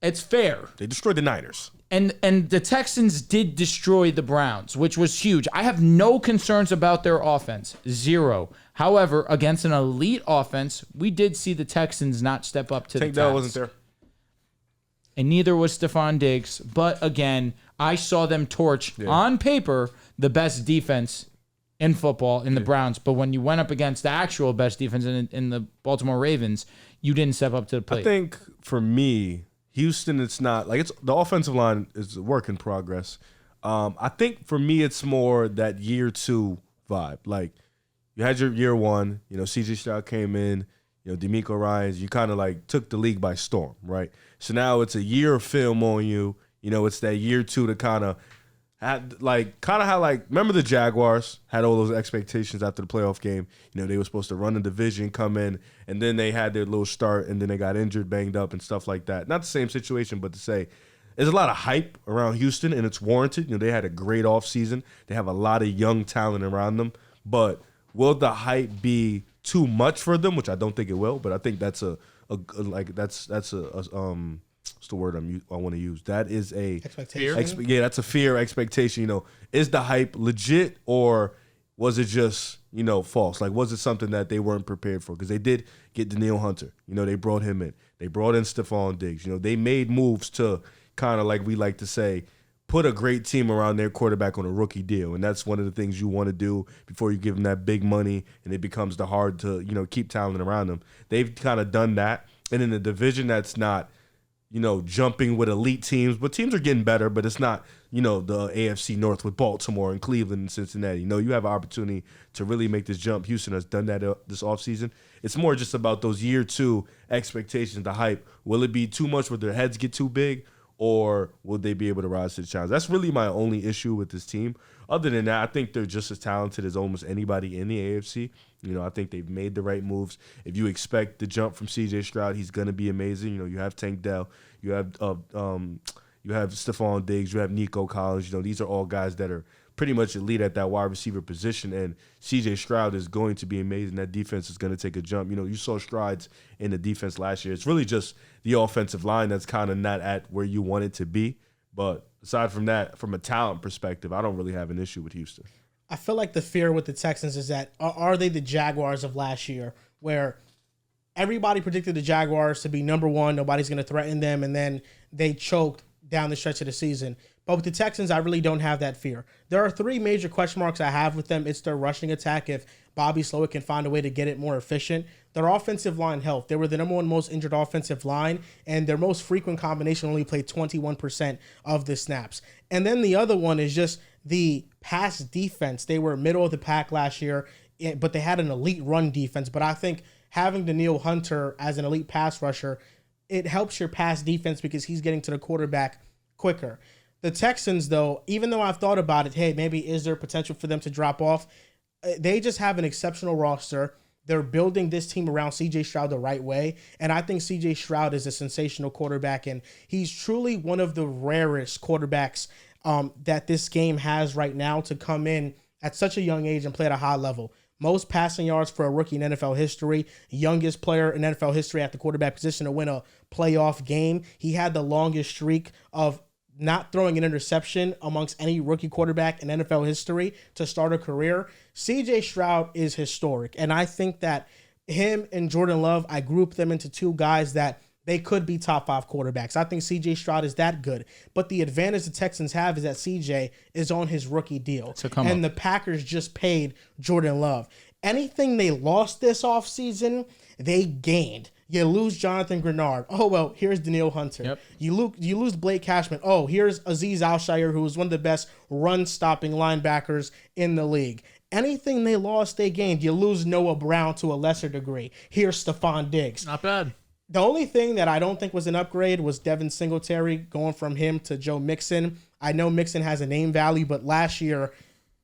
B: It's fair.
D: They destroyed the Niners.
B: And the Texans did destroy the Browns, which was huge. I have no concerns about their offense. 0. However, against an elite offense, we did see the Texans not step up to the task.
D: Tank Dell wasn't there.
B: And neither was Stephon Diggs. But again, I saw them torch, on paper, the best defense in football in the Browns. But when you went up against the actual best defense in the Baltimore Ravens, you didn't step up to the plate.
D: I think for me, Houston, it's not like it's the offensive line is a work in progress. I think for me, it's more that year 2 vibe. Like you had your year 1, CJ Stroud came in, DeMeco Ryans, you kind of like took the league by storm, right? So now it's a year of film on you. It's that year 2 to kind of how remember the Jaguars had all those expectations after the playoff game. They were supposed to run the division, come in, and then they had their little start, and then they got injured, banged up, and stuff like that. Not the same situation, but to say there's a lot of hype around Houston, and it's warranted. They had a great offseason. They have a lot of young talent around them, but will the hype be too much for them? Which I don't think it will, but I think that's what's the word I want to use? That is a
A: Expectation.
D: that's a fear expectation. Is the hype legit, or was it just false? Like, was it something that they weren't prepared for? Because they did get Daniel Hunter. They brought him in. They brought in Stephon Diggs. They made moves to kind of, like we like to say, put a great team around their quarterback on a rookie deal. And that's one of the things you want to do before you give them that big money and it becomes hard to, keep talent around them. They've kind of done that. And in a division that's not, jumping with elite teams, but teams are getting better, but it's not, the AFC North with Baltimore and Cleveland and Cincinnati. You have an opportunity to really make this jump. Houston has done that this offseason. It's more just about those year 2 expectations, the hype. Will it be too much where their heads get too big, or will they be able to rise to the challenge? That's really my only issue with this team. Other than that, I think they're just as talented as almost anybody in the AFC. I think they've made the right moves. If you expect the jump from CJ Stroud, he's going to be amazing. You have Tank Dell, you have Stephon Diggs, you have Nico Collins. These are all guys that are pretty much elite at that wide receiver position, and CJ Stroud is going to be amazing. That defense is going to take a jump. You saw strides in the defense last year. It's really just the offensive line that's kind of not at where you want it to be. But aside from that, from a talent perspective, I don't really have an issue with Houston.
A: I feel like the fear with the Texans is that are they the Jaguars of last year, where everybody predicted the Jaguars to be number 1, nobody's going to threaten them, and then they choked down the stretch of the season. But with the Texans, I really don't have that fear. There are 3 major question marks I have with them. It's their rushing attack. If Bobby Slowick can find a way to get it more efficient. Their offensive line health. They were the number 1 most injured offensive line, and their most frequent combination only played 21% of the snaps. And then the other one is just the pass defense. They were middle of the pack last year, but they had an elite run defense. But I think having Danielle Hunter as an elite pass rusher, it helps your pass defense because he's getting to the quarterback quicker. The Texans, though, even though I've thought about it, hey, maybe is there potential for them to drop off? They just have an exceptional roster. They're building this team around C.J. Stroud the right way, and I think C.J. Stroud is a sensational quarterback, and he's truly one of the rarest quarterbacks that this game has right now to come in at such a young age and play at a high level. Most passing yards for a rookie in NFL history, youngest player in NFL history at the quarterback position to win a playoff game. He had the longest streak of not throwing an interception amongst any rookie quarterback in NFL history to start a career. CJ Stroud is historic, and I think that him and Jordan Love, I group them into 2 guys that they could be top 5 quarterbacks. I think CJ Stroud is that good, but the advantage the Texans have is that CJ is on his rookie deal, and the Packers just paid Jordan Love. Anything they lost this offseason, they gained. You lose Jonathan Grenard. Oh, well, here's Danielle Hunter.
B: Yep.
A: You lose Blake Cashman. Oh, here's Azeez Al-Shaair, who is one of the best run-stopping linebackers in the league. Anything they lost, they gained. You lose Noah Brown to a lesser degree. Here's Stephon Diggs.
C: Not bad.
A: The only thing that I don't think was an upgrade was Devin Singletary going from him to Joe Mixon. I know Mixon has a name value, but last year,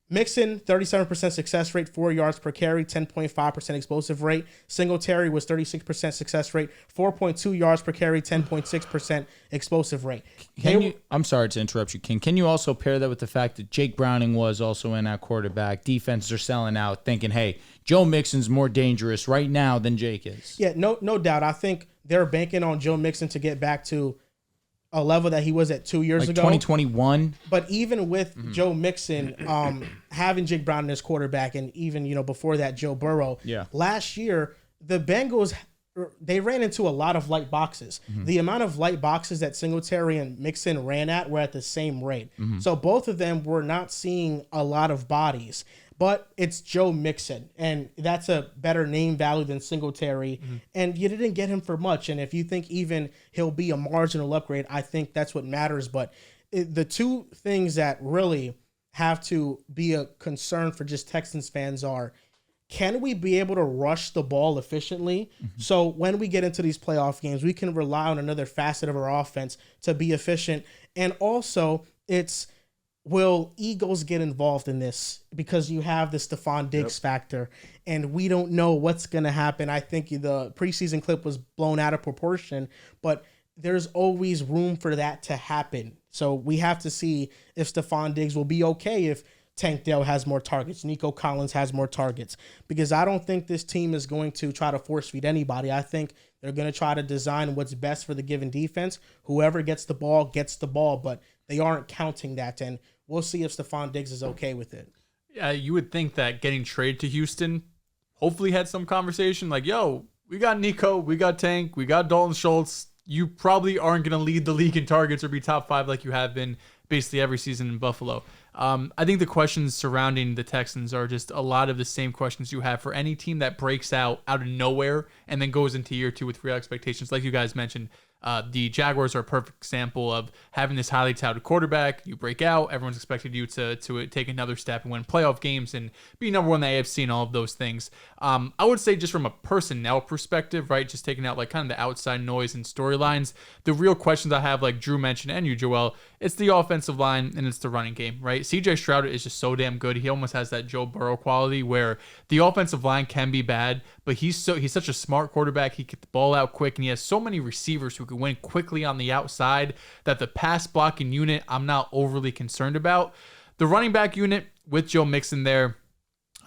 A: Mixon, 37% success rate, 4 yards per carry, 10.5% explosive rate. Singletary was 36% success rate, 4.2 yards per carry, 10.6% explosive rate.
B: I'm sorry to interrupt you, King. Can you also pair that with the fact that Jake Browning was also in at quarterback? Defenses are selling out, thinking, hey, Joe Mixon's more dangerous right now than Jake is.
A: Yeah, no doubt. I think they're banking on Joe Mixon to get back to a level that he was at 2 years ago.
B: 2021.
A: But even with Joe Mixon, having Jake Brown as quarterback, and even, before that, Joe Burrow, last year, the Bengals, they ran into a lot of light boxes. The amount of light boxes that Singletary and Mixon ran at were at the same rate. So both of them were not seeing a lot of bodies. But it's Joe Mixon, and that's a better name value than Singletary, and you didn't get him for much. And if you think even he'll be a marginal upgrade, I think that's what matters. But the 2 things that really have to be a concern for just Texans fans are, can we be able to rush the ball efficiently? So when we get into these playoff games, we can rely on another facet of our offense to be efficient. And also, will Eagles get involved in this? Because you have the Stephon Diggs factor, and we don't know what's going to happen. I think the preseason clip was blown out of proportion, but there's always room for that to happen. So we have to see if Stephon Diggs will be okay if Tank Dell has more targets, Nico Collins has more targets, because I don't think this team is going to try to force feed anybody. I think they're going to try to design what's best for the given defense. Whoever gets the ball, but they aren't counting that, and we'll see if Stephon Diggs is okay with it.
C: Yeah, you would think that getting traded to Houston hopefully had some conversation like, yo, we got Nico, we got Tank, we got Dalton Schultz. You probably aren't going to lead the league in targets or be top 5 like you have been basically every season in Buffalo. I think the questions surrounding the Texans are just a lot of the same questions you have for any team that breaks out of nowhere and then goes into year 2 with real expectations. Like you guys mentioned, the Jaguars are a perfect example of having this highly touted quarterback. You break out, everyone's expected you to take another step and win playoff games and be number 1 in the AFC and all of those things. I would say just from a personnel perspective, right, just taking out like kind of the outside noise and storylines, the real questions I have, like Drew mentioned and you, Joel, it's the offensive line and it's the running game, right? CJ Stroud is just so damn good. He almost has that Joe Burrow quality where the offensive line can be bad, but he's such a smart quarterback. He gets the ball out quick, and he has so many receivers who can win quickly on the outside that the pass blocking unit I'm not overly concerned about. The running back unit with Joe Mixon there,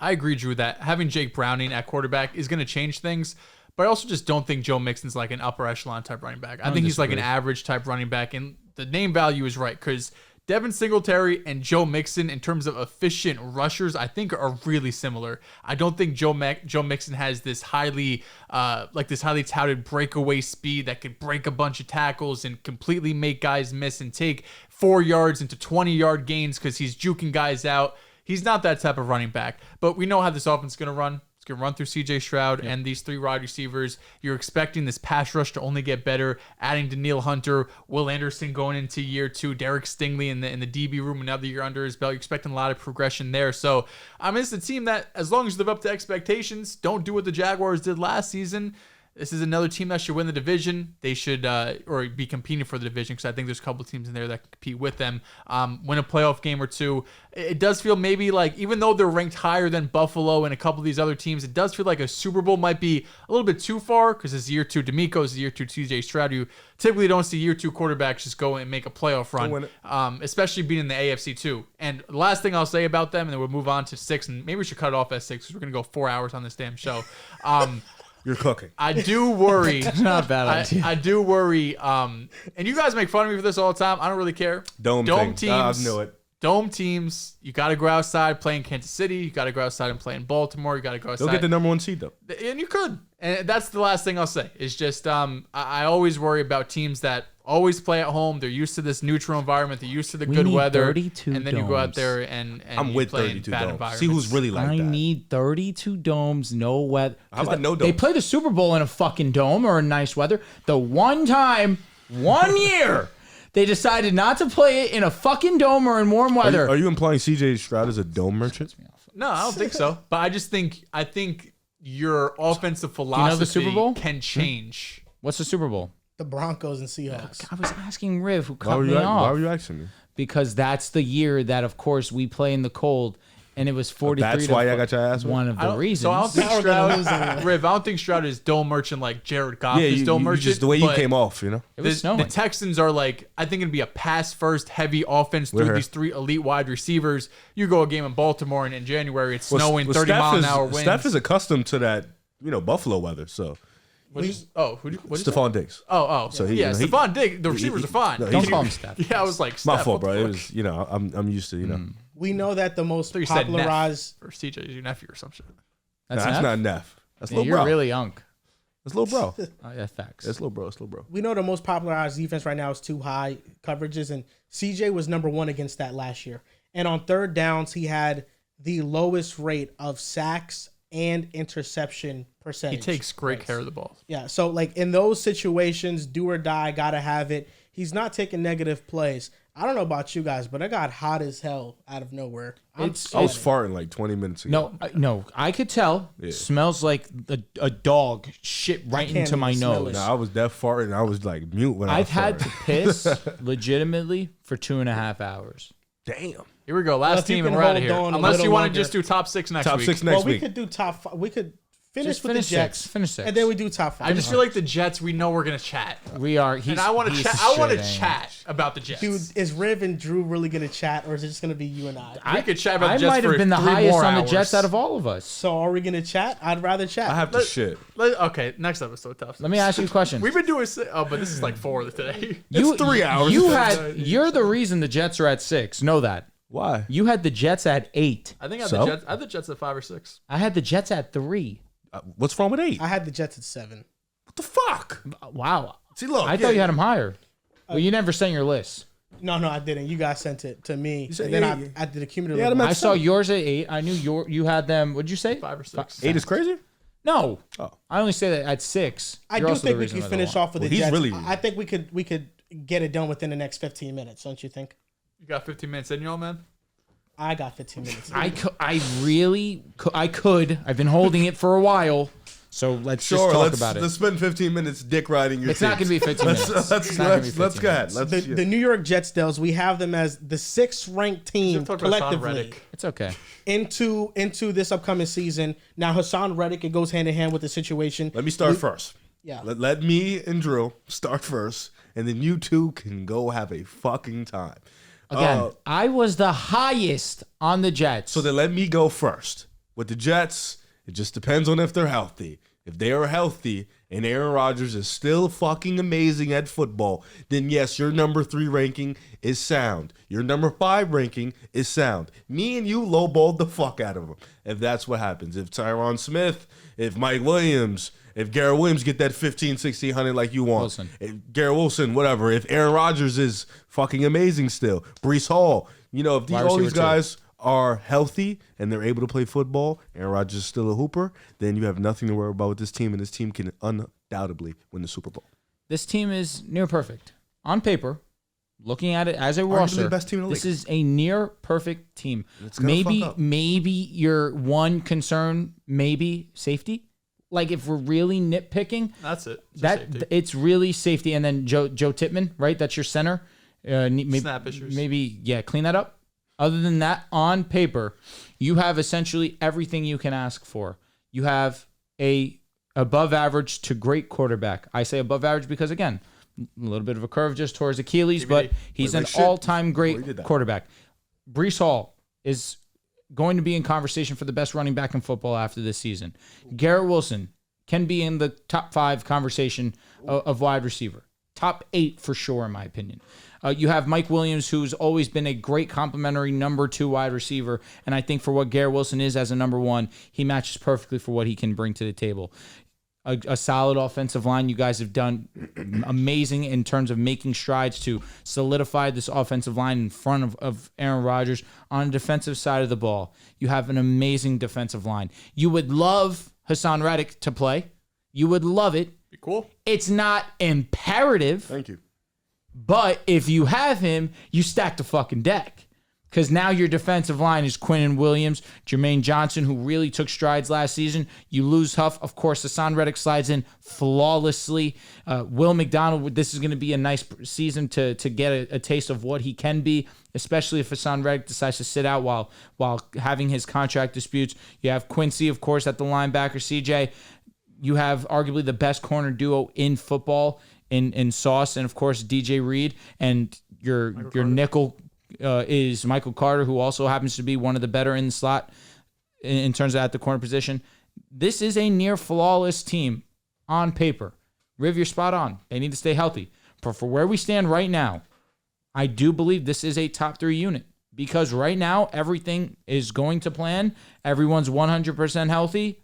C: I agree, Drew, that having Jake Browning at quarterback is going to change things. But I also just don't think Joe Mixon's like an upper echelon type running back. I think he's like an average type running back, and the name value is right because Devin Singletary and Joe Mixon, in terms of efficient rushers, I think are really similar. I don't think Joe Mixon has this highly touted breakaway speed that could break a bunch of tackles and completely make guys miss and take 4 yards into 20-yard gains because he's juking guys out. He's not that type of running back, but we know how this offense is going to run. It's going to run through C.J. Stroud and these 3 wide receivers. You're expecting this pass rush to only get better, adding Danielle Hunter, Will Anderson going into year 2, Derek Stingley in the DB room, another year under his belt. You're expecting a lot of progression there. So, it's a team that, as long as you live up to expectations, don't do what the Jaguars did last season. This is another team that should win the division. They should, or be competing for the division, because I think there's a couple of teams in there that can compete with them. Win a playoff game or two. It does feel maybe like, even though they're ranked higher than Buffalo and a couple of these other teams, it does feel like a Super Bowl might be a little bit too far, because it's year 2 D'Amico, it's year 2 CJ Stroud. You typically don't see year 2 quarterbacks just go and make a playoff run, especially being in the AFC too. And the last thing I'll say about them, and then we'll move on to 6, and maybe we should cut it off at 6 because we're going to go 4 hours on this damn show.
D: You're cooking.
C: I do worry.
B: Not a bad idea.
C: I do worry. And you guys make fun of me for this all the time. I don't really care.
D: Dome
C: teams.
D: I knew it.
C: Dome teams. You got to go outside, play in Kansas City. You got to go outside and play in Baltimore. You got to go outside.
D: They'll get the number 1 seed though.
C: And you could. And that's the last thing I'll say. Is just I always worry about teams that always play at home. They're used to this neutral environment. They're used to the good weather.
B: 32
C: and then
B: domes.
C: you go out there and
D: I'm
C: you
D: with
C: play
D: 32
C: in bad
D: domes.
C: environments.
D: See who's really like
B: I
D: that.
B: need 32 domes, no weather.
D: How about no
B: They
D: domes?
B: play the Super Bowl in a fucking dome or in nice weather. The one year, they decided not to play it in a fucking dome or in warm weather.
D: Are you implying CJ Stroud is a dome merchant?
C: No, I don't think so. But I think your offensive philosophy
B: the Super Bowl?
C: can change.
B: What's the Super Bowl?
A: The Broncos and Seahawks.
B: I was asking Riv, who
D: Why
B: cut
D: were
B: me
D: you
B: off.
D: asking me?
B: Because that's the year that, of course, we play in the cold, and it was 43.
D: That's why I got your ass whipped?
B: One of the reasons.
C: So I don't think
A: Now we're gonna lose
C: Stroud,
A: anyway.
C: Riv, I don't think Stroud is dome merchant like Jared Goff
D: Yeah,
C: is dome merchant.
D: just the way you
C: but
D: came off, you know.
B: It was snowing.
C: The Texans are like, I think it'd be a pass first heavy offense through
D: We're
C: these 3 elite wide receivers. You go a game in Baltimore and in January it's snowing, 30
D: Steph
C: mile an
D: is-
C: hour winds.
D: Steph is accustomed to that, Buffalo weather. So
C: What'd you say?
D: Stephon Diggs.
C: So
D: he-
C: yeah,
D: you know, he-
C: Stephon Diggs. The receivers are fine.
D: no,
B: Don't
D: he-
B: call him Steph.
C: Yeah, I was like,
D: My
C: Steph,
D: fault,
C: what the
D: bro. It
C: fuck?
D: was, I'm used to,
A: We know that the most
C: I thought you said
A: popularized.
C: Neff, or CJ is your nephew or some shit.
B: That's
D: That's
B: Neff?
D: not Neff. That's
B: Yeah,
D: little
B: you're
D: bro.
B: really young.
D: That's little bro.
B: Oh, yeah, facts.
D: That's little bro. That's little bro.
A: We know the most popularized defense right now is 2 high coverages, and CJ was number 1 against that last year. And on third downs, he had the lowest rate of sacks and interception percentage.
C: He takes great care of the ball.
A: Yeah, so like in those situations, do or die, gotta have it. He's not taking negative plays. I don't know about you guys, but I got hot as hell out of nowhere.
D: I was farting like 20 minutes ago.
B: No, I could tell.
D: Yeah.
B: Smells like a dog shit right
A: can't
B: into my
A: even smell
B: nose.
A: it.
D: No, I was deaf farting. I was like mute when
B: I've
D: I
B: had
D: was
B: to
D: farting.
B: piss legitimately for 2.5 hours.
D: Damn.
C: Here we go.
A: Well,
C: Last
A: if you
C: team,
A: can
C: and we're out of
A: hold
C: here.
A: on a
C: Unless you
A: little
C: want to
A: longer.
C: just do top 6 next
D: Top
C: week.
D: 6
A: Well,
D: next
A: we
D: week.
A: could do top 5. We could finish
B: Just
A: with
B: finish
A: the Jets.
B: Finish 6.
A: And then we do top 5.
C: I just feel like the Jets, we know we're going to chat.
B: We are.
C: And I want to chat. I want to chat about the Jets.
A: Dude, is Riv and Drew really going to chat, or is it just going to be you and I?
C: We could chat about the
B: I
C: Jets
B: might
C: for
B: have been the
C: 3
B: highest
C: more
B: on the
C: hours.
B: Jets out of all of us.
A: So are we going to chat? I'd rather chat.
D: I have to shit.
C: Okay, next episode. Tough.
B: Let me ask you a question.
C: We've been doing. But this is like 4 today.
B: You,
D: 3 hours.
B: You're the reason the Jets are at 6. Know that.
D: Why?
B: You had the Jets at 8.
C: I think I
D: So?
C: had the Jets at 5 or 6.
B: I had the Jets at 3.
D: What's wrong with 8?
A: I had the Jets at 7.
D: What the fuck?
B: Wow.
D: See, look.
B: I thought you had them higher. Well, you never sent your list.
A: No, I didn't. You guys sent it to me.
D: said
A: And then
D: yeah,
A: I did a cumulative.
D: Yeah,
B: I saw yours at 8. I knew you had them. What'd you say?
C: 5 or 6.
D: 8 is crazy?
B: No.
D: Oh.
B: I only say that at 6.
A: I
B: You're
A: do
B: also
A: think
B: the
A: we
B: reason
A: could
B: why
A: finish
B: they're
A: off with
D: Well,
A: the
D: he's
A: Jets.
D: really-
A: I think we could get it done within the next 15 minutes, don't you think?
C: You got 15 minutes in, y'all, man.
A: I got 15 minutes.
B: I could. I've been holding it for a while. So let's just talk about it.
D: Let's spend 15 minutes dick riding your
B: It's not going to be 15 minutes.
D: Let's
B: It's not gonna be 15
D: go ahead.
B: minutes.
D: Let's
A: the New York Jets, Dehls, we have them as the 6th ranked team
C: Talk about Hassan
A: collectively
C: Reddick.
B: It's okay.
A: into this upcoming season. Now Hassan Reddick, it goes hand in hand with the situation.
D: Let me start first.
A: Yeah.
D: Let me and Drew start first, and then you two can go have a fucking time.
B: Again, I was the highest on the Jets.
D: So then let me go first. With the Jets, it just depends on if they're healthy. If they are healthy and Aaron Rodgers is still fucking amazing at football, then yes, your number 3 ranking is sound. Your number 5 ranking is sound. Me and you lowballed the fuck out of him. If that's what happens. If Tyron Smith, if Mike Williams, if Garrett Williams get that 15, 16, 100 like you want.
B: Wilson.
D: If Garrett Wilson, whatever. If Aaron Rodgers is fucking amazing still. Breece Hall. You know, if all these guys are healthy and they're able to play football, Aaron Rodgers is still a hooper, then you have nothing to worry about with this team, and this team can undoubtedly win the Super Bowl.
B: This team is near perfect. On paper, looking at it as a
D: Arguably
B: roster,
D: the best team in the
B: this
D: league.
B: is a near perfect team.
D: It's gonna fuck up.
B: Maybe your one concern, maybe safety. Like if we're really nitpicking,
C: That's it. Just safety.
B: It's really safety. And then Joe Tippmann, right? That's your center. Maybe,
C: Snap issues.
B: Maybe, clean that up. Other than that, on paper, you have essentially everything you can ask for. You have a above average to great quarterback. I say above average because, again, a little bit of a curve just towards Achilles, but he's an all-time great quarterback. Breece Hall is going to be in conversation for the best running back in football after this season. Garrett Wilson can be in the top 5 conversation of wide receiver. Top 8 for sure, in my opinion. You have Mike Williams, who's always been a great complimentary number 2 wide receiver. And I think for what Garrett Wilson is as a number 1, he matches perfectly for what he can bring to the table. A solid offensive line. You guys have done amazing in terms of making strides to solidify this offensive line in front of Aaron Rodgers. On the defensive side of the ball, you have an amazing defensive line. You would love Hassan Reddick to play. You would love it.
C: Be cool.
B: It's not imperative.
D: Thank you.
B: But if you have him, you stack the fucking deck. Because now your defensive line is Quinnen Williams, Jermaine Johnson, who really took strides last season. You lose Huff. Of course, Hassan Reddick slides in flawlessly. Will McDonald, this is going to be a nice season to get a taste of what he can be, especially if Hassan Reddick decides to sit out while having his contract disputes. You have Quincy, of course, at the linebacker, CJ. You have arguably the best corner duo in football in Sauce and, of course, DJ Reed. And your nickel is Michael Carter, who also happens to be one of the better in the slot in terms of at the corner position. This is a near flawless team on paper. Riv, you're spot on. They need to stay healthy. But for where we stand right now, I do believe this is a top 3 unit because right now everything is going to plan. Everyone's 100% healthy.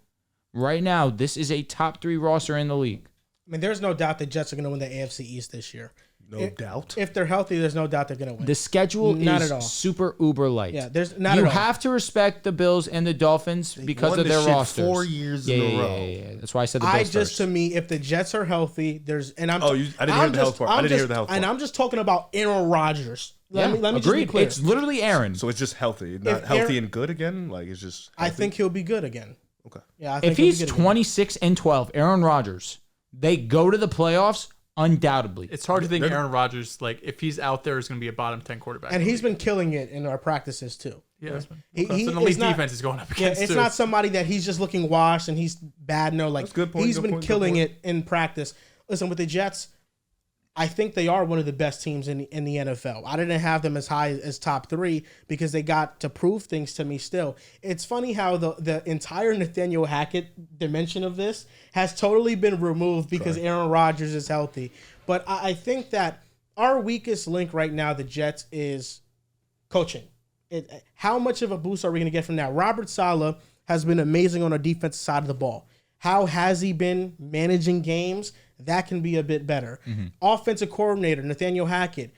B: Right now, this is a top 3 roster in the league.
A: I mean, there's no doubt the Jets are going to win the AFC East this year.
D: No doubt.
A: If they're healthy, there's no doubt they're going to win.
B: The schedule
A: Not
B: is
A: at all.
B: super uber light.
A: Yeah, there's not
B: You
A: at all.
B: have to respect the Bills and the Dolphins because
D: won
B: of
D: this
B: their
D: shit
B: rosters.
D: 4 years in a row.
B: Yeah. That's why I said the Bills first.
A: To me, if the Jets are healthy, there's and I'm.
D: I didn't hear the health part. I didn't hear the health part.
A: And I'm just talking about Aaron Rodgers. Let me just be
B: agreed.
A: clear.
B: It's literally Aaron.
D: So it's just healthy, not
A: If
D: healthy
A: Aaron-
D: and good again. Like it's just.
A: I
D: Healthy?
A: think he'll be good again.
D: Okay.
A: Yeah, I think
B: If
A: he'll be
B: he's
A: good again.
B: 26-12, Aaron Rodgers, they go to the playoffs undoubtedly.
C: It's hard to think Aaron Rodgers, like, if he's out there, is going to be a bottom 10 quarterback.
A: And he's been killing it in our practices too.
C: Yeah.
A: He-
C: It's
A: he
C: an elite
A: is not-
C: defense he's going up
A: Yeah,
C: against,
A: it's
C: too.
A: not somebody that he's just looking washed and he's bad. No, like
D: That's a good point,
A: he's
D: good
A: been
D: point, good
A: killing
D: point.
A: it in practice. Listen, with the Jets, I think they are one of the best teams in the NFL. I didn't have them as high as top 3 because they got to prove things to me still. It's funny how the entire Nathaniel Hackett dimension of this has totally been removed because Aaron Rodgers is healthy. But I think that our weakest link right now, the Jets, is coaching. How much of a boost are we going to get from that? Robert Saleh has been amazing on the defensive side of the ball. How has he been managing games? That can be a bit better. Offensive coordinator, Nathaniel Hackett.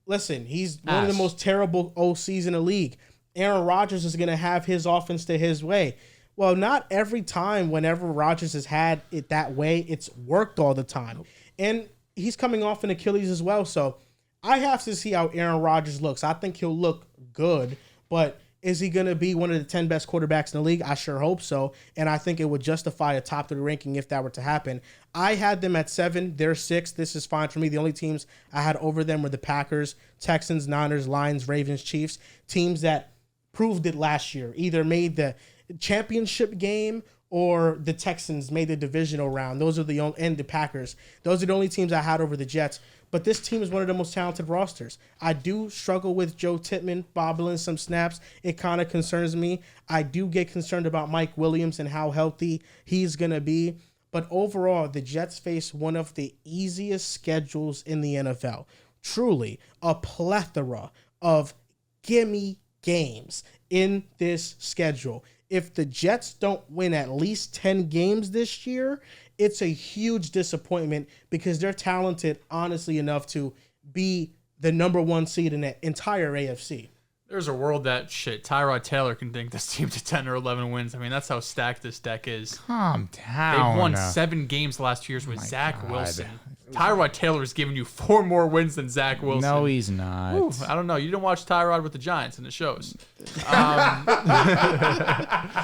A: Listen, he's one of the most terrible OCs in the league. Aaron Rodgers is going to have his offense to his way. Well, not every time whenever Rodgers has had it that way, it's worked all the time. And he's coming off an Achilles as well. So I have to see how Aaron Rodgers looks. I think he'll look good, but is he going to be one of the 10 best quarterbacks in the league? I sure hope so. And I think it would justify a top 3 ranking if that were to happen. I had them at 7. They're 6. This is fine for me. The only teams I had over them were the Packers, Texans, Niners, Lions, Ravens, Chiefs. Teams that proved it last year. Either made the championship game or the Texans made the divisional round. Those are the only, and the Packers. Those are the only teams I had over the Jets. But this team is one of the most talented rosters. I do struggle with Joe Tippmann bobbling some snaps. It kind of concerns me. I do get concerned about Mike Williams and how healthy he's going to be. But overall, the Jets face one of the easiest schedules in the NFL. Truly, a plethora of gimme games in this schedule. If the Jets don't win at least 10 games this year, it's a huge disappointment because they're talented, honestly, enough to be the number 1 seed in the entire AFC.
C: There's a world that Tyrod Taylor can take this team to 10 or 11 wins. I mean, that's how stacked this deck is.
B: Calm down.
C: They've won 7 games the last 2 years with
B: My
C: Zach
B: God.
C: Wilson. Tyrod Taylor has given you 4 more wins than Zach Wilson.
B: No, he's not.
C: Ooh, I don't know. You didn't watch Tyrod with the Giants, and it shows.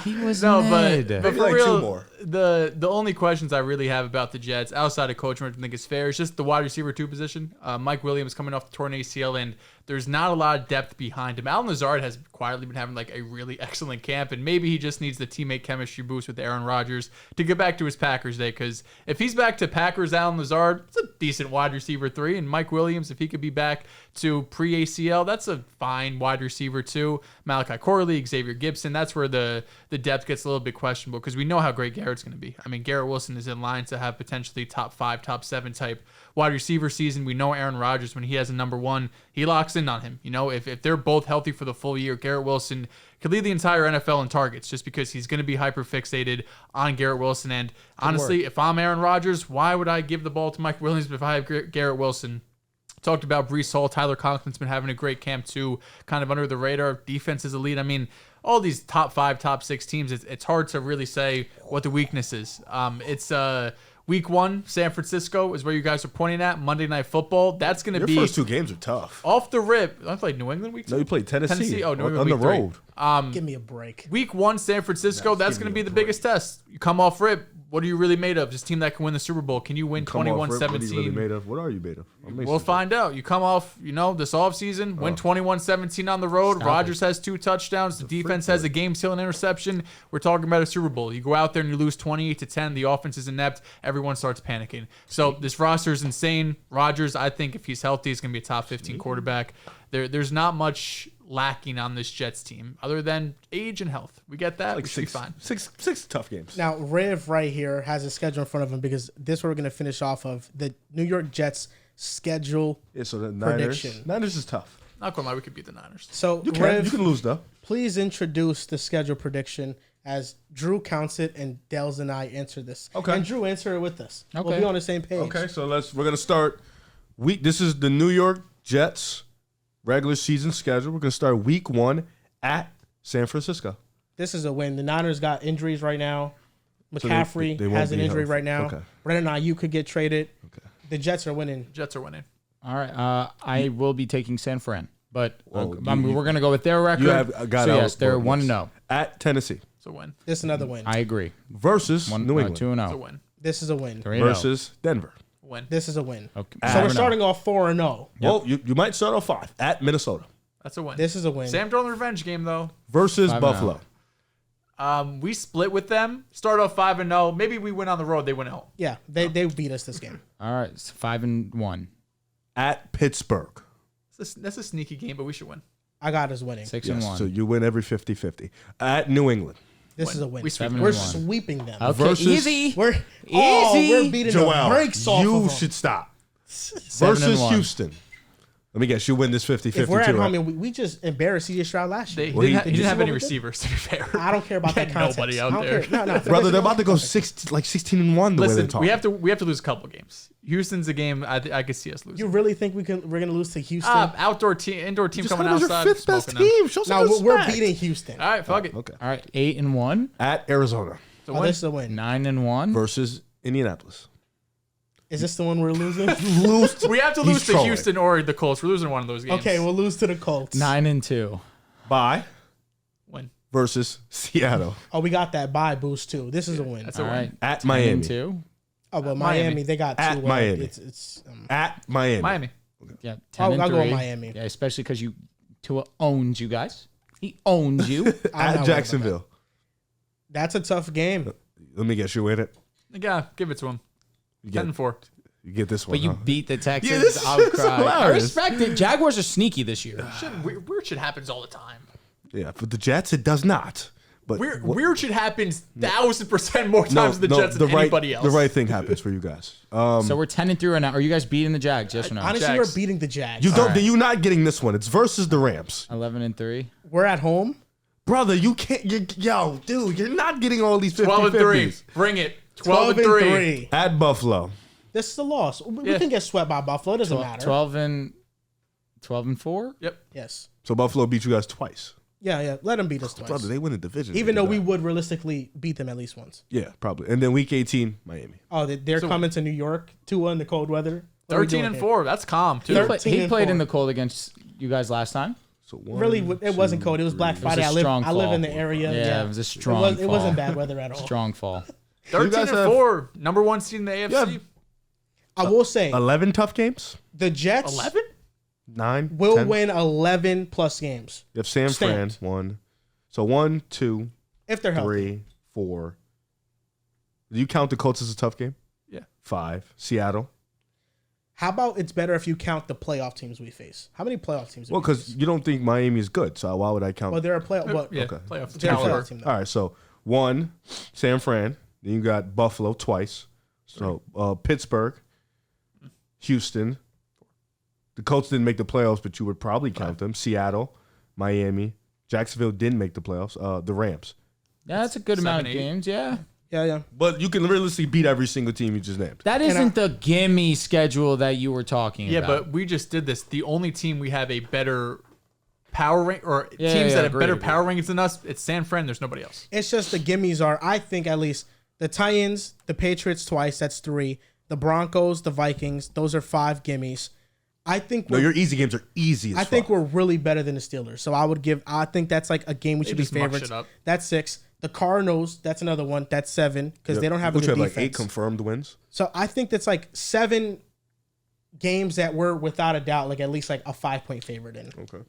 B: He was
C: No,
B: mid.
C: but
D: Maybe
C: for
D: like
C: real,
D: 2 more.
C: the only questions I really have about the Jets, outside of coaching, which I think is fair, is just the wide receiver 2 position. Mike Williams coming off the torn ACL, and there's not a lot of depth behind him. Allen Lazard has quietly been having like a really excellent camp, and maybe he just needs the teammate chemistry boost with Aaron Rodgers to get back to his Packers day. Because if he's back to Packers Allen Lazard, it's a decent wide receiver 3, and Mike Williams, if he could be back to pre-ACL, that's a fine wide receiver 2. Malachi Corley, Xavier Gibson, that's where the depth gets a little bit questionable because we know how great Garrett's going to be. I mean, Garrett Wilson is in line to have potentially top 5, top 7 type wide receiver season. We know Aaron Rodgers, when he has a number 1, he locks in on him. You know, if they're both healthy for the full year, Garrett Wilson could lead the entire NFL in targets just because he's going to be hyper fixated on Garrett Wilson. And honestly, if I'm Aaron Rodgers, why would I give the ball to Mike Williams if I have Garrett Wilson? Talked about Breece Hall. Tyler Conklin's been having a great camp too, kind of under the radar. Defense is elite. I mean, all these top 5, top 6 teams, it's hard to really say what the weakness is. It's week 1, San Francisco is where you guys are pointing at. Monday Night Football. That's going to be
D: Your first 2 games are tough.
C: off the rip. I played New England week 2.
D: No, you played Tennessee.
C: Oh, New England
D: on the
C: week 3.
D: road.
A: Give me a break.
C: Week 1, San Francisco. That's going to be the biggest test. You come off rip. What are you really made of? This team that can win the Super Bowl. Can you win 21-17?
D: What are you really made of? What are you made of?
C: We'll find out. You come off, this offseason, win 21-17 on the road. Rodgers has 2 touchdowns. The defense has a game-sealing interception. We're talking about a Super Bowl. You go out there and you lose 28-10. The offense is inept. Everyone starts panicking. So this roster is insane. Rodgers, I think if he's healthy, he's going to be a top 15 quarterback. There's not much lacking on this Jets team other than age and health. We get that.
D: Like
C: we should be fine.
D: six tough games.
A: Now, Riv right here has a schedule in front of him because this is what we're going to finish off of the New York Jets schedule.
D: Yeah, so the
A: prediction.
D: Niners is tough.
C: Not gonna lie, we could beat the Niners.
A: So,
D: You
A: Riv,
D: can lose though.
A: please introduce the schedule prediction as Drew counts it and Dehls and I answer this.
D: Okay.
A: And Drew, answer it with us. We'll
B: Okay.
A: be on the same page.
D: Okay, so we're gonna start this is the New York Jets regular season schedule. We're gonna start week 1 at San Francisco.
A: This is a win. The Niners got injuries right now.
D: So
A: McCaffrey
D: they won't
A: has an
D: be
A: injury
D: healthy.
A: right now.
D: Okay.
A: Brandon Ayuk could get traded.
D: Okay.
A: The Jets are winning.
C: Jets are winning.
B: All right. I will be taking San Fran, but
D: Well,
B: we're going to go with their record.
D: You have got
B: so
D: out
B: yes, they're
D: both
B: 1-0.
D: at Tennessee
C: It's a win.
A: This is another win.
B: I agree.
D: versus New England
B: 2-0.
C: It's a win.
A: This is a win.
B: 3-0.
D: versus Denver.
C: Win.
A: This is a win.
B: Okay.
A: So we're
B: 4-0.
A: starting off 4-0.
D: Well, you might start off 5 at Minnesota
C: That's a win.
A: This is a win.
C: Sam Darnold revenge game though.
D: versus
B: 5-0.
D: Buffalo.
C: We split with them. Start off 5-0. Maybe we win on the road. They win at home.
A: Yeah, they beat us this game.
B: All right. It's 5-1.
D: At Pittsburgh.
C: That's a sneaky game, but we should win.
A: I got us winning.
B: 6-1.
D: So you win every 50-50. At New England.
A: This
C: Win.
A: is a win.
C: We sweep
A: We're
B: 7-1.
A: sweeping them.
B: Okay.
D: versus-
B: Easy.
A: We're
B: Easy.
A: we're beating the brakes off
D: you
A: of them.
D: should stop. Versus
B: 7-1.
D: Houston. Let me guess, you win this 50-50
A: If we're at
D: too,
A: home
D: right?
A: and we just embarrassed C.J. Stroud last year.
C: He
D: Well,
C: didn't
A: did you
C: have
A: see
C: any
A: what we did?
C: receivers, to be fair.
A: I don't care about that
C: Had
A: context.
C: nobody out
A: I don't
C: there.
A: care. No,
D: Brother, they're about to go 16-1 the way
C: Listen,
D: they're talking.
C: we have to lose a couple games. Houston's a game I could see us losing.
A: You really think we're gonna lose to Houston?
C: Indoor team
D: Just
C: coming
D: call us
C: outside.
D: your 5th best
C: smoking them.
D: team. Show some
A: No, we're
D: respect.
A: beating Houston.
C: All right, fuck it.
D: Okay.
B: All right. 8-1.
D: At Arizona
C: It's a
A: Oh,
C: win.
A: this is a win.
B: 9-1.
D: versus Indianapolis.
A: Is this the one we're losing?
D: Lose to-
C: We have to
D: He's
C: lose to
D: trolling.
C: Houston or the Colts. We're losing one of those games.
A: Okay, we'll lose to the Colts.
B: 9-2.
D: Bye
C: Win.
D: versus Seattle.
A: Oh, we got that bye boost too. This is a win.
C: That's
B: All
C: a win.
B: right.
D: At Miami.
B: 10-2.
A: Oh, but
C: Miami.
A: Miami, they got
D: At
A: two.
D: Miami.
A: It's
D: At Miami.
C: Miami.
B: Yeah.
A: I'll
B: 10-3.
A: go with Miami.
B: Yeah, especially because Tua owns you guys. He owns you.
A: I'm not worried
D: At
A: about
D: Jacksonville.
A: that. That's a tough game.
D: Let me guess, you win it.
C: Yeah, give it to him.
D: You get,
C: 10-4.
D: you get this one.
B: But you
D: huh?
B: beat the Texans.
D: Yeah, this
B: I'll
D: is
B: cry. I
D: hilarious.
B: respect it. Jaguars are sneaky this year.
C: Weird shit happens all the time.
D: Yeah, for the Jets, it does not. But
C: weird shit happens 1,000% more times than the Jets than anybody else.
D: The right thing happens for you guys.
B: So we're 10-3 right now. Are you guys beating the Jags? Yes or no?
A: Honestly,
C: Jags.
A: we're beating the Jags.
D: You don't. You're not getting this one. It's versus the Rams.
B: 11-3.
A: We're at home.
D: Brother, you can't. Dude, you're not getting all these
C: 12-3.
D: 50-50s.
C: Bring it. 12-3.
D: At Buffalo.
A: This is a loss. We can get swept by Buffalo. It doesn't matter.
B: 12-4.
C: Yep.
A: Yes.
D: So Buffalo beat you guys twice.
A: Yeah. Let them beat us twice.
D: Brother, they win the division.
A: Even though we would realistically beat them at least once.
D: Yeah, probably. And then week 18, Miami.
A: Oh, they're coming to New York, Tua in the cold weather.
C: 13-4. That's calm too.
B: He played in the cold against you guys last time.
D: So
A: Really, it wasn't cold. It was Black Friday. I live in the area.
B: Yeah, it was a strong fall.
A: It wasn't bad weather at all.
B: Strong fall.
C: 13-4. Number 1 seed in the AFC.
A: I will say
D: 11 tough games.
A: the Jets
C: 11?
D: 9
A: will
D: 10.
A: win 11 plus games.
D: You have San Fran,
A: Stamped.
D: 1. So 1, 2,
A: If they're healthy.
D: 3, 4. Do you count the Colts as a tough game?
C: Yeah.
D: 5. Seattle.
A: How about it's better if you count the playoff teams we face? How many playoff teams?
D: Well,
A: do we
D: because
A: face?
D: you don't think Miami is good, so why would I count?
A: Well, they're a playoff. But
C: Yeah.
D: Okay.
C: Playoff
A: they're a
C: caliber.
A: playoff team. Though.
D: All right, so 1, San Fran. Then you got Buffalo twice. So Pittsburgh, Houston. The Colts didn't make the playoffs, but you would probably count them. Seattle, Miami. Jacksonville didn't make the playoffs. The Rams.
B: Yeah, that's a good amount of
C: 7-8.
B: games. Yeah.
A: Yeah.
D: But you can realistically beat every single team you just named.
B: That isn't the gimme schedule that you were talking
C: Yeah,
B: about.
C: but we just did this. The only team we have a better power rank or
B: Yeah,
C: teams
B: yeah,
C: that have better
B: agreed.
C: power rankings than us, it's San Fran. There's nobody else.
A: It's just the gimmies are, I think at least, the Titans, the Patriots twice, that's 3. The Broncos, the Vikings, those are 5 gimmies. I think
D: No, your easy games are easy as
A: I think
D: fuck.
A: we're really better than the Steelers. So I think that's like a game we should be
C: just muck
A: favorites.
C: shit up.
A: That's 6. The Cardinals, that's another one. That's 7 because they don't have a
D: Which
A: good
D: have
A: defense.
D: like 8 confirmed wins.
A: So I think that's like 7 games that we're without a doubt like at least like a 5-point favorite in.
D: Okay.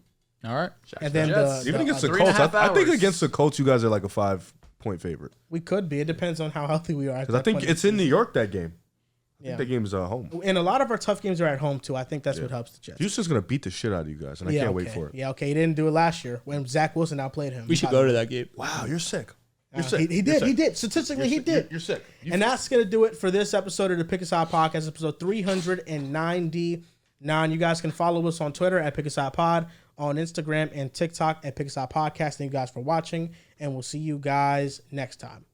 B: All right.
A: And then
C: Jets.
D: Even against the
C: 3.5
D: Colts, I think
C: hours.
D: against the Colts, you guys are like a 5-point favorite.
A: we could be. It depends on how healthy we are.
D: Because I think it's in New York, that game. I
A: Yeah.
D: think that game is at home.
A: And a lot of our tough games are at home too. I think that's what helps the Jets.
D: Houston's going to beat the shit out of you guys, and I can't wait for it.
A: Yeah, okay. He didn't do it last year when Zach Wilson outplayed him.
B: that game.
D: Wow, you're sick. You're sick.
A: He
D: You're
A: did.
D: sick.
A: He did. Statistically, he did.
D: You're sick.
A: And that's going to do it for this episode of the Pick a Side Podcast, episode 399. You guys can follow us on Twitter at Pick a Side Pod, on Instagram and TikTok at Pick a Side Podcast. Thank you guys for watching, and we'll see you guys next time.